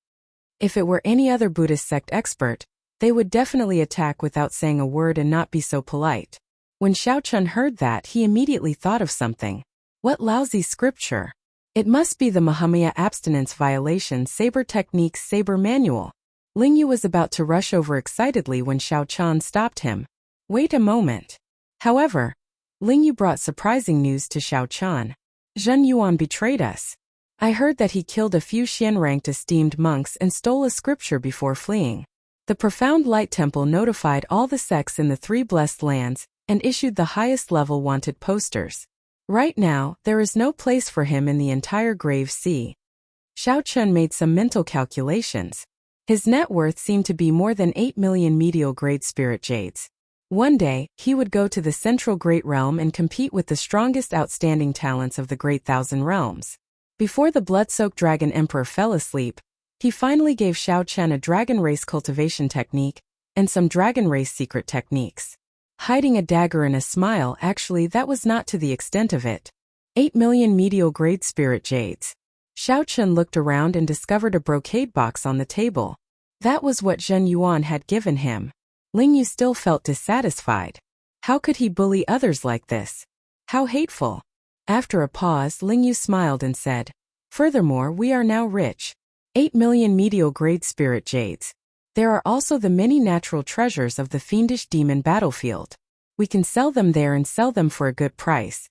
If it were any other Buddhist sect expert, they would definitely attack without saying a word and not be so polite. When Xiao Chan heard that, he immediately thought of something. What lousy scripture! It must be the Mahamaya abstinence violation saber technique's saber manual. Ling Yu was about to rush over excitedly when Xiao Chan stopped him. Wait a moment. However, Ling Yu brought surprising news to Xiao Chan. Zhen Yuan betrayed us. I heard that he killed a few Xian-ranked esteemed monks and stole a scripture before fleeing. The Profound Light Temple notified all the sects in the 3 blessed lands and issued the highest level wanted posters. Right now, there is no place for him in the entire Grave Sea. Xiao Chan made some mental calculations. His net worth seemed to be more than 8 million medial grade spirit jades. One day, he would go to the central great realm and compete with the strongest outstanding talents of the Great Thousand Realms. Before the blood-soaked dragon emperor fell asleep, he finally gave Xiao Chan a dragon race cultivation technique and some dragon race secret techniques. Hiding a dagger in a smile, actually that was not to the extent of it. 8 million medial grade spirit jades. Xiao Chan looked around and discovered a brocade box on the table. That was what Zhen Yuan had given him. Ling Yu still felt dissatisfied. How could he bully others like this? How hateful. After a pause, Ling Yu smiled and said, Furthermore, we are now rich. 8 million medial-grade spirit jades. There are also the many natural treasures of the fiendish demon battlefield. We can sell them there and sell them for a good price.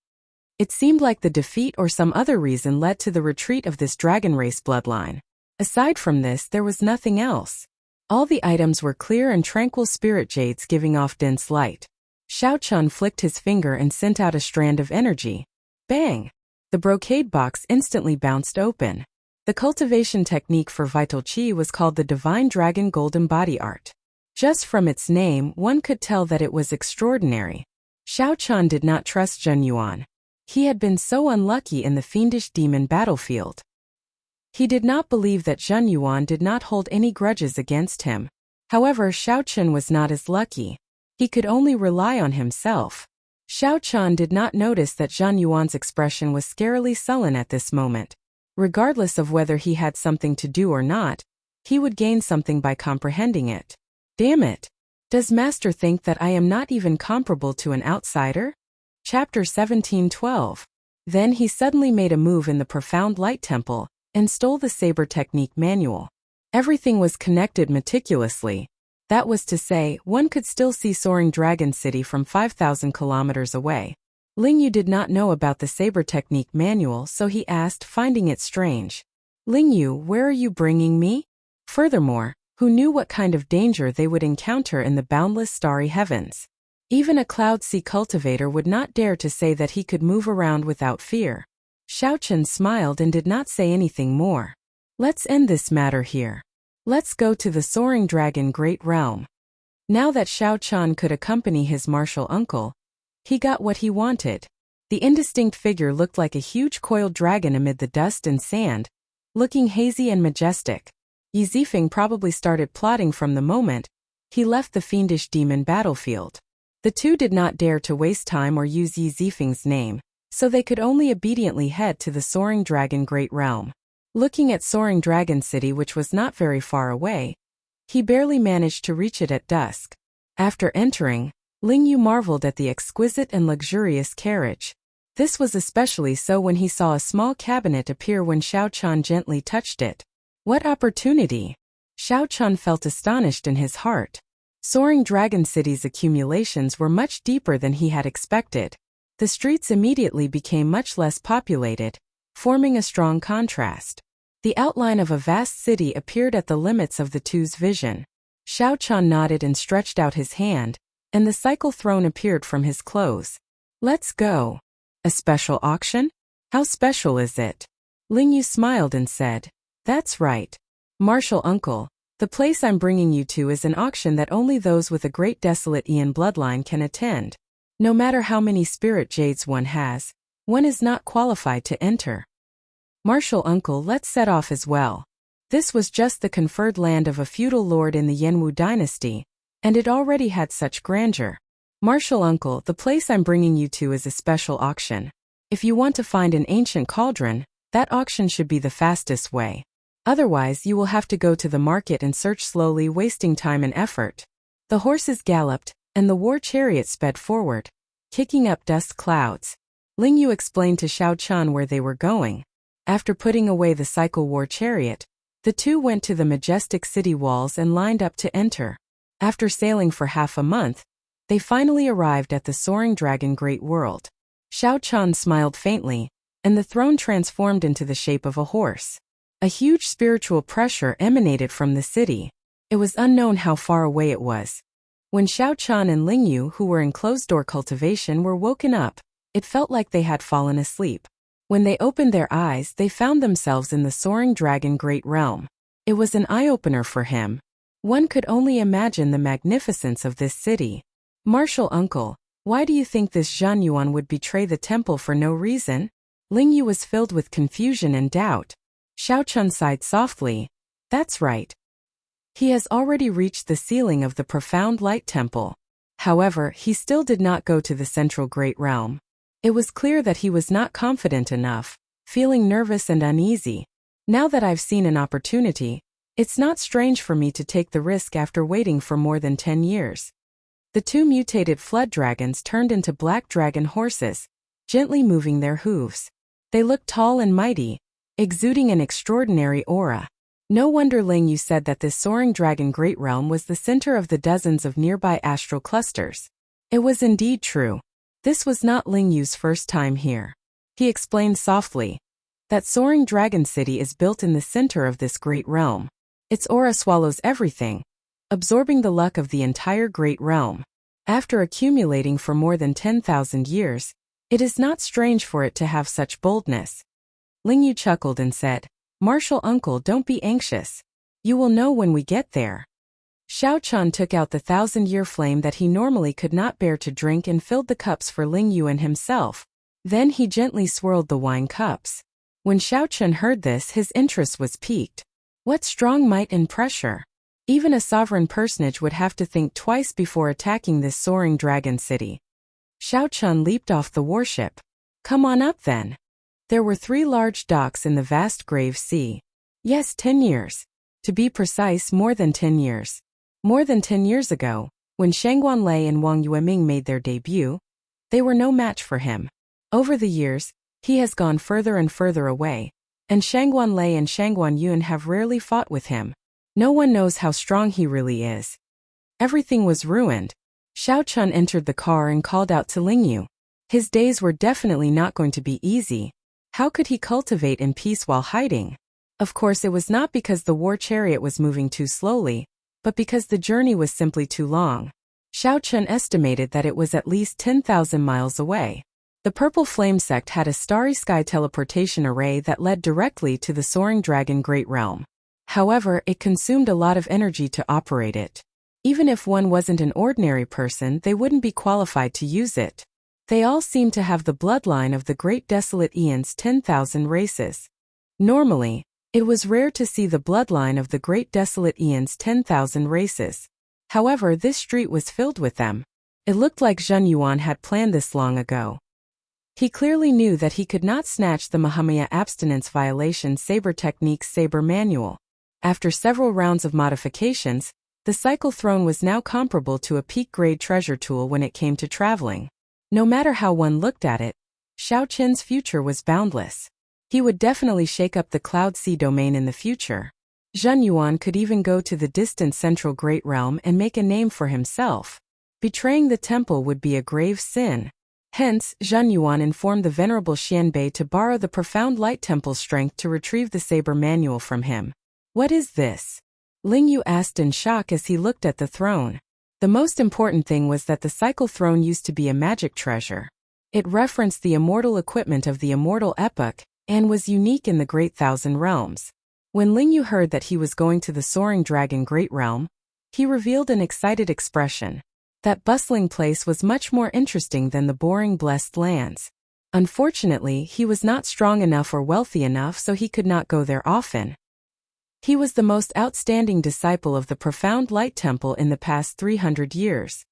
It seemed like the defeat or some other reason led to the retreat of this dragon race bloodline. Aside from this, there was nothing else. All the items were clear and tranquil spirit jades giving off dense light. Xiao Chun flicked his finger and sent out a strand of energy. Bang! The brocade box instantly bounced open. The cultivation technique for vital qi was called the Divine Dragon Golden Body Art. Just from its name, one could tell that it was extraordinary. Xiao Chun did not trust Zhen Yuan. He had been so unlucky in the fiendish demon battlefield. He did not believe that Zhen Yuan did not hold any grudges against him. However, Xiao Chun was not as lucky. He could only rely on himself. Xiao Chun did not notice that Zhen Yuan's expression was scarily sullen at this moment. Regardless of whether he had something to do or not, he would gain something by comprehending it. Damn it! Does Master think that I am not even comparable to an outsider? Chapter 17:12. Then he suddenly made a move in the profound light temple and stole the saber technique manual. Everything was connected meticulously. That was to say, one could still see Soaring Dragon City from 5,000 kilometers away. Ling Yu did not know about the saber technique manual, so he asked, finding it strange. Ling Yu, where are you bringing me? Furthermore, who knew what kind of danger they would encounter in the boundless starry heavens? Even a Cloud Sea cultivator would not dare to say that he could move around without fear. Xiao Chun smiled and did not say anything more. Let's end this matter here. Let's go to the Soaring Dragon Great Realm. Now that Xiao Chun could accompany his martial uncle, he got what he wanted. The indistinct figure looked like a huge coiled dragon amid the dust and sand, looking hazy and majestic. Yi Zifeng probably started plotting from the moment he left the fiendish demon battlefield. The two did not dare to waste time or use Yi Zifeng's name, so they could only obediently head to the Soaring Dragon Great Realm. Looking at Soaring Dragon City, which was not very far away, he barely managed to reach it at dusk. After entering, Ling Yu marveled at the exquisite and luxurious carriage. This was especially so when he saw a small cabinet appear when Xiao Chun gently touched it. What opportunity! Xiao Chun felt astonished in his heart. Soaring Dragon City's accumulations were much deeper than he had expected. The streets immediately became much less populated, forming a strong contrast. The outline of a vast city appeared at the limits of the two's vision. Xiao Chun nodded and stretched out his hand, and the cycle throne appeared from his clothes. Let's go. A special auction? How special is it? Ling Yu smiled and said, That's right. Martial uncle, the place I'm bringing you to is an auction that only those with a great desolate Ian bloodline can attend. No matter how many spirit jades one has, one is not qualified to enter. Martial uncle, let's set off as well. This was just the conferred land of a feudal lord in the Yanwu dynasty, and it already had such grandeur. Martial uncle, the place I'm bringing you to is a special auction. If you want to find an ancient cauldron, that auction should be the fastest way. Otherwise, you will have to go to the market and search slowly, wasting time and effort. The horses galloped, and the war chariot sped forward, kicking up dust clouds. Ling Yu explained to Xiao Chun where they were going. After putting away the cycle war chariot, the two went to the majestic city walls and lined up to enter. After sailing for half a month, they finally arrived at the Soaring Dragon Great World. Xiao Chun smiled faintly, and the throne transformed into the shape of a horse. A huge spiritual pressure emanated from the city. It was unknown how far away it was. When Xiao Chun and Ling Yu, who were in closed-door cultivation, were woken up, it felt like they had fallen asleep. When they opened their eyes, they found themselves in the Soaring Dragon Great Realm. It was an eye-opener for him. One could only imagine the magnificence of this city. Martial uncle, why do you think this Zhen Yuan would betray the temple for no reason? Ling Yu was filled with confusion and doubt. Xiao Chun sighed softly. That's right. He has already reached the ceiling of the profound light temple. However, he still did not go to the central great realm. It was clear that he was not confident enough, feeling nervous and uneasy. Now that I've seen an opportunity, it's not strange for me to take the risk after waiting for more than 10 years. The two mutated flood dragons turned into black dragon horses, gently moving their hooves. They looked tall and mighty, exuding an extraordinary aura. No wonder Ling Yu said that this soaring dragon great realm was the center of the dozens of nearby astral clusters. It was indeed true. This was not Ling Yu's first time here. He explained softly. That soaring dragon city is built in the center of this great realm. Its aura swallows everything, absorbing the luck of the entire great realm. After accumulating for more than 10,000 years, it is not strange for it to have such boldness. Ling Yu chuckled and said, "Martial uncle, don't be anxious. You will know when we get there." Xiao Chun took out the 1,000-year flame that he normally could not bear to drink and filled the cups for Ling Yu and himself. Then he gently swirled the wine cups. When Xiao Chun heard this, his interest was piqued. What strong might and pressure! Even a sovereign personage would have to think twice before attacking this soaring dragon city. Xiao Chun leaped off the warship. "Come on up then." There were 3 large docks in the vast grave sea. Yes, 10 years. To be precise, more than 10 years. More than 10 years ago, when Shangguan Lei and Wang Yueming made their debut, they were no match for him. Over the years, he has gone further and further away, and Shangguan Lei and Shangguan Yun have rarely fought with him. No one knows how strong he really is. Everything was ruined. Xiao Chun entered the car and called out to Ling Yu. His days were definitely not going to be easy. How could he cultivate in peace while hiding? Of course, it was not because the war chariot was moving too slowly, but because the journey was simply too long. Xiao Chun estimated that it was at least 10,000 miles away. The purple flame sect had a starry sky teleportation array that led directly to the soaring dragon great realm. However, it consumed a lot of energy to operate it. Even if one wasn't an ordinary person, they wouldn't be qualified to use it. They all seemed to have the bloodline of the Great Desolate Aeon's 10,000 races. Normally, it was rare to see the bloodline of the Great Desolate Aeon's 10,000 races. However, this street was filled with them. It looked like Zhen Yuan had planned this long ago. He clearly knew that he could not snatch the Mahamaya abstinence violation saber techniques saber manual. After several rounds of modifications, the cycle throne was now comparable to a peak-grade treasure tool when it came to traveling. No matter how one looked at it, Xiao Chun's future was boundless. He would definitely shake up the Cloud Sea domain in the future. Zhen Yuan could even go to the distant Central Great Realm and make a name for himself. Betraying the temple would be a grave sin. Hence, Zhen Yuan informed the Venerable Xianbei to borrow the Profound Light Temple's strength to retrieve the saber manual from him. "What is this?" Ling Yu asked in shock as he looked at the throne. The most important thing was that the cycle throne used to be a magic treasure. It referenced the immortal equipment of the immortal epoch, and was unique in the Great Thousand Realms. When Ling Yu heard that he was going to the Soaring Dragon Great Realm, he revealed an excited expression. That bustling place was much more interesting than the boring Blessed Lands. Unfortunately, he was not strong enough or wealthy enough, so he could not go there often. He was the most outstanding disciple of the Profound Light Temple in the past 300 years.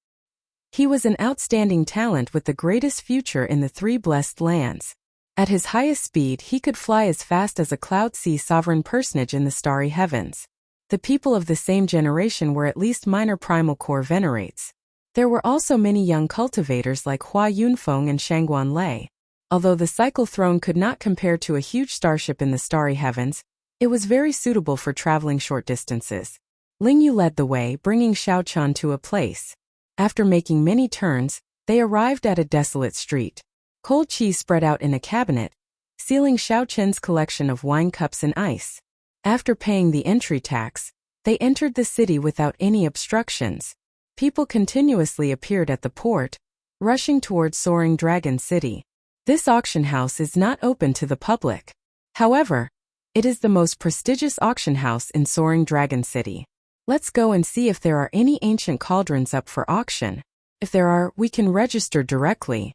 He was an outstanding talent with the greatest future in the 3 Blessed Lands. At his highest speed, he could fly as fast as a Cloud Sea sovereign personage in the starry heavens. The people of the same generation were at least minor primal core venerates. There were also many young cultivators like Hua Yunfeng and Shangguan Lei. Although the cycle throne could not compare to a huge starship in the starry heavens, it was very suitable for traveling short distances. Ling Yu led the way, bringing Xiao Chun to a place. After making many turns, they arrived at a desolate street. Cold cheese spread out in a cabinet, sealing Xiao Chun's collection of wine cups and ice. After paying the entry tax, they entered the city without any obstructions. People continuously appeared at the port, rushing towards Soaring Dragon City. This auction house is not open to the public. However, it is the most prestigious auction house in Soaring Dragon City. Let's go and see if there are any ancient cauldrons up for auction. If there are, we can register directly.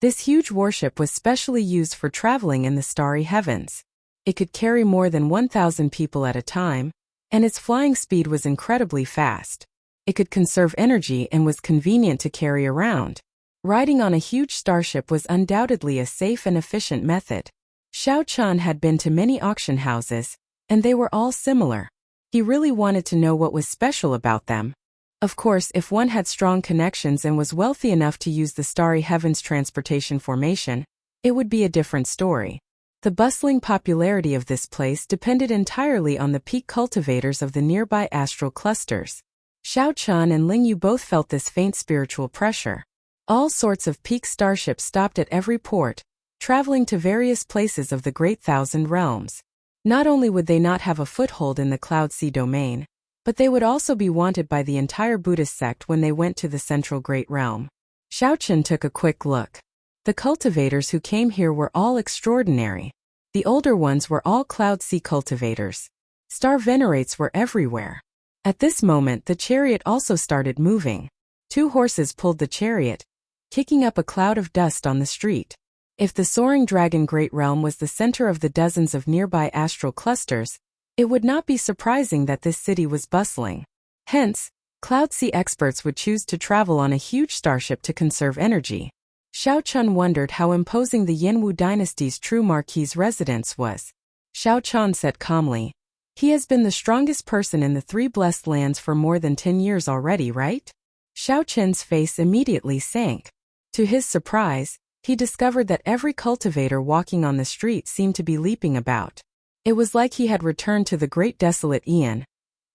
This huge warship was specially used for traveling in the starry heavens. It could carry more than 1,000 people at a time, and its flying speed was incredibly fast. It could conserve energy and was convenient to carry around. Riding on a huge starship was undoubtedly a safe and efficient method. Xiao Chun had been to many auction houses, and they were all similar. He really wanted to know what was special about them. Of course, if one had strong connections and was wealthy enough to use the Starry Heavens transportation formation, it would be a different story. The bustling popularity of this place depended entirely on the peak cultivators of the nearby astral clusters. Xiao Chun and Ling Yu both felt this faint spiritual pressure. All sorts of peak starships stopped at every port, traveling to various places of the Great Thousand Realms. Not only would they not have a foothold in the Cloud Sea domain, but they would also be wanted by the entire Buddhist sect when they went to the Central Great Realm. Xiao Chun took a quick look. The cultivators who came here were all extraordinary. The older ones were all Cloud Sea cultivators. Star venerates were everywhere. At this moment the chariot also started moving. 2 horses pulled the chariot, kicking up a cloud of dust on the street. If the soaring dragon Great Realm was the center of the dozens of nearby astral clusters, it would not be surprising that this city was bustling. Hence, Cloud Sea experts would choose to travel on a huge starship to conserve energy. Xiao Chun wondered how imposing the Yanwu dynasty's true marquis's residence was. Xiao Chun said calmly, "He has been the strongest person in the 3 blessed lands for more than 10 years already, right?" Xiao Chun's face immediately sank. To his surprise, he discovered that every cultivator walking on the street seemed to be leaping about. It was like he had returned to the Great Desolate Aeon,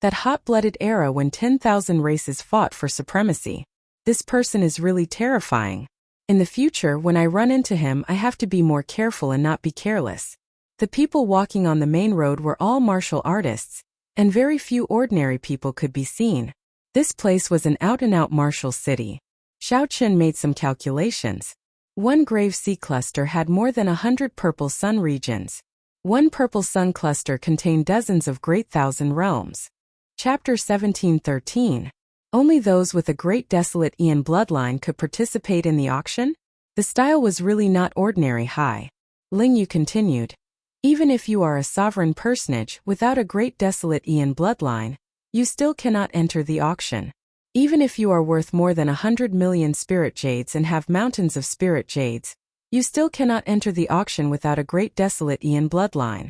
that hot-blooded era when 10,000 races fought for supremacy. This person is really terrifying. In the future, when I run into him, I have to be more careful and not be careless. The people walking on the main road were all martial artists, and very few ordinary people could be seen. This place was an out-and-out martial city. Xiao Chun made some calculations. 1 grave sea cluster had more than 100 purple sun regions. 1 purple sun cluster contained dozens of Great Thousand Realms. Chapter 1713. Only those with a Great Desolate Aeon bloodline could participate in the auction? The style was really not ordinary high. Ling Yu continued. Even if you are a sovereign personage without a Great Desolate Aeon bloodline, you still cannot enter the auction. Even if you are worth more than 100 million spirit jades and have mountains of spirit jades, you still cannot enter the auction without a Great Desolate Aeon bloodline.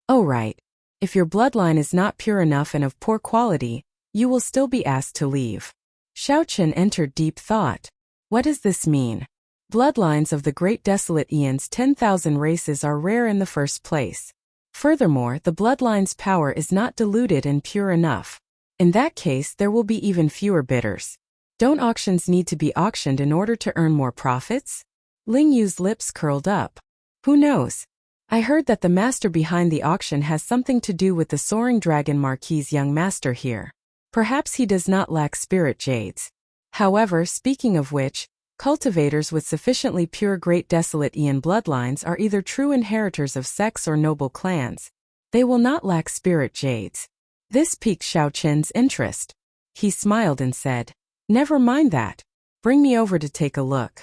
Oh right. If your bloodline is not pure enough and of poor quality, you will still be asked to leave. Xiao Chun entered deep thought. What does this mean? Bloodlines of the Great Desolate Aeon's 10,000 races are rare in the first place. Furthermore, the bloodline's power is not diluted and pure enough. In that case, there will be even fewer bidders. Don't auctions need to be auctioned in order to earn more profits? Ling Yu's lips curled up. Who knows? I heard that the master behind the auction has something to do with the Soaring Dragon Marquis's young master here. Perhaps he does not lack spirit jades. However, speaking of which, cultivators with sufficiently pure Great Desolate Aeon bloodlines are either true inheritors of sects or noble clans. They will not lack spirit jades. This piqued Xiao Chun's interest. He smiled and said, "Never mind that. Bring me over to take a look."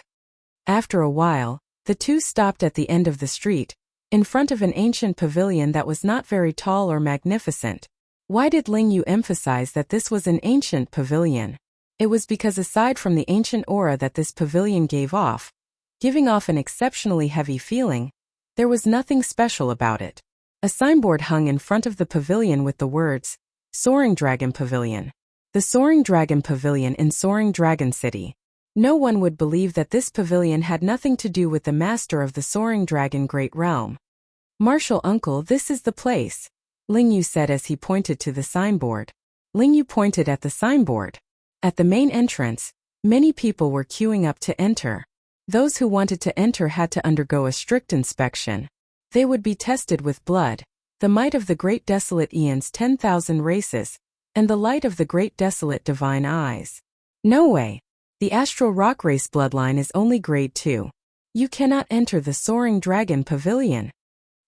After a while, the two stopped at the end of the street, in front of an ancient pavilion that was not very tall or magnificent. Why did Ling Yu emphasize that this was an ancient pavilion? It was because aside from the ancient aura that this pavilion gave off, giving off an exceptionally heavy feeling, there was nothing special about it. A signboard hung in front of the pavilion with the words, Soaring Dragon Pavilion. The Soaring Dragon Pavilion in Soaring Dragon City. No one would believe that this pavilion had nothing to do with the master of the Soaring Dragon Great Realm. "Martial uncle, this is the place," Ling Yu said as he pointed to the signboard. Ling Yu pointed at the signboard. At the main entrance, many people were queuing up to enter. Those who wanted to enter had to undergo a strict inspection. They would be tested with blood, the might of the Great Desolate Aeon's 10,000 races, and the light of the Great Desolate Divine Eyes. No way. The Astral Rock Race bloodline is only grade 2. You cannot enter the Soaring Dragon Pavilion.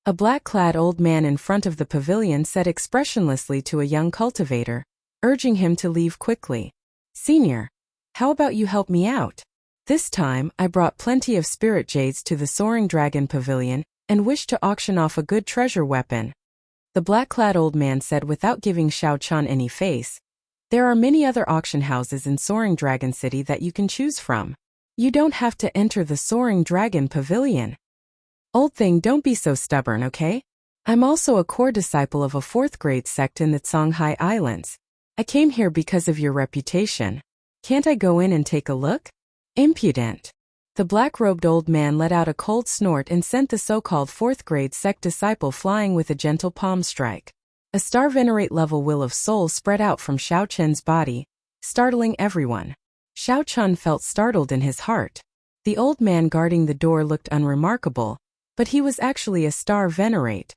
A black-clad old man in front of the pavilion said expressionlessly to a young cultivator, urging him to leave quickly. "Senior, how about you help me out? This time, I brought plenty of spirit jades to the Soaring Dragon Pavilion, and wish to auction off a good treasure weapon." The black-clad old man said without giving Xiao Chun any face. "There are many other auction houses in Soaring Dragon City that you can choose from. You don't have to enter the Soaring Dragon Pavilion." "Old thing, don't be so stubborn, okay? I'm also a core disciple of a 4th grade sect in the Songhai Islands. I came here because of your reputation. Can't I go in and take a look?" "Impudent." The black-robed old man let out a cold snort and sent the so-called fourth-grade sect disciple flying with a gentle palm strike. A star-venerate-level will of soul spread out from Xiao Chen's body, startling everyone. Xiao Chen felt startled in his heart. The old man guarding the door looked unremarkable, but he was actually a star venerate.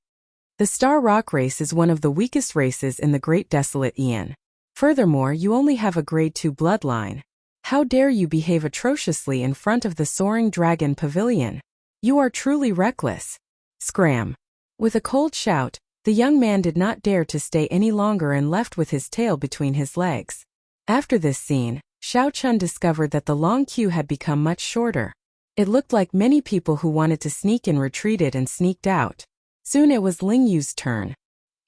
The star rock race is one of the weakest races in the Great Desolate Aeon. Furthermore, you only have a grade 2 bloodline. How dare you behave atrociously in front of the soaring dragon pavilion? You are truly reckless. Scram. With a cold shout, the young man did not dare to stay any longer and left with his tail between his legs. After this scene, Xiao Chen discovered that the long queue had become much shorter. It looked like many people who wanted to sneak in retreated and sneaked out. Soon it was Ling Yu's turn.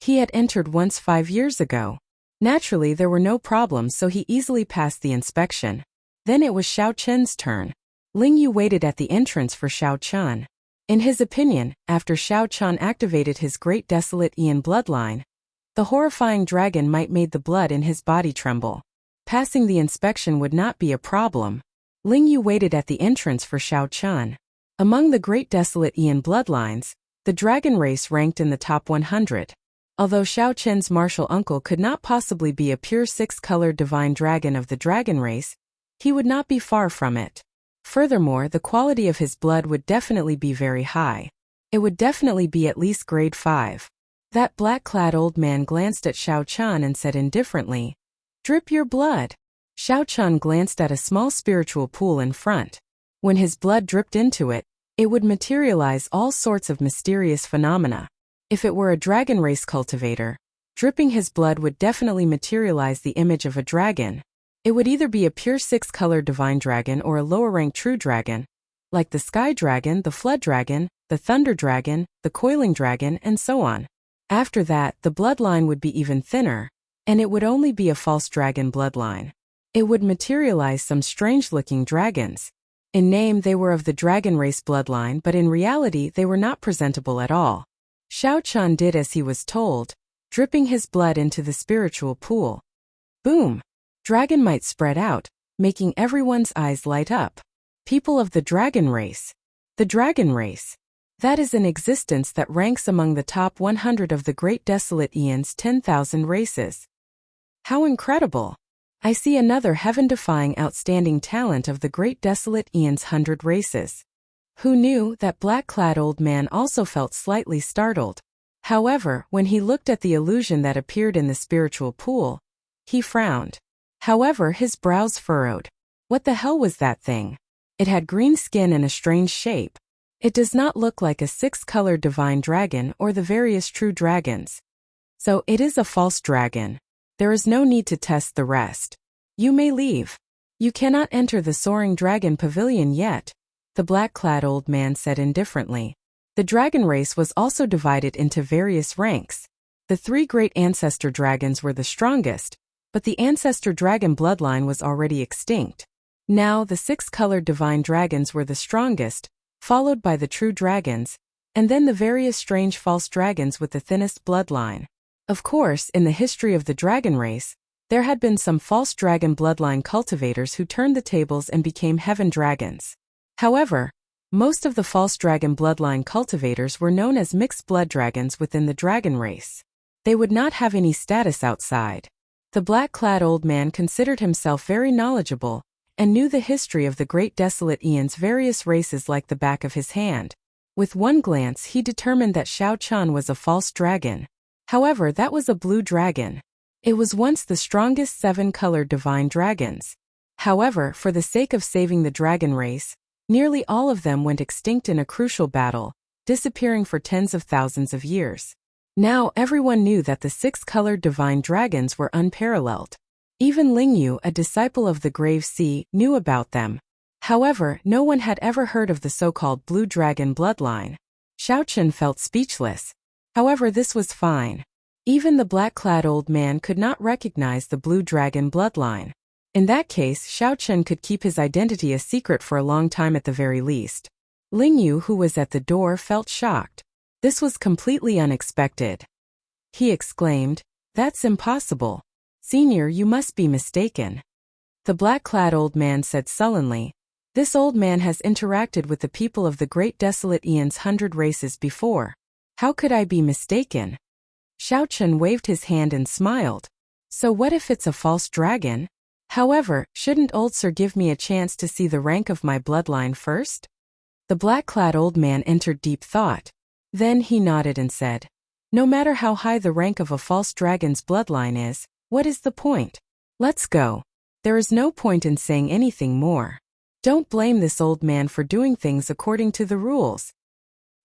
He had entered once 5 years ago. Naturally, there were no problems, so he easily passed the inspection. Then it was Xiao Chen's turn. Ling Yu waited at the entrance for Xiao Chen. In his opinion, after Xiao Chen activated his Great Desolate Aeon bloodline, the horrifying dragon might made the blood in his body tremble. Passing the inspection would not be a problem. Ling Yu waited at the entrance for Xiao Chen. Among the Great Desolate Aeon bloodlines, the dragon race ranked in the top 100. Although Xiao Chen's martial uncle could not possibly be a pure 6-colored divine dragon of the dragon race, he would not be far from it. Furthermore, the quality of his blood would definitely be very high. It would definitely be at least grade 5. That black-clad old man glanced at Xiao Chen and said indifferently, "Drip your blood." Xiao Chen glanced at a small spiritual pool in front. When his blood dripped into it, it would materialize all sorts of mysterious phenomena. If it were a dragon race cultivator, dripping his blood would definitely materialize the image of a dragon. It would either be a pure 6-colored divine dragon or a lower-ranked true dragon, like the sky dragon, the flood dragon, the thunder dragon, the coiling dragon, and so on. After that, the bloodline would be even thinner, and it would only be a false dragon bloodline. It would materialize some strange-looking dragons. In name they were of the dragon race bloodline, but in reality they were not presentable at all. Xiao Chen did as he was told, dripping his blood into the spiritual pool. Boom! Dragon might spread out, making everyone's eyes light up. People of the dragon race. The dragon race. That is an existence that ranks among the top 100 of the Great Desolate Aeon's 10,000 races. How incredible! I see another heaven-defying outstanding talent of the Great Desolate Aeon's 100 races. Who knew? That black-clad old man also felt slightly startled. However, when he looked at the illusion that appeared in the spiritual pool, he frowned. However, his brows furrowed. What the hell was that thing? It had green skin and a strange shape. It does not look like a 6-colored divine dragon or the various true dragons. So it is a false dragon. There is no need to test the rest. You may leave. You cannot enter the soaring dragon pavilion yet, the black-clad old man said indifferently. The dragon race was also divided into various ranks. The 3 great ancestor dragons were the strongest, but the ancestor dragon bloodline was already extinct. Now the 6-colored divine dragons were the strongest, followed by the true dragons, and then the various strange false dragons with the thinnest bloodline. Of course, in the history of the dragon race, there had been some false dragon bloodline cultivators who turned the tables and became heaven dragons. However, most of the false dragon bloodline cultivators were known as mixed blood dragons within the dragon race. They would not have any status outside. The black-clad old man considered himself very knowledgeable, and knew the history of the Great Desolate Aeon's various races like the back of his hand. With one glance he determined that Xiao Chen was a false dragon. However, that was a blue dragon. It was once the strongest 7-colored divine dragons. However, for the sake of saving the dragon race, nearly all of them went extinct in a crucial battle, disappearing for tens of thousands of years. Now everyone knew that the 6-colored divine dragons were unparalleled. Even Ling Yu, a disciple of the Grave Sea, knew about them. However, no one had ever heard of the so-called blue dragon bloodline. Xiao Chen felt speechless. However, this was fine. Even the black-clad old man could not recognize the blue dragon bloodline. In that case, Xiao Chen could keep his identity a secret for a long time at the very least. Ling Yu, who was at the door, felt shocked. This was completely unexpected. He exclaimed, "That's impossible. Senior, you must be mistaken." The black-clad old man said sullenly, This old man has interacted with the people of the great desolate Aeon's 100 races before. How could I be mistaken? Xiao Chun waved his hand and smiled. So what if it's a false dragon? However, shouldn't old sir give me a chance to see the rank of my bloodline first? The black-clad old man entered deep thought. Then he nodded and said, no matter how high the rank of a false dragon's bloodline is, what is the point? Let's go. There is no point in saying anything more. Don't blame this old man for doing things according to the rules.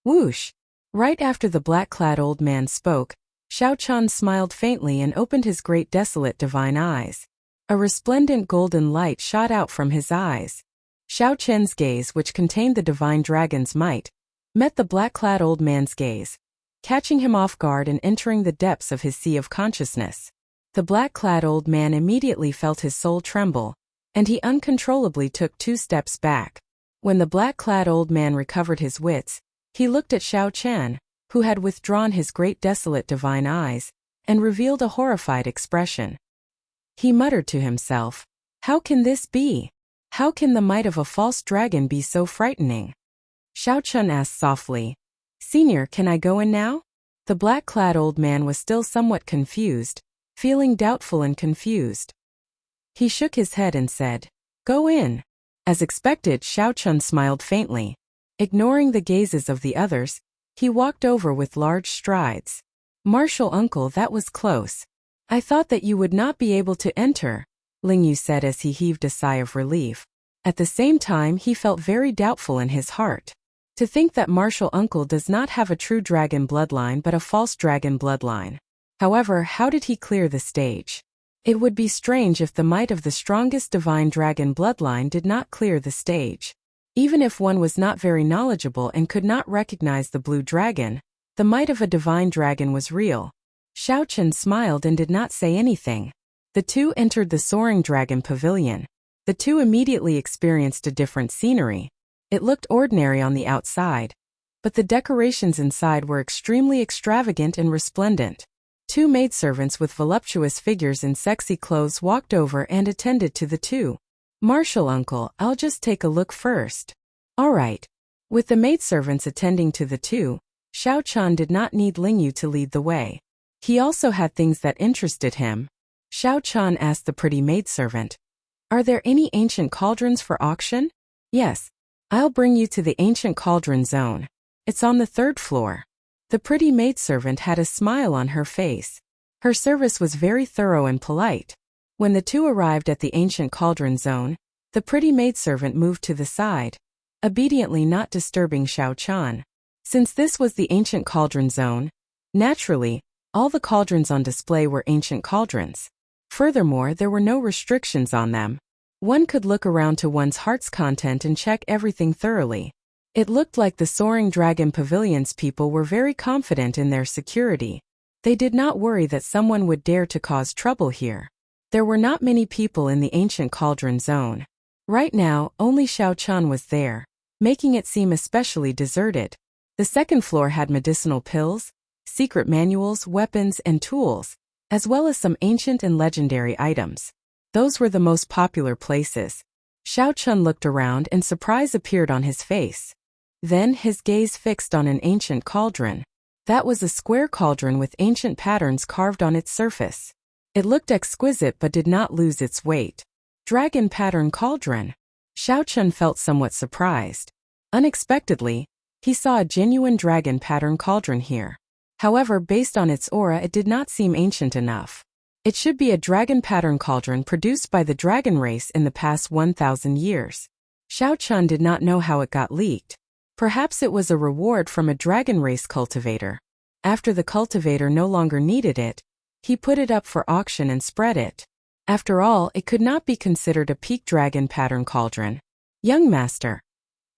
Whoosh! Right after the black-clad old man spoke, Xiao Chun smiled faintly and opened his great desolate divine eyes. A resplendent golden light shot out from his eyes. Xiao Chen's gaze, which contained the divine dragon's might, met the black-clad old man's gaze, catching him off guard and entering the depths of his sea of consciousness. The black-clad old man immediately felt his soul tremble, and he uncontrollably took 2 steps back. When the black-clad old man recovered his wits, he looked at Xiao Chen, who had withdrawn his great desolate divine eyes, and revealed a horrified expression. He muttered to himself, how can this be? How can the might of a false dragon be so frightening? Xiao Chun asked softly, Senior, can I go in now? The black-clad old man was still somewhat confused, feeling doubtful and confused. He shook his head and said, go in. As expected, Xiao Chun smiled faintly. Ignoring the gazes of the others, he walked over with large strides. Martial uncle, that was close. I thought that you would not be able to enter, Ling Yu said as he heaved a sigh of relief. At the same time, he felt very doubtful in his heart. To think that martial uncle does not have a true dragon bloodline but a false dragon bloodline. However, how did he clear the stage? It would be strange if the might of the strongest divine dragon bloodline did not clear the stage. Even if one was not very knowledgeable and could not recognize the blue dragon, the might of a divine dragon was real. Xiao Chun smiled and did not say anything. The two entered the soaring dragon pavilion. The two immediately experienced a different scenery. It looked ordinary on the outside, but the decorations inside were extremely extravagant and resplendent. 2 maidservants with voluptuous figures in sexy clothes walked over and attended to the two. Martial uncle, I'll just take a look first. All right. With the maidservants attending to the two, Xiao Chun did not need Ling Yu to lead the way. He also had things that interested him. Xiao Chun asked the pretty maidservant, are there any ancient cauldrons for auction? Yes. I'll bring you to the ancient cauldron zone. It's on the 3rd floor. The pretty maidservant had a smile on her face. Her service was very thorough and polite. When the two arrived at the ancient cauldron zone, the pretty maidservant moved to the side, obediently not disturbing Xiao Chun. Since this was the ancient cauldron zone, naturally, all the cauldrons on display were ancient cauldrons. Furthermore, there were no restrictions on them. One could look around to one's heart's content and check everything thoroughly. It looked like the Soaring Dragon Pavilion's people were very confident in their security. They did not worry that someone would dare to cause trouble here. There were not many people in the ancient cauldron zone. Right now, only Xiao Chun was there, making it seem especially deserted. The 2nd floor had medicinal pills, secret manuals, weapons, and tools, as well as some ancient and legendary items. Those were the most popular places. Xiao Chun looked around and surprise appeared on his face. Then his gaze fixed on an ancient cauldron. That was a square cauldron with ancient patterns carved on its surface. It looked exquisite but did not lose its weight. Dragon pattern cauldron. Xiao Chun felt somewhat surprised. Unexpectedly, he saw a genuine dragon pattern cauldron here. However, based on its aura, it did not seem ancient enough. It should be a dragon pattern cauldron produced by the dragon race in the past 1,000 years. Xiao Chun did not know how it got leaked. Perhaps it was a reward from a dragon race cultivator. After the cultivator no longer needed it, he put it up for auction and spread it. After all, it could not be considered a peak dragon pattern cauldron. Young master,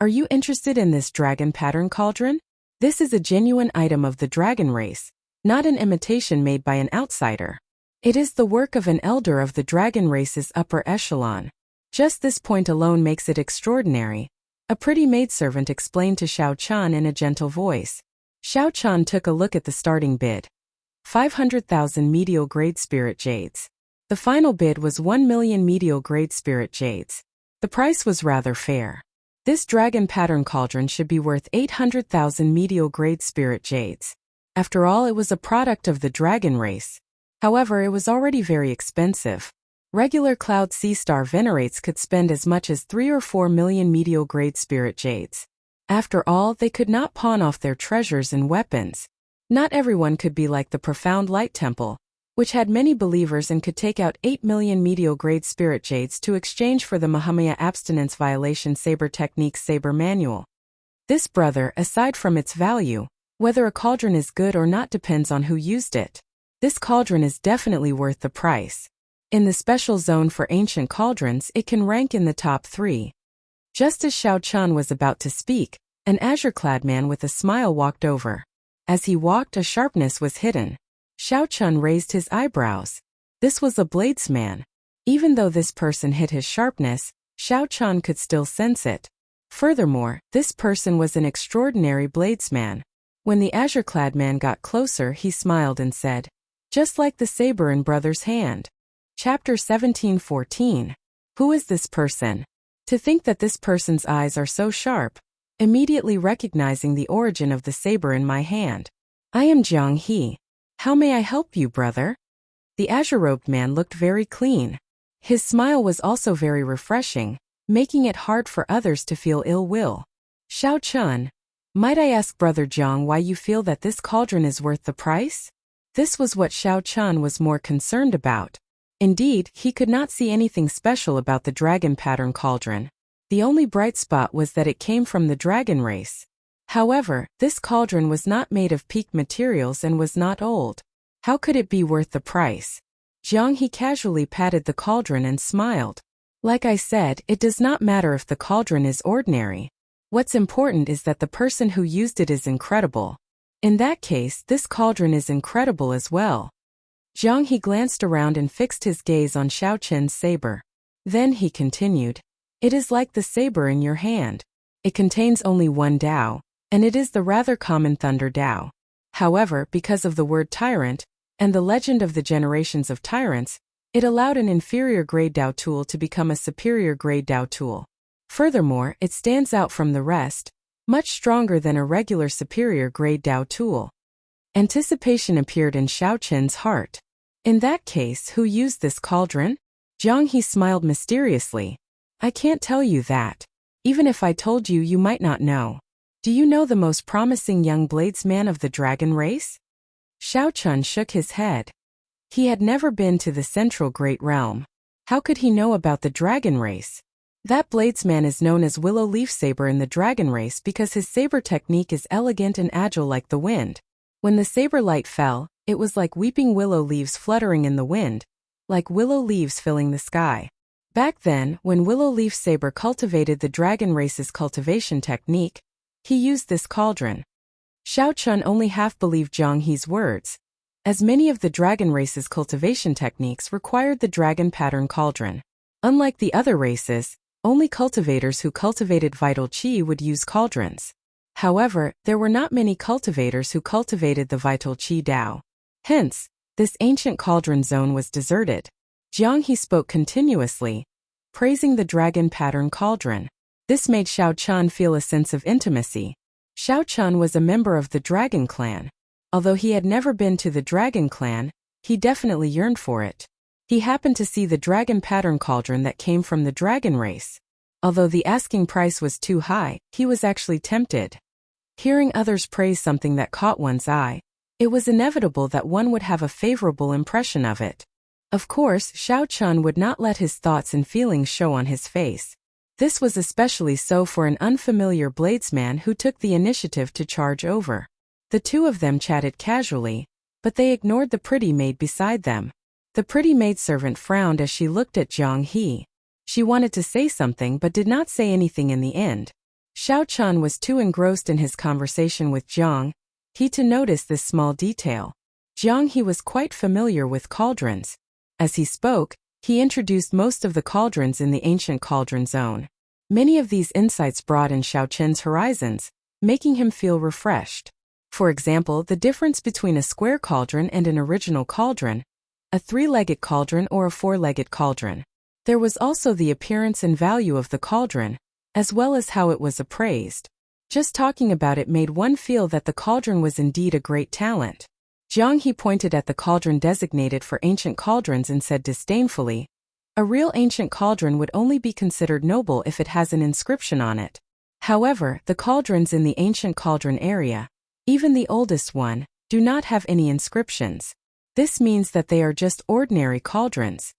are you interested in this dragon pattern cauldron? This is a genuine item of the dragon race, not an imitation made by an outsider. It is the work of an elder of the dragon race's upper echelon. Just this point alone makes it extraordinary. A pretty maidservant explained to Xiao Chun in a gentle voice. Xiao Chun took a look at the starting bid. 500,000 medial grade spirit jades. The final bid was 1 million medial grade spirit jades. The price was rather fair. This dragon pattern cauldron should be worth 800,000 medial-grade spirit jades. After all, it was a product of the dragon race. However, it was already very expensive. Regular Cloud Sea Star venerates could spend as much as 3 or 4 million medial-grade spirit jades. After all, they could not pawn off their treasures and weapons. Not everyone could be like the Profound Light Temple, which had many believers and could take out 8 million medial-grade spirit jades to exchange for the Mahamaya Abstinence Violation Saber Techniques Saber Manual. This, brother, aside from its value, whether a cauldron is good or not depends on who used it. This cauldron is definitely worth the price. In the special zone for ancient cauldrons, it can rank in the top 3. Just as Xiao Chun was about to speak, an azure-clad man with a smile walked over. As he walked, a sharpness was hidden. Xiao Chun raised his eyebrows. This was a bladesman. Even though this person hid his sharpness, Xiao Chun could still sense it. Furthermore, this person was an extraordinary bladesman. When the azure-clad man got closer, he smiled and said, "Just like the saber in brother's hand." Chapter 17:14. Who is this person? To think that this person's eyes are so sharp. Immediately recognizing the origin of the saber in my hand. I am Jiang He. How may I help you, brother? The azure-robed man looked very clean. His smile was also very refreshing, making it hard for others to feel ill will. Xiao Chun, might I ask Brother Jiang why you feel that this cauldron is worth the price? This was what Xiao Chun was more concerned about. Indeed, he could not see anything special about the dragon pattern cauldron. The only bright spot was that it came from the dragon race. However, this cauldron was not made of peak materials and was not old. How could it be worth the price? Jiang He casually patted the cauldron and smiled. Like I said, it does not matter if the cauldron is ordinary. What's important is that the person who used it is incredible. In that case, this cauldron is incredible as well. Jiang He glanced around and fixed his gaze on Xiao Chun's saber. Then he continued. It is like the saber in your hand. It contains only one Dao, and it is the rather common Thunder Dao. However, because of the word tyrant, and the legend of the generations of tyrants, it allowed an inferior grade Dao tool to become a superior grade Dao tool. Furthermore, it stands out from the rest, much stronger than a regular superior grade Dao tool. Anticipation appeared in Xiao Chun's heart. In that case, who used this cauldron? Jiang He smiled mysteriously. I can't tell you that. Even if I told you, you might not know. Do you know the most promising young bladesman of the dragon race? Xiao Chun shook his head. He had never been to the central great realm. How could he know about the dragon race? That bladesman is known as Willow Leaf Saber in the dragon race because his saber technique is elegant and agile like the wind. When the saber light fell, it was like weeping willow leaves fluttering in the wind, like willow leaves filling the sky. Back then, when Willow Leaf Saber cultivated the dragon race's cultivation technique, he used this cauldron. Xiao Chun only half believed Jiang He's words, as many of the dragon race's cultivation techniques required the dragon pattern cauldron. Unlike the other races, only cultivators who cultivated vital qi would use cauldrons. However, there were not many cultivators who cultivated the vital qi Dao. Hence, this ancient cauldron zone was deserted. Jiang He spoke continuously, praising the dragon pattern cauldron. This made Xiao Chun feel a sense of intimacy. Xiao Chun was a member of the dragon clan. Although he had never been to the dragon clan, he definitely yearned for it. He happened to see the dragon pattern cauldron that came from the dragon race. Although the asking price was too high, he was actually tempted. Hearing others praise something that caught one's eye, it was inevitable that one would have a favorable impression of it. Of course, Xiao Chun would not let his thoughts and feelings show on his face. This was especially so for an unfamiliar bladesman who took the initiative to charge over. The two of them chatted casually, but they ignored the pretty maid beside them. The pretty maidservant frowned as she looked at Jiang He. She wanted to say something but did not say anything in the end. Xiao Chun was too engrossed in his conversation with Jiang He to notice this small detail. Jiang He was quite familiar with cauldrons. As he spoke, he introduced most of the cauldrons in the ancient cauldron zone. Many of these insights broadened Xiao Chun's horizons, making him feel refreshed. For example, the difference between a square cauldron and an original cauldron, a three-legged cauldron or a four-legged cauldron. There was also the appearance and value of the cauldron, as well as how it was appraised. Just talking about it made one feel that the cauldron was indeed a great talent. Jiang He pointed at the cauldron designated for ancient cauldrons and said disdainfully, "A real ancient cauldron would only be considered noble if it has an inscription on it. However, the cauldrons in the ancient cauldron area, even the oldest one, do not have any inscriptions. This means that they are just ordinary cauldrons.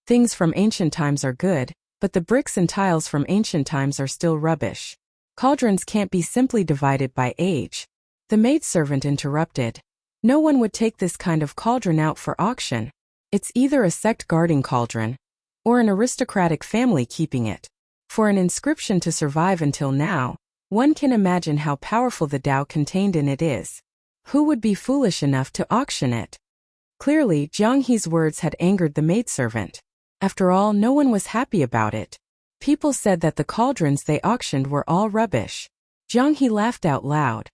Things from ancient times are good, but the bricks and tiles from ancient times are still rubbish. Cauldrons can't be simply divided by age." The maidservant interrupted. "No one would take this kind of cauldron out for auction. It's either a sect guarding cauldron, or an aristocratic family keeping it. For an inscription to survive until now, one can imagine how powerful the Tao contained in it is. Who would be foolish enough to auction it?" Clearly, Jiang He's words had angered the maidservant. After all, no one was happy about it. People said that the cauldrons they auctioned were all rubbish. Jiang He laughed out loud.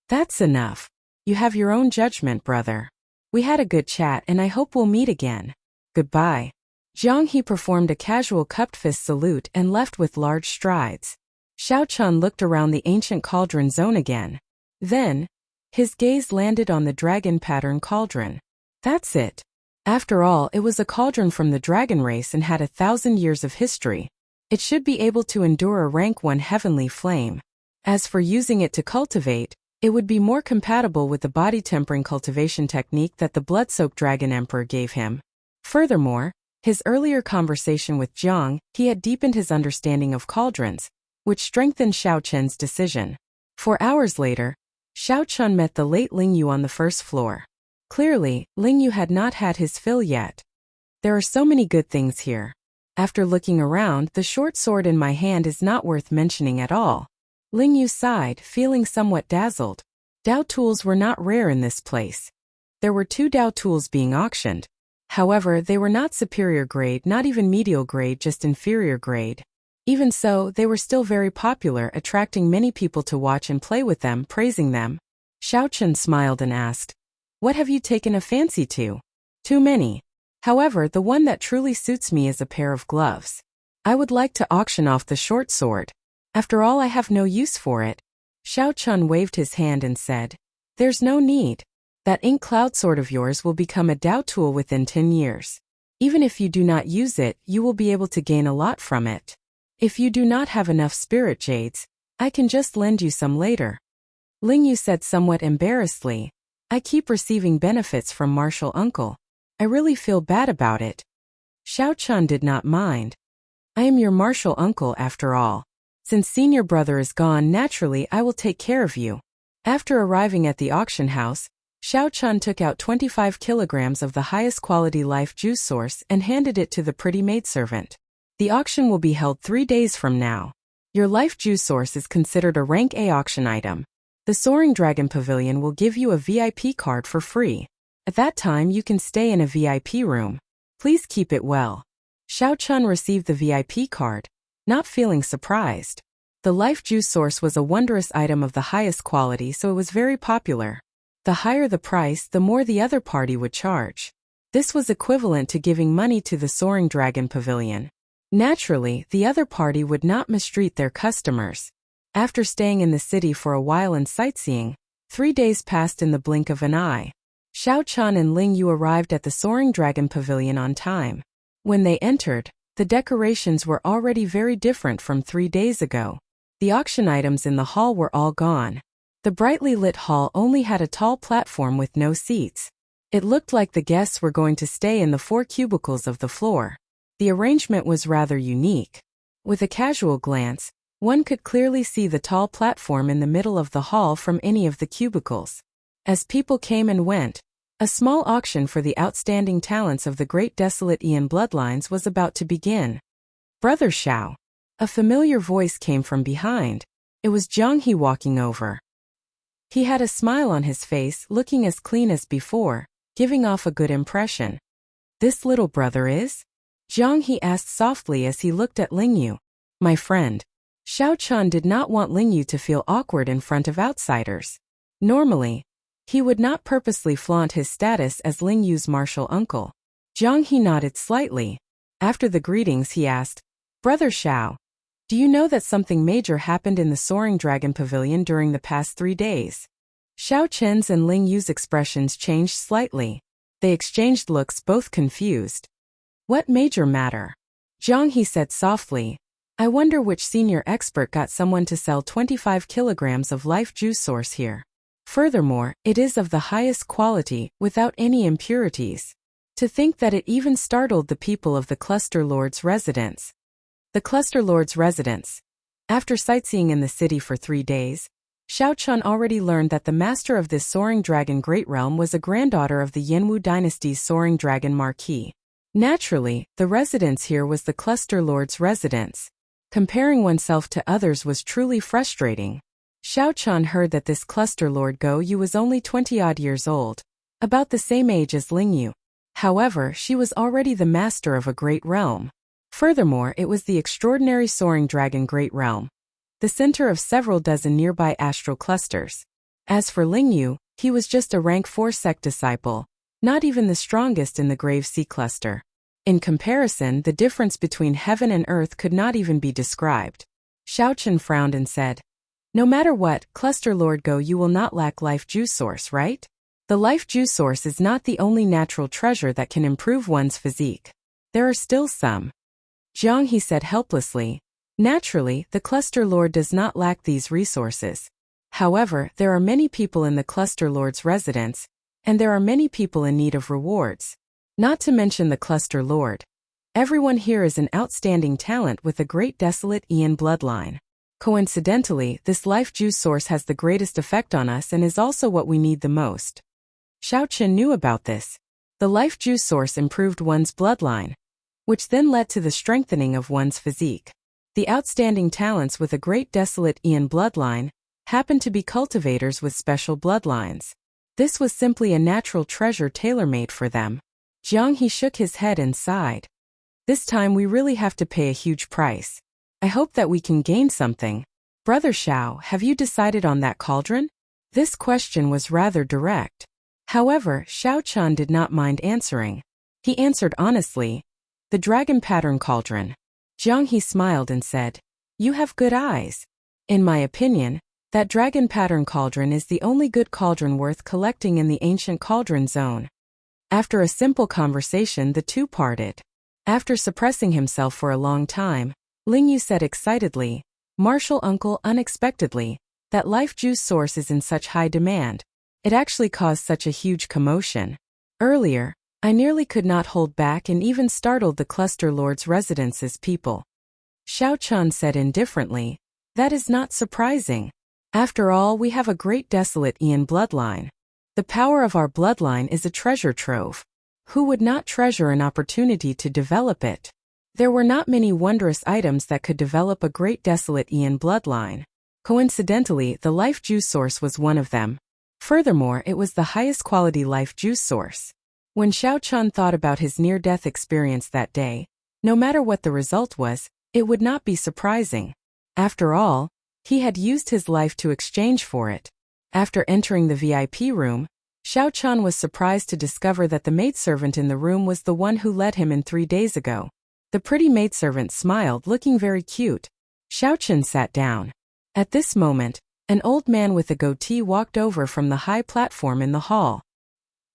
"That's enough. You have your own judgment, brother. We had a good chat and I hope we'll meet again. Goodbye." Jiang He performed a casual cupped fist salute and left with large strides. Xiao Chun looked around the ancient cauldron zone again. Then, his gaze landed on the dragon pattern cauldron. That's it. After all, it was a cauldron from the dragon race and had 1,000 years of history. It should be able to endure a rank 1 heavenly flame. As for using it to cultivate, it would be more compatible with the body-tempering cultivation technique that the blood-soaked dragon emperor gave him. Furthermore, his earlier conversation with Jiang He had deepened his understanding of cauldrons, which strengthened Xiao Chen's decision. 4 hours later, Xiao Chun met the late Ling Yu on the first floor. Clearly, Ling Yu had not had his fill yet. "There are so many good things here. After looking around, the short sword in my hand is not worth mentioning at all." Ling Yu sighed, feeling somewhat dazzled. Dao tools were not rare in this place. There were 2 Dao tools being auctioned. However, they were not superior grade, not even medial grade, just inferior grade. Even so, they were still very popular, attracting many people to watch and play with them, praising them. Xiao Chun smiled and asked, "What have you taken a fancy to?" "Too many. However, the one that truly suits me is a pair of gloves. I would like to auction off the short sword. After all, I have no use for it." Xiao Chun waved his hand and said, "There's no need. That ink cloud sword of yours will become a Dao tool within 10 years. Even if you do not use it, you will be able to gain a lot from it. If you do not have enough spirit jades, I can just lend you some later." Ling Yu said somewhat embarrassedly, "I keep receiving benefits from Martial Uncle. I really feel bad about it." Xiao Chun did not mind. "I am your martial uncle after all. Since senior brother is gone, naturally I will take care of you." After arriving at the auction house, Xiao Chun took out 25 kilograms of the highest quality life juice source and handed it to the pretty maidservant. "The auction will be held 3 days from now. Your life juice source is considered a rank A auction item. The Soaring Dragon Pavilion will give you a VIP card for free. At that time you can stay in a VIP room. Please keep it well." Xiao Chun received the VIP card, not feeling surprised. The life juice source was a wondrous item of the highest quality, so it was very popular. The higher the price, the more the other party would charge. This was equivalent to giving money to the Soaring Dragon Pavilion. Naturally, the other party would not mistreat their customers. After staying in the city for a while and sightseeing, 3 days passed in the blink of an eye. Xiao Chun and Ling Yu arrived at the Soaring Dragon Pavilion on time. When they entered, the decorations were already very different from 3 days ago. The auction items in the hall were all gone. The brightly lit hall only had a tall platform with no seats. It looked like the guests were going to stay in the 4 cubicles of the floor. The arrangement was rather unique. With a casual glance, one could clearly see the tall platform in the middle of the hall from any of the cubicles. As people came and went, a small auction for the outstanding talents of the great desolate Ian bloodlines was about to begin. "Brother Xiao." A familiar voice came from behind. It was Jiang He walking over. He had a smile on his face, looking as clean as before, giving off a good impression. "This little brother is?" Jiang He asked softly as he looked at Ling Yu. "My friend." Xiao Chun did not want Ling Yu to feel awkward in front of outsiders. Normally, he would not purposely flaunt his status as Ling Yu's martial uncle. Jiang He nodded slightly. After the greetings he asked, "Brother Xiao, do you know that something major happened in the Soaring Dragon Pavilion during the past 3 days?" Xiao Chen's and Ling Yu's expressions changed slightly. They exchanged looks, both confused. "What major matter?" Jiang He said softly, "I wonder which senior expert got someone to sell 25 kilograms of life juice source here. Furthermore, it is of the highest quality, without any impurities. To think that it even startled the people of the Cluster Lord's residence." The Cluster Lord's residence. After sightseeing in the city for 3 days, Xiao Chun already learned that the master of this Soaring Dragon Great Realm was a granddaughter of the Yinwu dynasty's Soaring Dragon Marquis. Naturally, the residence here was the Cluster Lord's residence. Comparing oneself to others was truly frustrating. Xiao Chun heard that this Cluster Lord Go Yu was only 20-odd years old, about the same age as Ling Yu. However, she was already the master of a great realm. Furthermore, it was the extraordinary Soaring Dragon Great Realm, the center of several dozen nearby astral clusters. As for Ling Yu, he was just a rank 4 sect disciple, not even the strongest in the Grave Sea cluster. In comparison, the difference between heaven and earth could not even be described. Xiao Chun frowned and said, "No matter what, Cluster Lord Go, you will not lack life juice source, right? The life juice source is not the only natural treasure that can improve one's physique. There are still some." Jiang He said helplessly, "Naturally, the Cluster Lord does not lack these resources. However, there are many people in the Cluster Lord's residence, and there are many people in need of rewards. Not to mention the Cluster Lord. Everyone here is an outstanding talent with a great desolate Ian bloodline. Coincidentally, this life juice source has the greatest effect on us and is also what we need the most." Xiao Chen knew about this. The life juice source improved one's bloodline, which then led to the strengthening of one's physique. The outstanding talents with a great desolate Ian bloodline happened to be cultivators with special bloodlines. This was simply a natural treasure tailor-made for them. Jiang He shook his head and sighed. "This time we really have to pay a huge price. I hope that we can gain something. Brother Xiao, have you decided on that cauldron?" This question was rather direct. However, Xiao Chun did not mind answering. He answered honestly, "The dragon pattern cauldron." Jiang He smiled and said, "You have good eyes. In my opinion, that dragon pattern cauldron is the only good cauldron worth collecting in the ancient cauldron zone." After a simple conversation, the two parted. After suppressing himself for a long time, Ling Yu said excitedly, "Martial uncle, unexpectedly, that life juice source is in such high demand. It actually caused such a huge commotion. Earlier, I nearly could not hold back and even startled the Cluster Lord's residence's people." Xiao Chun said indifferently, "That is not surprising. After all, we have a great desolate Ian bloodline. The power of our bloodline is a treasure trove. Who would not treasure an opportunity to develop it? There were not many wondrous items that could develop a great desolate Ian bloodline. Coincidentally, the life juice source was one of them. Furthermore, it was the highest quality life juice source." When Xiao Chun thought about his near-death experience that day, no matter what the result was, it would not be surprising. After all, he had used his life to exchange for it. After entering the VIP room, Xiao Chun was surprised to discover that the maidservant in the room was the one who led him in 3 days ago. The pretty maidservant smiled, looking very cute. Xiao Chun sat down. At this moment, an old man with a goatee walked over from the high platform in the hall.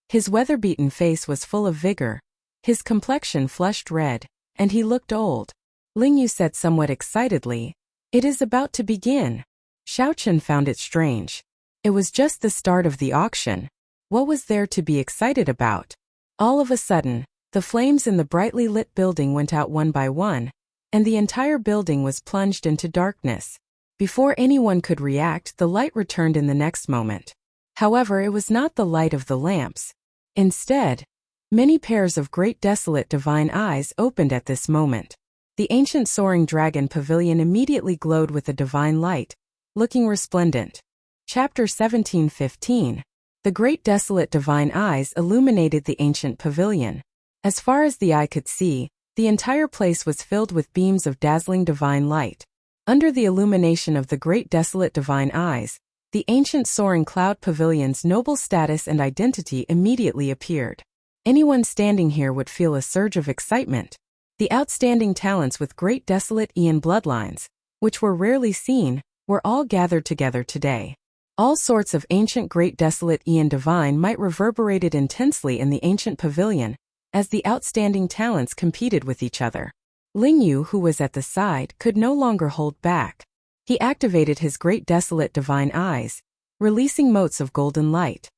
His weather-beaten face was full of vigor, his complexion flushed red, and he looked old. Ling Yu said somewhat excitedly, "It is about to begin." Xiao Chun found it strange. It was just the start of the auction. What was there to be excited about? All of a sudden, the flames in the brightly lit building went out one by one, and the entire building was plunged into darkness. Before anyone could react, the light returned in the next moment. However, it was not the light of the lamps. Instead, many pairs of great desolate divine eyes opened at this moment. The ancient Soaring Dragon Pavilion immediately glowed with a divine light, looking resplendent. Chapter 17:15. The great desolate divine eyes illuminated the ancient pavilion. As far as the eye could see, the entire place was filled with beams of dazzling divine light. Under the illumination of the great desolate divine eyes, the ancient soaring cloud pavilion's noble status and identity immediately appeared. Anyone standing here would feel a surge of excitement. The outstanding talents with great desolate Ian bloodlines, which were rarely seen, were all gathered together today. All sorts of ancient great desolate Ian divine might reverberated intensely in the ancient pavilion, as the outstanding talents competed with each other. Ling Yu, who was at the side, could no longer hold back. He activated his great desolate divine eyes, releasing motes of golden light.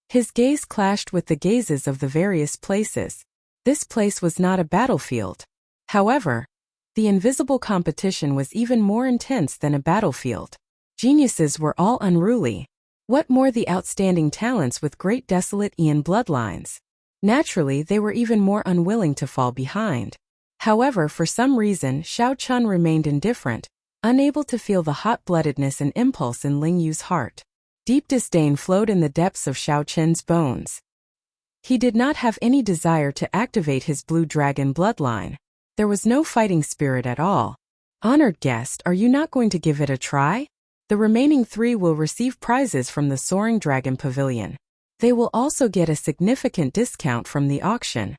His gaze clashed with the gazes of the various places. This place was not a battlefield. However, the invisible competition was even more intense than a battlefield. Geniuses were all unruly. What more the outstanding talents with great desolate Ian bloodlines? Naturally, they were even more unwilling to fall behind. However, for some reason, Xiao Chun remained indifferent, unable to feel the hot-bloodedness and impulse in Ling Yu's heart. Deep disdain flowed in the depths of Xiao Chun's bones. He did not have any desire to activate his blue dragon bloodline. There was no fighting spirit at all. Honored guest, are you not going to give it a try? The remaining 3 will receive prizes from the Soaring Dragon Pavilion. They will also get a significant discount from the auction.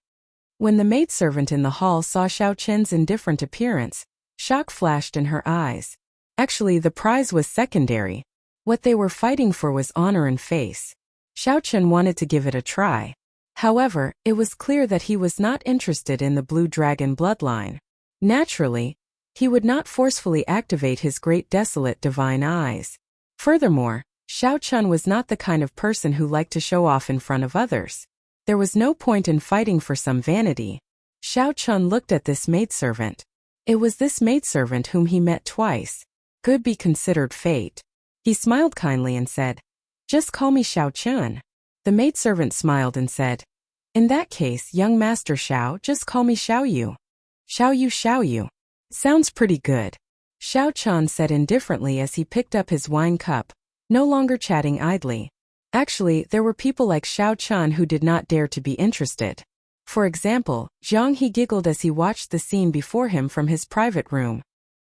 When the maidservant in the hall saw Xiao Chen's indifferent appearance, shock flashed in her eyes. Actually, the prize was secondary. What they were fighting for was honor and face. Xiao Chen wanted to give it a try. However, it was clear that he was not interested in the blue dragon bloodline. Naturally, he would not forcefully activate his great desolate divine eyes. Furthermore, Xiao Chun was not the kind of person who liked to show off in front of others. There was no point in fighting for some vanity. Xiao Chun looked at this maidservant. It was this maidservant whom he met twice. Could be considered fate. He smiled kindly and said, "Just call me Xiao Chun." The maidservant smiled and said, "In that case, young Master Xiao, just call me Xiao Yu." Xiao Yu, Xiao Yu. Sounds pretty good. Xiao Chun said indifferently as he picked up his wine cup, no longer chatting idly. Actually, there were people like Xiao Chun who did not dare to be interested. For example, Zhang He giggled as he watched the scene before him from his private room.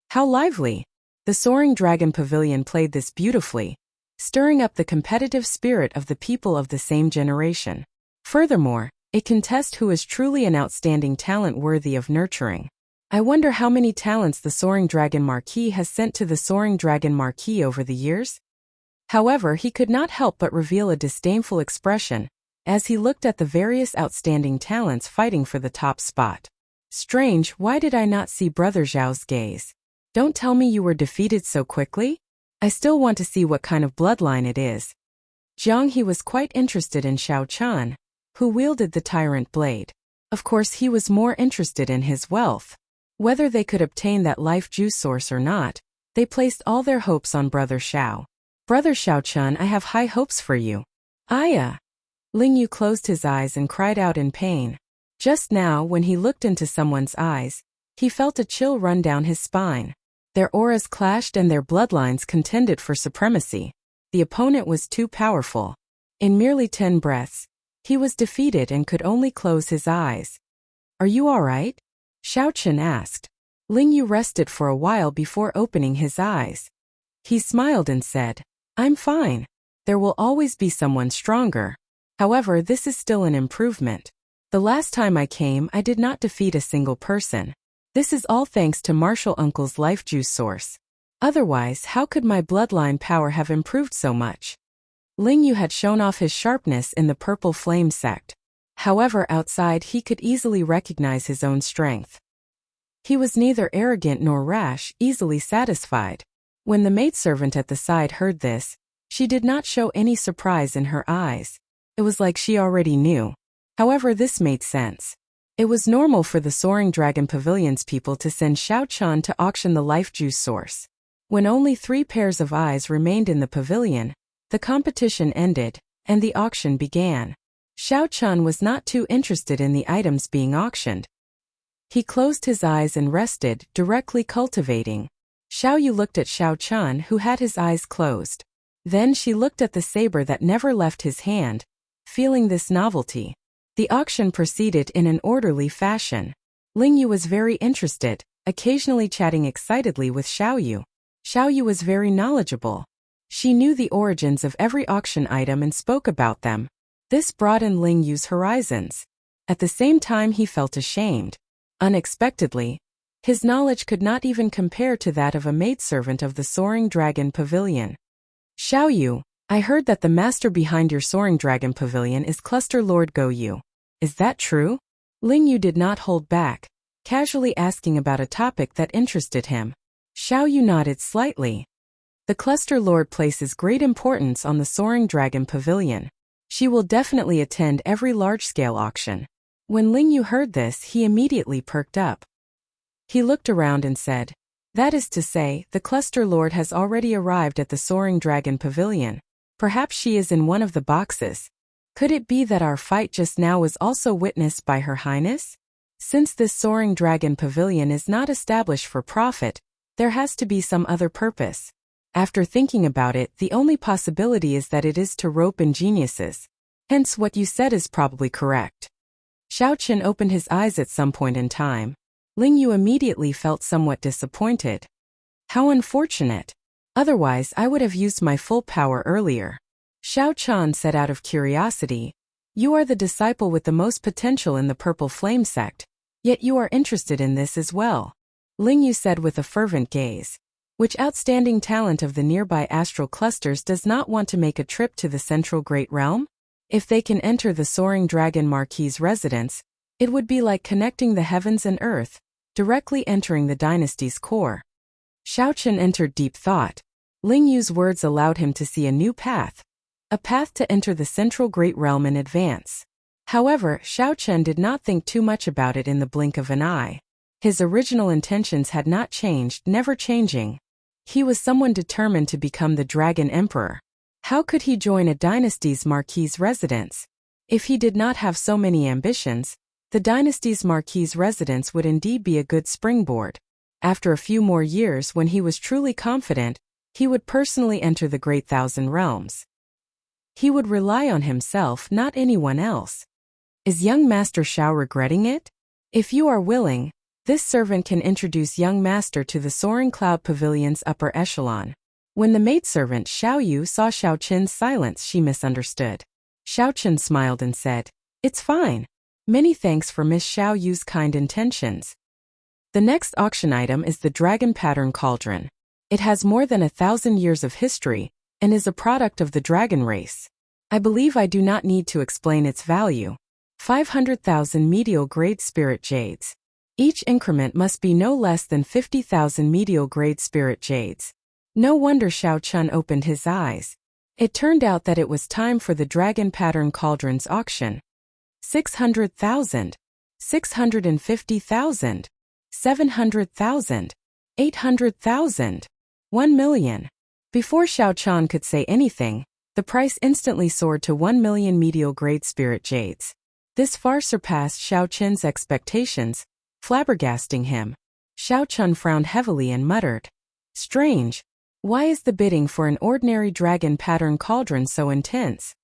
How lively! The Soaring Dragon Pavilion played this beautifully, stirring up the competitive spirit of the people of the same generation. Furthermore, it can test who is truly an outstanding talent worthy of nurturing. I wonder how many talents the Soaring Dragon Marquis has sent to the Soaring Dragon Marquis over the years? However, he could not help but reveal a disdainful expression as he looked at the various outstanding talents fighting for the top spot. Strange, why did I not see Brother Zhao's gaze? Don't tell me you were defeated so quickly? I still want to see what kind of bloodline it is. Zhang He was quite interested in Xiao Chun, who wielded the tyrant blade. Of course, he was more interested in his wealth. Whether they could obtain that life juice source or not, they placed all their hopes on Brother Xiao. Brother Xiao Chun, I have high hopes for you. Aya! Ling Yu closed his eyes and cried out in pain. Just now, when he looked into someone's eyes, he felt a chill run down his spine. Their auras clashed and their bloodlines contended for supremacy. The opponent was too powerful. In merely 10 breaths, he was defeated and could only close his eyes. Are you all right? Xiao Chen asked. Ling Yu rested for a while before opening his eyes. He smiled and said, I'm fine. There will always be someone stronger. However, this is still an improvement. The last time I came, I did not defeat a single person. This is all thanks to Martial Uncle's life juice source. Otherwise, how could my bloodline power have improved so much? Ling Yu had shown off his sharpness in the purple flame sect. However, outside he could easily recognize his own strength. He was neither arrogant nor rash, easily satisfied. When the maidservant at the side heard this, she did not show any surprise in her eyes. It was like she already knew. However, this made sense. It was normal for the Soaring Dragon Pavilion's people to send Xiao Chun to auction the life juice source. When only 3 pairs of eyes remained in the pavilion, the competition ended, and the auction began. Xiao Chun was not too interested in the items being auctioned. He closed his eyes and rested, directly cultivating. Xiao Yu looked at Xiao Chun, who had his eyes closed. Then she looked at the saber that never left his hand, feeling this novelty. The auction proceeded in an orderly fashion. Ling Yu was very interested, occasionally chatting excitedly with Xiao Yu. Xiao Yu was very knowledgeable. She knew the origins of every auction item and spoke about them. This broadened Ling Yu's horizons. At the same time, he felt ashamed. Unexpectedly, his knowledge could not even compare to that of a maidservant of the Soaring Dragon Pavilion. Xiao Yu, I heard that the master behind your Soaring Dragon Pavilion is Cluster Lord Go Yu. Is that true? Ling Yu did not hold back, casually asking about a topic that interested him. Xiao Yu nodded slightly. The Cluster Lord places great importance on the Soaring Dragon Pavilion. She will definitely attend every large-scale auction. When Ling Yu heard this, he immediately perked up. He looked around and said, that is to say, the Cluster Lord has already arrived at the Soaring Dragon Pavilion. Perhaps she is in one of the boxes. Could it be that our fight just now was also witnessed by Her Highness? Since this Soaring Dragon Pavilion is not established for profit, there has to be some other purpose. After thinking about it, the only possibility is that it is to rope in geniuses. Hence what you said is probably correct. Xiao Qin opened his eyes at some point in time. Ling Yu immediately felt somewhat disappointed. How unfortunate. Otherwise, I would have used my full power earlier. Xiao Chan said out of curiosity, you are the disciple with the most potential in the Purple Flame sect, yet you are interested in this as well. Ling Yu said with a fervent gaze. Which outstanding talent of the nearby astral clusters does not want to make a trip to the Central Great Realm? If they can enter the Soaring Dragon Marquis's residence, it would be like connecting the heavens and earth, directly entering the dynasty's core. Xiao Qin entered deep thought. Ling Yu's words allowed him to see a new path. A path to enter the Central Great Realm in advance. However, Xiao Chen did not think too much about it in the blink of an eye. His original intentions had not changed, never changing. He was someone determined to become the Dragon Emperor. How could he join a dynasty's Marquis's residence? If he did not have so many ambitions, the dynasty's Marquis's residence would indeed be a good springboard. After a few more years, when he was truly confident, he would personally enter the Great Thousand Realms. He would rely on himself, not anyone else. Is young Master Xiao regretting it? If you are willing, this servant can introduce young Master to the Soaring Cloud Pavilion's upper echelon. When the maidservant Xiao Yu saw Xiao Qin's silence, she misunderstood. Xiao Qin smiled and said, it's fine. Many thanks for Miss Xiao Yu's kind intentions. The next auction item is the Dragon Pattern Cauldron. It has more than 1,000 years of history, and is a product of the dragon race. I believe I do not need to explain its value. 500,000 medial-grade spirit jades. Each increment must be no less than 50,000 medial-grade spirit jades. No wonder Xiao Chun opened his eyes. It turned out that it was time for the Dragon Pattern Cauldron's auction. 600,000, 650,000, 700,000, 800,000, 1 million. Before Xiao Chan could say anything, the price instantly soared to 1 million medial-grade spirit jades. This far surpassed Xiao Qin's expectations, flabbergasting him. Xiao Chun frowned heavily and muttered, strange. Why is the bidding for an ordinary dragon pattern cauldron so intense?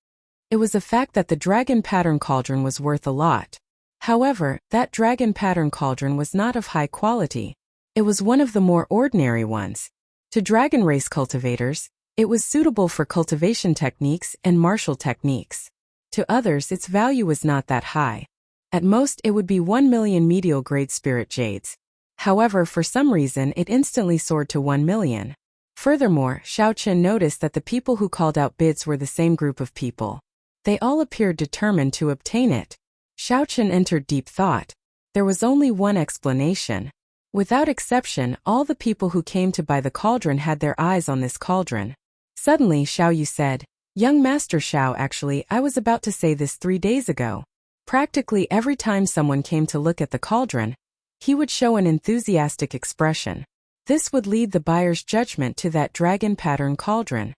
It was a fact that the dragon pattern cauldron was worth a lot. However, that dragon pattern cauldron was not of high quality. It was one of the more ordinary ones. To dragon race cultivators, it was suitable for cultivation techniques and martial techniques. To others, its value was not that high. At most, it would be 1 million medial grade spirit jades. However, for some reason, it instantly soared to 1 million. Furthermore, Xiao Chen noticed that the people who called out bids were the same group of people. They all appeared determined to obtain it. Xiao Chen entered deep thought. There was only one explanation. Without exception, all the people who came to buy the cauldron had their eyes on this cauldron. Suddenly, Xiao Yu said, Young Master Xiao, actually, I was about to say this 3 days ago. Practically every time someone came to look at the cauldron, he would show an enthusiastic expression. This would lead the buyer's judgment to that dragon pattern cauldron.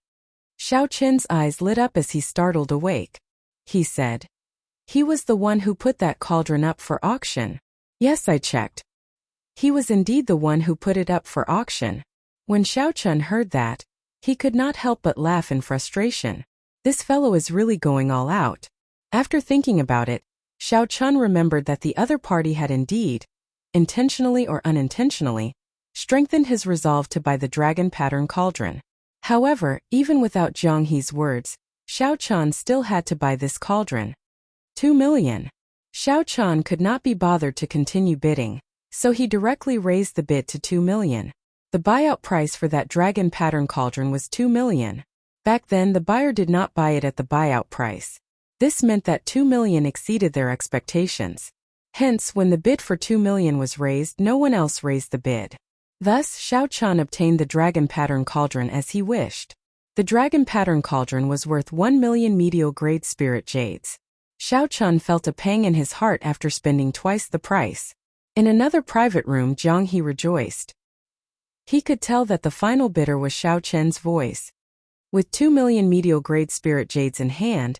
Xiao Qin's eyes lit up as he startled awake. He said, he was the one who put that cauldron up for auction. Yes, I checked. He was indeed the one who put it up for auction. When Xiao Chun heard that, he could not help but laugh in frustration. This fellow is really going all out. After thinking about it, Xiao Chun remembered that the other party had indeed, intentionally or unintentionally, strengthened his resolve to buy the dragon pattern cauldron. However, even without Jiang He's words, Xiao Chun still had to buy this cauldron. 2 million. Xiao Chan could not be bothered to continue bidding, so he directly raised the bid to 2 million. The buyout price for that dragon pattern cauldron was 2 million. Back then the buyer did not buy it at the buyout price. This meant that 2 million exceeded their expectations. Hence, when the bid for 2 million was raised, no one else raised the bid. Thus, Xiao Chan obtained the dragon pattern cauldron as he wished. The dragon pattern cauldron was worth 1 million medial-grade spirit jades. Xiao Chan felt a pang in his heart after spending twice the price. In another private room, Jiang He rejoiced. He could tell that the final bidder was Xiao Chen's voice. With 2 million medial-grade spirit jades in hand,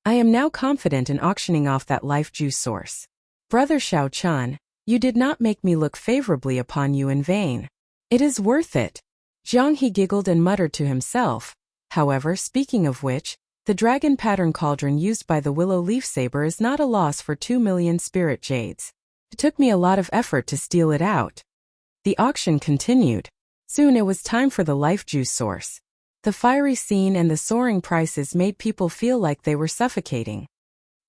I am now confident in auctioning off that life juice source. Brother Xiao Chan, you did not make me look favorably upon you in vain. It is worth it. Jiang He giggled and muttered to himself. However, speaking of which, the dragon pattern cauldron used by the willow leaf saber is not a loss for 2 million spirit jades. It took me a lot of effort to steal it out. The auction continued. Soon it was time for the life juice source. The fiery scene and the soaring prices made people feel like they were suffocating.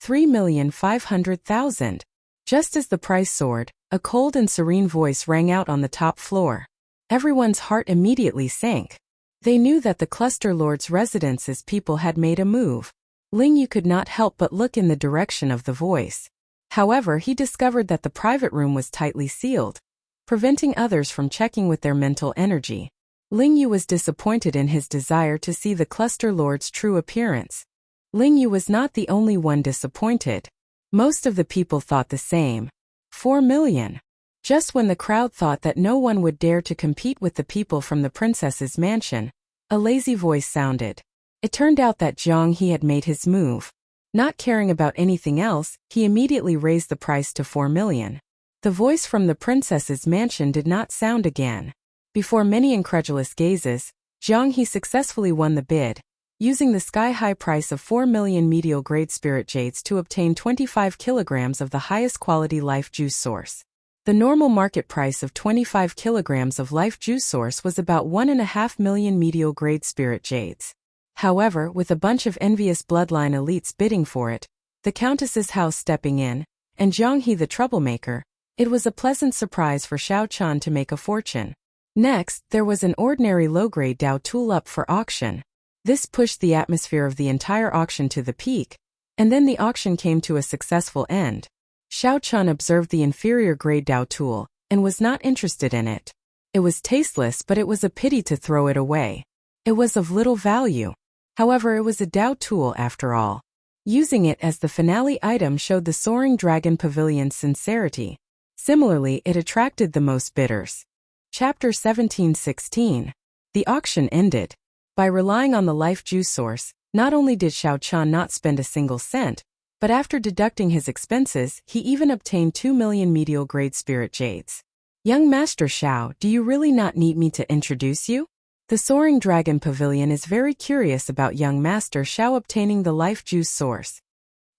3,500,000. Just as the price soared, a cold and serene voice rang out on the top floor. Everyone's heart immediately sank. They knew that the cluster lord's residence's people had made a move. Ling Yu could not help but look in the direction of the voice. However, he discovered that the private room was tightly sealed, preventing others from checking with their mental energy. Ling Yu was disappointed in his desire to see the cluster lord's true appearance. Ling Yu was not the only one disappointed. Most of the people thought the same. 4 million. Just when the crowd thought that no one would dare to compete with the people from the princess's mansion, a lazy voice sounded. It turned out that Jiang He had made his move. Not caring about anything else, he immediately raised the price to 4 million. The voice from the princess's mansion did not sound again. Before many incredulous gazes, Jiang He successfully won the bid, using the sky-high price of 4 million medial-grade spirit jades to obtain 25 kilograms of the highest quality life juice source. The normal market price of 25 kilograms of life juice source was about 1.5 million medial-grade spirit jades. However, with a bunch of envious bloodline elites bidding for it, the countess's house stepping in, and Jiang He the troublemaker, it was a pleasant surprise for Xiao Chan to make a fortune. Next, there was an ordinary low-grade Dao tool up for auction. This pushed the atmosphere of the entire auction to the peak, and then the auction came to a successful end. Xiao Chan observed the inferior grade Dao tool, and was not interested in it. It was tasteless, but it was a pity to throw it away. It was of little value. However, it was a Dao tool after all. Using it as the finale item showed the Soaring Dragon Pavilion's sincerity. Similarly, it attracted the most bidders. Chapter 17:16. The auction ended. By relying on the life juice source, not only did Xiao Chan not spend a single cent, but after deducting his expenses, he even obtained 2 million medial-grade spirit jades. Young Master Xiao, do you really not need me to introduce you? The Soaring Dragon Pavilion is very curious about young Master Xiao obtaining the life juice source.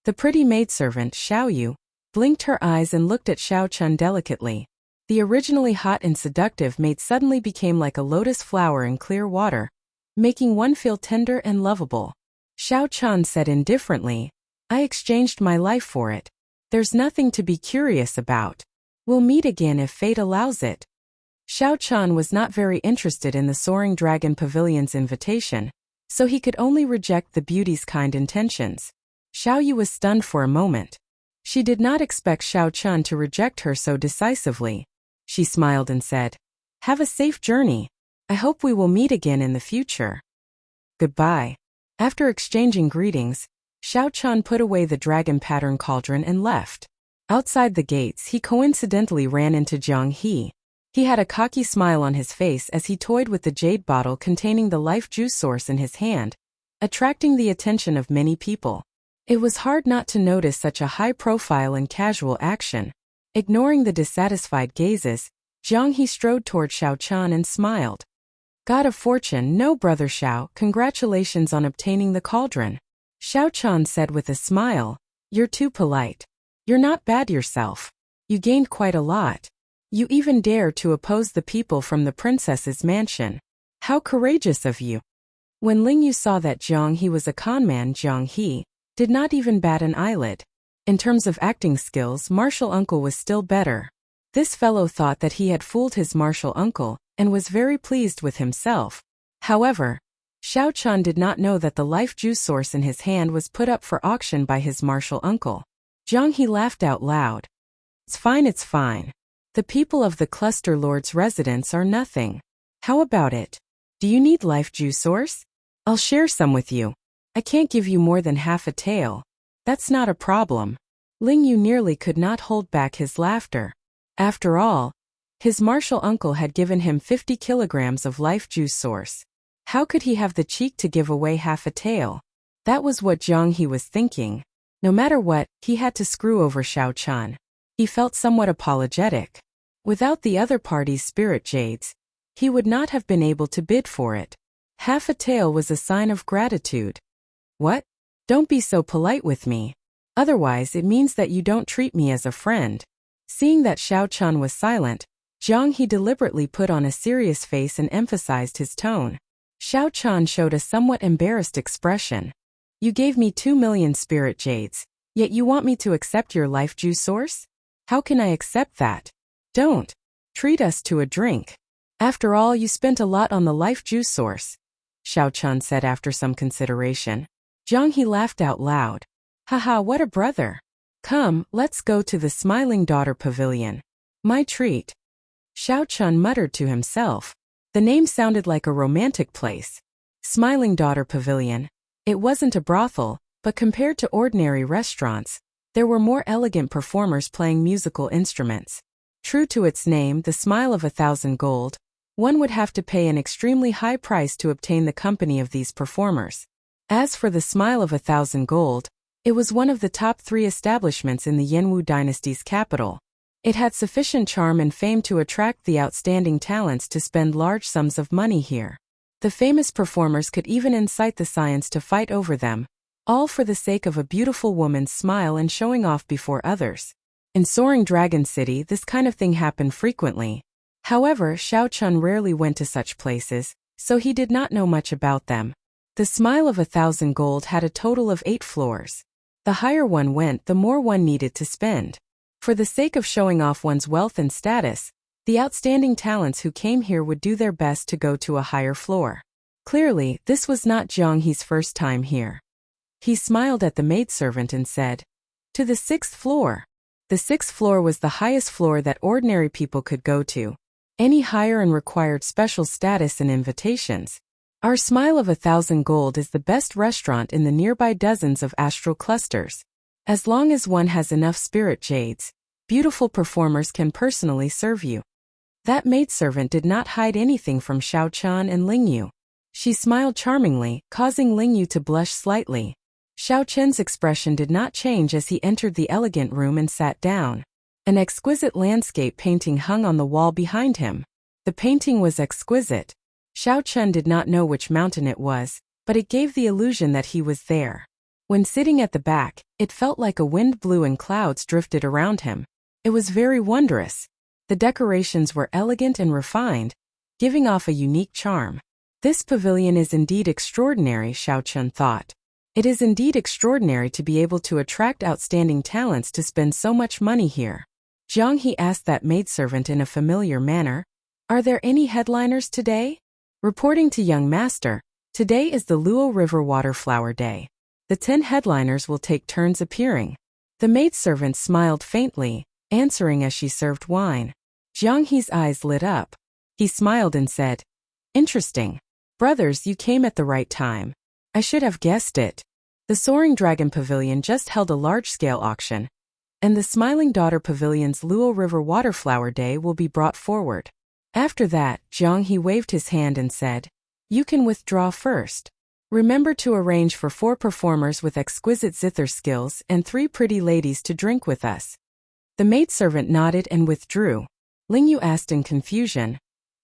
The pretty maidservant, Xiao Yu, blinked her eyes and looked at Xiao Chan delicately. The originally hot and seductive maid suddenly became like a lotus flower in clear water, making one feel tender and lovable. Xiao Chan said indifferently, I exchanged my life for it. There's nothing to be curious about. We'll meet again if fate allows it. Xiao Chan was not very interested in the Soaring Dragon Pavilion's invitation, so he could only reject the beauty's kind intentions. Xiao Yu was stunned for a moment. She did not expect Xiao Chan to reject her so decisively. She smiled and said, Have a safe journey. I hope we will meet again in the future. Goodbye. After exchanging greetings, Xiao Chan put away the dragon pattern cauldron and left. Outside the gates, he coincidentally ran into Jiang He. He had a cocky smile on his face as he toyed with the jade bottle containing the life juice source in his hand, attracting the attention of many people. It was hard not to notice such a high-profile and casual action. Ignoring the dissatisfied gazes, Jiang He strode toward Xiao Chan and smiled. God of fortune, no brother Xiao, congratulations on obtaining the cauldron. Xiao Chan said with a smile, You're too polite. You're not bad yourself. You gained quite a lot. You even dare to oppose the people from the princess's mansion. How courageous of you. When Ling Yu saw that Jiang He was a conman, Jiang He did not even bat an eyelid. In terms of acting skills, martial uncle was still better. This fellow thought that he had fooled his martial uncle, and was very pleased with himself. However, Xiao Chun did not know that the life juice source in his hand was put up for auction by his martial uncle. Jiang He laughed out loud. It's fine, it's fine. The people of the cluster lord's residence are nothing. How about it? Do you need life juice source? I'll share some with you. I can't give you more than half a tael. That's not a problem. Ling Yu nearly could not hold back his laughter. After all, his martial uncle had given him 50 kilograms of life juice source. How could he have the cheek to give away half a tael? That was what Jiang He was thinking. No matter what, he had to screw over Xiao Chun. He felt somewhat apologetic. Without the other party's spirit jades, he would not have been able to bid for it. Half a tael was a sign of gratitude. What? Don't be so polite with me. Otherwise it means that you don't treat me as a friend. Seeing that Xiao Chun was silent, Jiang He deliberately put on a serious face and emphasized his tone. Xiao Chun showed a somewhat embarrassed expression. You gave me 2 million spirit jades, yet you want me to accept your life juice source? How can I accept that? Don't. Treat us to a drink. After all, you spent a lot on the life juice source, Xiao Chun said after some consideration. Jiang He laughed out loud. Haha, what a brother. Come, let's go to the Smiling Daughter Pavilion. My treat. Xiao Chun muttered to himself. The name sounded like a romantic place. Smiling Daughter Pavilion. It wasn't a brothel, but compared to ordinary restaurants, there were more elegant performers playing musical instruments. True to its name, the Smile of 1,000 gold, one would have to pay an extremely high price to obtain the company of these performers. As for the Smile of 1,000 gold, it was one of the top 3 establishments in the Yanwu dynasty's capital. It had sufficient charm and fame to attract the outstanding talents to spend large sums of money here. The famous performers could even incite the scions to fight over them, all for the sake of a beautiful woman's smile and showing off before others. In Soaring Dragon City, this kind of thing happened frequently. However, Xiao Chun rarely went to such places, so he did not know much about them. The Smile of 1,000 gold had a total of 8 floors. The higher one went, the more one needed to spend. For the sake of showing off one's wealth and status, the outstanding talents who came here would do their best to go to a higher floor. Clearly, this was not Jiang He's first time here. He smiled at the maidservant and said, "To the 6th floor." The 6th floor was the highest floor that ordinary people could go to. Any higher and required special status and invitations. Our Smile of 1,000 gold is the best restaurant in the nearby dozens of astral clusters. As long as one has enough spirit jades, beautiful performers can personally serve you. That maidservant did not hide anything from Xiao Chun and Ling Yu. She smiled charmingly, causing Ling Yu to blush slightly. Xiao Chun's expression did not change as he entered the elegant room and sat down. An exquisite landscape painting hung on the wall behind him. The painting was exquisite. Xiao Chun did not know which mountain it was, but it gave the illusion that he was there. When sitting at the back, it felt like a wind blew and clouds drifted around him. It was very wondrous. The decorations were elegant and refined, giving off a unique charm. This pavilion is indeed extraordinary, Xiao Chun thought. It is indeed extraordinary to be able to attract outstanding talents to spend so much money here. Jiang He asked that maidservant in a familiar manner, "Are there any headliners today?" Reporting to young master, "Today is the Luo River Waterflower Day. The 10 headliners will take turns appearing." The maidservant smiled faintly, answering as she served wine. Jiang He's eyes lit up. He smiled and said, "Interesting. Brothers, you came at the right time. I should have guessed it. The Soaring Dragon Pavilion just held a large-scale auction, and the Smiling Daughter Pavilion's Luo River Waterflower Day will be brought forward." After that, Jiang He waved his hand and said, "You can withdraw first. Remember to arrange for 4 performers with exquisite zither skills and 3 pretty ladies to drink with us." The maidservant nodded and withdrew. Ling Yu asked in confusion,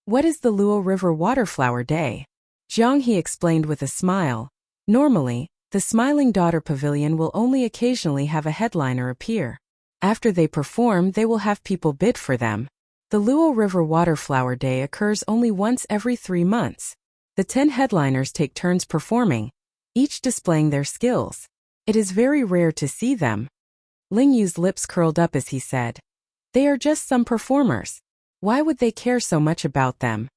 "What is the Luo River Waterflower Day?" Jiang He explained with a smile, "Normally, the Smiling Daughter Pavilion will only occasionally have a headliner appear. After they perform, they will have people bid for them. The Luo River Waterflower Day occurs only once every 3 months. The 10 headliners take turns performing, each displaying their skills. It is very rare to see them." Ling Yu's lips curled up as he said, "They are just some performers. Why would they care so much about them?"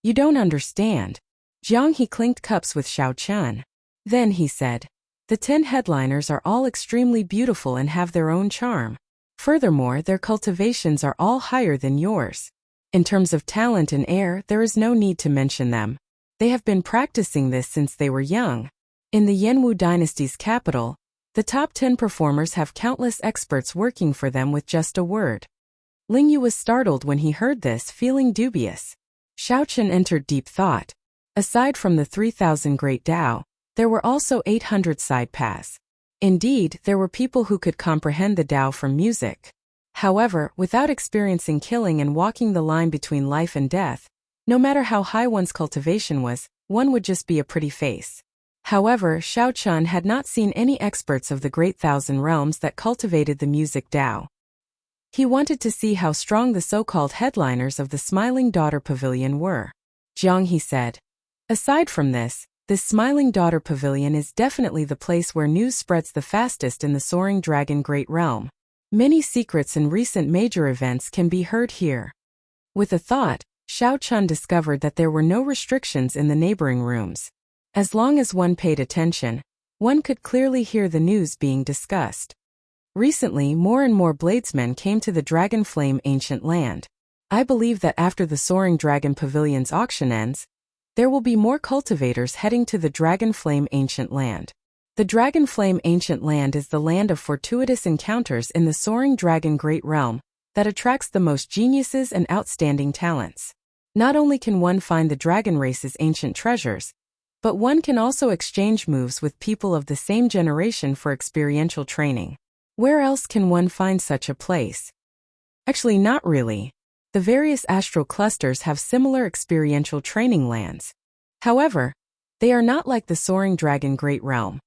"You don't understand." Jiang He clinked cups with Xiao Chun. Then he said, "The 10 headliners are all extremely beautiful and have their own charm. Furthermore, their cultivations are all higher than yours. In terms of talent and air, there is no need to mention them. They have been practicing this since they were young. In the Yanwu dynasty's capital, the top 10 performers have countless experts working for them with just a word." Ling Yu was startled when he heard this, feeling dubious. Xiao Chun entered deep thought. Aside from the 3,000 Great Tao, there were also 800 side paths. Indeed, there were people who could comprehend the Tao from music. However, without experiencing killing and walking the line between life and death, no matter how high one's cultivation was, one would just be a pretty face. However, Xiao Chun had not seen any experts of the Great Thousand Realms that cultivated the music Tao. He wanted to see how strong the so-called headliners of the Smiling Daughter Pavilion were. Jiang He said, "Aside from this Smiling Daughter Pavilion is definitely the place where news spreads the fastest in the Soaring Dragon Great Realm. Many secrets and recent major events can be heard here." With a thought, Xiao Chun discovered that there were no restrictions in the neighboring rooms. As long as one paid attention, one could clearly hear the news being discussed. Recently, more and more bladesmen came to the Dragon Flame Ancient Land. I believe that after the Soaring Dragon Pavilion's auction ends, there will be more cultivators heading to the Dragon Flame Ancient Land. The Dragon Flame Ancient Land is the land of fortuitous encounters in the Soaring Dragon Great Realm that attracts the most geniuses and outstanding talents. Not only can one find the dragon race's ancient treasures, but one can also exchange moves with people of the same generation for experiential training. Where else can one find such a place? Actually, not really. The various astral clusters have similar experiential training lands. However, they are not like the Soaring Dragon Great Realm,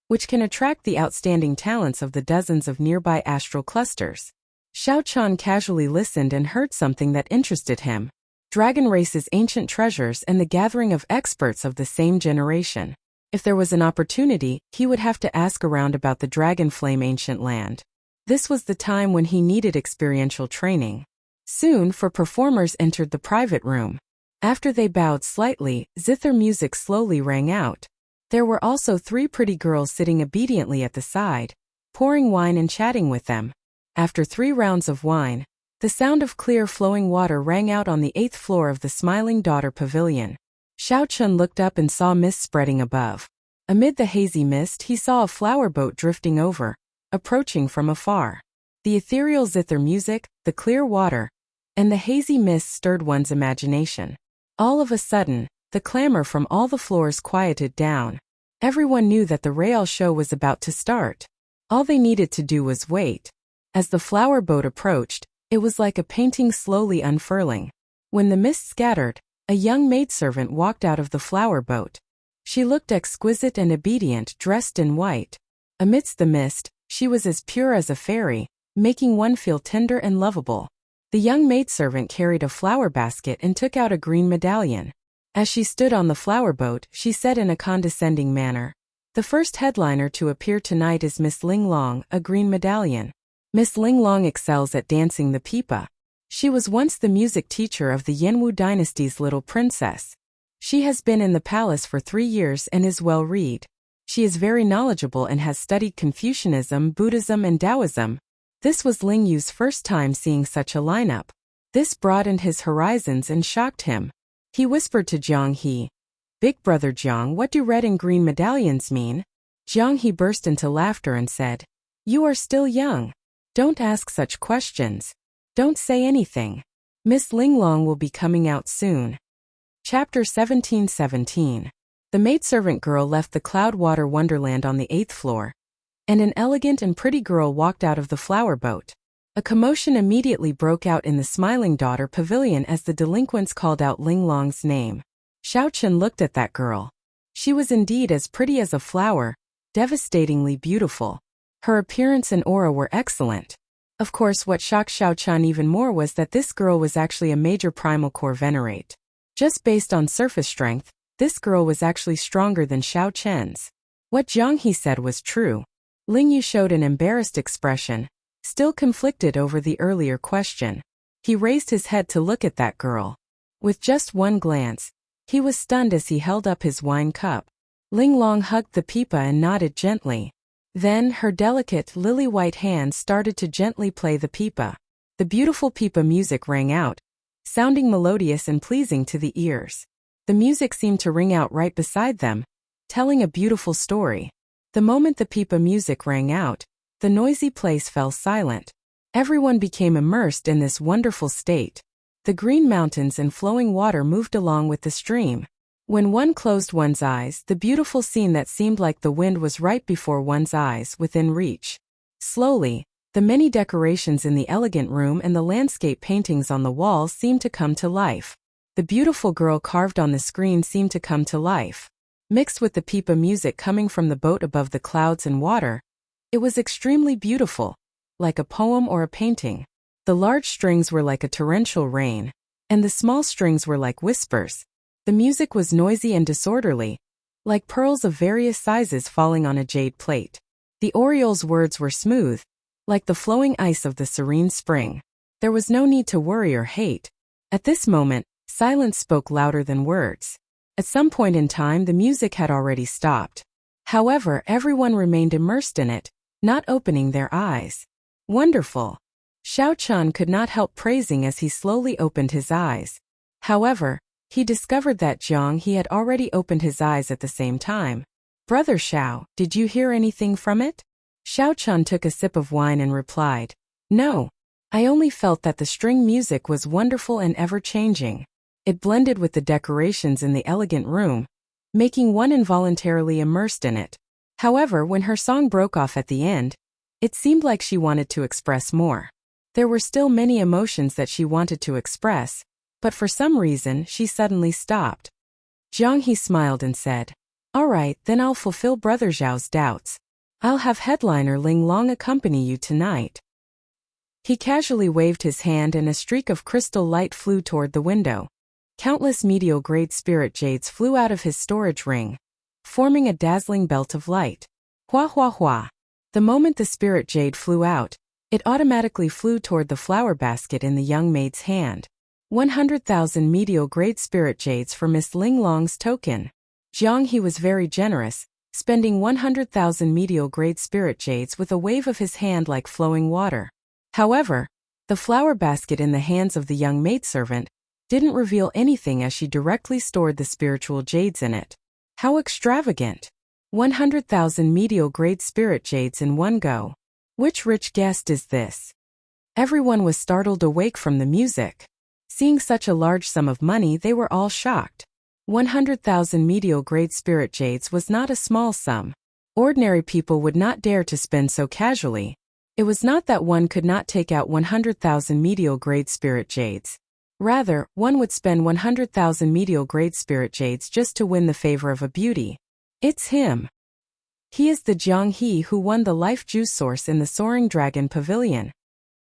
which can attract the outstanding talents of the dozens of nearby astral clusters. Xiao Chun casually listened and heard something that interested him: dragon race's ancient treasures and the gathering of experts of the same generation. If there was an opportunity, he would have to ask around about the Dragon Flame Ancient Land. This was the time when he needed experiential training. Soon, 4 performers entered the private room. After they bowed slightly, zither music slowly rang out. There were also 3 pretty girls sitting obediently at the side, pouring wine and chatting with them. After 3 rounds of wine, the sound of clear flowing water rang out on the 8th floor of the Smiling Daughter Pavilion. Xiao Chun looked up and saw mist spreading above. Amid the hazy mist, he saw a flower boat drifting over, approaching from afar. The ethereal zither music, the clear water, and the hazy mist stirred one's imagination. All of a sudden, the clamor from all the floors quieted down. Everyone knew that the Real show was about to start. All they needed to do was wait. As the flower boat approached, it was like a painting slowly unfurling. When the mist scattered, a young maidservant walked out of the flower boat. She looked exquisite and obedient, dressed in white. Amidst the mist, she was as pure as a fairy, making one feel tender and lovable. The young maidservant carried a flower basket and took out a green medallion. As she stood on the flower boat, she said in a condescending manner, "The first headliner to appear tonight is Miss Ling Long, a green medallion. Miss Ling Long excels at dancing the pipa. She was once the music teacher of the Yanwu dynasty's little princess. She has been in the palace for 3 years and is well read. She is very knowledgeable and has studied Confucianism, Buddhism and Taoism." This was Ling Yu's first time seeing such a lineup. This broadened his horizons and shocked him. He whispered to Jiang He, "Big brother Jiang, what do red and green medallions mean?" Jiang He burst into laughter and said, "You are still young. Don't ask such questions. Don't say anything. Miss Ling Long will be coming out soon." Chapter 17:17. The maidservant girl left the Cloudwater Wonderland on the 8th floor, and an elegant and pretty girl walked out of the flower boat. A commotion immediately broke out in the Smiling Daughter Pavilion as the delinquents called out Ling Long's name. Xiao Chun looked at that girl. She was indeed as pretty as a flower, devastatingly beautiful. Her appearance and aura were excellent. Of course, what shocked Xiao Chun even more was that this girl was actually a major primal core venerate. Just based on surface strength, this girl was actually stronger than Xiao Chen's. What Jiang He said was true. Ling Yu showed an embarrassed expression, still conflicted over the earlier question. He raised his head to look at that girl. With just one glance, he was stunned as he held up his wine cup. Ling Long hugged the pipa and nodded gently. Then, her delicate, lily-white hands started to gently play the pipa. The beautiful pipa music rang out, sounding melodious and pleasing to the ears. The music seemed to ring out right beside them, telling a beautiful story. The moment the pipa music rang out, the noisy place fell silent. Everyone became immersed in this wonderful state. The green mountains and flowing water moved along with the stream. When one closed one's eyes, the beautiful scene that seemed like the wind was right before one's eyes, within reach. Slowly, the many decorations in the elegant room and the landscape paintings on the walls seemed to come to life. The beautiful girl carved on the screen seemed to come to life. Mixed with the pipa music coming from the boat above the clouds and water, it was extremely beautiful, like a poem or a painting. The large strings were like a torrential rain, and the small strings were like whispers. The music was noisy and disorderly, like pearls of various sizes falling on a jade plate. The oriole's words were smooth, like the flowing ice of the serene spring. There was no need to worry or hate. At this moment, silence spoke louder than words. At some point in time, the music had already stopped. However, everyone remained immersed in it, not opening their eyes. Wonderful! Xiao Chun could not help praising as he slowly opened his eyes. However, he discovered that Jiang He had already opened his eyes at the same time. Brother Xiao, did you hear anything from it? Xiao Chun took a sip of wine and replied, No. I only felt that the string music was wonderful and ever-changing. It blended with the decorations in the elegant room, making one involuntarily immersed in it. However, when her song broke off at the end, it seemed like she wanted to express more. There were still many emotions that she wanted to express, but for some reason she suddenly stopped. Jiang He smiled and said, All right, then I'll fulfill Brother Zhao's doubts. I'll have headliner Ling Long accompany you tonight. He casually waved his hand and a streak of crystal light flew toward the window. Countless medial-grade spirit jades flew out of his storage ring, forming a dazzling belt of light. Hua hua hua. The moment the spirit jade flew out, it automatically flew toward the flower basket in the young maid's hand. 100,000 medial-grade spirit jades for Miss Ling Long's token. Jiang He was very generous, spending 100,000 medial-grade spirit jades with a wave of his hand like flowing water. However, the flower basket in the hands of the young maidservant didn't reveal anything as she directly stored the spiritual jades in it. How extravagant! 100,000 medial-grade spirit jades in one go. Which rich guest is this? Everyone was startled awake from the music. Seeing such a large sum of money, they were all shocked. 100,000 medial-grade spirit jades was not a small sum. Ordinary people would not dare to spend so casually. It was not that one could not take out 100,000 medial-grade spirit jades. Rather, one would spend 100,000 medial-grade spirit jades just to win the favor of a beauty. It's him. He is the Jiang He who won the life juice source in the Soaring Dragon Pavilion.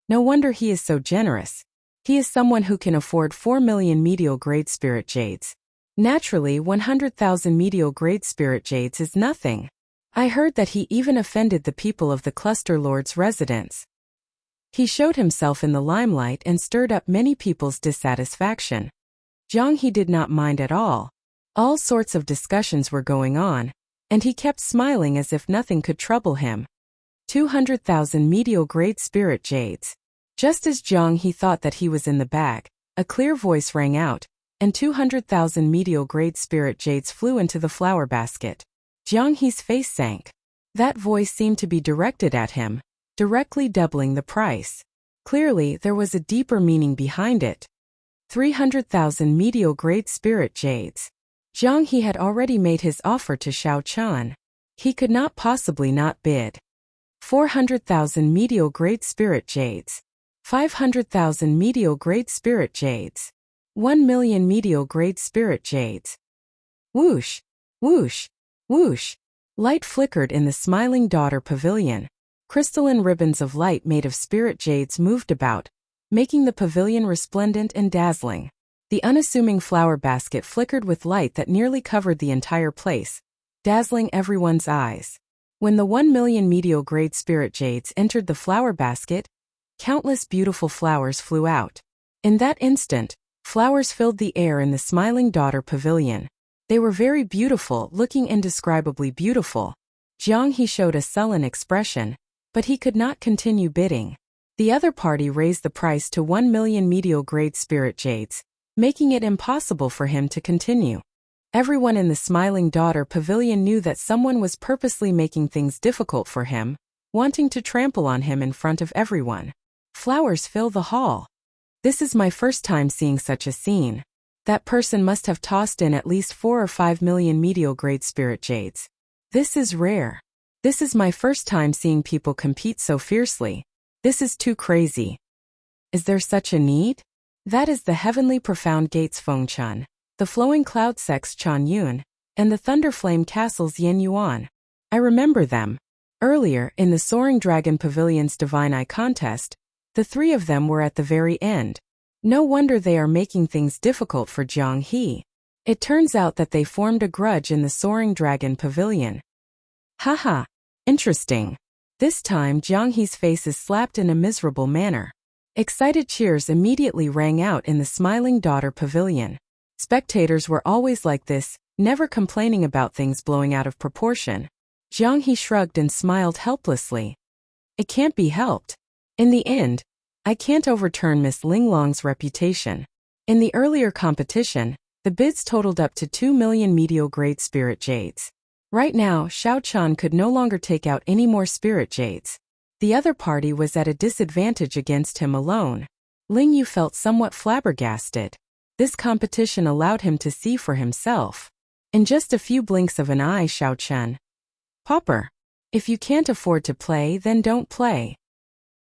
No wonder he is so generous. He is someone who can afford 4 million medial-grade spirit jades. Naturally, 100,000 medial-grade spirit jades is nothing. I heard that he even offended the people of the Cluster Lord's residence. He showed himself in the limelight and stirred up many people's dissatisfaction. Jiang He did not mind at all. All sorts of discussions were going on, and he kept smiling as if nothing could trouble him. 200,000 medial-grade spirit jades. Just as Jiang He thought that he was in the bag, a clear voice rang out, and 200,000 medial-grade spirit jades flew into the flower basket. Jiang He's face sank. That voice seemed to be directed at him, directly doubling the price. Clearly, there was a deeper meaning behind it. 300,000 medial-grade spirit jades. Jiang He had already made his offer to Xiao Chun. He could not possibly not bid. 400,000 medial-grade spirit jades. 500,000 medial-grade spirit jades. 1 million medial-grade spirit jades. Whoosh, whoosh, whoosh. Light flickered in the Smiling Daughter Pavilion. Crystalline ribbons of light made of spirit jades moved about, making the pavilion resplendent and dazzling. The unassuming flower basket flickered with light that nearly covered the entire place, dazzling everyone's eyes. When the 1,000,000 medial-grade spirit jades entered the flower basket, countless beautiful flowers flew out. In that instant, flowers filled the air in the Smiling Daughter Pavilion. They were very beautiful, looking indescribably beautiful. Jiang He showed a sullen expression, but he could not continue bidding. The other party raised the price to 1,000,000 medial-grade spirit jades, making it impossible for him to continue. Everyone in the Smiling Daughter Pavilion knew that someone was purposely making things difficult for him, wanting to trample on him in front of everyone. Flowers fill the hall. This is my first time seeing such a scene. That person must have tossed in at least 4 or 5 million medial-grade spirit jades. This is rare. This is my first time seeing people compete so fiercely. This is too crazy. Is there such a need? That is the heavenly profound gates Fengchun, the flowing cloud sects Chan Yun, and the thunder flame castles Yin Yuan. I remember them. Earlier, in the Soaring Dragon Pavilion's Divine Eye contest, the three of them were at the very end. No wonder they are making things difficult for Jiang He. It turns out that they formed a grudge in the Soaring Dragon Pavilion. Haha, interesting. This time Jiang He's face is slapped in a miserable manner. Excited cheers immediately rang out in the Smiling Daughter Pavilion. Spectators were always like this, never complaining about things blowing out of proportion. Jiang He shrugged and smiled helplessly. It can't be helped. In the end, I can't overturn Miss Linglong's reputation. In the earlier competition, the bids totaled up to 2,000,000 medial-grade spirit jades. Right now, Xiao Chan could no longer take out any more spirit jades. The other party was at a disadvantage against him alone. Ling Yu felt somewhat flabbergasted. This competition allowed him to see for himself. In just a few blinks of an eye, Xiao Chen. Pauper. If you can't afford to play, then don't play.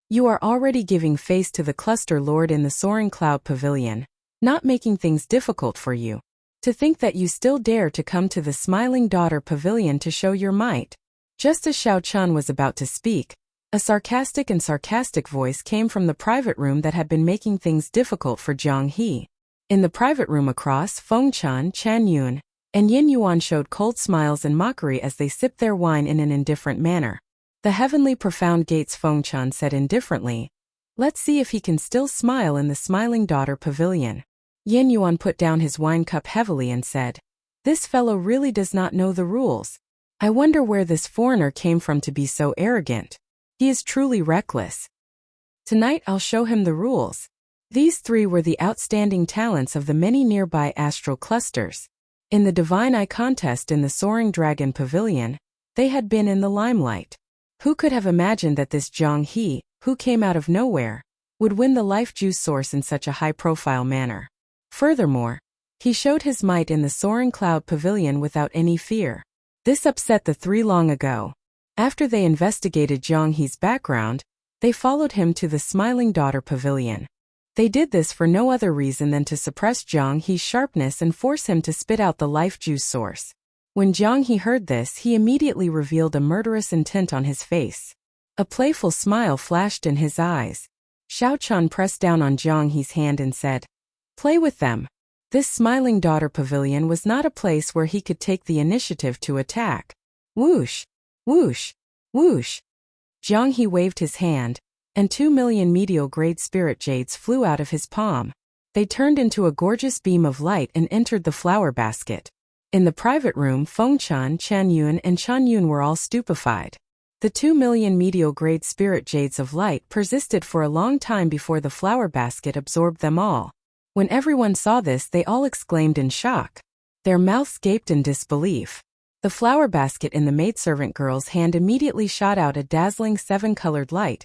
You are already giving face to the cluster lord in the Soaring Cloud Pavilion, not making things difficult for you. To think that you still dare to come to the Smiling Daughter Pavilion to show your might. Just as Xiao Chen was about to speak, a sarcastic voice came from the private room that had been making things difficult for Jiang He. In the private room across, Fengchun, Chan Yun, and Yin Yuan showed cold smiles and mockery as they sipped their wine in an indifferent manner. The heavenly profound gates Fengchun said indifferently, "Let's see if he can still smile in the Smiling Daughter Pavilion." Yin Yuan put down his wine cup heavily and said, "This fellow really does not know the rules. I wonder where this foreigner came from to be so arrogant. He is truly reckless. Tonight I'll show him the rules." These three were the outstanding talents of the many nearby astral clusters. In the Divine Eye contest in the Soaring Dragon Pavilion, they had been in the limelight. Who could have imagined that this Jiang He, who came out of nowhere, would win the life juice source in such a high-profile manner? Furthermore, he showed his might in the Soaring Cloud Pavilion without any fear. This upset the three long ago. After they investigated Jiang He's background, they followed him to the Smiling Daughter Pavilion. They did this for no other reason than to suppress Jiang He's sharpness and force him to spit out the life juice source. When Jiang He heard this, he immediately revealed a murderous intent on his face. A playful smile flashed in his eyes. Xiao Chan pressed down on Jiang He's hand and said, "Play with them." This Smiling Daughter Pavilion was not a place where he could take the initiative to attack. Whoosh! Whoosh! Whoosh! Jiang He waved his hand, and 2,000,000 medial-grade spirit jades flew out of his palm. They turned into a gorgeous beam of light and entered the flower basket. In the private room, Fengchun, Chan Yun, and Chan Yun were all stupefied. The 2,000,000 medial-grade spirit jades of light persisted for a long time before the flower basket absorbed them all. When everyone saw this, they all exclaimed in shock. Their mouths gaped in disbelief. The flower basket in the maidservant girl's hand immediately shot out a dazzling 7-colored light,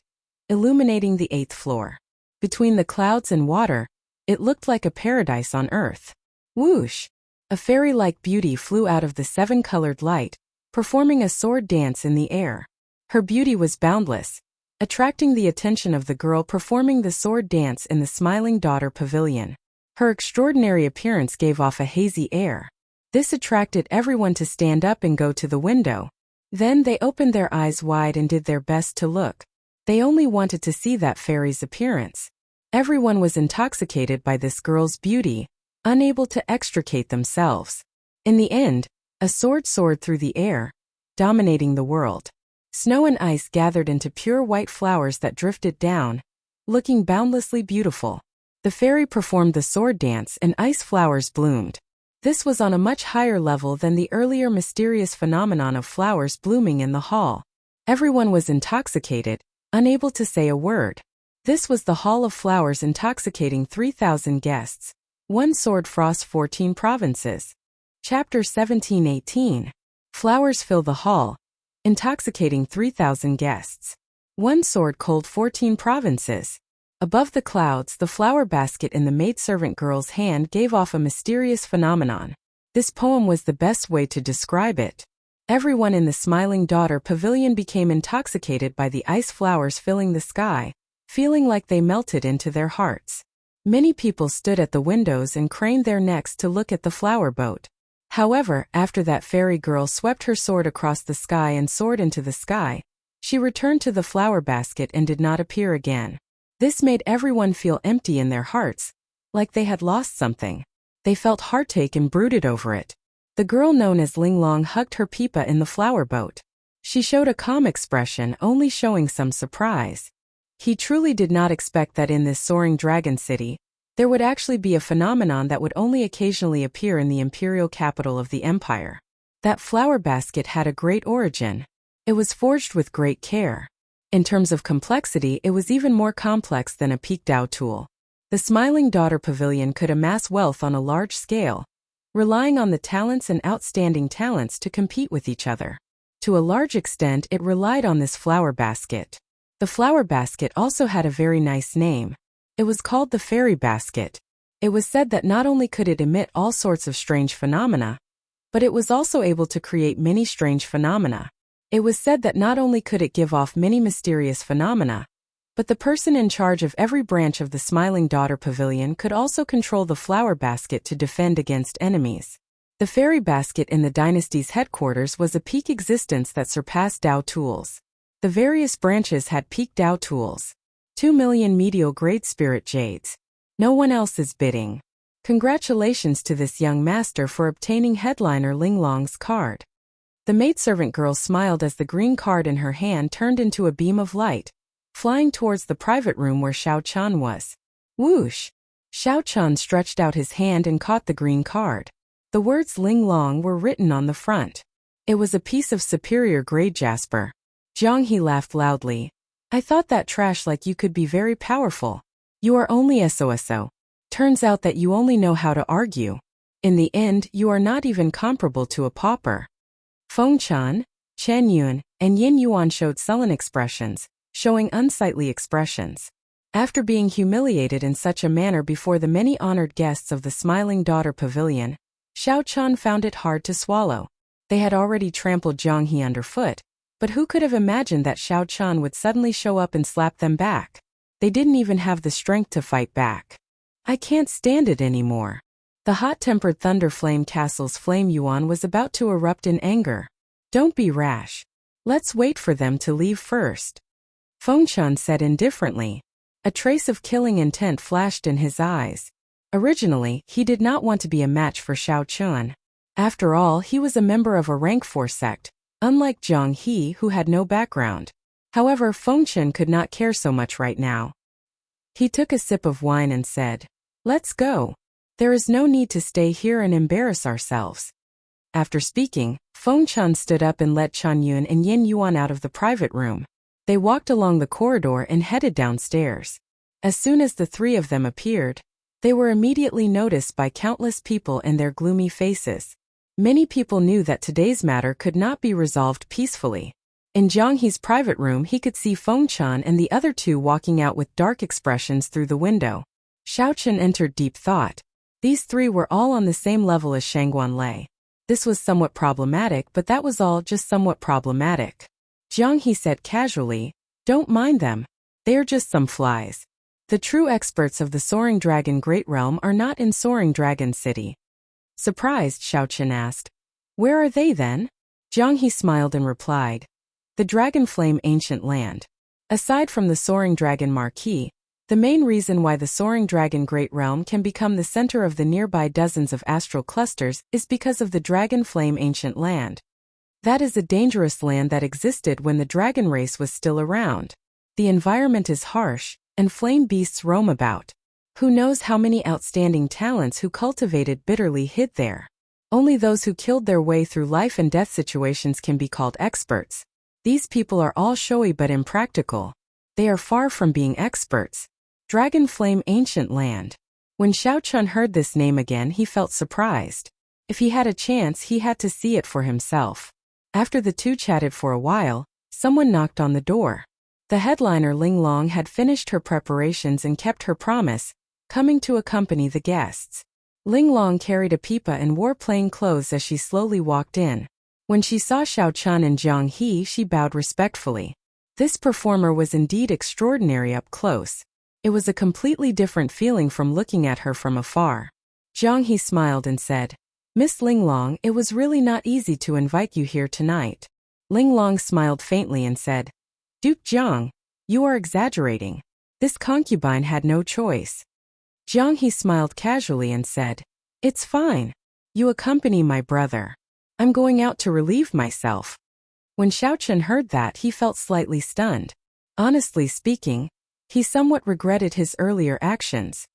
illuminating the 8th floor. Between the clouds and water, it looked like a paradise on earth. Whoosh! A fairy-like beauty flew out of the 7-colored light, performing a sword dance in the air. Her beauty was boundless, attracting the attention of the girl performing the sword dance in the Smiling Daughter Pavilion. Her extraordinary appearance gave off a hazy air. This attracted everyone to stand up and go to the window. Then they opened their eyes wide and did their best to look. They only wanted to see that fairy's appearance. Everyone was intoxicated by this girl's beauty, unable to extricate themselves. In the end, a sword soared through the air, dominating the world. Snow and ice gathered into pure white flowers that drifted down, looking boundlessly beautiful. The fairy performed the sword dance and ice flowers bloomed. This was on a much higher level than the earlier mysterious phenomenon of flowers blooming in the hall. Everyone was intoxicated, unable to say a word. This was the Hall of Flowers intoxicating 3,000 guests. One sword frost 14 provinces. Chapter 17-18. Flowers fill the hall, intoxicating 3,000 guests. One sword cold 14 provinces. Above the clouds, the flower basket in the maidservant girl's hand gave off a mysterious phenomenon. This poem was the best way to describe it. Everyone in the Smiling Daughter Pavilion became intoxicated by the ice flowers filling the sky, feeling like they melted into their hearts. Many people stood at the windows and craned their necks to look at the flower boat. However, after that fairy girl swept her sword across the sky and soared into the sky, she returned to the flower basket and did not appear again. This made everyone feel empty in their hearts, like they had lost something. They felt heartache and brooded over it. The girl known as Ling Long hugged her Peepa in the flower boat. She showed a calm expression, only showing some surprise. He truly did not expect that in this soaring dragon city, there would actually be a phenomenon that would only occasionally appear in the imperial capital of the empire. That flower basket had a great origin. It was forged with great care. In terms of complexity, it was even more complex than a Piquedao tool. The Smiling Daughter Pavilion could amass wealth on a large scale, relying on the talents and outstanding talents to compete with each other. To a large extent, it relied on this flower basket. The flower basket also had a very nice name. It was called the Fairy Basket. It was said that not only could it emit all sorts of strange phenomena, but it was also able to create many strange phenomena. It was said that not only could it give off many mysterious phenomena, but the person in charge of every branch of the Smiling Daughter Pavilion could also control the flower basket to defend against enemies. The fairy basket in the dynasty's headquarters was a peak existence that surpassed Dao tools. The various branches had peak Dao tools. 2 million medial grade spirit jades. No one else is bidding. Congratulations to this young master for obtaining headliner Ling Long's card. The maidservant girl smiled as the green card in her hand turned into a beam of light, flying towards the private room where Xiao Chan was. Whoosh! Xiao Chan stretched out his hand and caught the green card. The words Ling Long were written on the front. It was a piece of superior grade jasper. Jiang He laughed loudly. I thought that trash like you could be very powerful. You are only SOSO. Turns out that you only know how to argue. In the end, you are not even comparable to a pauper. Feng Chan, Chen Yun, and Yin Yuan showed sullen expressions, showing unsightly expressions. After being humiliated in such a manner before the many honored guests of the Smiling Daughter Pavilion, Xiao Chan found it hard to swallow. They had already trampled Jiang He underfoot, but who could have imagined that Xiao Chan would suddenly show up and slap them back? They didn't even have the strength to fight back. I can't stand it anymore. The hot-tempered Thunder Flame Castle's Flame Yuan was about to erupt in anger. Don't be rash. Let's wait for them to leave first. Feng Chan said indifferently. A trace of killing intent flashed in his eyes. Originally, he did not want to be a match for Xiao Chan. After all, he was a member of a rank 4 sect, unlike Jiang He who had no background. However, Feng Chan could not care so much right now. He took a sip of wine and said, "Let's go. There is no need to stay here and embarrass ourselves." After speaking, Feng Chan stood up and let Chan Yun and Yin Yuan out of the private room. They walked along the corridor and headed downstairs. As soon as the three of them appeared, they were immediately noticed by countless people and their gloomy faces. Many people knew that today's matter could not be resolved peacefully. In Jiang He's private room, he could see Feng Chan and the other two walking out with dark expressions through the window. Xiao Chen entered deep thought. These three were all on the same level as Shangguan Lei. This was somewhat problematic, but that was all, just somewhat problematic. Jiang He said casually, "Don't mind them. They are just some flies. The true experts of the Soaring Dragon Great Realm are not in Soaring Dragon City." Surprised, Xiao Chen asked, "Where are they then?" Jiang He smiled and replied, "The Dragon Flame Ancient Land." Aside from the Soaring Dragon Marquee, the main reason why the Soaring Dragon Great Realm can become the center of the nearby dozens of astral clusters is because of the Dragon Flame Ancient Land. That is a dangerous land that existed when the dragon race was still around. The environment is harsh, and flame beasts roam about. Who knows how many outstanding talents who cultivated bitterly hid there. Only those who killed their way through life and death situations can be called experts. These people are all showy but impractical. They are far from being experts. Dragon Flame Ancient Land. When Xiao Chun heard this name again, he felt surprised. If he had a chance, he had to see it for himself. After the two chatted for a while, someone knocked on the door. The headliner Ling Long had finished her preparations and kept her promise, coming to accompany the guests. Ling Long carried a pipa and wore plain clothes as she slowly walked in. When she saw Xiao Chun and Jiang He, she bowed respectfully. This performer was indeed extraordinary up close. It was a completely different feeling from looking at her from afar. Jiang He smiled and said, "Miss Ling Long, it was really not easy to invite you here tonight." Ling Long smiled faintly and said, "Duke Jiang, you are exaggerating. This concubine had no choice." Jiang He smiled casually and said, "It's fine. You accompany my brother. I'm going out to relieve myself." When Xiao Chun heard that, he felt slightly stunned. Honestly speaking, he somewhat regretted his earlier actions.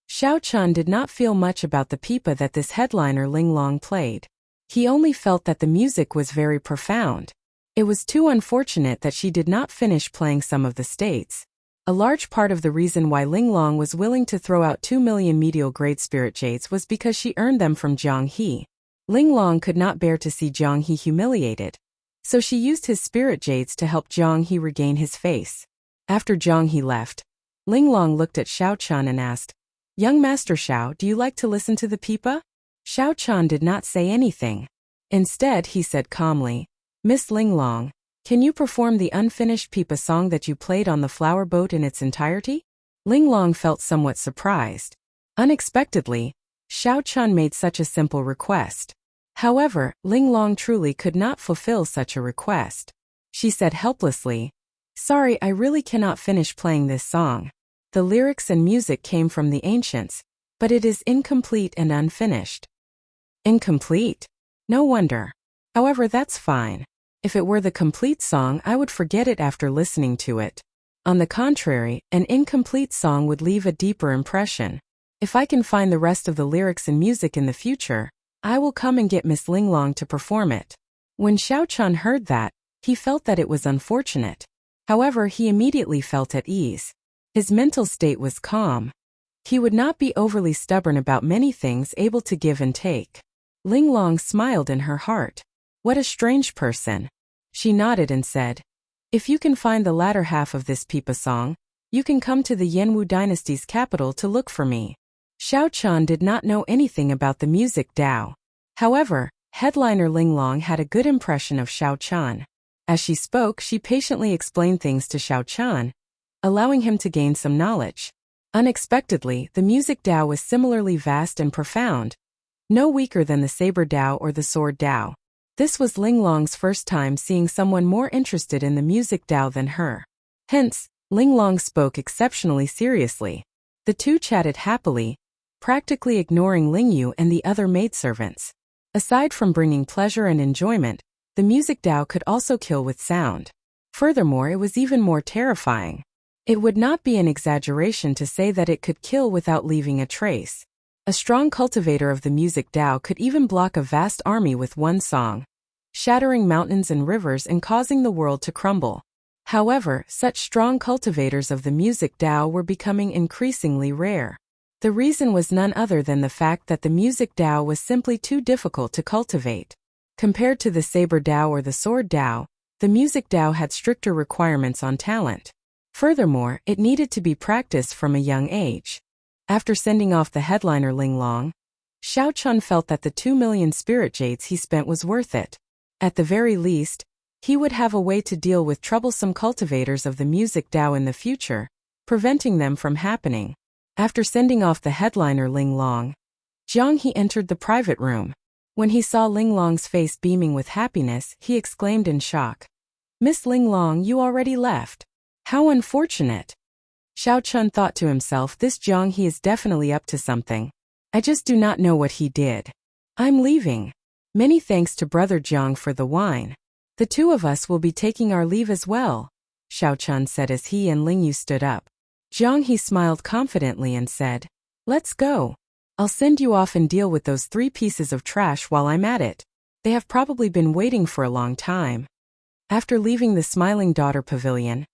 Xiao Chun did not feel much about the pipa that this headliner Ling Long played. He only felt that the music was very profound. It was too unfortunate that she did not finish playing some of the states. A large part of the reason why Ling Long was willing to throw out 2 million medial grade spirit jades was because she earned them from Jiang He. Ling Long could not bear to see Jiang He humiliated. So she used his spirit jades to help Jiang He regain his face. After Jiang He left, Ling Long looked at Xiao Chun and asked, "Young Master Xiao, do you like to listen to the pipa?" Xiao Chun did not say anything. Instead, he said calmly, "Miss Ling Long, can you perform the unfinished pipa song that you played on the flower boat in its entirety?" Ling Long felt somewhat surprised. Unexpectedly, Xiao Chun made such a simple request. However, Ling Long truly could not fulfill such a request. She said helplessly, "Sorry, I really cannot finish playing this song. The lyrics and music came from the ancients, but it is incomplete and unfinished." Incomplete? No wonder. However, that's fine. If it were the complete song, I would forget it after listening to it. On the contrary, an incomplete song would leave a deeper impression. If I can find the rest of the lyrics and music in the future, I will come and get Miss Ling Long to perform it. When Xiao Chun heard that, he felt that it was unfortunate. However, he immediately felt at ease. His mental state was calm. He would not be overly stubborn about many things, able to give and take. Ling Long smiled in her heart. What a strange person. She nodded and said, "If you can find the latter half of this pipa song, you can come to the Yanwu dynasty's capital to look for me." Xiao Chun did not know anything about the music Dao. However, headliner Ling Long had a good impression of Xiao Chun. As she spoke, she patiently explained things to Xiao Chun, allowing him to gain some knowledge. Unexpectedly, the music Dao was similarly vast and profound, no weaker than the saber Dao or the sword Dao. This was Ling Long's first time seeing someone more interested in the music Dao than her. Hence, Ling Long spoke exceptionally seriously. The two chatted happily, practically ignoring Ling Yu and the other maidservants. Aside from bringing pleasure and enjoyment, the music Dao could also kill with sound. Furthermore, it was even more terrifying. It would not be an exaggeration to say that it could kill without leaving a trace. A strong cultivator of the music Dao could even block a vast army with one song, shattering mountains and rivers and causing the world to crumble. However, such strong cultivators of the music Dao were becoming increasingly rare. The reason was none other than the fact that the music Dao was simply too difficult to cultivate. Compared to the saber Dao or the sword Dao, the music Dao had stricter requirements on talent. Furthermore, it needed to be practiced from a young age. After sending off the headliner Ling Long, Xiao Chun felt that the 2 million spirit jades he spent was worth it. At the very least, he would have a way to deal with troublesome cultivators of the music Dao in the future, preventing them from happening. After sending off the headliner Ling Long, Jiang He entered the private room. When he saw Ling Long's face beaming with happiness, he exclaimed in shock, "Miss Ling Long, you already left. How unfortunate." Xiao Chun thought to himself, this Jiang He is definitely up to something. I just do not know what he did. I'm leaving. Many thanks to Brother Jiang for the wine. The two of us will be taking our leave as well, Xiao Chun said as he and Ling Yu stood up. Jiang He smiled confidently and said, "Let's go. I'll send you off and deal with those 3 pieces of trash while I'm at it. They have probably been waiting for a long time." After leaving the Smiling Daughter Pavilion,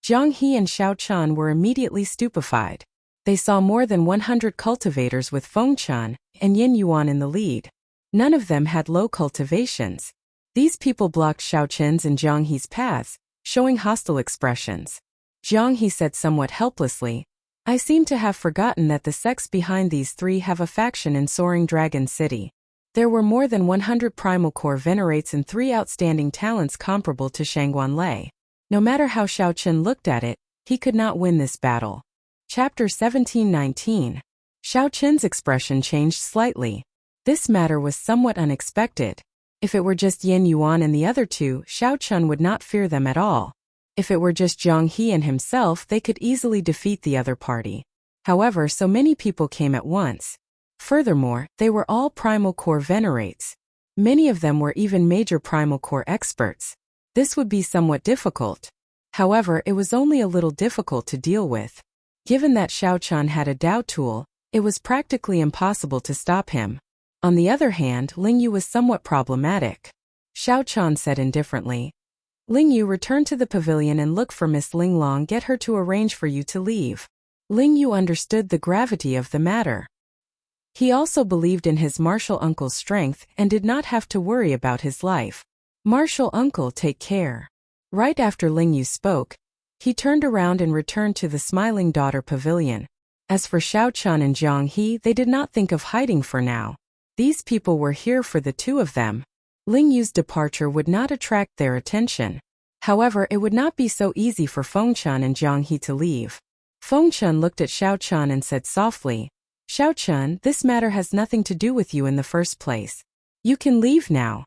Jiang He and Xiao Chun were immediately stupefied. They saw more than 100 cultivators with Feng Chun and Yin Yuan in the lead. None of them had low cultivations. These people blocked Xiao Chun's and Jiang He's paths, showing hostile expressions. Jiang He said somewhat helplessly, "I seem to have forgotten that the sects behind these 3 have a faction in Soaring Dragon City. There were more than 100 primal core venerates and 3 outstanding talents comparable to Shangguan Lei. No matter how Xiao Chun looked at it, he could not win this battle." Chapter 17-19. Xiao Chun's expression changed slightly. This matter was somewhat unexpected. If it were just Yin Yuan and the other 2, Xiao Chun would not fear them at all. If it were just Jiang He and himself, they could easily defeat the other party. However, so many people came at once. Furthermore, they were all primal core venerates. Many of them were even major primal core experts. This would be somewhat difficult. However, it was only a little difficult to deal with. Given that Xiao Chun had a Dao tool, it was practically impossible to stop him. On the other hand, Ling Yu was somewhat problematic. Xiao Chun said indifferently, "Ling Yu, return to the pavilion and look for Miss Ling Long. Get her to arrange for you to leave." Ling Yu understood the gravity of the matter. He also believed in his martial uncle's strength and did not have to worry about his life. "Martial uncle, take care." Right after Ling Yu spoke, he turned around and returned to the Smiling Daughter Pavilion. As for Xiao Chun and Jiang He, they did not think of hiding for now. These people were here for the 2 of them. Ling Yu's departure would not attract their attention. However, it would not be so easy for Feng Chun and Jiang He to leave. Feng Chun looked at Xiao Chun and said softly, "Xiao Chun, this matter has nothing to do with you in the first place. You can leave now."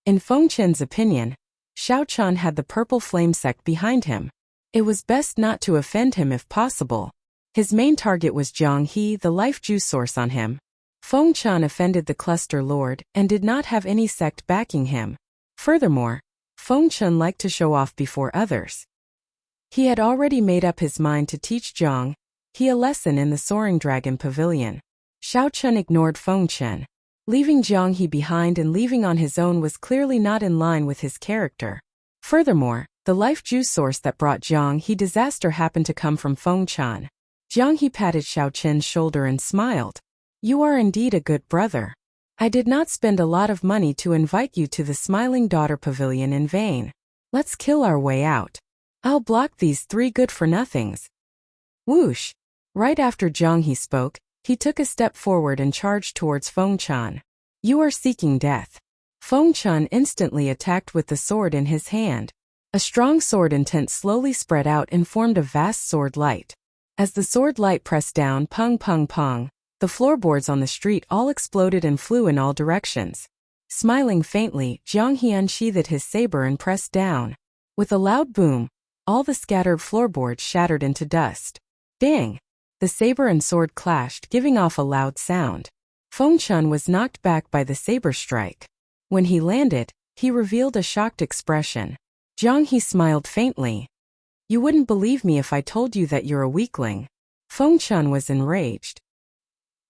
In Feng Chun's opinion, Xiao Chun had the Purple Flame sect behind him. It was best not to offend him if possible. His main target was Jiang He, the life juice source on him. Feng Chun offended the Cluster Lord and did not have any sect backing him. Furthermore, Feng Chun liked to show off before others. He had already made up his mind to teach Jiang He a lesson in the Soaring Dragon Pavilion. Xiao Chun ignored Feng Chun. Leaving Jiang He behind and leaving on his own was clearly not in line with his character. Furthermore, the life juice source that brought Jiang He disaster happened to come from Feng Chun. Jiang He patted Xiao Chun's shoulder and smiled. "You are indeed a good brother. I did not spend a lot of money to invite you to the Smiling Daughter Pavilion in vain. Let's kill our way out. I'll block these 3 good-for-nothings." Whoosh! Right after Jiang He spoke, he took a step forward and charged towards Feng Chun. "You are seeking death." Feng Chun instantly attacked with the sword in his hand. A strong sword intent slowly spread out and formed a vast sword light. As the sword light pressed down, pung pung pung, the floorboards on the street all exploded and flew in all directions. Smiling faintly, Jiang He unsheathed his saber and pressed down. With a loud boom, all the scattered floorboards shattered into dust. Ding! The saber and sword clashed, giving off a loud sound. Feng Chun was knocked back by the saber strike. When he landed, he revealed a shocked expression. Jiang He smiled faintly. "You wouldn't believe me if I told you that you're a weakling." Feng Chun was enraged.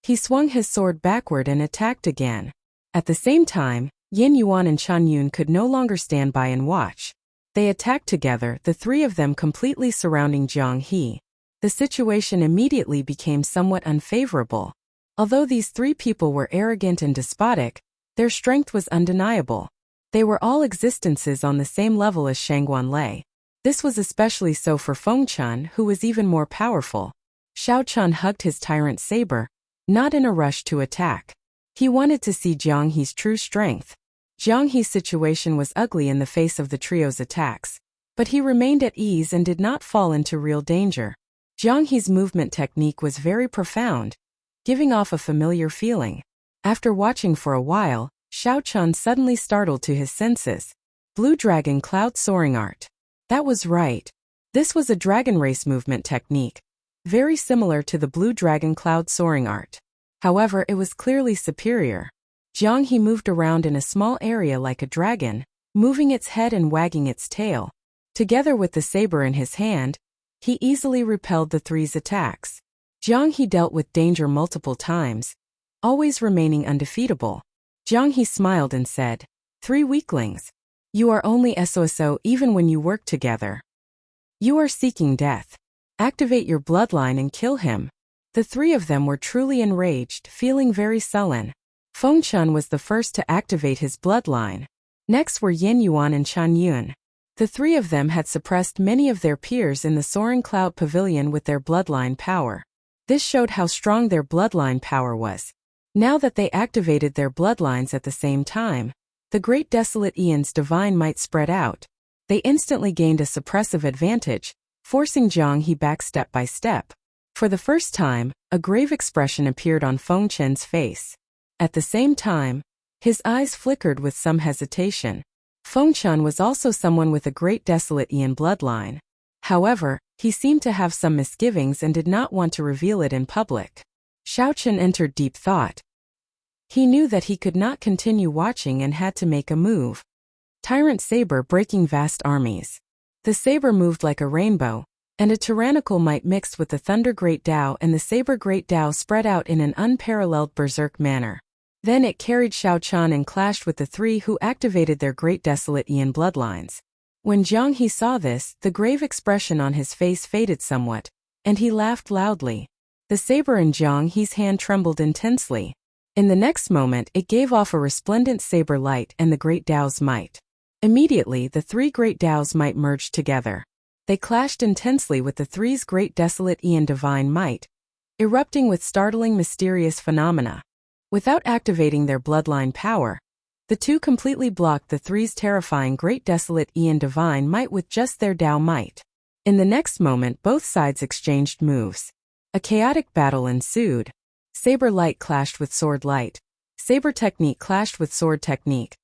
He swung his sword backward and attacked again. At the same time, Yin Yuan and Chen Yun could no longer stand by and watch. They attacked together, the 3 of them completely surrounding Jiang He. The situation immediately became somewhat unfavorable. Although these 3 people were arrogant and despotic, their strength was undeniable. They were all existences on the same level as Shangguan Lei. This was especially so for Feng Chun, who was even more powerful. Xiao Chun hugged his tyrant saber, not in a rush to attack. He wanted to see Jiang He's true strength. Jiang He's situation was ugly in the face of the trio's attacks, but he remained at ease and did not fall into real danger. Jiang He's movement technique was very profound, giving off a familiar feeling. After watching for a while, Xiao Chun suddenly startled to his senses. Blue Dragon Cloud Soaring Art. That was right. This was a dragon race movement technique, very similar to the Blue Dragon Cloud Soaring Art. However, it was clearly superior. Jiang He moved around in a small area like a dragon, moving its head and wagging its tail. Together with the saber in his hand, he easily repelled the three's attacks. Jiang He dealt with danger multiple times, always remaining undefeatable. Jiang He smiled and said, "Three weaklings. You are only SOSO even when you work together. You are seeking death. Activate your bloodline and kill him." The three of them were truly enraged, feeling very sullen. Feng Chun was the first to activate his bloodline. Next were Yin Yuan and Chan Yun. The three of them had suppressed many of their peers in the Soaring Cloud Pavilion with their bloodline power. This showed how strong their bloodline power was. Now that they activated their bloodlines at the same time, the Great Desolate Aeon's divine might spread out. They instantly gained a suppressive advantage, forcing Jiang He back step by step. For the first time, a grave expression appeared on Feng Chen's face. At the same time, his eyes flickered with some hesitation. Feng Chen was also someone with a Great Desolate Aeon bloodline. However, he seemed to have some misgivings and did not want to reveal it in public. Xiao Chen entered deep thought. He knew that he could not continue watching and had to make a move. Tyrant Saber breaking vast armies. The saber moved like a rainbow, and a tyrannical might mixed with the Thunder Great Tao and the Saber Great Tao spread out in an unparalleled berserk manner. Then it carried Xiao Chen and clashed with the three who activated their Great Desolate Aeon bloodlines. When Jiang He saw this, the grave expression on his face faded somewhat, and he laughed loudly. The saber in Jiang He's hand trembled intensely. In the next moment it gave off a resplendent saber light and the Great Tao's might. Immediately the three Great Tao's might merged together. They clashed intensely with the three's Great Desolate Aeon divine might, erupting with startling mysterious phenomena. Without activating their bloodline power, the two completely blocked the three's terrifying Great Desolate Aeon divine might with just their Tao might. In the next moment both sides exchanged moves. A chaotic battle ensued. Saber light clashed with sword light. Saber technique clashed with sword technique.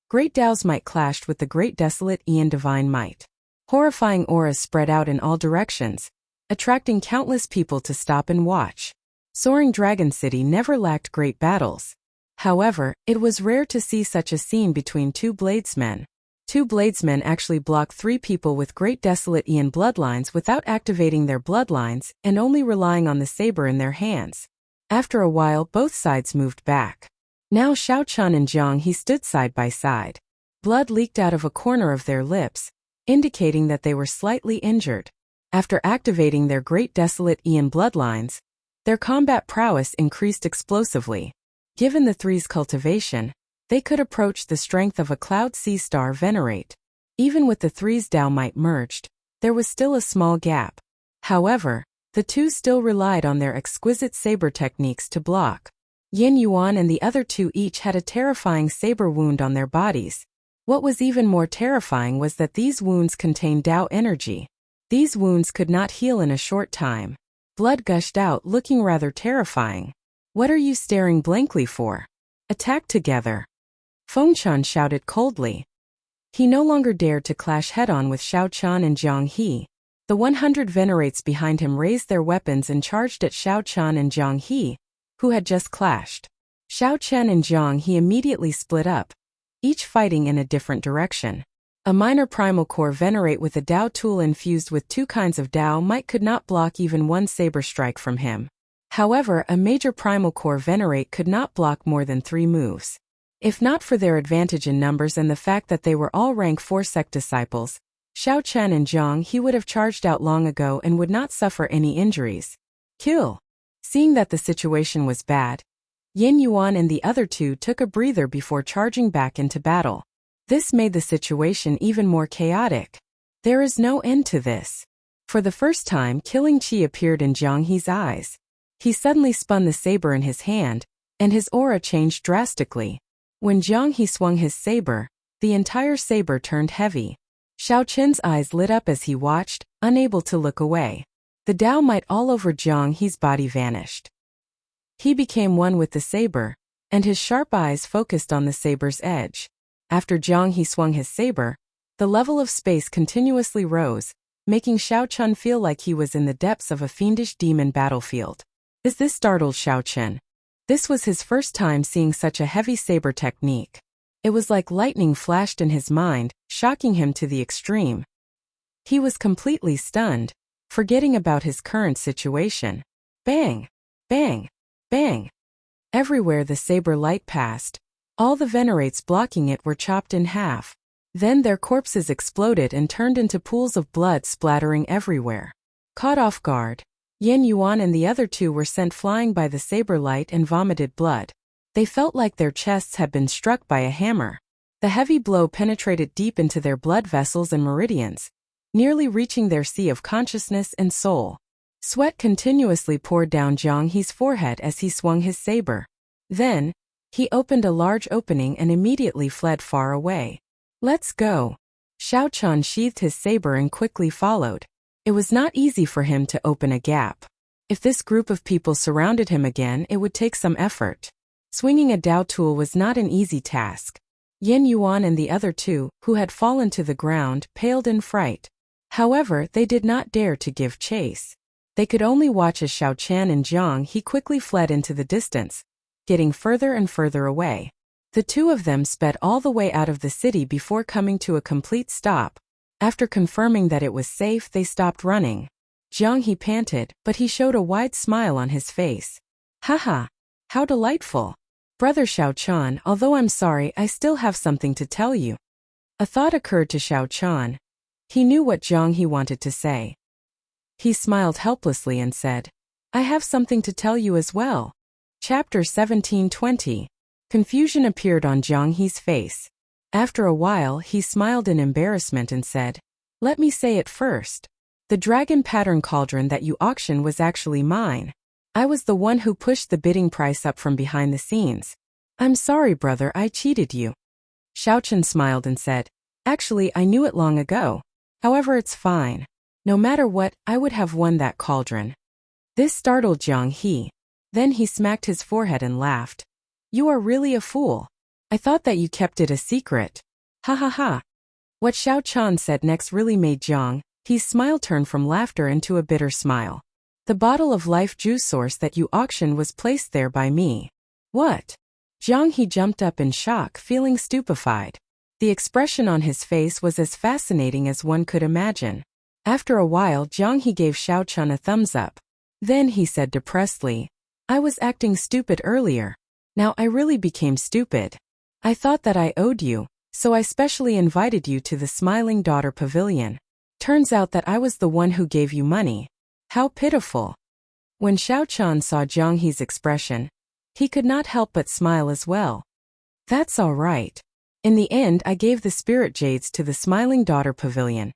Great Tao's might clashed with the Great Desolate Aeon divine might. Horrifying auras spread out in all directions, attracting countless people to stop and watch. Soaring Dragon City never lacked great battles. However, it was rare to see such a scene between two bladesmen. Two bladesmen actually blocked three people with Great Desolate Aeon bloodlines without activating their bloodlines and only relying on the saber in their hands. After a while both sides moved back. Now Xiao Chen and Jiang He stood side by side. Blood leaked out of a corner of their lips, indicating that they were slightly injured. After activating their Great Desolate Aeon bloodlines, their combat prowess increased explosively. Given the three's cultivation, they could approach the strength of a Cloud Sea Star Venerate. Even with the three's Tao might merged, there was still a small gap. However, the two still relied on their exquisite saber techniques to block. Yin Yuan and the other two each had a terrifying saber wound on their bodies. What was even more terrifying was that these wounds contained Tao energy. These wounds could not heal in a short time. Blood gushed out, looking rather terrifying. "What are you staring blankly for? Attack together!" Feng Chen shouted coldly. He no longer dared to clash head-on with Xiao Chen and Jiang He. The 100 venerates behind him raised their weapons and charged at Xiao Chen and Jiang He, who had just clashed. Xiao Chen and Jiang He immediately split up, each fighting in a different direction. A minor primal core venerate with a Tao tool infused with two kinds of Tao might could not block even one saber strike from him. However, a major primal core venerate could not block more than 3 moves. If not for their advantage in numbers and the fact that they were all rank 4 sect disciples, Xiao Chen and Jiang He would have charged out long ago and would not suffer any injuries. Kill! Seeing that the situation was bad, Yin Yuan and the other two took a breather before charging back into battle. This made the situation even more chaotic. There is no end to this. For the first time, killing chi appeared in Jiang He's eyes. He suddenly spun the saber in his hand, and his aura changed drastically. When Jiang He swung his saber, the entire saber turned heavy. Xiao Chen's eyes lit up as he watched, unable to look away. The Tao might all over Jiang He's body vanished. He became one with the saber, and his sharp eyes focused on the saber's edge. After Jiang He swung his saber, the level of space continuously rose, making Xiao Chen feel like he was in the depths of a fiendish demon battlefield. This startled Xiao Chen. This was his first time seeing such a heavy saber technique. It was like lightning flashed in his mind, shocking him to the extreme. He was completely stunned, forgetting about his current situation. Bang! Bang! Bang! Everywhere the saber light passed, all the venerates blocking it were chopped in half. Then their corpses exploded and turned into pools of blood splattering everywhere. Caught off guard, Yin Yuan and the other two were sent flying by the saber light and vomited blood. They felt like their chests had been struck by a hammer. The heavy blow penetrated deep into their blood vessels and meridians, nearly reaching their sea of consciousness and soul. Sweat continuously poured down Jiang He's forehead as he swung his saber. Then, he opened a large opening and immediately fled far away. Let's go. Xiao Chan sheathed his saber and quickly followed. It was not easy for him to open a gap. If this group of people surrounded him again, it would take some effort. Swinging a Dao tool was not an easy task. Yin Yuan and the other two, who had fallen to the ground, paled in fright. However, they did not dare to give chase. They could only watch as Xiao Chan and Jiang He quickly fled into the distance, getting further and further away. The two of them sped all the way out of the city before coming to a complete stop. After confirming that it was safe, they stopped running. Jiang He panted, but he showed a wide smile on his face. Haha! How delightful! Brother Xiao Chan, although I'm sorry, I still have something to tell you. A thought occurred to Xiao Chan. He knew what Jiang He wanted to say. He smiled helplessly and said, I have something to tell you as well. Chapter 17:20. Confusion appeared on Jiang He's face. After a while, he smiled in embarrassment and said, Let me say it first. The dragon pattern cauldron that you auctioned was actually mine. I was the one who pushed the bidding price up from behind the scenes. I'm sorry, brother, I cheated you. Xiao Chen smiled and said, Actually, I knew it long ago. However, it's fine. No matter what, I would have won that cauldron. This startled Jiang He. Then he smacked his forehead and laughed. You are really a fool. I thought that you kept it a secret. Ha ha ha. What Xiao Chan said next really made Jiang He's smile turn from laughter into a bitter smile. The bottle of life juice source that you auctioned was placed there by me. What? Jiang He jumped up in shock, feeling stupefied. The expression on his face was as fascinating as one could imagine. After a while, Jiang He gave Xiao Chan a thumbs up. Then he said depressedly, I was acting stupid earlier. Now I really became stupid. I thought that I owed you, so I specially invited you to the Smiling Daughter Pavilion. Turns out that I was the one who gave you money. How pitiful. When Xiao Chan saw Jiang He's expression, he could not help but smile as well. That's all right. In the end, I gave the spirit jades to the Smiling Daughter Pavilion,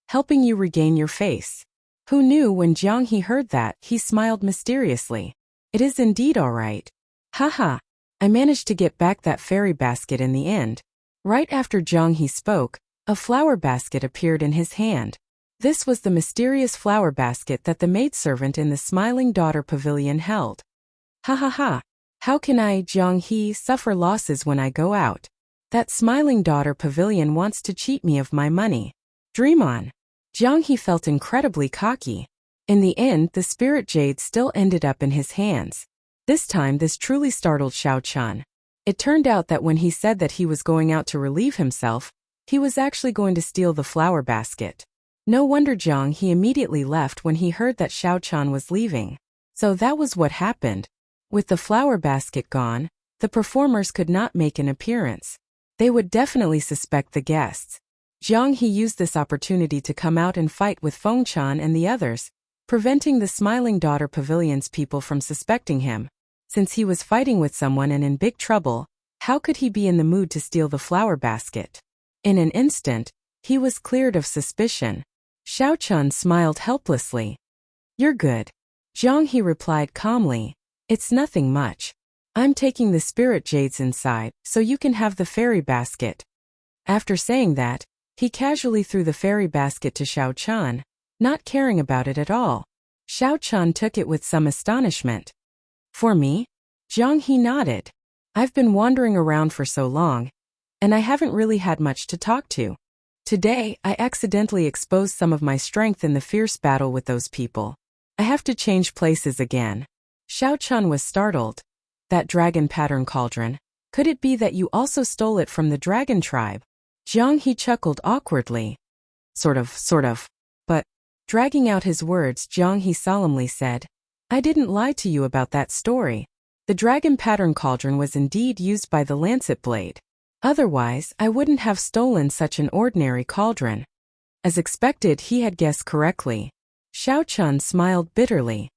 helping you regain your face. Who knew? When Jiang He heard that, he smiled mysteriously. It is indeed all right. Haha. I managed to get back that fairy basket in the end. Right after Jiang He spoke, a flower basket appeared in his hand. This was the mysterious flower basket that the maidservant in the Smiling Daughter Pavilion held. Ha ha ha. How can I, Jiang He, suffer losses when I go out? That Smiling Daughter Pavilion wants to cheat me of my money. Dream on. Jiang He felt incredibly cocky. In the end, the spirit jade still ended up in his hands. This time, this truly startled Xiao Chan. It turned out that when he said that he was going out to relieve himself, he was actually going to steal the flower basket. No wonder Jiang He immediately left when he heard that Xiao Chan was leaving. So that was what happened. With the flower basket gone, the performers could not make an appearance. They would definitely suspect the guests. Jiang He used this opportunity to come out and fight with Feng Chan and the others, preventing the Smiling Daughter Pavilion's people from suspecting him. Since he was fighting with someone and in big trouble, how could he be in the mood to steal the flower basket? In an instant, he was cleared of suspicion. Xiao Chan smiled helplessly. You're good. Jiang He replied calmly. It's nothing much. I'm taking the spirit jades inside, so you can have the fairy basket. After saying that, he casually threw the fairy basket to Xiao Chan, not caring about it at all. Xiao Chan took it with some astonishment. For me? Jiang He nodded. I've been wandering around for so long, and I haven't really had much to talk to. Today, I accidentally exposed some of my strength in the fierce battle with those people. I have to change places again. Xiao Chan was startled. That dragon pattern cauldron. Could it be that you also stole it from the dragon tribe? Jiang He chuckled awkwardly. Sort of. But, dragging out his words, Jiang He solemnly said, I didn't lie to you about that story. The dragon pattern cauldron was indeed used by the lancet blade. Otherwise, I wouldn't have stolen such an ordinary cauldron. As expected, he had guessed correctly. Xiao Chun smiled bitterly.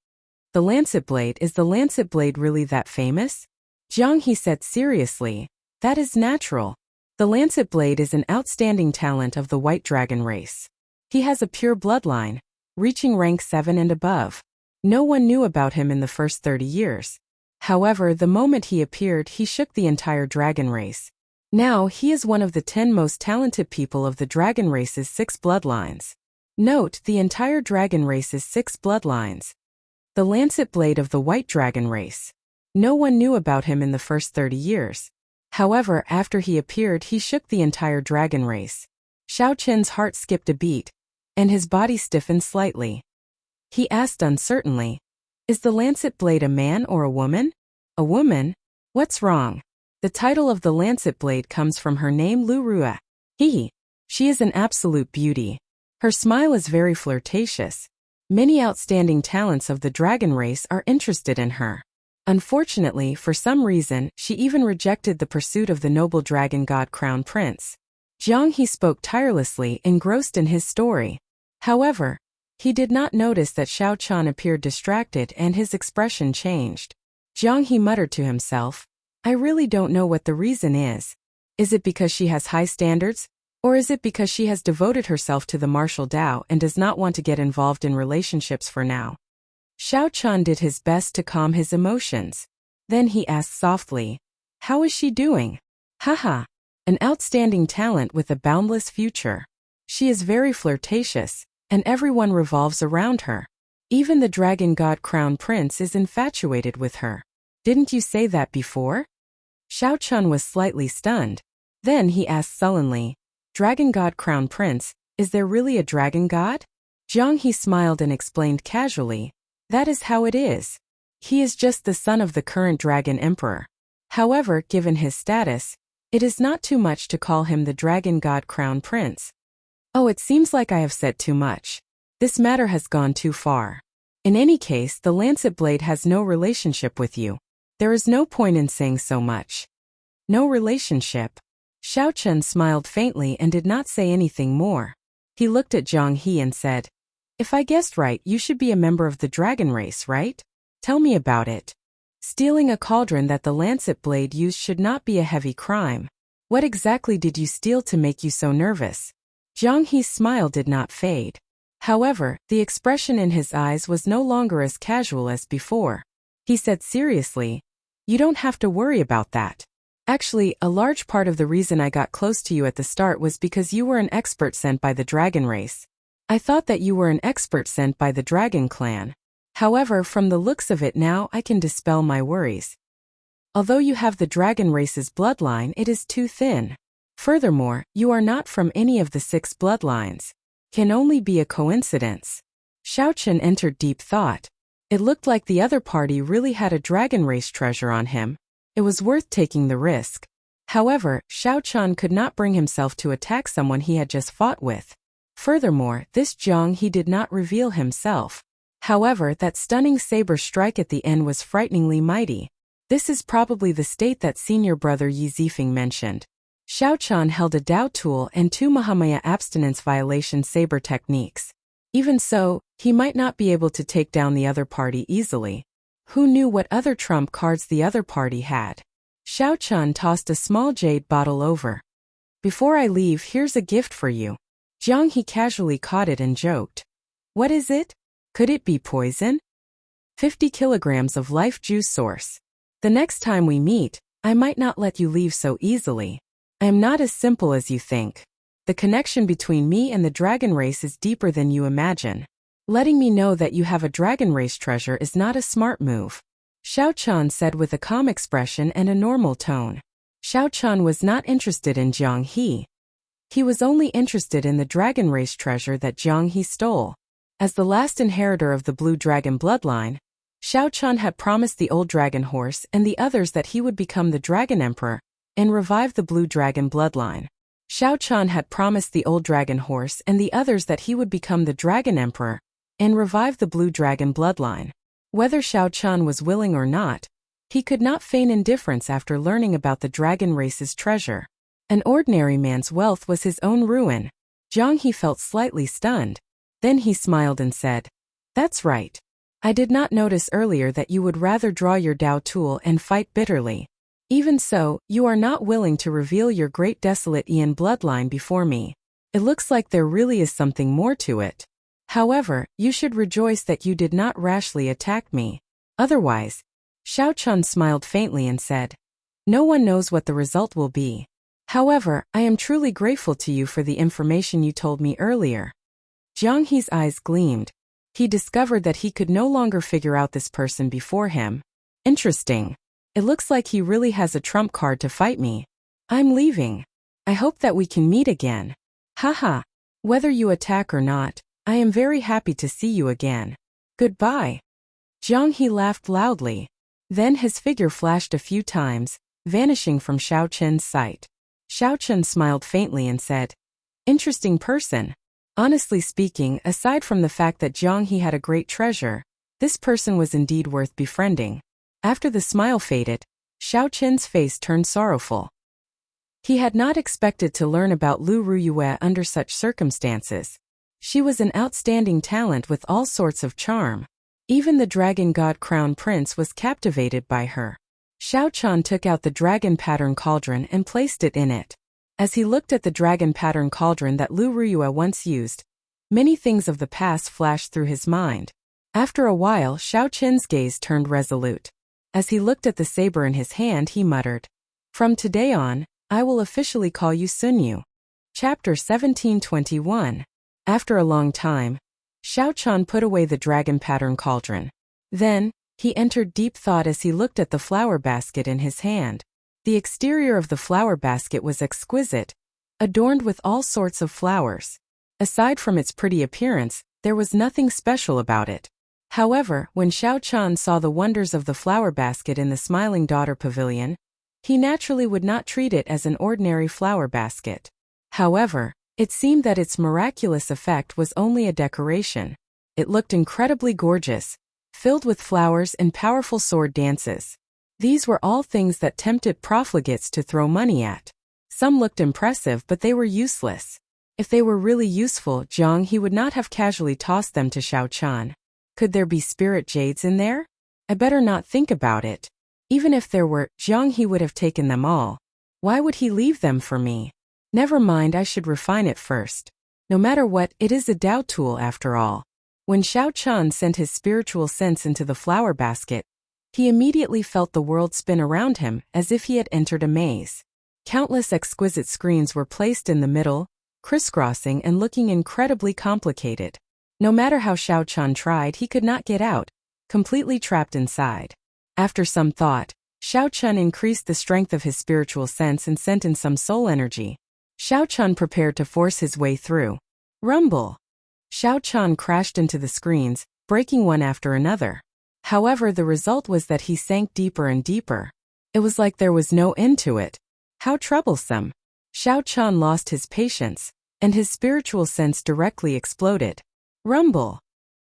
The lancet blade, is the lancet blade really that famous? Jiang He said seriously, that is natural. The lancet blade is an outstanding talent of the white dragon race. He has a pure bloodline, reaching rank 7 and above. No one knew about him in the first 30 years. However, the moment he appeared, he shook the entire dragon race. Now, he is one of the 10 most talented people of the dragon race's 6 bloodlines. Note, the entire dragon race's 6 bloodlines. The lancet blade of the white dragon race. No one knew about him in the first 30 years. However, after he appeared, he shook the entire dragon race. Xiao Chen's heart skipped a beat, and his body stiffened slightly. He asked uncertainly, is the lancet blade a man or a woman? A woman? What's wrong? The title of the lancet blade comes from her name Lu Rua. She is an absolute beauty. Her smile is very flirtatious. Many outstanding talents of the dragon race are interested in her. Unfortunately, for some reason, she even rejected the pursuit of the noble dragon god crown prince. Jiang He spoke tirelessly, engrossed in his story. However, he did not notice that Xiao Chan appeared distracted and his expression changed. Jiang He muttered to himself, I really don't know what the reason is. Is it because she has high standards? Or is it because she has devoted herself to the martial Tao and does not want to get involved in relationships for now? Xiao Chan did his best to calm his emotions. Then he asked softly, how is she doing? Haha, an outstanding talent with a boundless future. She is very flirtatious, and everyone revolves around her. Even the dragon god crown prince is infatuated with her. Didn't you say that before? Xiao Chun was slightly stunned. Then he asked sullenly, Dragon god crown prince, is there really a dragon god? Jiang He smiled and explained casually, that is how it is. He is just the son of the current dragon emperor. However, given his status, it is not too much to call him the dragon god crown prince. Oh, it seems like I have said too much. This matter has gone too far. In any case, the lancet blade has no relationship with you. There is no point in saying so much. No relationship. Xiao Chun smiled faintly and did not say anything more. He looked at Jiang He and said, if I guessed right, you should be a member of the dragon race, right? Tell me about it. Stealing a cauldron that the lancet blade used should not be a heavy crime. What exactly did you steal to make you so nervous? Jiang He's smile did not fade. However, the expression in his eyes was no longer as casual as before. He said seriously, you don't have to worry about that. Actually, a large part of the reason I got close to you at the start was because you were an expert sent by the dragon race. I thought that you were an expert sent by the dragon clan. However, from the looks of it now, I can dispel my worries. Although you have the dragon race's bloodline, it is too thin. Furthermore, you are not from any of the 6 bloodlines. Can only be a coincidence. Xiao Chen entered deep thought. It looked like the other party really had a dragon race treasure on him. It was worth taking the risk. However, Xiao Chan could not bring himself to attack someone he had just fought with. Furthermore, this Jiang He did not reveal himself. However, that stunning saber strike at the end was frighteningly mighty. This is probably the state that senior brother Yi Zifeng mentioned. Xiao Chan held a Dao tool and 2 Mahamaya abstinence violation saber techniques. Even so, he might not be able to take down the other party easily. Who knew what other trump cards the other party had? Xiao Chan tossed a small jade bottle over. Before I leave, here's a gift for you. Jiang He casually caught it and joked. What is it? Could it be poison? 50 kilograms of life juice source. The next time we meet, I might not let you leave so easily. I am not as simple as you think. The connection between me and the dragon race is deeper than you imagine. Letting me know that you have a dragon race treasure is not a smart move. Xiao Chan said with a calm expression and a normal tone. Xiao Chan was not interested in Jiang He. He was only interested in the dragon race treasure that Jiang He stole. As the last inheritor of the blue dragon bloodline, Xiao Chan had promised the old dragon horse and the others that he would become the Dragon Emperor and revive the blue dragon bloodline. Xiao Chan had promised the old dragon horse and the others that he would become the Dragon Emperor and revive the blue dragon bloodline. Whether Xiao Chan was willing or not, he could not feign indifference after learning about the dragon race's treasure. An ordinary man's wealth was his own ruin. Jiang He felt slightly stunned. Then he smiled and said, "That's right. I did not notice earlier that you would rather draw your Dao tool and fight bitterly. Even so, you are not willing to reveal your great desolate Ian bloodline before me. It looks like there really is something more to it. However, you should rejoice that you did not rashly attack me. Otherwise," Xiao Chan smiled faintly and said, "No one knows what the result will be. However, I am truly grateful to you for the information you told me earlier." Jiang He's eyes gleamed. He discovered that he could no longer figure out this person before him. Interesting. It looks like he really has a trump card to fight me. I'm leaving. I hope that we can meet again. Haha. Whether you attack or not, I am very happy to see you again. Goodbye. Jiang He laughed loudly. Then his figure flashed a few times, vanishing from Xiao Chen's sight. Xiao Chen smiled faintly and said, "Interesting person. Honestly speaking, aside from the fact that Jiang He had a great treasure, this person was indeed worth befriending." After the smile faded, Xiao Chen's face turned sorrowful. He had not expected to learn about Lu Ruyue under such circumstances. She was an outstanding talent with all sorts of charm. Even the dragon god crown prince was captivated by her. Xiao Chan took out the dragon pattern cauldron and placed it in it. As he looked at the dragon pattern cauldron that Lu Ruyue once used, many things of the past flashed through his mind. After a while, Xiao Chen's gaze turned resolute. As he looked at the saber in his hand, he muttered, "From today on, I will officially call you Sun Yu." Chapter 1721. After a long time, Xiao Chan put away the dragon pattern cauldron. Then, he entered deep thought as he looked at the flower basket in his hand. The exterior of the flower basket was exquisite, adorned with all sorts of flowers. Aside from its pretty appearance, there was nothing special about it. However, when Xiao Chan saw the wonders of the flower basket in the Smiling Daughter Pavilion, he naturally would not treat it as an ordinary flower basket. However, it seemed that its miraculous effect was only a decoration. It looked incredibly gorgeous, filled with flowers and powerful sword dances. These were all things that tempted profligates to throw money at. Some looked impressive, but they were useless. If they were really useful, Jiang He would not have casually tossed them to Xiao Chan. Could there be spirit jades in there? I better not think about it. Even if there were, Jiang He would have taken them all. Why would he leave them for me? Never mind, I should refine it first. No matter what, it is a Dao tool after all. When Xiao Chan sent his spiritual sense into the flower basket, he immediately felt the world spin around him as if he had entered a maze. Countless exquisite screens were placed in the middle, crisscrossing and looking incredibly complicated. No matter how Xiao Chan tried, he could not get out, completely trapped inside. After some thought, Xiao Chan increased the strength of his spiritual sense and sent in some soul energy. Xiao Chan prepared to force his way through. Rumble! Xiao Chan crashed into the screens, breaking one after another. However, the result was that he sank deeper and deeper. It was like there was no end to it. How troublesome! Xiao Chan lost his patience, and his spiritual sense directly exploded. Rumble!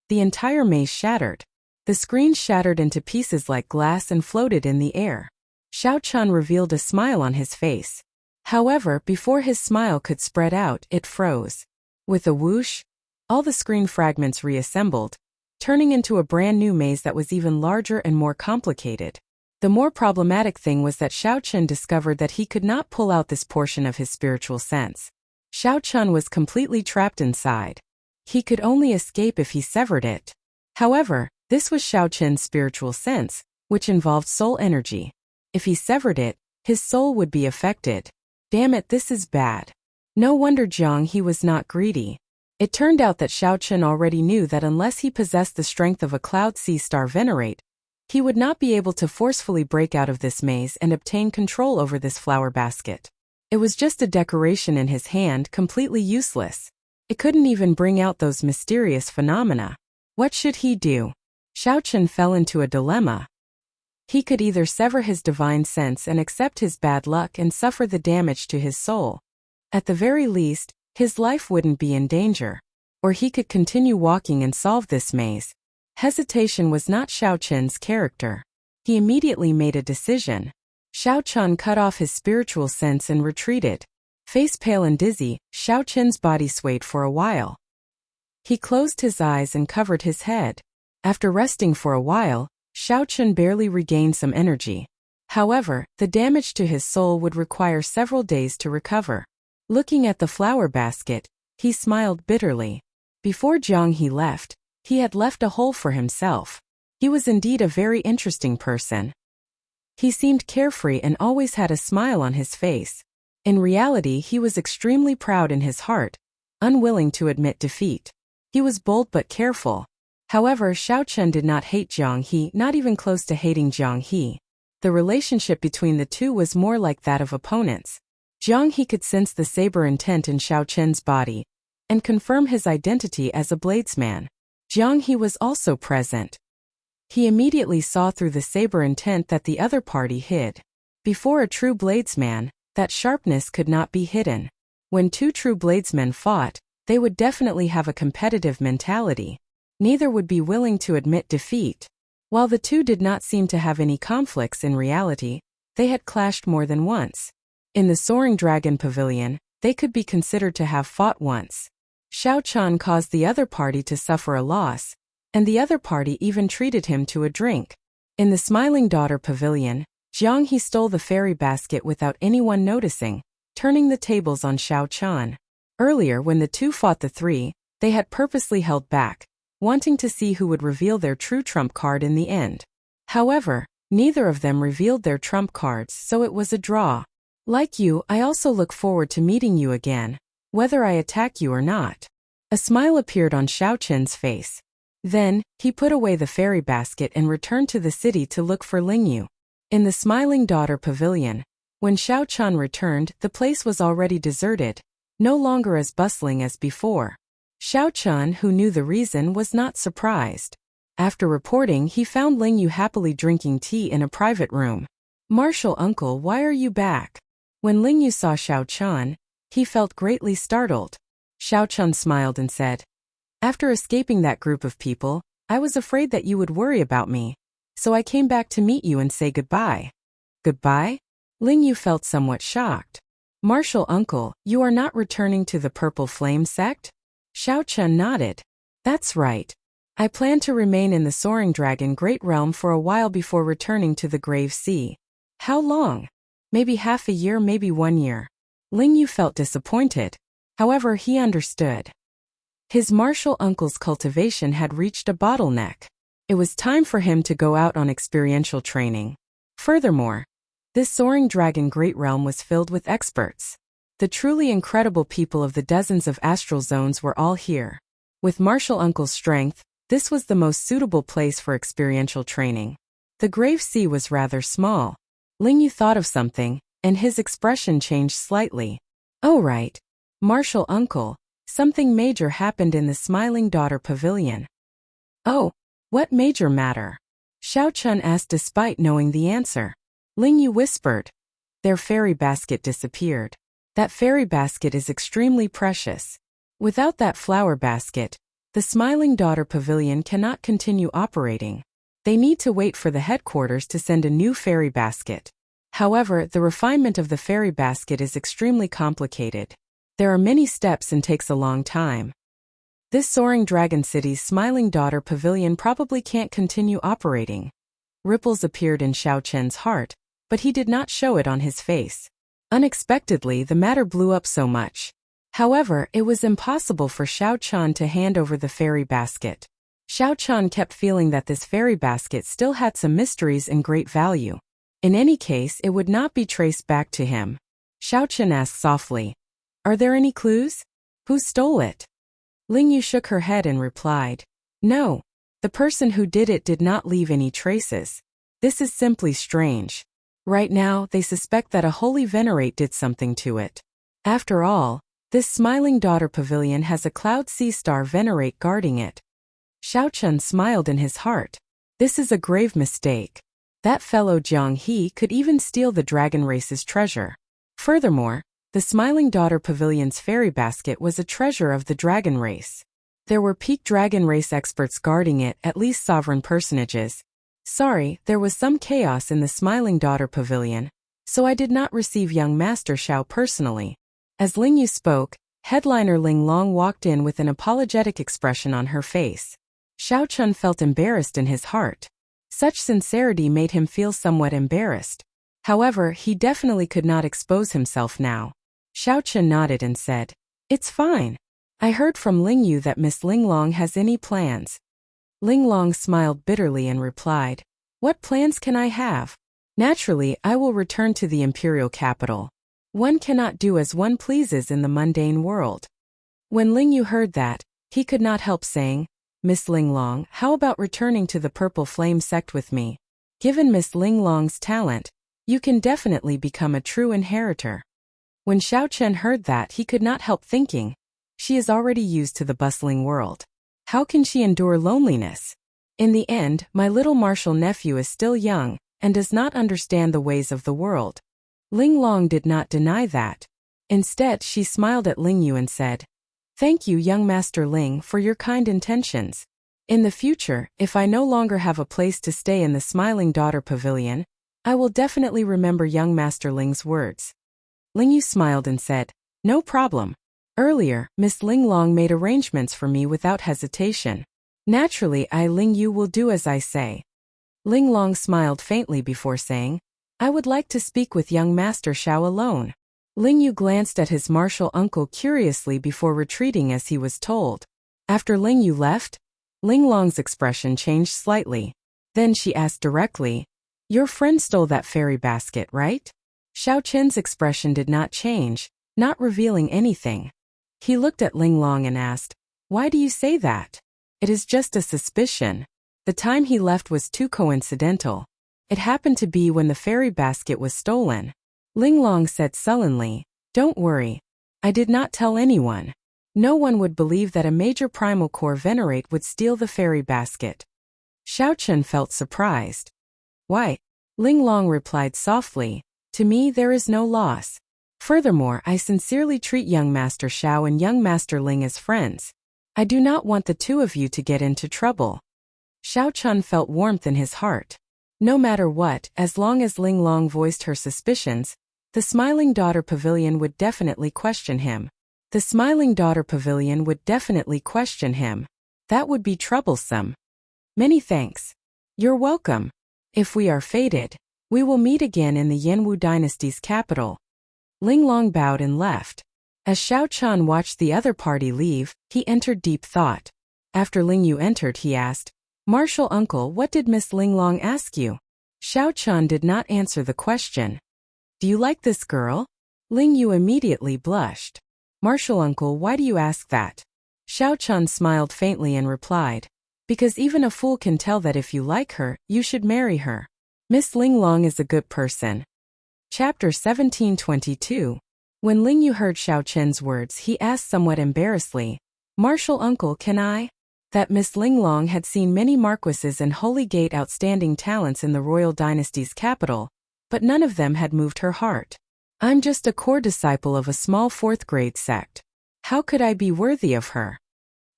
The entire maze shattered. The screens shattered into pieces like glass and floated in the air. Xiao Chan revealed a smile on his face. However, before his smile could spread out, it froze. With a whoosh, all the screen fragments reassembled, turning into a brand new maze that was even larger and more complicated. The more problematic thing was that Xiao Chan discovered that he could not pull out this portion of his spiritual sense. Xiao Chan was completely trapped inside. He could only escape if he severed it. However, this was Xiao Chen's spiritual sense, which involved soul energy. If he severed it, his soul would be affected. Damn it, this is bad. No wonder Jiang He was not greedy. It turned out that Xiao Chen already knew that unless he possessed the strength of a Cloud Sea Star Venerate, he would not be able to forcefully break out of this maze and obtain control over this flower basket. It was just a decoration in his hand, completely useless. It couldn't even bring out those mysterious phenomena. What should he do? Xiao fell into a dilemma. He could either sever his divine sense and accept his bad luck and suffer the damage to his soul. At the very least, his life wouldn't be in danger. Or he could continue walking and solve this maze. Hesitation was not Xiao character. He immediately made a decision. Xiao cut off his spiritual sense and retreated. Face pale and dizzy, Xiao body swayed for a while. He closed his eyes and covered his head. After resting for a while, Xiao barely regained some energy. However, the damage to his soul would require several days to recover. Looking at the flower basket, he smiled bitterly. Before He left, he had left a hole for himself. He was indeed a very interesting person. He seemed carefree and always had a smile on his face. In reality, he was extremely proud in his heart, unwilling to admit defeat. He was bold but careful. However, Xiao did not hate He, not even close to hating He. The relationship between the two was more like that of opponents. He could sense the saber intent in Xiao body and confirm his identity as a bladesman. He was also present. He immediately saw through the saber intent that the other party hid. Before a true bladesman, that sharpness could not be hidden. When two true bladesmen fought, they would definitely have a competitive mentality. Neither would be willing to admit defeat. While the two did not seem to have any conflicts in reality, they had clashed more than once. In the Soaring Dragon Pavilion, they could be considered to have fought once. Xiao caused the other party to suffer a loss, and the other party even treated him to a drink. In the Smiling Daughter Pavilion, He stole the fairy basket without anyone noticing, turning the tables on Xiao. Earlier when the two fought the three, they had purposely held back, wanting to see who would reveal their true trump card in the end. However, neither of them revealed their trump cards, so it was a draw. Like you, I also look forward to meeting you again, whether I attack you or not. A smile appeared on Xiao face. Then, he put away the fairy basket and returned to the city to look for Lingyu. In the Smiling Daughter Pavilion, when Xiao returned, the place was already deserted, no longer as bustling as before. Xiao, who knew the reason, was not surprised. After reporting, he found Lingyu happily drinking tea in a private room. "Martial uncle, why are you back?" When Lingyu saw Xiao, he felt greatly startled. Xiao smiled and said, "After escaping that group of people, I was afraid that you would worry about me, so I came back to meet you and say goodbye." "Goodbye?" Lingyu felt somewhat shocked. "Martial uncle, you are not returning to the Purple Flame sect?" Xiao nodded. "That's right. I plan to remain in the Soaring Dragon Great Realm for a while before returning to the Grave Sea." "How long?" "Maybe half a year, maybe 1 year." Lingyu felt disappointed. However, he understood. His martial uncle's cultivation had reached a bottleneck. It was time for him to go out on experiential training. Furthermore, this Soaring Dragon Great Realm was filled with experts. The truly incredible people of the dozens of astral zones were all here. With Martial Uncle's strength, this was the most suitable place for experiential training. The Grave Sea was rather small. Lingyu thought of something, and his expression changed slightly. "Oh right. Martial Uncle, something major happened in the Smiling Daughter Pavilion." "Oh, what major matter?" Xiao asked despite knowing the answer. Lingyu whispered. "Their fairy basket disappeared. That fairy basket is extremely precious. Without that flower basket, the Smiling Daughter Pavilion cannot continue operating. They need to wait for the headquarters to send a new fairy basket. However, the refinement of the fairy basket is extremely complicated. There are many steps and takes a long time. This Soaring Dragon City's Smiling Daughter Pavilion probably can't continue operating." Ripples appeared in Xiao heart, but he did not show it on his face. Unexpectedly, the matter blew up so much. However, it was impossible for Xiao to hand over the fairy basket. Xiao kept feeling that this fairy basket still had some mysteries and great value. In any case, it would not be traced back to him. Xiao asked softly, "Are there any clues? Who stole it?" Lingyu shook her head and replied, "No. The person who did it did not leave any traces. This is simply strange. Right now, they suspect that a holy venerate did something to it. After all, this Smiling Daughter Pavilion has a Cloud Sea Star venerate guarding it." Xiao smiled in his heart. This is a grave mistake. That fellow Jiang He could even steal the dragon race's treasure. Furthermore, the Smiling Daughter Pavilion's fairy basket was a treasure of the dragon race. There were peak dragon race experts guarding it, at least sovereign personages. Sorry, there was some chaos in the Smiling Daughter Pavilion, so I did not receive young Master Xiao personally. As Ling Yu spoke, headliner Ling Long walked in with an apologetic expression on her face. Xiao Chun felt embarrassed in his heart. Such sincerity made him feel somewhat embarrassed. However, he definitely could not expose himself now. Xiao Chun nodded and said, "It's fine. I heard from Ling Yu that Miss Ling Long has any plans." Ling Long smiled bitterly and replied, "What plans can I have? Naturally, I will return to the imperial capital. One cannot do as one pleases in the mundane world." When Ling Yu heard that, he could not help saying, "Miss Ling Long, how about returning to the Purple Flame sect with me? Given Miss Ling Long's talent, you can definitely become a true inheritor." When Xiao Chen heard that, he could not help thinking, she is already used to the bustling world. How can she endure loneliness? In the end, my little martial nephew is still young and does not understand the ways of the world. Ling Long did not deny that. Instead, she smiled at Ling Yu and said, "Thank you, young Master Ling, for your kind intentions. In the future, if I no longer have a place to stay in the Smiling Daughter Pavilion, I will definitely remember young Master Ling's words." Ling Yu smiled and said, "No problem. Earlier, Miss Ling Long made arrangements for me without hesitation. Naturally, Ling Yu will do as I say." Ling Long smiled faintly before saying, "I would like to speak with young Master Xiao alone." Ling Yu glanced at his martial uncle curiously before retreating as he was told. After Ling Yu left, Ling Long's expression changed slightly. Then she asked directly, "Your friend stole that fairy basket, right?" Xiao Chen's expression did not change, not revealing anything. He looked at Ling Long and asked, "Why do you say that?" "It is just a suspicion. The time he left was too coincidental. It happened to be when the fairy basket was stolen." Ling Long said sullenly, "Don't worry. I did not tell anyone. No one would believe that a major primal core venerate would steal the fairy basket." Xiao Chen felt surprised. "Why?" Ling Long replied softly, "To me there is no loss. Furthermore, I sincerely treat young Master Xiao and young Master Ling as friends. I do not want the two of you to get into trouble." Xiao Chun felt warmth in his heart. No matter what, as long as Ling Long voiced her suspicions, the Smiling Daughter Pavilion would definitely question him. The Smiling Daughter Pavilion would definitely question him. That would be troublesome. "Many thanks." "You're welcome. If we are fated, we will meet again in the Yanwu dynasty's capital." Ling Long bowed and left. As Xiao Chun watched the other party leave, he entered deep thought. After Ling Yu entered, he asked, "Martial uncle, what did Miss Ling Long ask you?" Xiao Chun did not answer the question. "Do you like this girl?" Ling Yu immediately blushed. "Martial uncle, why do you ask that?" Xiao Chun smiled faintly and replied, "Because even a fool can tell that if you like her, you should marry her. Miss Ling Long is a good person." Chapter 1722. When Ling Yu heard Xiao Chen's words, he asked somewhat embarrassedly, "Martial uncle, can I?" That Miss Ling Long had seen many marquises and Holy Gate outstanding talents in the royal dynasty's capital, but none of them had moved her heart. "I'm just a core disciple of a small fourth-grade sect. How could I be worthy of her?"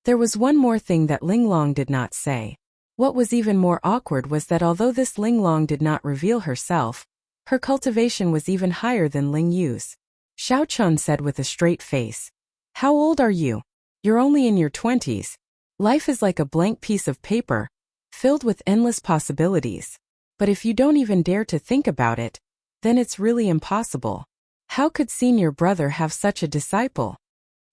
There was one more thing that Ling Long did not say. What was even more awkward was that although this Ling Long did not reveal herself, her cultivation was even higher than Ling Yu's. Xiao Chun said with a straight face, "How old are you? You're only in your 20s. Life is like a blank piece of paper, filled with endless possibilities. But if you don't even dare to think about it, then it's really impossible. How could senior brother have such a disciple?"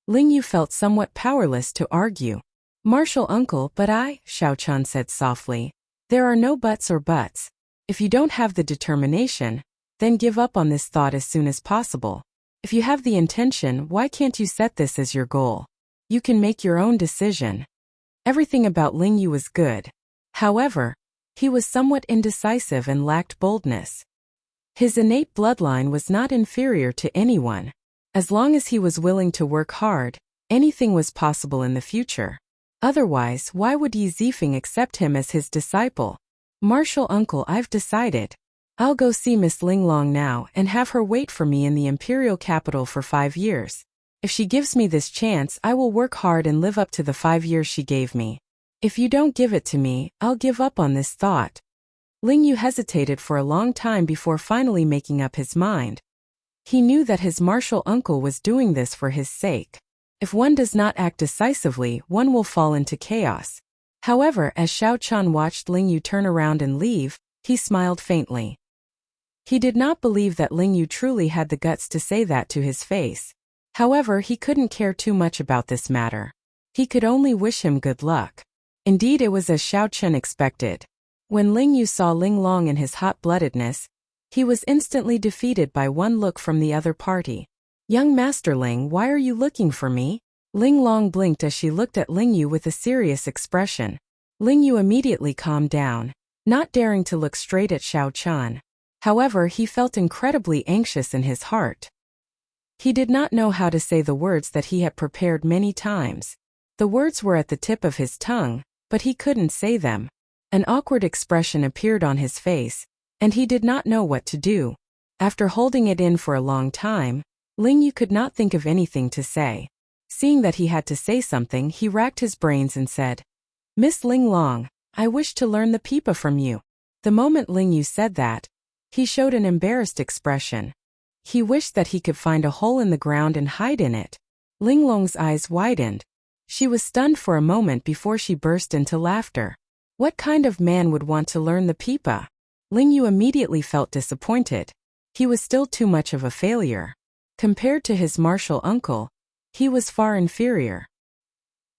Ling Yu felt somewhat powerless to argue. "Martial uncle, but Xiao Chun said softly, "there are no buts or buts. If you don't have the determination, then give up on this thought as soon as possible. If you have the intention, why can't you set this as your goal? You can make your own decision." Everything about Ling Yu was good. However, he was somewhat indecisive and lacked boldness. His innate bloodline was not inferior to anyone. As long as he was willing to work hard, anything was possible in the future. Otherwise, why would Yi Zifeng accept him as his disciple? "Martial uncle, I've decided. I'll go see Miss Linglong now and have her wait for me in the imperial capital for 5 years. If she gives me this chance, I will work hard and live up to the 5 years she gave me. If you don't give it to me, I'll give up on this thought." Ling Yu hesitated for a long time before finally making up his mind. He knew that his martial uncle was doing this for his sake. If one does not act decisively, one will fall into chaos. However, as Xiao Chan watched Ling Yu turn around and leave, he smiled faintly. He did not believe that Ling Yu truly had the guts to say that to his face. However, he couldn't care too much about this matter. He could only wish him good luck. Indeed, it was as Xiao Chen expected. When Ling Yu saw Ling Long and his hot-bloodedness, he was instantly defeated by one look from the other party. "Young Master Ling, why are you looking for me?" Ling Long blinked as she looked at Ling Yu with a serious expression. Ling Yu immediately calmed down, not daring to look straight at Xiao Chan. However, he felt incredibly anxious in his heart. He did not know how to say the words that he had prepared many times. The words were at the tip of his tongue, but he couldn't say them. An awkward expression appeared on his face, and he did not know what to do. After holding it in for a long time, Ling Yu could not think of anything to say. Seeing that he had to say something, he racked his brains and said, "Miss Ling Long, I wish to learn the pipa from you." The moment Ling Yu said that, he showed an embarrassed expression. He wished that he could find a hole in the ground and hide in it. Ling Long's eyes widened. She was stunned for a moment before she burst into laughter. What kind of man would want to learn the pipa? Ling Yu immediately felt disappointed. He was still too much of a failure. Compared to his martial uncle, he was far inferior.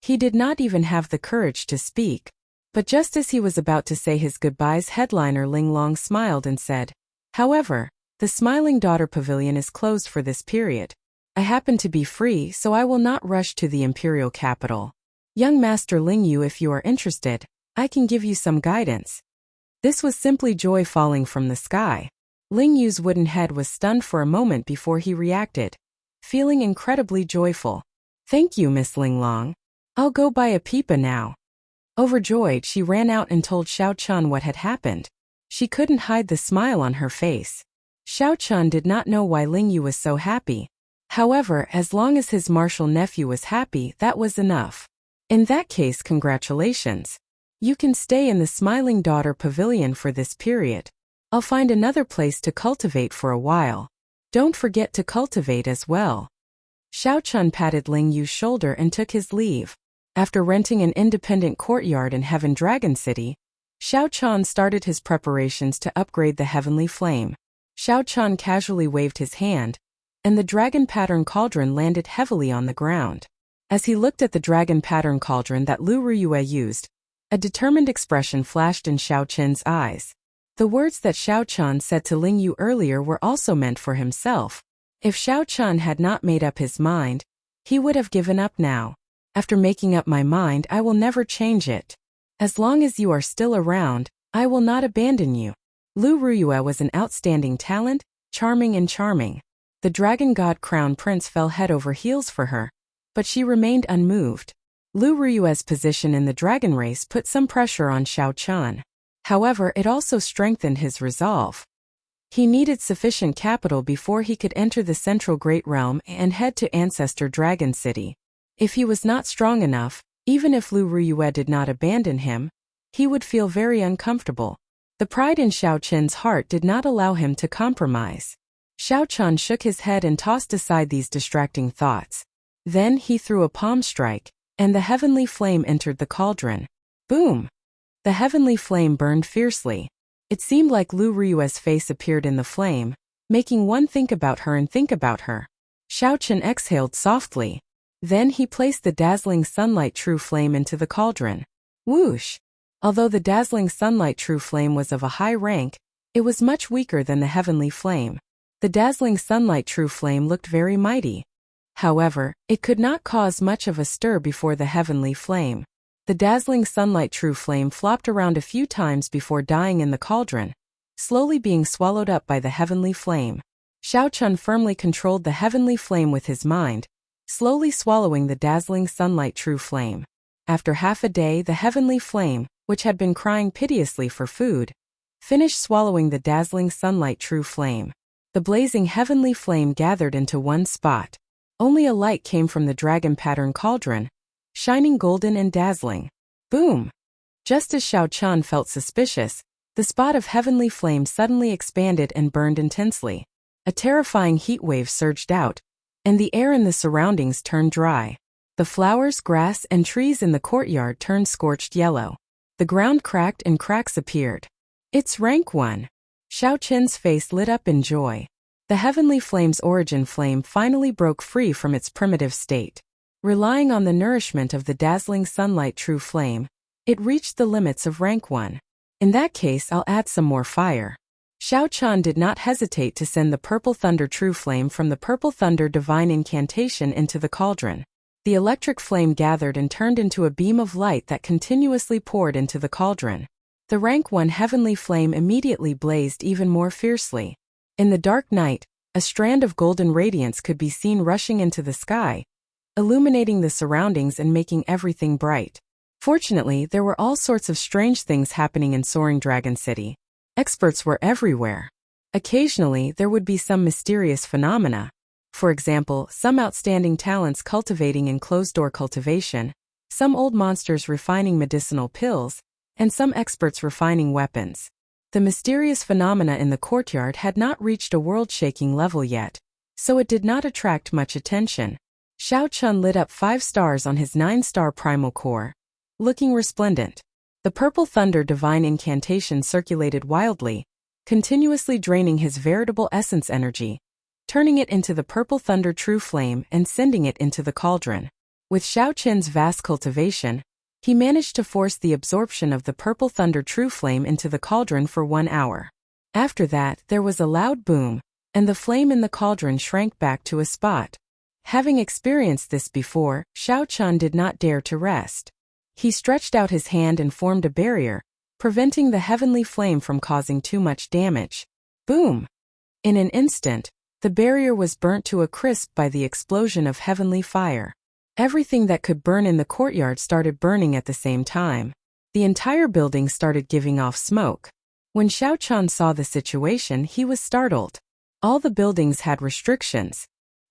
He did not even have the courage to speak. But just as he was about to say his goodbyes, headliner Ling Long smiled and said, "However, the Smiling Daughter Pavilion is closed for this period. I happen to be free, so I will not rush to the imperial capital. Young Master Ling Yu, if you are interested, I can give you some guidance." This was simply joy falling from the sky. Ling Yu's wooden head was stunned for a moment before he reacted, feeling incredibly joyful. "Thank you, Miss Ling Long. I'll go buy a pipa now." Overjoyed, she ran out and told Xiao Chan what had happened. She couldn't hide the smile on her face. Xiao Chan did not know why Ling Yu was so happy. However, as long as his martial nephew was happy, that was enough. "In that case, congratulations. You can stay in the Smiling Daughter Pavilion for this period. I'll find another place to cultivate for a while. Don't forget to cultivate as well." Xiao Chan patted Ling Yu's shoulder and took his leave. After renting an independent courtyard in Heaven Dragon City, Xiao Chan started his preparations to upgrade the Heavenly Flame. Xiao Chan casually waved his hand, and the dragon pattern cauldron landed heavily on the ground. As he looked at the dragon pattern cauldron that Lu Ruyue used, a determined expression flashed in Xiao Chen's eyes. The words that Xiao Chan said to Ling Yu earlier were also meant for himself. If Xiao Chan had not made up his mind, he would have given up now. "After making up my mind, I will never change it. As long as you are still around, I will not abandon you." Lu Ruyue was an outstanding talent, charming and charming. The dragon god crown prince fell head over heels for her, but she remained unmoved. Lu Ruyue's position in the dragon race put some pressure on Xiao Chan. However, it also strengthened his resolve. He needed sufficient capital before he could enter the Central Great Realm and head to Ancestor Dragon City. If he was not strong enough, even if Lu Ruyue did not abandon him, he would feel very uncomfortable. The pride in Xiao Chen's heart did not allow him to compromise. Xiao Chan shook his head and tossed aside these distracting thoughts. Then he threw a palm strike, and the heavenly flame entered the cauldron. Boom! The heavenly flame burned fiercely. It seemed like Lu Ruyue's face appeared in the flame, making one think about her and think about her. Xiao Chen exhaled softly. Then he placed the dazzling sunlight true flame into the cauldron. Whoosh! Although the dazzling sunlight true flame was of a high rank, it was much weaker than the heavenly flame. The dazzling sunlight true flame looked very mighty. However, it could not cause much of a stir before the heavenly flame. The dazzling sunlight true flame flopped around a few times before dying in the cauldron, slowly being swallowed up by the heavenly flame. Xiao Chun firmly controlled the heavenly flame with his mind, slowly swallowing the dazzling sunlight true flame. After half a day, the heavenly flame, which had been crying piteously for food, finished swallowing the dazzling sunlight true flame. The blazing heavenly flame gathered into one spot. Only a light came from the dragon pattern cauldron, shining golden and dazzling. Boom! Just as Xiao Qian felt suspicious, the spot of heavenly flame suddenly expanded and burned intensely. A terrifying heat wave surged out, and the air in the surroundings turned dry. The flowers, grass, and trees in the courtyard turned scorched yellow. The ground cracked and cracks appeared. It's rank 1. Xiao Qian's face lit up in joy. The heavenly flame's origin flame finally broke free from its primitive state. Relying on the nourishment of the dazzling sunlight true flame, it reached the limits of rank 1. In that case, I'll add some more fire. Xiao Qian did not hesitate to send the purple thunder true flame from the purple thunder divine incantation into the cauldron. The electric flame gathered and turned into a beam of light that continuously poured into the cauldron. The rank 1 heavenly flame immediately blazed even more fiercely. In the dark night, a strand of golden radiance could be seen rushing into the sky, illuminating the surroundings and making everything bright. Fortunately, there were all sorts of strange things happening in Soaring Dragon City. Experts were everywhere. Occasionally, there would be some mysterious phenomena. For example, some outstanding talents cultivating in closed-door cultivation, some old monsters refining medicinal pills, and some experts refining weapons. The mysterious phenomena in the courtyard had not reached a world-shaking level yet, so it did not attract much attention. Xiao Qian lit up 5 stars on his 9-star primal core, looking resplendent. The purple thunder divine incantation circulated wildly, continuously draining his veritable essence energy, turning it into the purple thunder true flame and sending it into the cauldron. With Xiao Qian's vast cultivation, he managed to force the absorption of the purple thunder true flame into the cauldron for 1 hour. After that, there was a loud boom, and the flame in the cauldron shrank back to a spot. Having experienced this before, Xiao Qian did not dare to rest. He stretched out his hand and formed a barrier, preventing the heavenly flame from causing too much damage. Boom! In an instant, the barrier was burnt to a crisp by the explosion of heavenly fire. Everything that could burn in the courtyard started burning at the same time. The entire building started giving off smoke. When Xiao Qian saw the situation, he was startled. All the buildings had restrictions.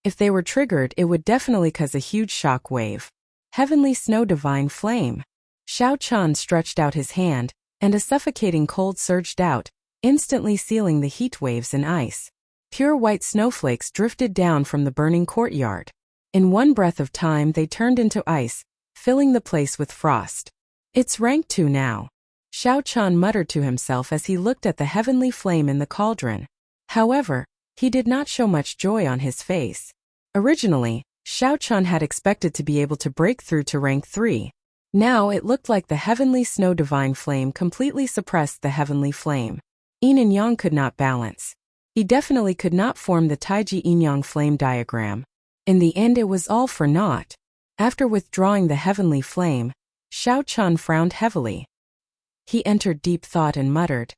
If they were triggered, it would definitely cause a huge shock wave. Heavenly snow divine flame. Xiao Qian stretched out his hand, and a suffocating cold surged out, instantly sealing the heat waves in ice. Pure white snowflakes drifted down from the burning courtyard. In one breath of time they turned into ice, filling the place with frost. It's rank 2 now. Xiao Qian muttered to himself as he looked at the heavenly flame in the cauldron. However, he did not show much joy on his face. Originally, Xiao Qian had expected to be able to break through to rank 3. Now it looked like the heavenly snow divine flame completely suppressed the heavenly flame. Yin and Yang could not balance. He definitely could not form the Taiji Yin-Yang flame diagram. In the end, it was all for naught. After withdrawing the heavenly flame, Xiao Qian frowned heavily. He entered deep thought and muttered,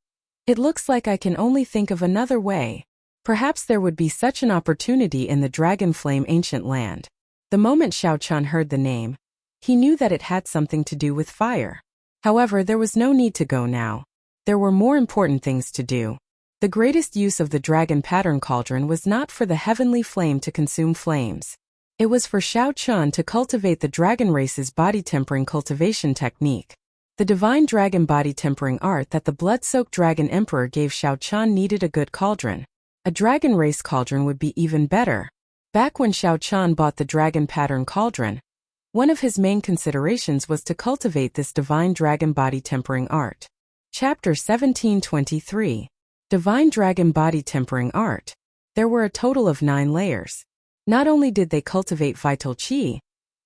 "It looks like I can only think of another way. Perhaps there would be such an opportunity in the Dragon Flame ancient land." The moment Xiao Qian heard the name, he knew that it had something to do with fire. However, there was no need to go now. There were more important things to do. The greatest use of the dragon pattern cauldron was not for the heavenly flame to consume flames. It was for Xiao Qian to cultivate the dragon race's body tempering cultivation technique. The divine dragon body tempering art that the blood-soaked dragon emperor gave Xiao Qian needed a good cauldron. A dragon race cauldron would be even better. Back when Xiao Qian bought the dragon pattern cauldron, one of his main considerations was to cultivate this divine dragon body tempering art. Chapter 1723. Divine Dragon Body Tempering Art. There were a total of 9 layers. Not only did they cultivate vital qi,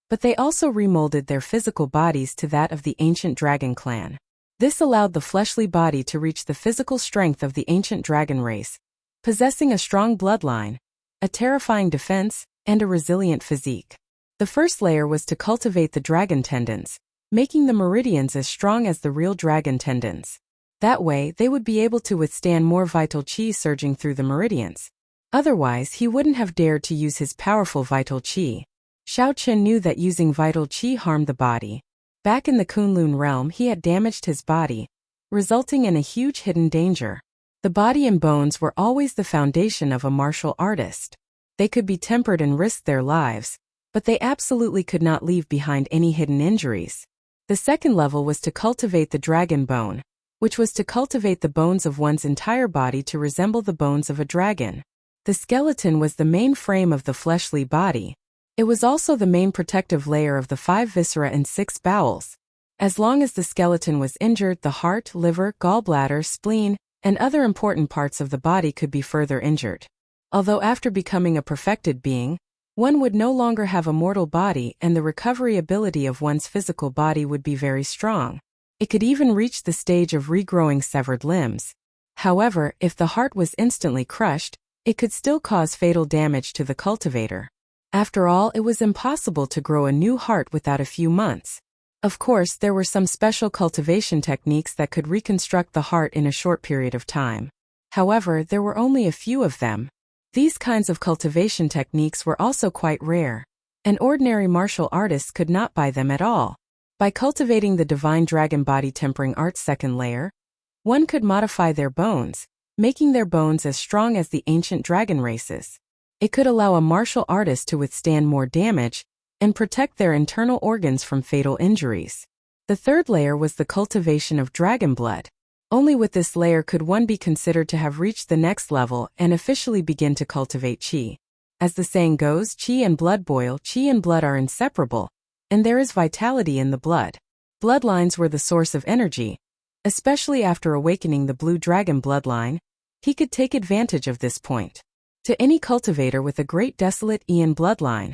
but they also remolded their physical bodies to that of the ancient dragon clan. This allowed the fleshly body to reach the physical strength of the ancient dragon race, possessing a strong bloodline, a terrifying defense, and a resilient physique. The first layer was to cultivate the dragon tendons, making the meridians as strong as the real dragon tendons. That way, they would be able to withstand more vital qi surging through the meridians. Otherwise, he wouldn't have dared to use his powerful vital qi. Xiao Qian knew that using vital qi harmed the body. Back in the Kunlun realm, he had damaged his body, resulting in a huge hidden danger. The body and bones were always the foundation of a martial artist. They could be tempered and risk their lives, but they absolutely could not leave behind any hidden injuries. The second level was to cultivate the dragon bone, which was to cultivate the bones of one's entire body to resemble the bones of a dragon. The skeleton was the main frame of the fleshly body. It was also the main protective layer of the 5 viscera and 6 bowels. As long as the skeleton was injured, the heart, liver, gallbladder, spleen, and other important parts of the body could be further injured. Although after becoming a perfected being, one would no longer have a mortal body and the recovery ability of one's physical body would be very strong. It could even reach the stage of regrowing severed limbs. However, if the heart was instantly crushed, it could still cause fatal damage to the cultivator. After all, it was impossible to grow a new heart without a few months. Of course, there were some special cultivation techniques that could reconstruct the heart in a short period of time. However, there were only a few of them. These kinds of cultivation techniques were also quite rare. An ordinary martial artist could not buy them at all. By cultivating the divine dragon body tempering art's second layer, one could modify their bones, making their bones as strong as the ancient dragon races. It could allow a martial artist to withstand more damage and protect their internal organs from fatal injuries. The third layer was the cultivation of dragon blood. Only with this layer could one be considered to have reached the next level and officially begin to cultivate qi. As the saying goes, qi and blood boil, qi and blood are inseparable, and there is vitality in the blood. Bloodlines were the source of energy. Especially after awakening the blue dragon bloodline, he could take advantage of this point. To any cultivator with a great desolate Ian bloodline,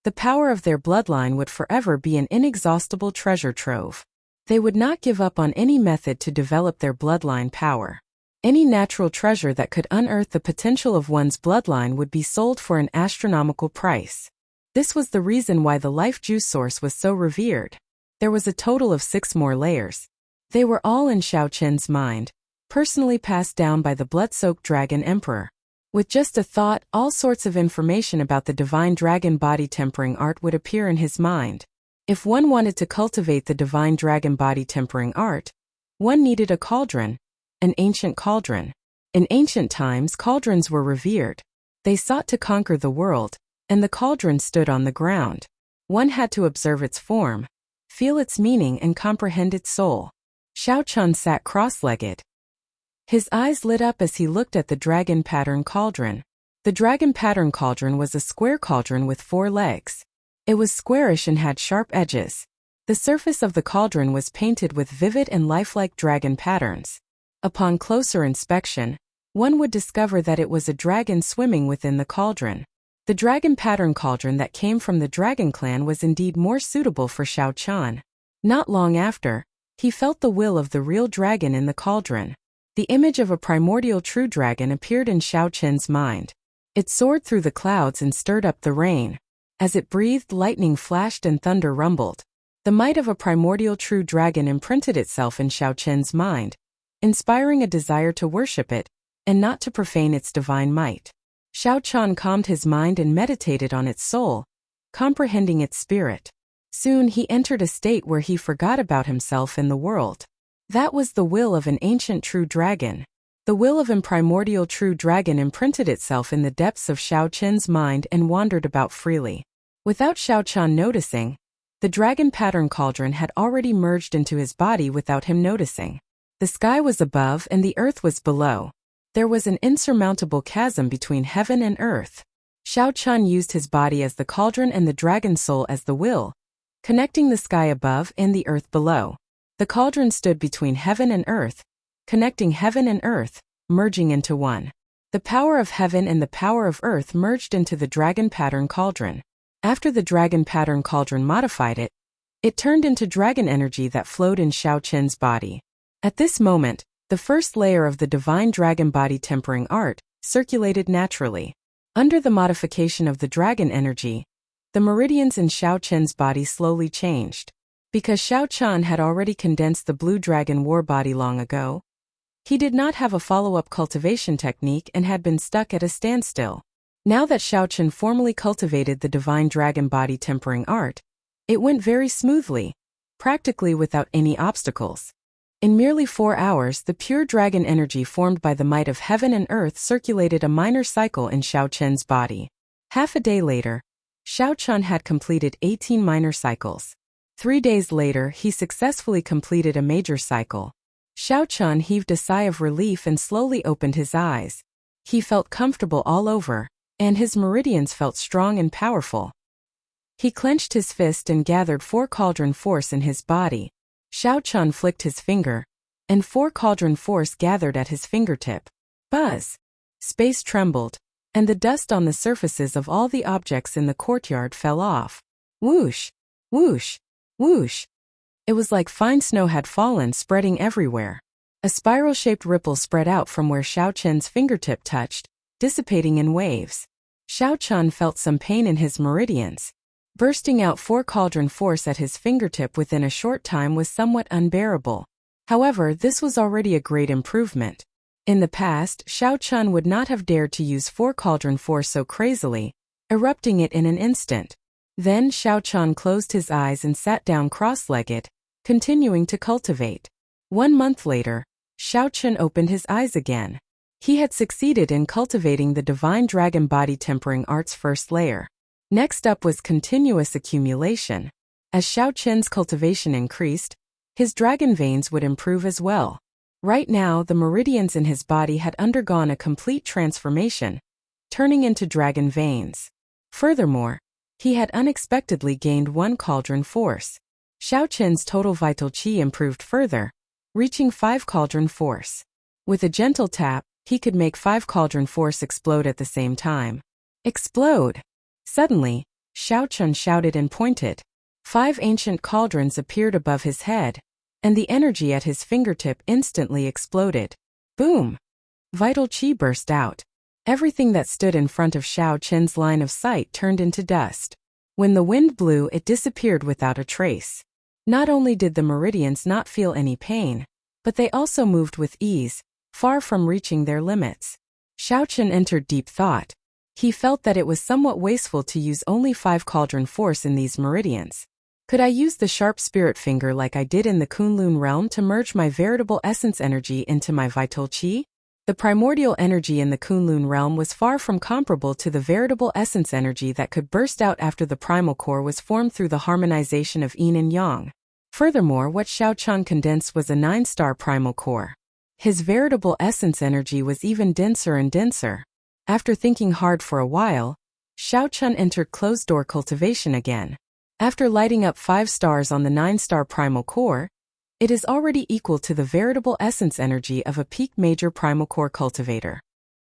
the power of their bloodline would forever be an inexhaustible treasure trove. They would not give up on any method to develop their bloodline power. Any natural treasure that could unearth the potential of one's bloodline would be sold for an astronomical price. This was the reason why the life juice source was so revered. There was a total of 6 more layers. They were all in Xiao Qian's mind, personally passed down by the blood-soaked dragon emperor. With just a thought, all sorts of information about the divine dragon body tempering art would appear in his mind. If one wanted to cultivate the divine dragon body tempering art, one needed a cauldron, an ancient cauldron. In ancient times, cauldrons were revered. They sought to conquer the world, and the cauldron stood on the ground. One had to observe its form, feel its meaning and comprehend its soul. Xiao Qian sat cross-legged. His eyes lit up as he looked at the dragon pattern cauldron. The dragon pattern cauldron was a square cauldron with 4 legs. It was squarish and had sharp edges. The surface of the cauldron was painted with vivid and lifelike dragon patterns. Upon closer inspection, one would discover that it was a dragon swimming within the cauldron. The dragon pattern cauldron that came from the dragon clan was indeed more suitable for Xiao Qian. Not long after, he felt the will of the real dragon in the cauldron. The image of a primordial true dragon appeared in Xiao Qian's mind. It soared through the clouds and stirred up the rain. As it breathed, lightning flashed and thunder rumbled. The might of a primordial true dragon imprinted itself in Xiao Qian's mind, inspiring a desire to worship it, and not to profane its divine might. Xiao Qian calmed his mind and meditated on its soul, comprehending its spirit. Soon he entered a state where he forgot about himself and the world. That was the will of an ancient true dragon. The will of a primordial true dragon imprinted itself in the depths of Xiao Qian's mind and wandered about freely. Without Xiao Qian noticing, the dragon pattern cauldron had already merged into his body without him noticing. The sky was above and the earth was below. There was an insurmountable chasm between heaven and earth. Xiao Qian used his body as the cauldron and the dragon soul as the will, connecting the sky above and the earth below. The cauldron stood between heaven and earth, connecting heaven and earth, merging into one. The power of heaven and the power of earth merged into the dragon pattern cauldron. After the dragon pattern cauldron modified it, it turned into dragon energy that flowed in Xiao Qian's body. At this moment, the first layer of the divine dragon body tempering art circulated naturally. Under the modification of the dragon energy, the meridians in Xiao Qian's body slowly changed. Because Xiao Qian had already condensed the blue dragon war body long ago, he did not have a follow-up cultivation technique and had been stuck at a standstill. Now that Xiao Qian formally cultivated the divine dragon body tempering art, it went very smoothly. practically without any obstacles. In merely 4 hours, the pure dragon energy formed by the might of heaven and earth circulated a minor cycle in Xiao Chen's body. Half a day later, Xiao Chen had completed 18 minor cycles. 3 days later, he successfully completed a major cycle. Xiao Chen heaved a sigh of relief and slowly opened his eyes. He felt comfortable all over, and his meridians felt strong and powerful. He clenched his fist and gathered 4 cauldron force in his body. Xiao Chen flicked his finger, and 4 cauldron force gathered at his fingertip. Buzz! Space trembled, and the dust on the surfaces of all the objects in the courtyard fell off. Whoosh! Whoosh! Whoosh! It was like fine snow had fallen, spreading everywhere. A spiral-shaped ripple spread out from where Xiao Chen's fingertip touched, dissipating in waves. Xiao Chen felt some pain in his meridians. Bursting out 4 cauldron force at his fingertip within a short time was somewhat unbearable. However, this was already a great improvement. In the past, Xiao Chen would not have dared to use 4 cauldron force so crazily, erupting it in an instant. Then Xiao Chen closed his eyes and sat down cross-legged, continuing to cultivate. 1 month later, Xiao Chen opened his eyes again. He had succeeded in cultivating the divine dragon body tempering art's first layer. Next up was continuous accumulation. As Xiao Chen's cultivation increased, his dragon veins would improve as well. Right now, the meridians in his body had undergone a complete transformation, turning into dragon veins. Furthermore, he had unexpectedly gained 1 cauldron force. Xiao Chen's total vital qi improved further, reaching 5 cauldron force. With a gentle tap, he could make 5 cauldron force explode at the same time. Explode! Suddenly, Xiao Chen shouted and pointed. 5 ancient cauldrons appeared above his head, and the energy at his fingertip instantly exploded. Boom! Vital qi burst out. Everything that stood in front of Xiao Chen's line of sight turned into dust. When the wind blew, it disappeared without a trace. Not only did the meridians not feel any pain, but they also moved with ease, far from reaching their limits. Xiao Chen entered deep thought. He felt that it was somewhat wasteful to use only 5 cauldron force in these meridians. Could I use the sharp spirit finger like I did in the Kunlun realm to merge my veritable essence energy into my vital qi? The primordial energy in the Kunlun realm was far from comparable to the veritable essence energy that could burst out after the primal core was formed through the harmonization of yin and yang. Furthermore, what Xiao Chen condensed was a 9-star primal core. His veritable essence energy was even denser and denser. After thinking hard for a while, Xiao Chen entered closed-door cultivation again. After lighting up 5 stars on the 9-star primal core, it is already equal to the veritable essence energy of a peak major primal core cultivator.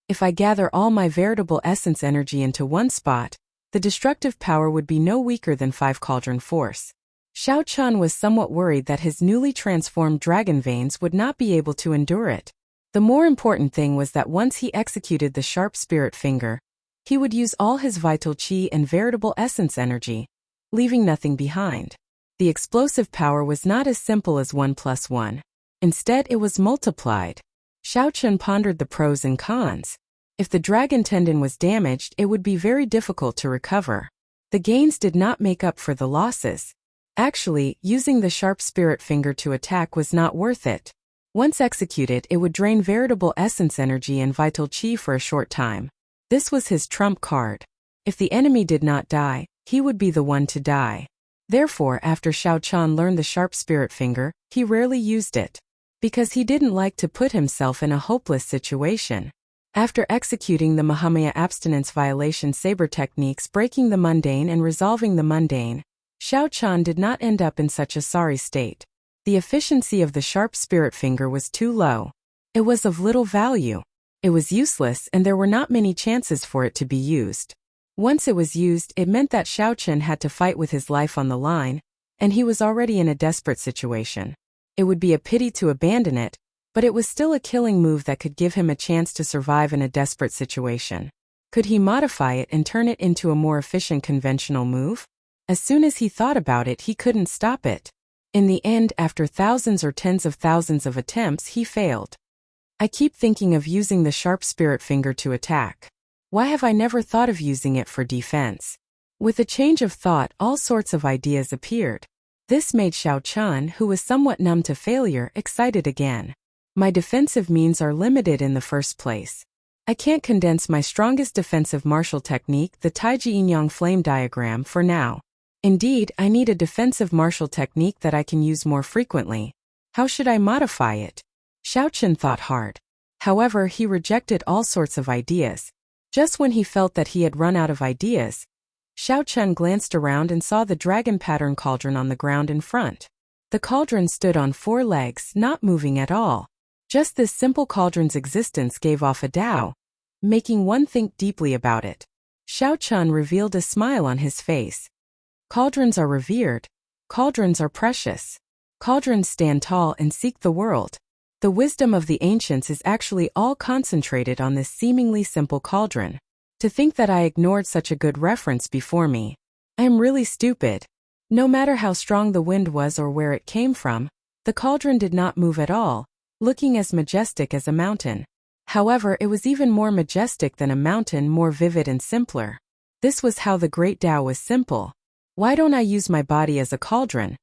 If I gather all my veritable essence energy into one spot, the destructive power would be no weaker than 5 cauldron force. Xiao Chen was somewhat worried that his newly transformed dragon veins would not be able to endure it. The more important thing was that once he executed the sharp spirit finger, he would use all his vital qi and veritable essence energy, leaving nothing behind. The explosive power was not as simple as 1 + 1. Instead, it was multiplied. Xiao Chen pondered the pros and cons. If the dragon tendon was damaged, it would be very difficult to recover. The gains did not make up for the losses. Actually, using the sharp spirit finger to attack was not worth it. Once executed, it would drain veritable essence energy and vital qi for a short time. This was his trump card. If the enemy did not die, he would be the one to die. Therefore, after Xiao Chen learned the sharp spirit finger, he rarely used it, because he didn't like to put himself in a hopeless situation. After executing the Mahamaya abstinence violation saber techniques, breaking the mundane and resolving the mundane, Xiao Chen did not end up in such a sorry state. The efficiency of the sharp spirit finger was too low. It was of little value. It was useless, and there were not many chances for it to be used. Once it was used, it meant that Xiao Chen had to fight with his life on the line, and he was already in a desperate situation. It would be a pity to abandon it, but it was still a killing move that could give him a chance to survive in a desperate situation. Could he modify it and turn it into a more efficient conventional move? As soon as he thought about it, he couldn't stop it. In the end, after thousands or tens of thousands of attempts, he failed. I keep thinking of using the sharp spirit finger to attack. Why have I never thought of using it for defense? With a change of thought, all sorts of ideas appeared. This made Xiao Chun, who was somewhat numb to failure, excited again. My defensive means are limited in the first place. I can't condense my strongest defensive martial technique, the Taiji Yin-Yang flame diagram, for now. Indeed, I need a defensive martial technique that I can use more frequently. How should I modify it? Xiao Chun thought hard. However, he rejected all sorts of ideas. Just when he felt that he had run out of ideas, Xiao Chun glanced around and saw the dragon pattern cauldron on the ground in front. The cauldron stood on 4 legs, not moving at all. Just this simple cauldron's existence gave off a Tao, making one think deeply about it. Xiao Chun revealed a smile on his face. Cauldrons are revered. Cauldrons are precious. Cauldrons stand tall and seek the world. The wisdom of the ancients is actually all concentrated on this seemingly simple cauldron. To think that I ignored such a good reference before me. I am really stupid. No matter how strong the wind was or where it came from, the cauldron did not move at all, looking as majestic as a mountain. However, it was even more majestic than a mountain, more vivid and simpler. This was how the great Tao was simple. Why don't I use my body as a cauldron?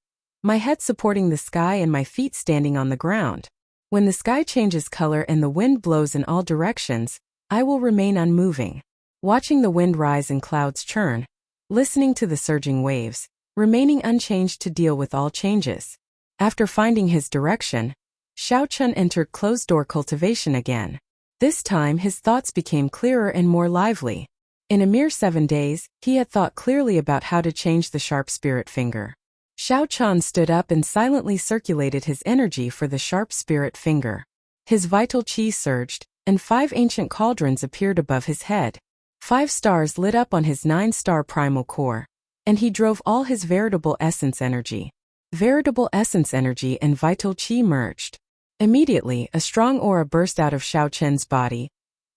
My head supporting the sky and my feet standing on the ground. When the sky changes color and the wind blows in all directions, I will remain unmoving. Watching the wind rise and clouds churn, listening to the surging waves, remaining unchanged to deal with all changes. After finding his direction, Xiao Chun entered closed-door cultivation again. This time his thoughts became clearer and more lively. In a mere 7 days, he had thought clearly about how to change the sharp spirit finger. Xiao Chun stood up and silently circulated his energy for the sharp spirit finger. His vital qi surged, and 5 ancient cauldrons appeared above his head. 5 stars lit up on his 9-star primal core, and he drove all his veritable essence energy. Veritable essence energy and vital qi merged. Immediately, a strong aura burst out of Xiao Chun's body,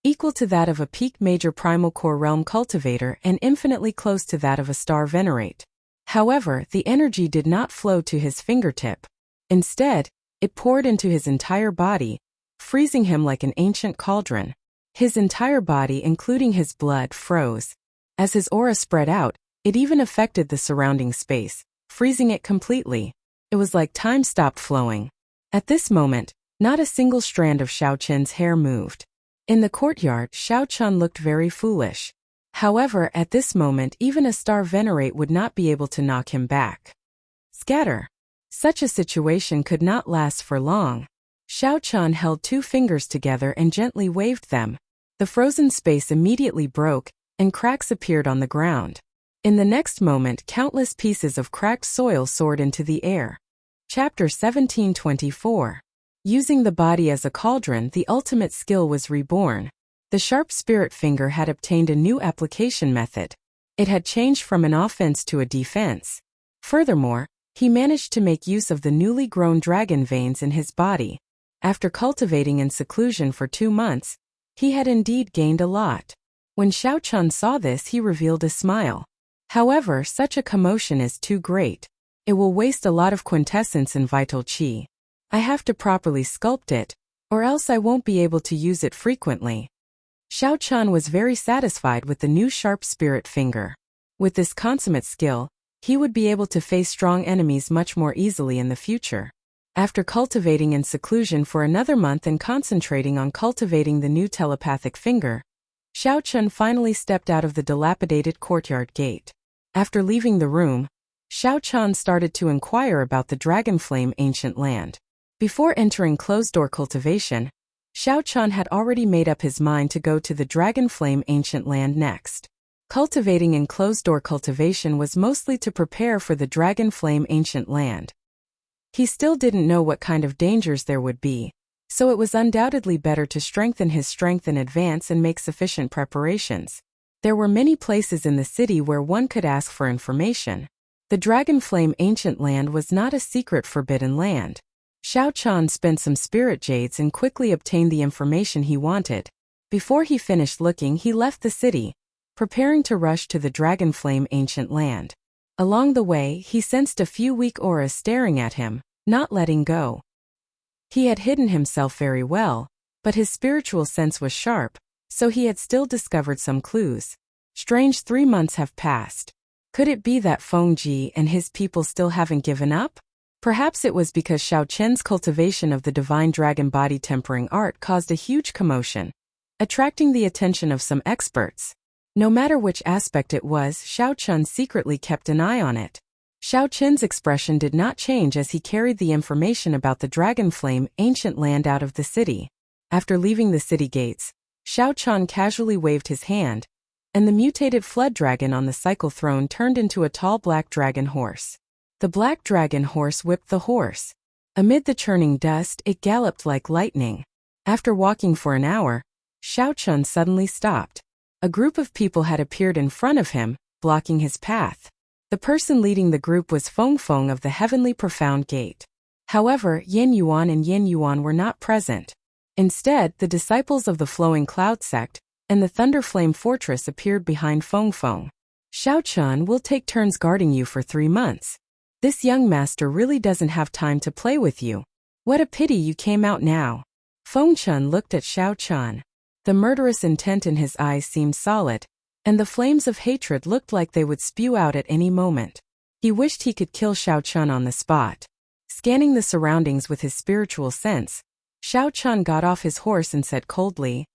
equal to that of a peak major primal core realm cultivator and infinitely close to that of a star venerate. However, the energy did not flow to his fingertip. Instead, it poured into his entire body, freezing him like an ancient cauldron. His entire body, including his blood, froze. As his aura spread out, it even affected the surrounding space, freezing it completely. It was like time stopped flowing. At this moment, not a single strand of Xiao Chun's hair moved. In the courtyard, Xiao Chun looked very foolish. However, at this moment even a star venerate would not be able to knock him back. Scatter. Such a situation could not last for long. Xiao Chun held 2 fingers together and gently waved them. The frozen space immediately broke, and cracks appeared on the ground. In the next moment, countless pieces of cracked soil soared into the air. Chapter 1724. Using the body as a cauldron, the ultimate skill was reborn. The sharp spirit finger had obtained a new application method. It had changed from an offense to a defense. Furthermore, he managed to make use of the newly grown dragon veins in his body. After cultivating in seclusion for 2 months, he had indeed gained a lot. When Xiao Chun saw this, he revealed a smile. However, such a commotion is too great. It will waste a lot of quintessence and vital qi. I have to properly sculpt it, or else I won't be able to use it frequently. Xiao Chun was very satisfied with the new sharp spirit finger. With this consummate skill, he would be able to face strong enemies much more easily in the future. After cultivating in seclusion for another month and concentrating on cultivating the new telepathic finger, Xiao Chun finally stepped out of the dilapidated courtyard gate. After leaving the room, Xiao Chun started to inquire about the Dragonflame ancient land. Before entering closed-door cultivation, Xiao Chun had already made up his mind to go to the Dragonflame ancient land next. Cultivating in closed-door cultivation was mostly to prepare for the Dragonflame ancient land. He still didn't know what kind of dangers there would be, so it was undoubtedly better to strengthen his strength in advance and make sufficient preparations. There were many places in the city where one could ask for information. The Dragonflame ancient land was not a secret forbidden land. Xiao Chun spent some spirit jades and quickly obtained the information he wanted. Before he finished looking, he left the city, preparing to rush to the Dragonflame ancient land. Along the way, he sensed a few weak auras staring at him, not letting go. He had hidden himself very well, but his spiritual sense was sharp, so he had still discovered some clues. Strange 3 months have passed. Could it be that Feng Ji and his people still haven't given up? Perhaps it was because Xiao Chen's cultivation of the divine dragon body tempering art caused a huge commotion, attracting the attention of some experts. No matter which aspect it was, Xiao Chen secretly kept an eye on it. Xiao Chen's expression did not change as he carried the information about the dragon flame ancient land out of the city. After leaving the city gates, Xiao Chen casually waved his hand, and the mutated flood dragon on the cycle throne turned into a tall black dragon horse. The black dragon horse whipped the horse. Amid the churning dust, it galloped like lightning. After walking for an hour, Xiao Chen suddenly stopped. A group of people had appeared in front of him, blocking his path. The person leading the group was Feng Feng of the Heavenly Profound Gate. However, Yin Yuan and Yin Yuan were not present. Instead, the disciples of the Flowing Cloud sect and the Thunder Flame Fortress appeared behind Feng Feng. Xiao Chen will take turns guarding you for 3 months. This young master really doesn't have time to play with you. What a pity you came out now. Feng Chen looked at Xiao Chen. The murderous intent in his eyes seemed solid, and the flames of hatred looked like they would spew out at any moment. He wished he could kill Xiao Chen on the spot. Scanning the surroundings with his spiritual sense, Xiao Chen got off his horse and said coldly,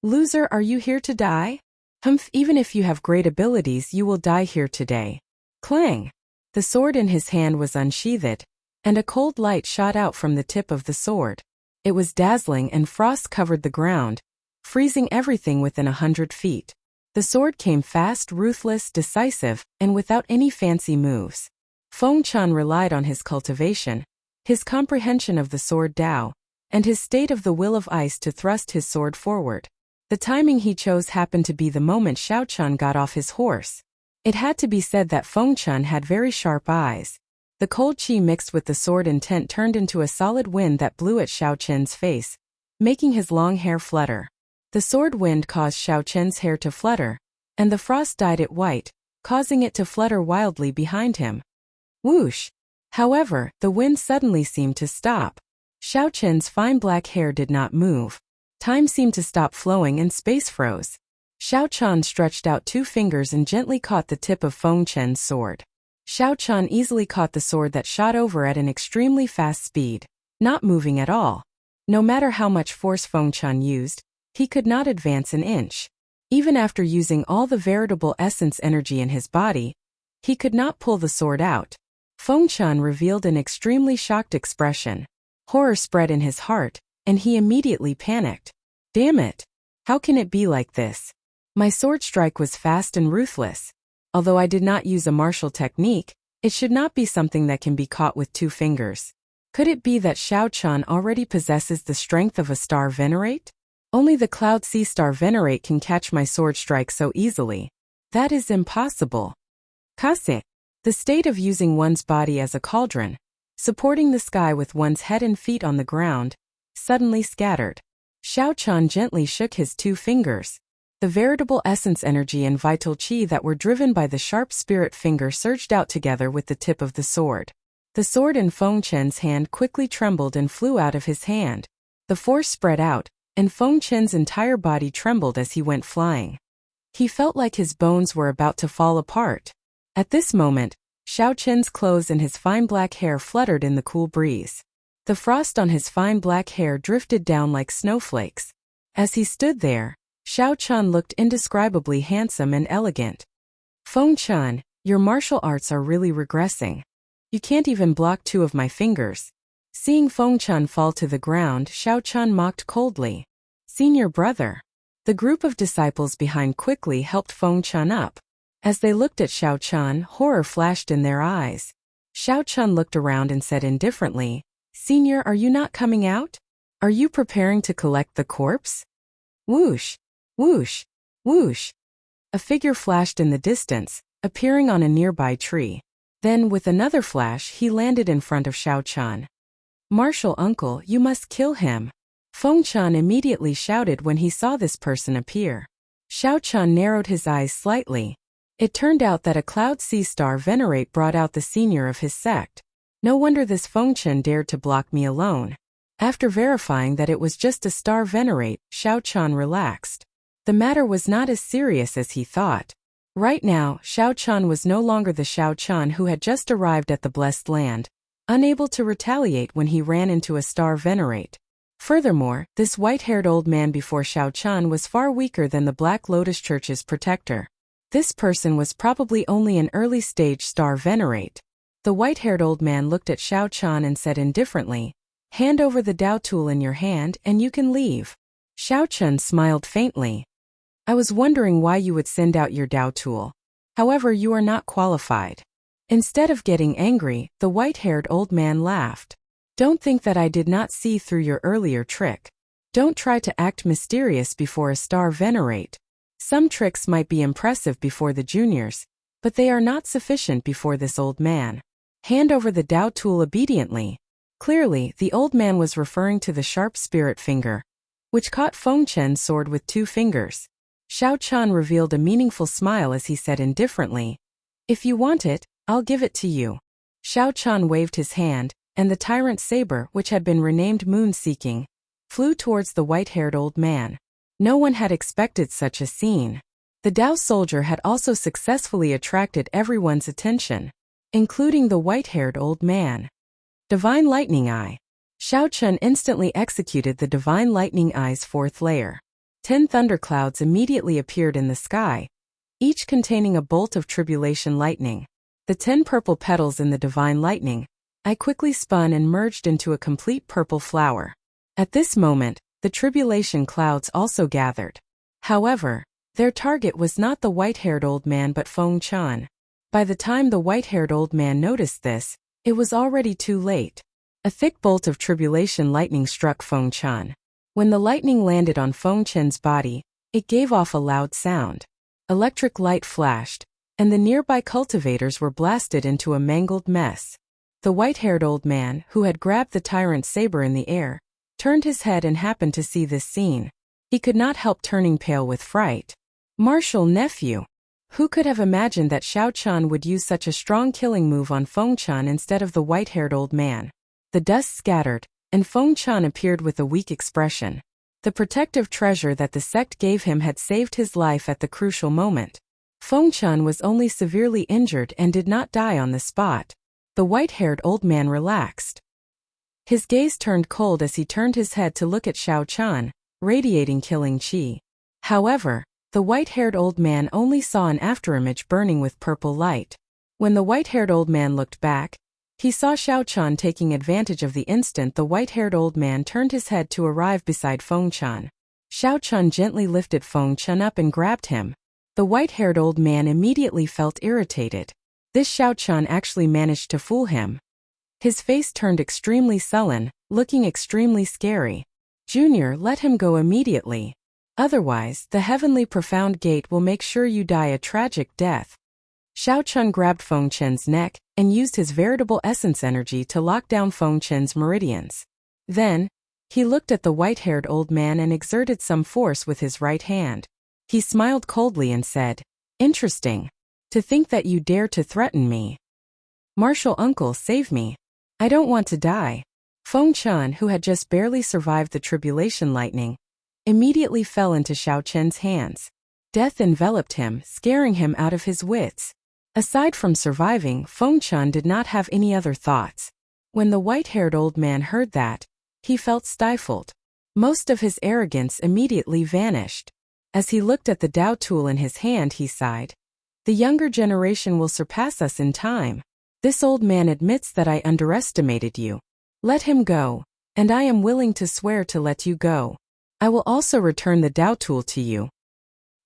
"Loser, are you here to die? Humph, even if you have great abilities, you will die here today." Clang! The sword in his hand was unsheathed, and a cold light shot out from the tip of the sword. It was dazzling and frost covered the ground, freezing everything within 100 feet. The sword came fast, ruthless, decisive, and without any fancy moves. Feng Chen relied on his cultivation, his comprehension of the sword Dao, and his state of the will of ice to thrust his sword forward. The timing he chose happened to be the moment Xiao Chen got off his horse. It had to be said that Feng Chen had very sharp eyes. The cold qi mixed with the sword intent turned into a solid wind that blew at Xiao Chen's face, making his long hair flutter. The sword wind caused Xiao Chen's hair to flutter, and the frost dyed it white, causing it to flutter wildly behind him. Whoosh! However, the wind suddenly seemed to stop. Xiao Chen's fine black hair did not move. Time seemed to stop flowing and space froze. Xiao Chen stretched out 2 fingers and gently caught the tip of Feng Chen's sword. Xiao Chen easily caught the sword that shot over at an extremely fast speed, not moving at all. No matter how much force Feng Chen used, he could not advance an inch. Even after using all the veritable essence energy in his body, he could not pull the sword out. Feng Chen revealed an extremely shocked expression. Horror spread in his heart, and he immediately panicked. Damn it! How can it be like this? My sword strike was fast and ruthless. Although I did not use a martial technique, it should not be something that can be caught with 2 fingers. Could it be that Xiao Chen already possesses the strength of a star venerate? Only the Cloud Sea Star Venerate can catch my sword strike so easily. That is impossible. Kase. The state of using one's body as a cauldron, supporting the sky with one's head and feet on the ground, suddenly scattered. Xiao Chen gently shook his 2 fingers. The veritable essence energy and vital qi that were driven by the sharp spirit finger surged out together with the tip of the sword. The sword in Feng Chen's hand quickly trembled and flew out of his hand. The force spread out, and Feng Chen's entire body trembled as he went flying. He felt like his bones were about to fall apart. At this moment, Xiao Chen's clothes and his fine black hair fluttered in the cool breeze. The frost on his fine black hair drifted down like snowflakes. As he stood there, Xiao Chen looked indescribably handsome and elegant. Feng Chen, your martial arts are really regressing. You can't even block 2 of my fingers. Seeing Feng Chen fall to the ground, Xiao Chen mocked coldly. Senior brother. The group of disciples behind quickly helped Feng Chen up. As they looked at Xiao Chen, horror flashed in their eyes. Xiao Chen looked around and said indifferently, "Senior, are you not coming out? Are you preparing to collect the corpse?" Whoosh! Whoosh! Whoosh! A figure flashed in the distance, appearing on a nearby tree. Then, with another flash, he landed in front of Xiao Chen. "Martial uncle, you must kill him." Feng Chen immediately shouted when he saw this person appear. Xiao Chen narrowed his eyes slightly. It turned out that a Cloud Sea Star Venerate brought out the senior of his sect. No wonder this Feng Chen dared to block me alone. After verifying that it was just a Star Venerate, Xiao Chen relaxed. The matter was not as serious as he thought. Right now, Xiao Chun was no longer the Xiao Chun who had just arrived at the Blessed Land, unable to retaliate when he ran into a star venerate. Furthermore, this white-haired old man before Xiao Chun was far weaker than the Black Lotus Church's protector. This person was probably only an early-stage star venerate. The white-haired old man looked at Xiao Chun and said indifferently, "Hand over the Dao tool in your hand and you can leave." Xiao Chun smiled faintly. "I was wondering why you would send out your Dao tool. However, you are not qualified." Instead of getting angry, the white-haired old man laughed. "Don't think that I did not see through your earlier trick. Don't try to act mysterious before a star venerate. Some tricks might be impressive before the juniors, but they are not sufficient before this old man. Hand over the Dao tool obediently." Clearly, the old man was referring to the sharp spirit finger, which caught Feng Chen's sword with 2 fingers. Xiao Chun revealed a meaningful smile as he said indifferently, "If you want it, I'll give it to you." Xiao Chun waved his hand, and the tyrant saber, which had been renamed Moon-Seeking, flew towards the white-haired old man. No one had expected such a scene. The Dao soldier had also successfully attracted everyone's attention, including the white-haired old man. Divine Lightning Eye. Xiao Chun instantly executed the Divine Lightning Eye's 4th layer. 10 thunderclouds immediately appeared in the sky, each containing a bolt of tribulation lightning. The 10 purple petals in the Divine Lightning Eye quickly spun and merged into a complete purple flower. At this moment, the tribulation clouds also gathered. However, their target was not the white-haired old man but Feng Chan. By the time the white-haired old man noticed this, it was already too late. A thick bolt of tribulation lightning struck Feng Chan. When the lightning landed on Feng Chen's body, it gave off a loud sound. Electric light flashed, and the nearby cultivators were blasted into a mangled mess. The white-haired old man, who had grabbed the tyrant's saber in the air, turned his head and happened to see this scene. He could not help turning pale with fright. Martial nephew! Who could have imagined that Xiao Chun would use such a strong killing move on Feng Chan instead of the white-haired old man? The dust scattered, and Feng Chan appeared with a weak expression. The protective treasure that the sect gave him had saved his life at the crucial moment. Feng Chan was only severely injured and did not die on the spot. The white-haired old man relaxed. His gaze turned cold as he turned his head to look at Xiao Chun, radiating killing chi. However, the white-haired old man only saw an afterimage burning with purple light. When the white-haired old man looked back, he saw Xiao Chun taking advantage of the instant the white-haired old man turned his head to arrive beside Feng Chan. Xiao Chun gently lifted Feng Chan up and grabbed him. The white-haired old man immediately felt irritated. This Xiao Chun actually managed to fool him. His face turned extremely sullen, looking extremely scary. "Junior, let him go immediately. Otherwise, the heavenly profound gate will make sure you die a tragic death." Xiao Chun grabbed Feng Chen's neck and used his veritable essence energy to lock down Feng Chen's meridians. Then, he looked at the white-haired old man and exerted some force with his right hand. He smiled coldly and said, "Interesting. To think that you dare to threaten me. Martial uncle, save me. I don't want to die." Feng Chan, who had just barely survived the tribulation lightning, immediately fell into Xiao Chen's hands. Death enveloped him, scaring him out of his wits. Aside from surviving, Feng Chan did not have any other thoughts. When the white-haired old man heard that, he felt stifled. Most of his arrogance immediately vanished. As he looked at the Dao tool in his hand, he sighed. "The younger generation will surpass us in time. This old man admits that I underestimated you. Let him go, and I am willing to swear to let you go. I will also return the Dao tool to you."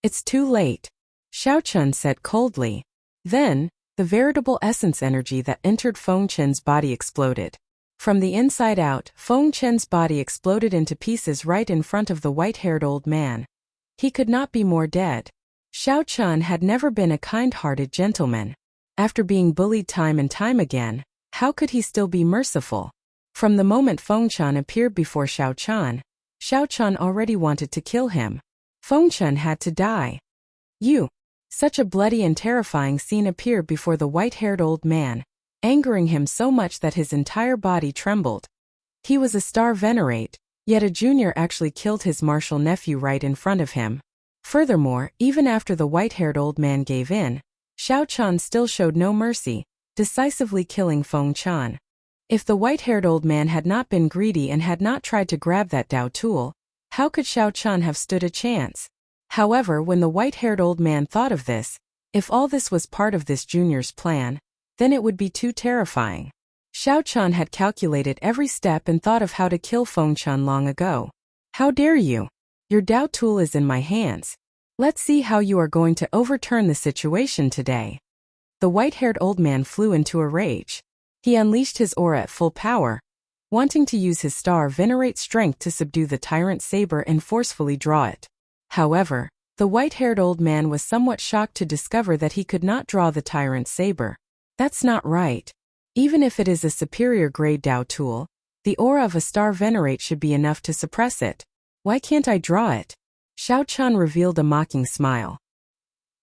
"It's too late," Xiao Chun said coldly. Then, the veritable essence energy that entered Feng Chen's body exploded. From the inside out, Feng Chen's body exploded into pieces right in front of the white-haired old man. He could not be more dead. Xiao Chun had never been a kind-hearted gentleman. After being bullied time and time again, how could he still be merciful? From the moment Feng Chan appeared before Xiao Chun already wanted to kill him. Feng Chan had to die. "You!" Such a bloody and terrifying scene appeared before the white-haired old man, angering him so much that his entire body trembled. He was a star venerate, yet a junior actually killed his martial nephew right in front of him. Furthermore, even after the white-haired old man gave in, Xiao Chan still showed no mercy, decisively killing Feng Chan. If the white-haired old man had not been greedy and had not tried to grab that Dao tool, how could Xiao Chan have stood a chance? However, when the white-haired old man thought of this, if all this was part of this junior's plan, then it would be too terrifying. Xiao Chan had calculated every step and thought of how to kill Feng Chan long ago. How dare you? Your Dao tool is in my hands. Let's see how you are going to overturn the situation today. The white-haired old man flew into a rage. He unleashed his aura at full power, wanting to use his star venerate strength to subdue the tyrant saber and forcefully draw it. However, the white-haired old man was somewhat shocked to discover that he could not draw the tyrant saber. That's not right. Even if it is a superior grade Dao tool, the aura of a star venerate should be enough to suppress it. Why can't I draw it? Xiao Chan revealed a mocking smile.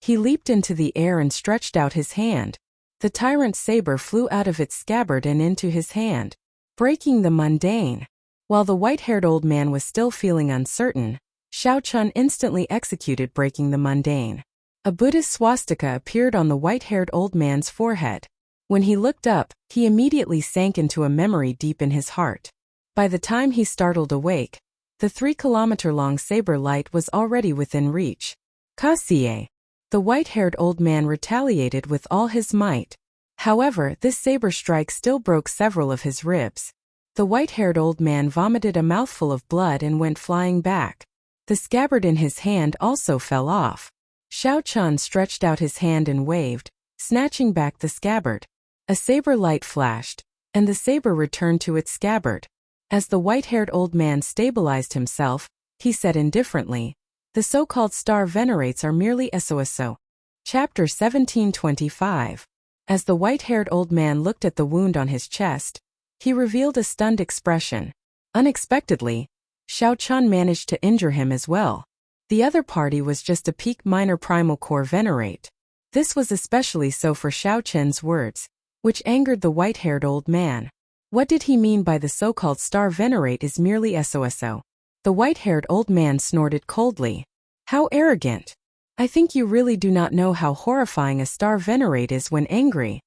He leaped into the air and stretched out his hand. The tyrant saber flew out of its scabbard and into his hand, breaking the mundane. While the white-haired old man was still feeling uncertain, Xiao Chan instantly executed breaking the mundane. A Buddhist swastika appeared on the white-haired old man's forehead. When he looked up, he immediately sank into a memory deep in his heart. By the time he startled awake, the 3-kilometer-long saber light was already within reach. Kasie! The white-haired old man retaliated with all his might. However, this saber strike still broke several of his ribs. The white-haired old man vomited a mouthful of blood and went flying back. The scabbard in his hand also fell off. Xiao Chan stretched out his hand and waved, snatching back the scabbard. A saber light flashed, and the saber returned to its scabbard. As the white-haired old man stabilized himself, he said indifferently, "The so-called star venerates are merely SOSO." Chapter 1725. As the white-haired old man looked at the wound on his chest, he revealed a stunned expression. Unexpectedly, Xiao Chan managed to injure him as well. The other party was just a peak minor primal core venerate. This was especially so for Xiao Chen's words, which angered the white-haired old man. What did he mean by the so-called star venerate is merely SOSO? The white-haired old man snorted coldly. How arrogant! I think you really do not know how horrifying a star venerate is when angry.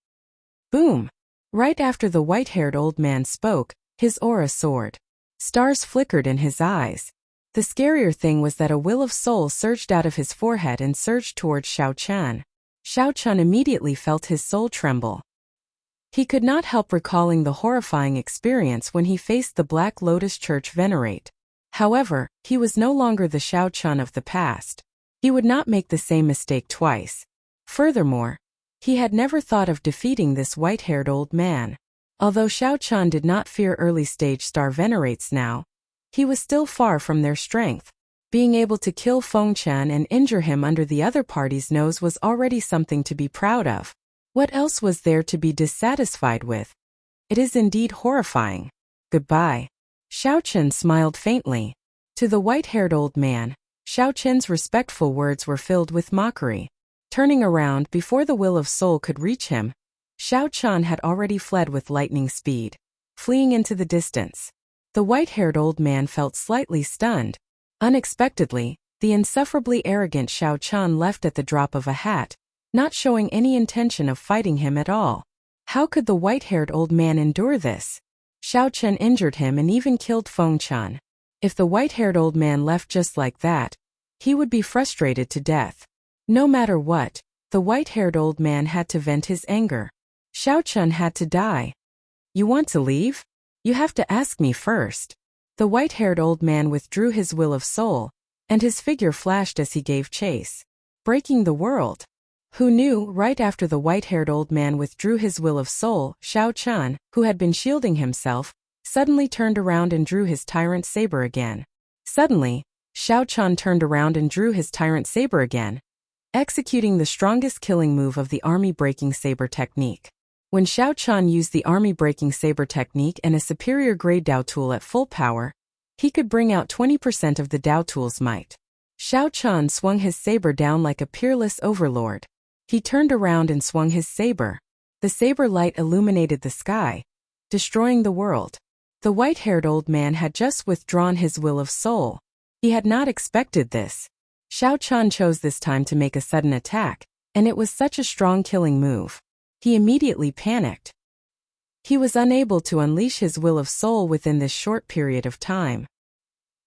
Boom! Right after the white-haired old man spoke, his aura soared. Stars flickered in his eyes. The scarier thing was that a will of soul surged out of his forehead and surged towards Xiao Chan. Xiao Chan immediately felt his soul tremble. He could not help recalling the horrifying experience when he faced the Black Lotus Church venerate. However, he was no longer the Xiao Chan of the past. He would not make the same mistake twice. Furthermore, he had never thought of defeating this white-haired old man. Although Xiao Chan did not fear early-stage star venerates now, he was still far from their strength. Being able to kill Feng Chan and injure him under the other party's nose was already something to be proud of. What else was there to be dissatisfied with? It is indeed horrifying. Goodbye. Xiao Chen smiled faintly. To the white-haired old man, Xiao Chen's respectful words were filled with mockery. Turning around before the will of soul could reach him, Xiao Chan had already fled with lightning speed, fleeing into the distance. The white-haired old man felt slightly stunned. Unexpectedly, the insufferably arrogant Xiao Chan left at the drop of a hat, not showing any intention of fighting him at all. How could the white-haired old man endure this? Xiao Chen injured him and even killed Feng Chan. If the white-haired old man left just like that, he would be frustrated to death. No matter what, the white-haired old man had to vent his anger. Xiao Chen had to die. You want to leave? You have to ask me first. The white-haired old man withdrew his will of soul, and his figure flashed as he gave chase. Breaking the world. Who knew? Right after the white-haired old man withdrew his will of soul, Xiao Chan, who had been shielding himself, suddenly turned around and drew his tyrant saber again. Suddenly, Xiao Chan turned around and drew his tyrant saber again, executing the strongest killing move of the army breaking saber technique. When Xiao Chan used the army breaking saber technique and a superior grade Dao tool at full power, he could bring out 20% of the Dao tool's might. Xiao Chan swung his saber down like a peerless overlord. He turned around and swung his saber. The saber light illuminated the sky, destroying the world. The white-haired old man had just withdrawn his will of soul. He had not expected this. Xiao Chan chose this time to make a sudden attack, and it was such a strong killing move. He immediately panicked. He was unable to unleash his will of soul within this short period of time.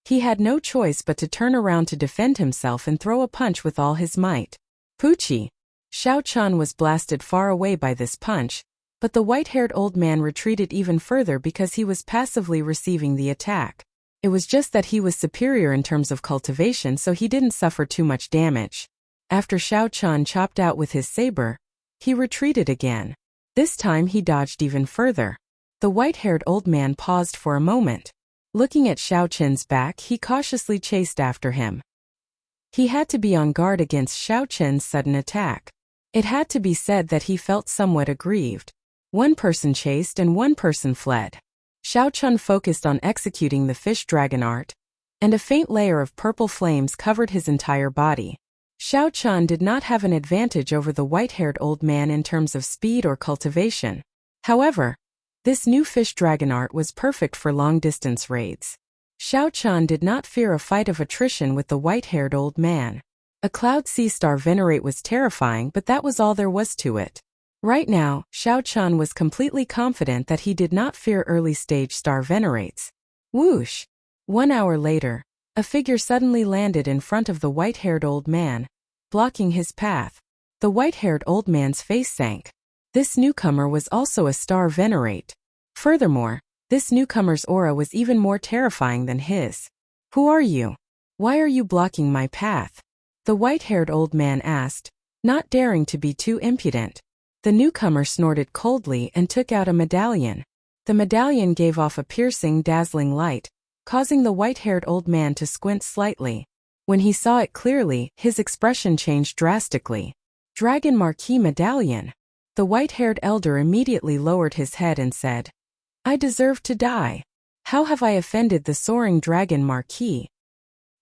He had no choice but to turn around to defend himself and throw a punch with all his might. Poochie! Xiao Chan was blasted far away by this punch, but the white-haired old man retreated even further because he was passively receiving the attack. It was just that he was superior in terms of cultivation, so he didn't suffer too much damage. After Xiao Chan chopped out with his saber, he retreated again. This time he dodged even further. The white-haired old man paused for a moment. Looking at Xiao Chen's back, he cautiously chased after him. He had to be on guard against Xiao Chen's sudden attack. It had to be said that he felt somewhat aggrieved. One person chased and one person fled. Xiao Chen focused on executing the fish dragon art, and a faint layer of purple flames covered his entire body. Xiao Chen did not have an advantage over the white-haired old man in terms of speed or cultivation. However, this new fish dragon art was perfect for long-distance raids. Xiao Chen did not fear a fight of attrition with the white-haired old man. A Cloud Sea Star Venerate was terrifying, but that was all there was to it. Right now, Xiao Chen was completely confident that he did not fear early-stage Star Venerates. Whoosh! 1 hour later, a figure suddenly landed in front of the white-haired old man, blocking his path. The white-haired old man's face sank. This newcomer was also a Star Venerate. Furthermore, this newcomer's aura was even more terrifying than his. Who are you? Why are you blocking my path? The white-haired old man asked, not daring to be too impudent. The newcomer snorted coldly and took out a medallion. The medallion gave off a piercing, dazzling light, causing the white-haired old man to squint slightly. When he saw it clearly, his expression changed drastically. Dragon Marquis Medallion. The white-haired elder immediately lowered his head and said, I deserve to die. How have I offended the soaring Dragon Marquis?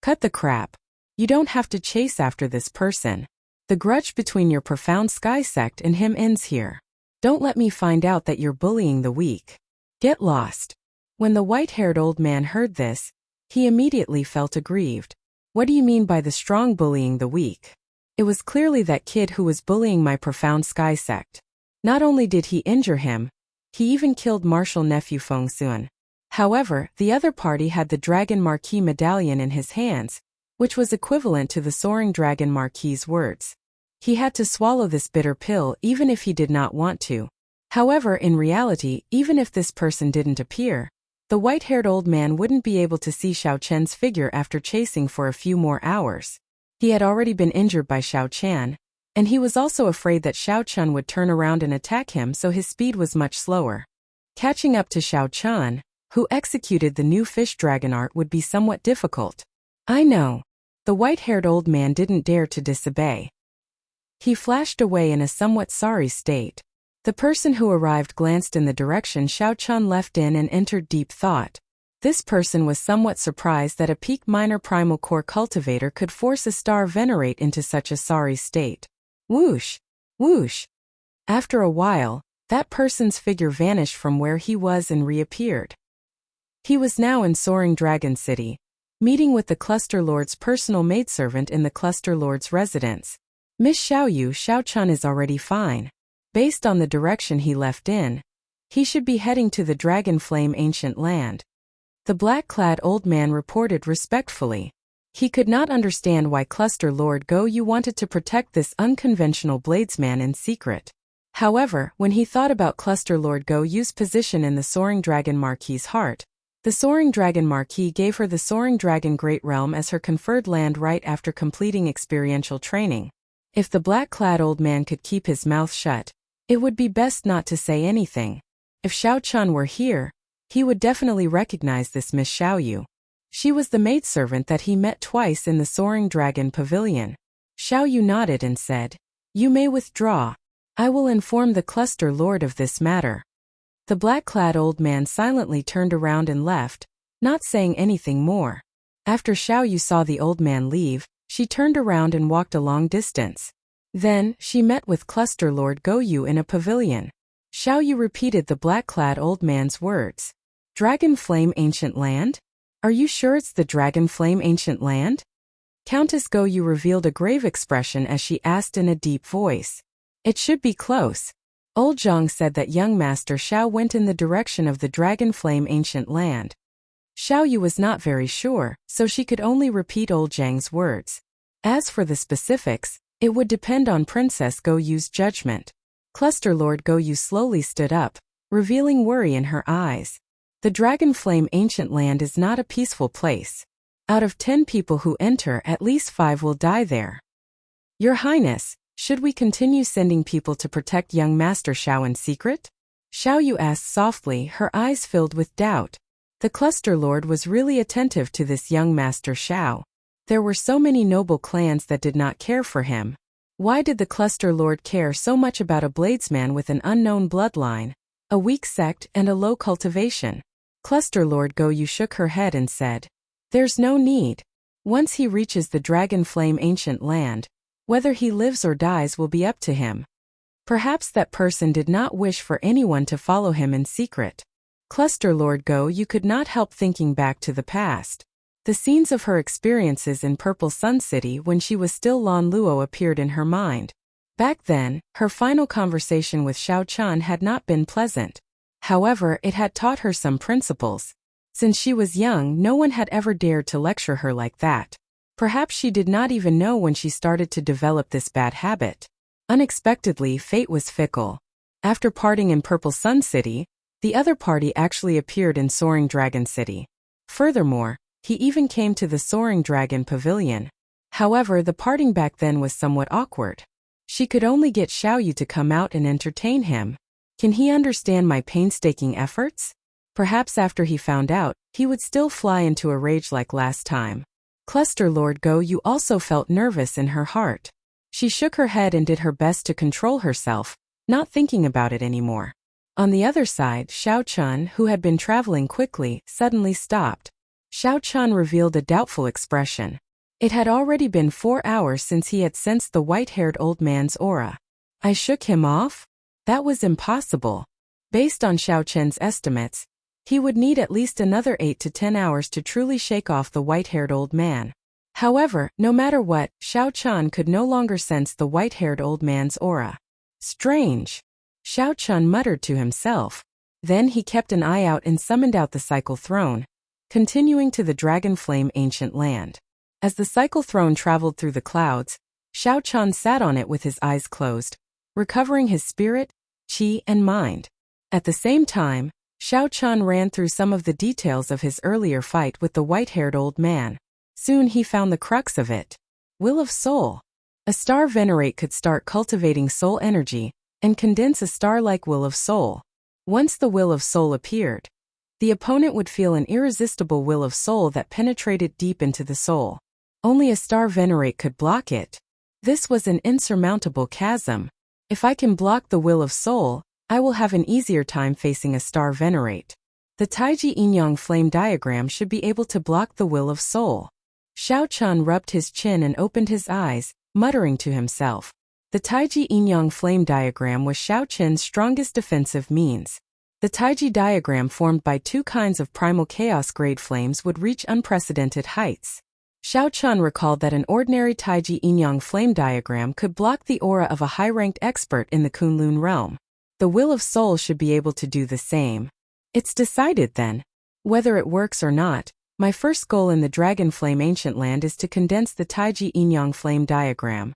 Cut the crap. You don't have to chase after this person. The grudge between your profound sky sect and him ends here. Don't let me find out that you're bullying the weak. Get lost. When the white-haired old man heard this, he immediately felt aggrieved. What do you mean by the strong bullying the weak? It was clearly that kid who was bullying my profound sky sect. Not only did he injure him, he even killed Martial Nephew Feng Xuan. However, the other party had the Dragon Marquis medallion in his hands, which was equivalent to the soaring Dragon Marquis's words. He had to swallow this bitter pill even if he did not want to. However, in reality, even if this person didn't appear, the white-haired old man wouldn't be able to see Xiao Chen's figure after chasing for a few more hours. He had already been injured by Xiao Chen, and he was also afraid that Xiao Chen would turn around and attack him, so his speed was much slower. Catching up to Xiao Chen, who executed the new fish dragon art, would be somewhat difficult. I know. The white-haired old man didn't dare to disobey. He flashed away in a somewhat sorry state. The person who arrived glanced in the direction Xiao Chen left in and entered deep thought. This person was somewhat surprised that a peak minor primal core cultivator could force a Star Venerate into such a sorry state. Whoosh! Whoosh! After a while, that person's figure vanished from where he was and reappeared. He was now in Soaring Dragon City, meeting with the Cluster Lord's personal maidservant in the Cluster Lord's residence. Miss Xiao Chen is already fine. Based on the direction he left in, he should be heading to the Dragon Flame Ancient Land. The black-clad old man reported respectfully. He could not understand why Cluster Lord Go Yu wanted to protect this unconventional bladesman in secret. However, when he thought about Cluster Lord Go Yu's position in the Soaring Dragon Marquis's heart, the Soaring Dragon Marquis gave her the Soaring Dragon Great Realm as her conferred land right after completing experiential training. If the black-clad old man could keep his mouth shut, it would be best not to say anything. If Xiao Chen were here, he would definitely recognize this Miss Xiaoyu. She was the maidservant that he met twice in the Soaring Dragon Pavilion. Xiaoyu nodded and said, You may withdraw. I will inform the Cluster Lord of this matter. The black-clad old man silently turned around and left, not saying anything more. After Xiaoyu saw the old man leave, she turned around and walked a long distance. Then, she met with Cluster Lord Go Yu in a pavilion. Xiaoyu repeated the black-clad old man's words. Dragon Flame Ancient Land? Are you sure it's the Dragon Flame Ancient Land? Countess Go Yu revealed a grave expression as she asked in a deep voice. It should be close. Old Zhang said that young Master Xiao went in the direction of the Dragon Flame ancient land. Xiao Yu was not very sure, so she could only repeat old Zhang's words. As for the specifics, it would depend on Princess Go Yu's judgment. Cluster Lord Go Yu slowly stood up, revealing worry in her eyes. The Dragon Flame ancient land is not a peaceful place. Out of 10 people who enter, at least 5 will die there. Your Highness, should we continue sending people to protect young Master Xiao in secret? Xiao Yu asked softly, her eyes filled with doubt. The Cluster Lord was really attentive to this young Master Xiao. There were so many noble clans that did not care for him. Why did the Cluster Lord care so much about a bladesman with an unknown bloodline, a weak sect and a low cultivation? Cluster Lord Go Yu shook her head and said, "There's no need. Once he reaches the Dragon Flame ancient land, whether he lives or dies will be up to him. Perhaps that person did not wish for anyone to follow him in secret." Cluster Lord Go Yu could not help thinking back to the past. The scenes of her experiences in Purple Sun City when she was still Lan Luo appeared in her mind. Back then, her final conversation with Xiao Chun had not been pleasant. However, it had taught her some principles. Since she was young, no one had ever dared to lecture her like that. Perhaps she did not even know when she started to develop this bad habit. Unexpectedly, fate was fickle. After parting in Purple Sun City, the other party actually appeared in Soaring Dragon City. Furthermore, he even came to the Soaring Dragon Pavilion. However, the parting back then was somewhat awkward. She could only get Xiao Yu to come out and entertain him. Can he understand my painstaking efforts? Perhaps after he found out, he would still fly into a rage like last time. Cluster Lord Go Yu also felt nervous in her heart. She shook her head and did her best to control herself, not thinking about it anymore. On the other side, Xiao Chun, who had been traveling quickly, suddenly stopped. Xiao Chun revealed a doubtful expression. It had already been 4 hours since he had sensed the white-haired old man's aura. I shook him off? That was impossible. Based on Xiao Chen's estimates, he would need at least another 8 to 10 hours to truly shake off the white-haired old man. However, no matter what, Xiao Chun could no longer sense the white-haired old man's aura. Strange. Xiao Chun muttered to himself. Then he kept an eye out and summoned out the Cycle Throne, continuing to the Dragon Flame ancient land. As the Cycle Throne traveled through the clouds, Xiao Chun sat on it with his eyes closed, recovering his spirit, qi, and mind. At the same time, Xiao Chun ran through some of the details of his earlier fight with the white-haired old man. Soon he found the crux of it. Will of Soul. A star venerate could start cultivating soul energy and condense a star-like Will of Soul. Once the Will of Soul appeared, the opponent would feel an irresistible Will of Soul that penetrated deep into the soul. Only a star venerate could block it. This was an insurmountable chasm. If I can block the Will of Soul, I will have an easier time facing a star venerate. The Taiji Yin-Yang flame diagram should be able to block the Will of Soul. Xiao Chun rubbed his chin and opened his eyes, muttering to himself. The Taiji Yin-Yang flame diagram was Xiao Chen's strongest defensive means. The Taiji diagram formed by 2 kinds of primal chaos grade flames would reach unprecedented heights. Xiao Chun recalled that an ordinary Taiji Yin-Yang flame diagram could block the aura of a high-ranked expert in the Kunlun realm. The Will of Soul should be able to do the same. It's decided then. Whether it works or not, my first goal in the Dragon Flame Ancient Land is to condense the Taiji Yin-Yang flame diagram.